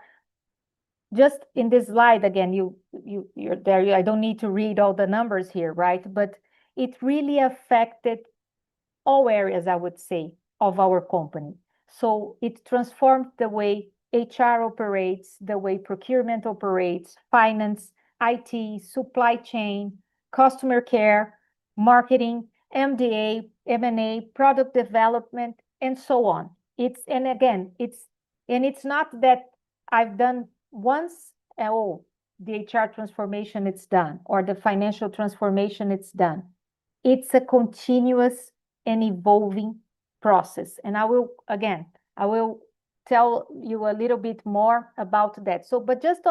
just in this slide, again, you're there. I don't need to read all the numbers here, right? But it really affected all areas, I would say, of our company. So it transformed the way HR operates, the way procurement operates, finance, IT, supply chain, customer care, marketing, MDA, M&A, product development, and so on. It's not that I've done once, oh, the HR transformation, it's done, or the financial transformation, it's done. It's a continuous and evolving process. And I will tell you a little bit more about that. So, but just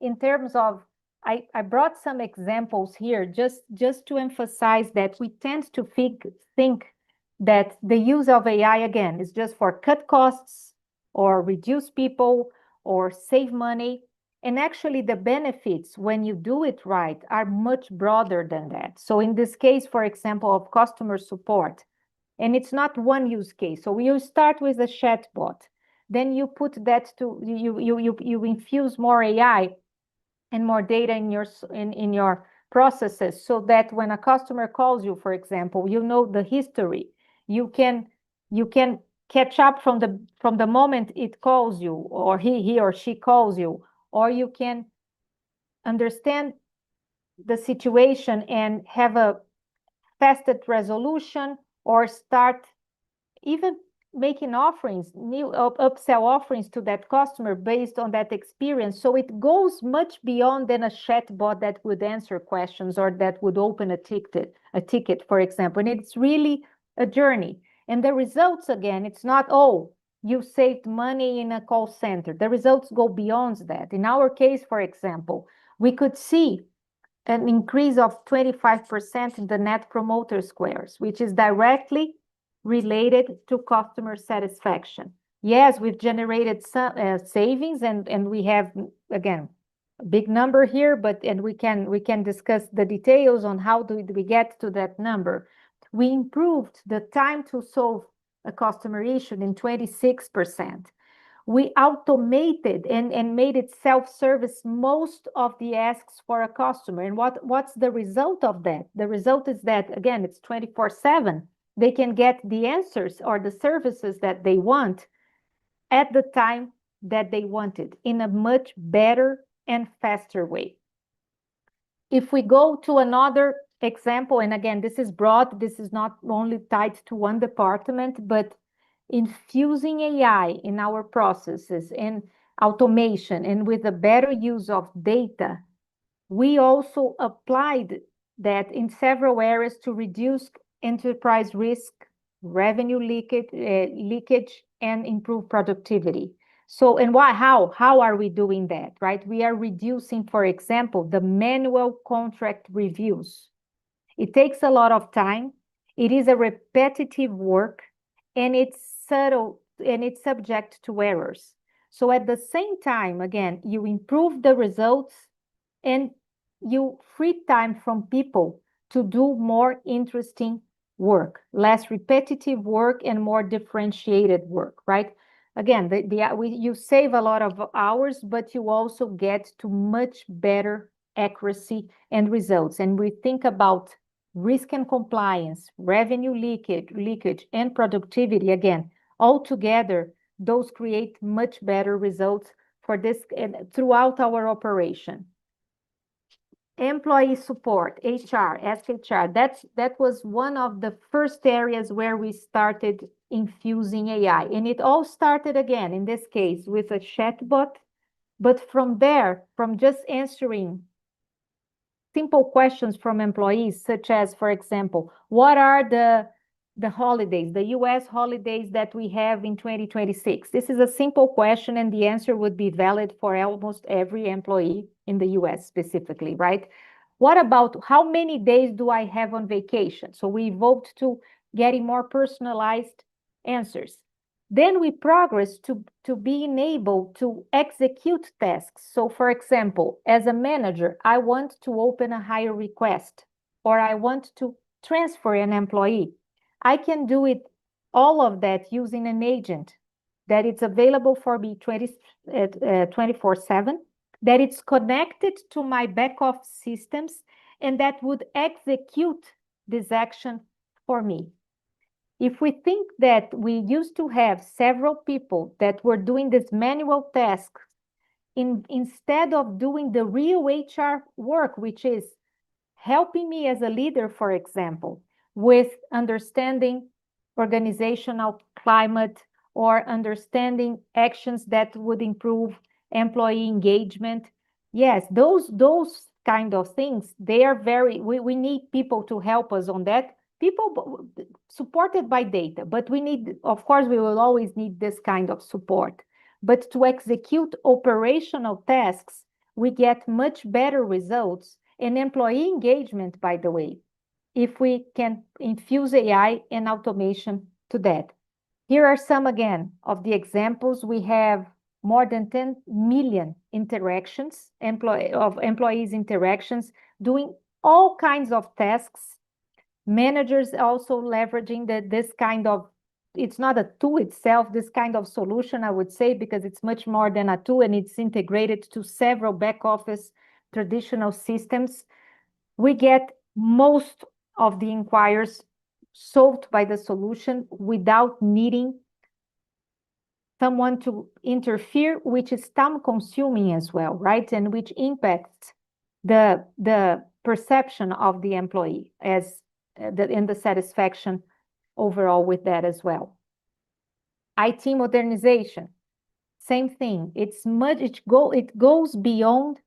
in terms of, I brought some examples here just to emphasize that we tend to think that the use of AI, again, is just for cut costs or reduce people or save money. And actually, the benefits, when you do it right, are much broader than that. So in this case, for example, of customer support, and it's not one use case. So you start with a chatbot, then you put that to, you infuse more AI and more data in your processes, so that when a customer calls you, for example, you know the history. You can catch up from the moment it calls you, or he or she calls you, or you can understand the situation and have a faster resolution, or start even making offerings, new upsell offerings to that customer based on that experience. So it goes much beyond than a chatbot that would answer questions or that would open a ticket, for example. And it's really a journey. And the results, again, it's not, oh, you saved money in a call center. The results go beyond that. In our case, for example, we could see an increase of 25% in the Net Promoter Scores, which is directly related to customer satisfaction. Yes, we've generated some savings, and we have, again, a big number here, and we can discuss the details on how do we get to that number. We improved the time to solve a customer issue in 26%. We automated and made it self-service most of the asks for a customer. And what's the result of that? The result is that, again, it's 24/7. They can get the answers or the services that they want at the time that they want it, in a much better and faster way. If we go to another example, and again, this is broad, this is not only tied to one department, but infusing AI in our processes and automation, and with a better use of data, we also applied that in several areas to reduce enterprise risk, revenue leakage, and improve productivity. So, and why? How are we doing that, right? We are reducing, for example, the manual contract reviews. It takes a lot of time. It is a repetitive work, and it's subtle, and it's subject to errors. So at the same time, again, you improve the results and you free time from people to do more interesting work, less repetitive work and more differentiated work, right? Again, you save a lot of hours, but you also get to much better accuracy and results. And we think about risk and compliance, revenue leakage, and productivity. Again, all together, those create much better results for this and throughout our operation. Employee support, HR, SHR, that was one of the first areas where we started infusing AI. And it all started, again, in this case, with a chatbot. But from there, from just answering simple questions from employees, such as, for example, what are the holidays, the US holidays that we have in 2026? This is a simple question, and the answer would be valid for almost every employee in the US specifically, right? What about how many days do I have on vacation? So we evolved to getting more personalized answers. Then we progressed to being able to execute tasks. So for example, as a manager, I want to open a hire request, or I want to transfer an employee. I can do it, all of that, using an agent that it's available for me 24/7, that it's connected to my back office systems, and that would execute this action for me. If we think that we used to have several people that were doing this manual task instead of doing the real HR work, which is helping me as a leader, for example, with understanding organizational climate or understanding actions that would improve employee engagement. Yes, those kind of things, they are we need people to help us on that. People supported by data, but we need, of course, we will always need this kind of support. But to execute operational tasks, we get much better results and employee engagement, by the way, if we can infuse AI and automation to that. Here are some, again, of the examples. We have more than 10 million interactions, employees interactions, doing all kinds of tasks. Managers also leveraging this kind of, it's not a tool itself, this kind of solution, I would say, because it's much more than a tool and it's integrated to several back office traditional systems. We get most of the inquiries solved by the solution without needing someone to interfere, which is time consuming as well, right? And which impacts the perception of the employee as in the satisfaction overall with that as well. IT modernization, same thing. It goes beyond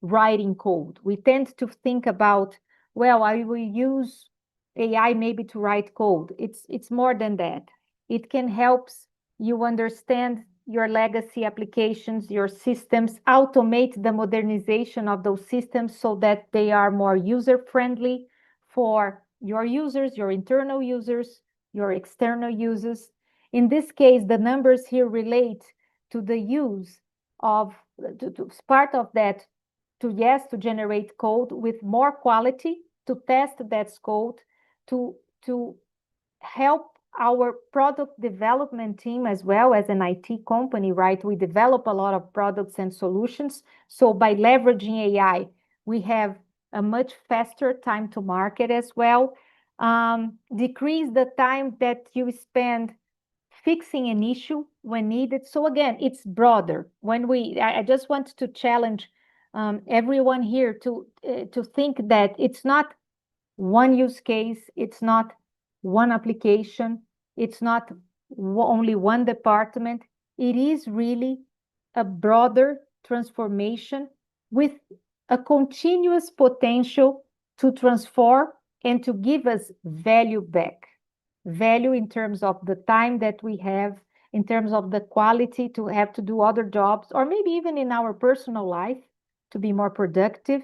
writing code. We tend to think about, well, I will use AI maybe to write code. It's more than that. It can help you understand your legacy applications, your systems, automate the modernization of those systems so that they are more user-friendly for your users, your internal users, your external users. In this case, the numbers here relate to the use of, part of that, to generate code with more quality, to test that code, to help our product development team as well as an IT company, right? We develop a lot of products and solutions. So by leveraging AI, we have a much faster time to market as well. Decrease the time that you spend fixing an issue when needed. So again, it's broader. I just want to challenge everyone here to think that it's not one use case, it's not one application, it's not only one department. It is really a broader transformation with a continuous potential to transform and to give us value back. Value in terms of the time that we have, in terms of the quality to have to do other jobs, or maybe even in our personal life to be more productive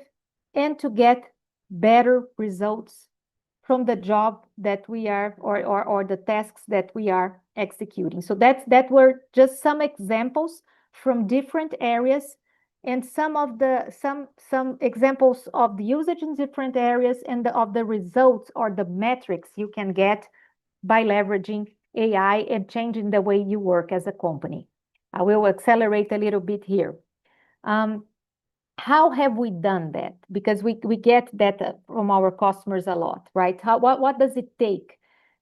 and to get better results from the job that we are, or the tasks that we are executing. So that were just some examples from different areas and some examples of the usage in different areas and of the results or the metrics you can get by leveraging AI and changing the way you work as a company. I will accelerate a little bit here. How have we done that? Because we get that from our customers a lot, right? What does it take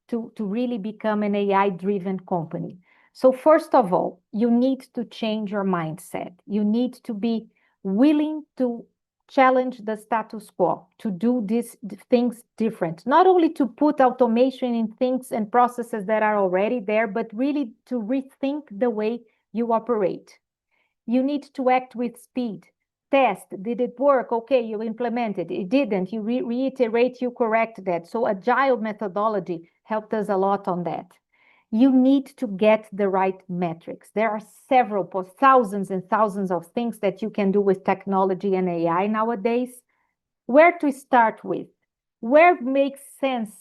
to really become an AI-driven company? So first of all, you need to change your mindset. You need to be willing to challenge the status quo, to do these things different. Not only to put automation in things and processes that are already there, but really to rethink the way you operate. You need to act with speed. Test, did it work? Okay, you implemented it. It didn't, you reiterate, you correct that. So agile methodology helped us a lot on that. You need to get the right metrics. There are several, thousands and thousands of things that you can do with technology and AI nowadays. Where to start with? Where makes sense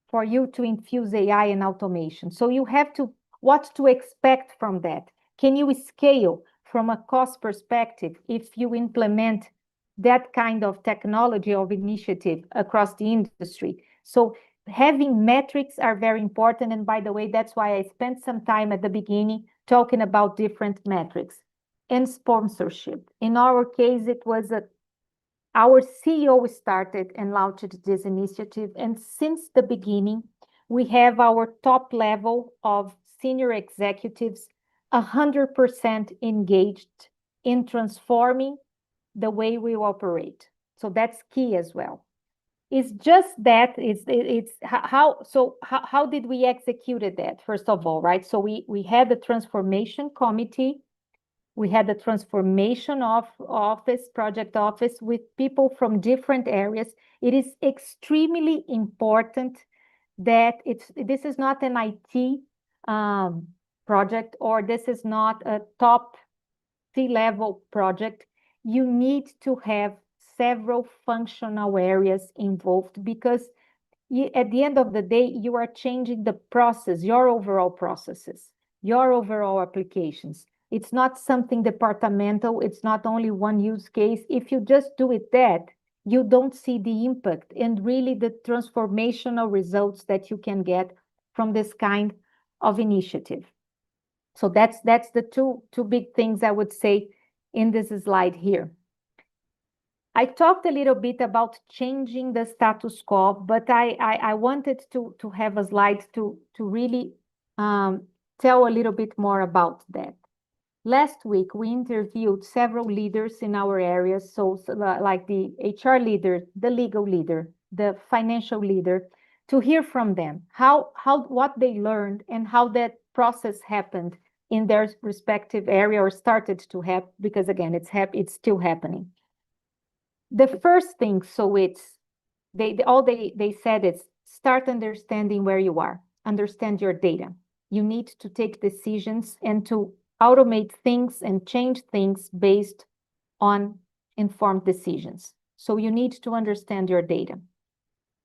for you to infuse AI and automation? So you have to, what to expect from that? Can you scale from a cost perspective if you implement that kind of technology or initiative across the industry? So having metrics are very important. And by the way, that's why I spent some time at the beginning talking about different metrics. And sponsorship. In our case, it was our CEO started and launched this initiative. And since the beginning, we have our top level of senior executives 100% engaged in transforming the way we operate. So that's key as well. It's just that how did we execute that, first of all, right? So we had the transformation committee, we had the transformation of project office with people from different areas. It is extremely important that this is not an IT project, or this is not a top C-level project. You need to have several functional areas involved, because at the end of the day, you are changing the process, your overall processes, your overall applications. It's not something departmental. It's not only one use case. If you just do it that, you don't see the impact and really the transformational results that you can get from this kind of initiative. So that's the two big things I would say in this slide here. I talked a little bit about changing the status quo, but I wanted to have a slide to really tell a little bit more about that. Last week, we interviewed several leaders in our areas, so like the HR leader, the legal leader, the financial leader, to hear from them what they learned and how that process happened in their respective area, or started to happen, because again, it's still happening. The first thing, so it's they said is start understanding where you are, understand your data. You need to take decisions and to automate things and change things based on informed decisions. So you need to understand your data.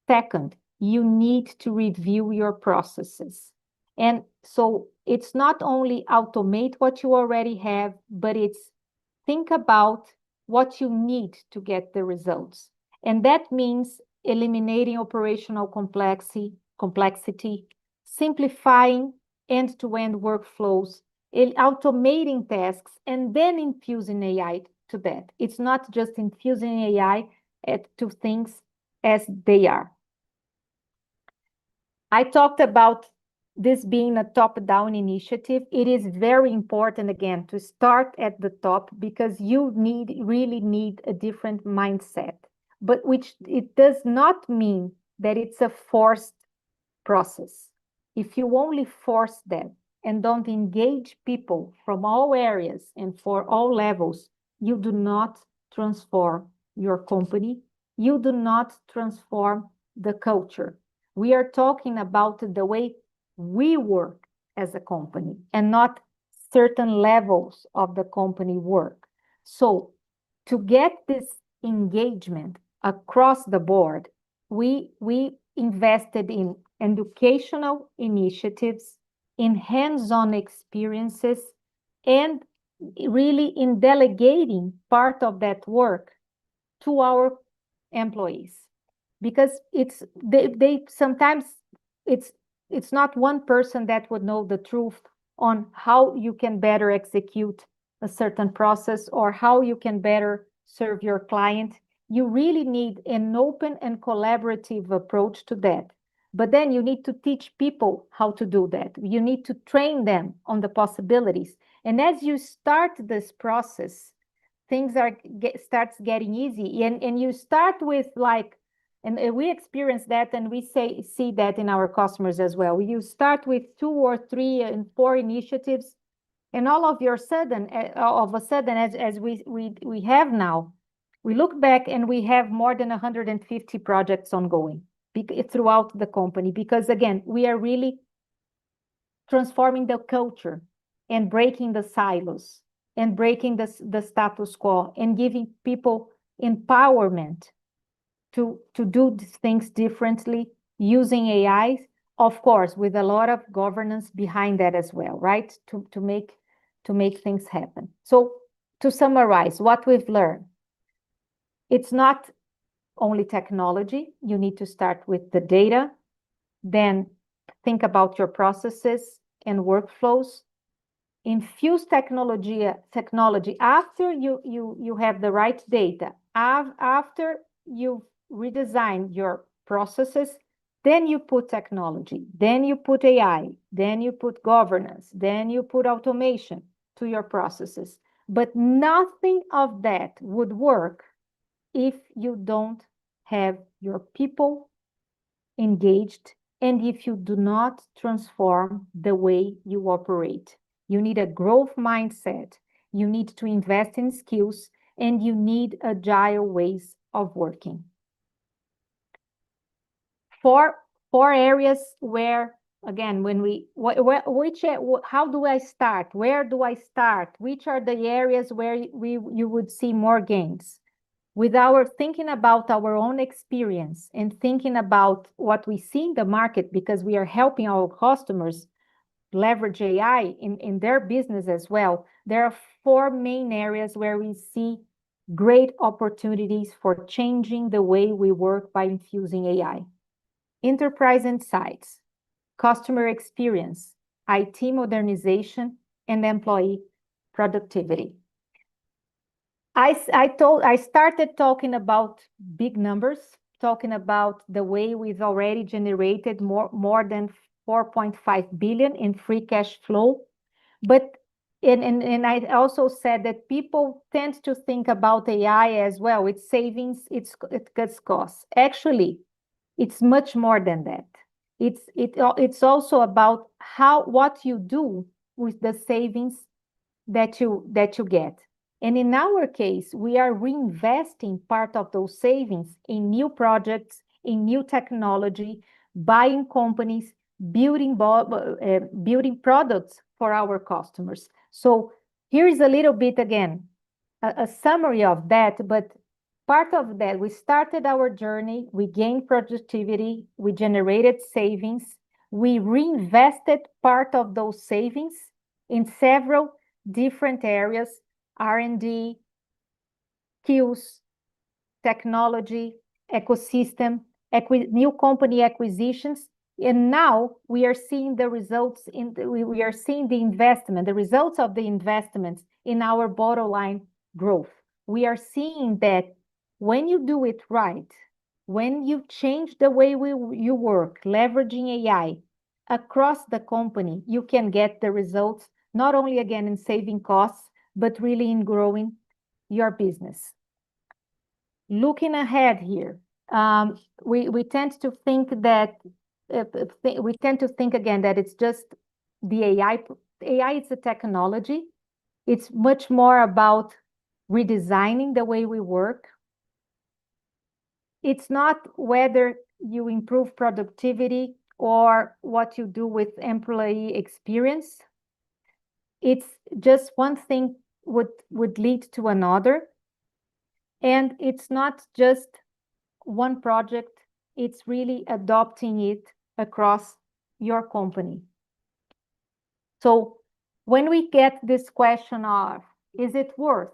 Second, you need to review your processes. And so it's not only automate what you already have, but it's think about what you need to get the results. And that means eliminating operational complexity, simplifying end-to-end workflows, automating tasks, and then infusing AI to that. It's not just infusing AI to things as they are. I talked about this being a top-down initiative. It is very important, again, to start at the top, because you really need a different mindset, but which it does not mean that it's a forced process. If you only force that and don't engage people from all areas and for all levels, you do not transform your company. You do not transform the culture. We are talking about the way we work as a company and not certain levels of the company work. So to get this engagement across the board, we invested in educational initiatives, in hands-on experiences, and really in delegating part of that work to our employees, because they sometimes it's not one person that would know the truth on how you can better execute a certain process or how you can better serve your client. You really need an open and collaborative approach to that. But then you need to teach people how to do that. You need to train them on the possibilities. And as you start this process, things starts getting easy. And you start with and we experience that, and we see that in our customers as well. You start with 2 or 3 and 4 initiatives, and all of a sudden, as we have now, we look back and we have more than 150 projects ongoing throughout the company, because again, we are really transforming the culture and breaking the silos and breaking the status quo and giving people empowerment to do things differently using AI, of course, with a lot of governance behind that as well, right? To make things happen. So to summarize what we've learned, it's not only technology. You need to start with the data, then think about your processes and workflows. Infuse technology after you have the right data, after you've redesigned your processes, then you put technology, then you put AI, then you put governance, then you put automation to your processes. But nothing of that would work if you don't have your people engaged and if you do not transform the way you operate. You need a growth mindset. You need to invest in skills, and you need agile ways of working. Four areas where, again, when we, how do I start? Where do I start? Which are the areas where you would see more gains? With our thinking about our own experience and thinking about what we see in the market, because we are helping our customers leverage AI in their business as well, there are four main areas where we see great opportunities for changing the way we work by infusing AI. Enterprise insights, customer experience, IT modernization, and employee productivity. I started talking about big numbers, talking about the way we've already generated more than 4.5 billion in free cash flow. But and I also said that people tend to think about AI as well. It's savings, it cuts costs. Actually, it's much more than that. It's also about what you do with the savings that you get. And in our case, we are reinvesting part of those savings in new projects, in new technology, buying companies, building products for our customers. So here is a little bit, again, a summary of that, but part of that, we started our journey, we gained productivity, we generated savings, we reinvested part of those savings in several different areas, R&D, skills, technology, ecosystem, new company acquisitions, and now we are seeing the results we are seeing the results of the investments in our bottom line growth. We are seeing that when you do it right, when you change the way you work, leveraging AI across the company, you can get the results, not only again in saving costs, but really in growing your business. Looking ahead here, we tend to think that again that it's just the AI. AI is a technology. It's much more about redesigning the way we work. It's not whether you improve productivity or what you do with employee experience. It's just one thing would lead to another. And it's not just one project, it's really adopting it across your company. So when we get this question of, is it worth?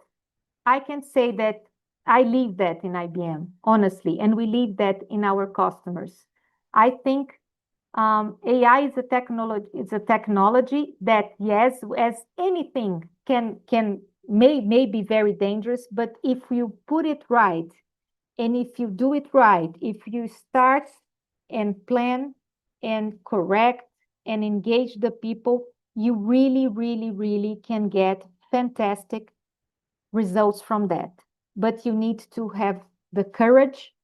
I can say that I live that in IBM, honestly, and we live that in our customers. I think AI is a technology. It's a technology that, yes, as anything, may be very dangerous. But if you put it right, and if you do it right, if you start and plan and correct and engage the people, you really, really, really can get fantastic results from that. But you need to have the courage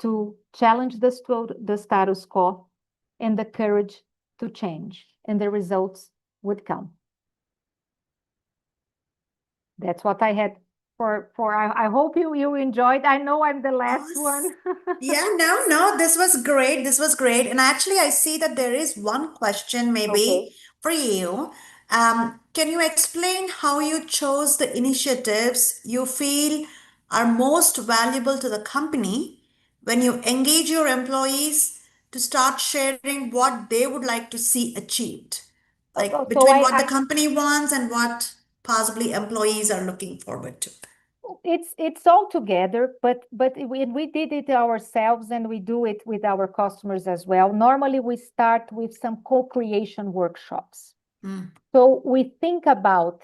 to challenge the status quo and the courage to change, and the results would come. That's what I had I hope you enjoyed. I know I'm the last one. Yeah, no, this was great. This was great. And actually, I see that there is one question maybe for you. Can you explain how you chose the initiatives you feel are most valuable to the company when you engage your employees to start sharing what they would like to see achieved? Like between what the company wants and what possibly employees are looking forward to. It's all together, but we did it ourselves, and we do it with our customers as well. Normally, we start with some co-creation workshops. So we think about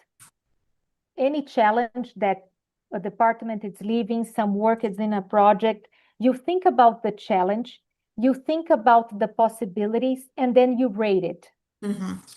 any challenge that a department is leaving, some work is in a project. You think about the challenge, you think about the possibilities, and then you rate it.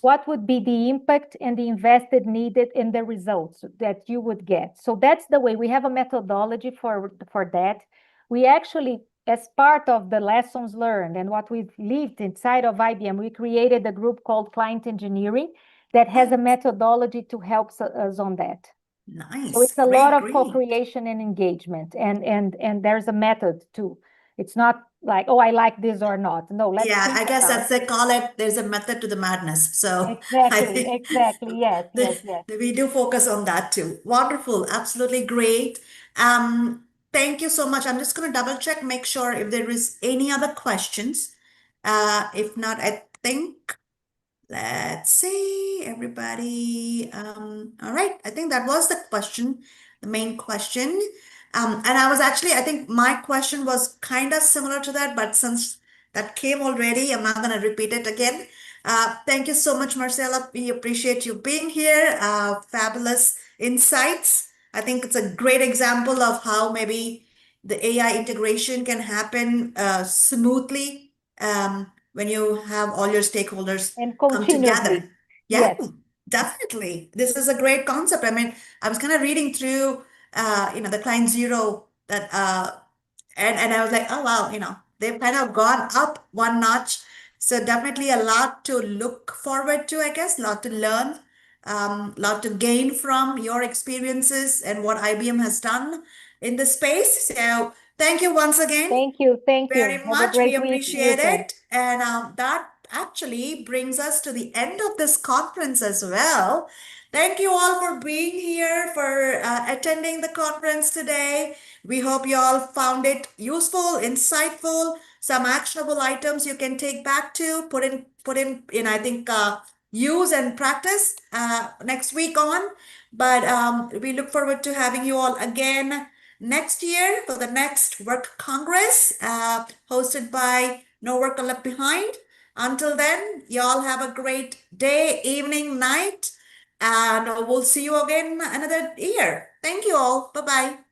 what would be the impact and the invested needed in the results that you would get. So that's the way we have a methodology for that. We actually, as part of the lessons learned and what we've lived inside of IBM, we created a group called Client Engineering that has a methodology to help us on that. Nice. So it's a Great, lot of great. co-creation and engagement, and there's a method too. It's not like, oh, I like this or not. No, let's Yeah, think I guess about that's they call it, there's a method to the madness. So I exactly, think exactly. Yes, yes, yes. we do focus on that too. Wonderful, absolutely great. Thank you so much. I'm just going to double check, make sure if there is any other questions. If not, I think let's see, everybody. All right, I think that was the question, the main question. And I think my question was kind of similar to that, but since that came already, I'm not going to repeat it again. Thank you so much, Marcella. We appreciate you being here. Fabulous insights. I think it's a great example of how maybe the AI integration can happen smoothly when you have all your stakeholders And come together. continuously. Yeah, Yes. definitely. This is a great concept. I mean, I was kind of reading through, the Client Zero that, and I was like, oh wow, they've kind of gone up one notch. So definitely a lot to look forward to, I guess, a lot to learn, lot to gain from your experiences and what IBM has done in the space. So thank you once again. Thank you. Thank you. Very Have a much. great We appreciate weekend. it. And that actually brings us to the end of this conference as well. Thank you all for being here, for attending the conference today. We hope you all found it useful, insightful, some actionable items you can take back to, put in I think, use and practice next week on. But we look forward to having you all again next year for the next WorkCongress hosted by No Work Left Behind. Until then, y'all have a great day, evening, night, and we'll see you again another year. Thank you all. Bye-bye.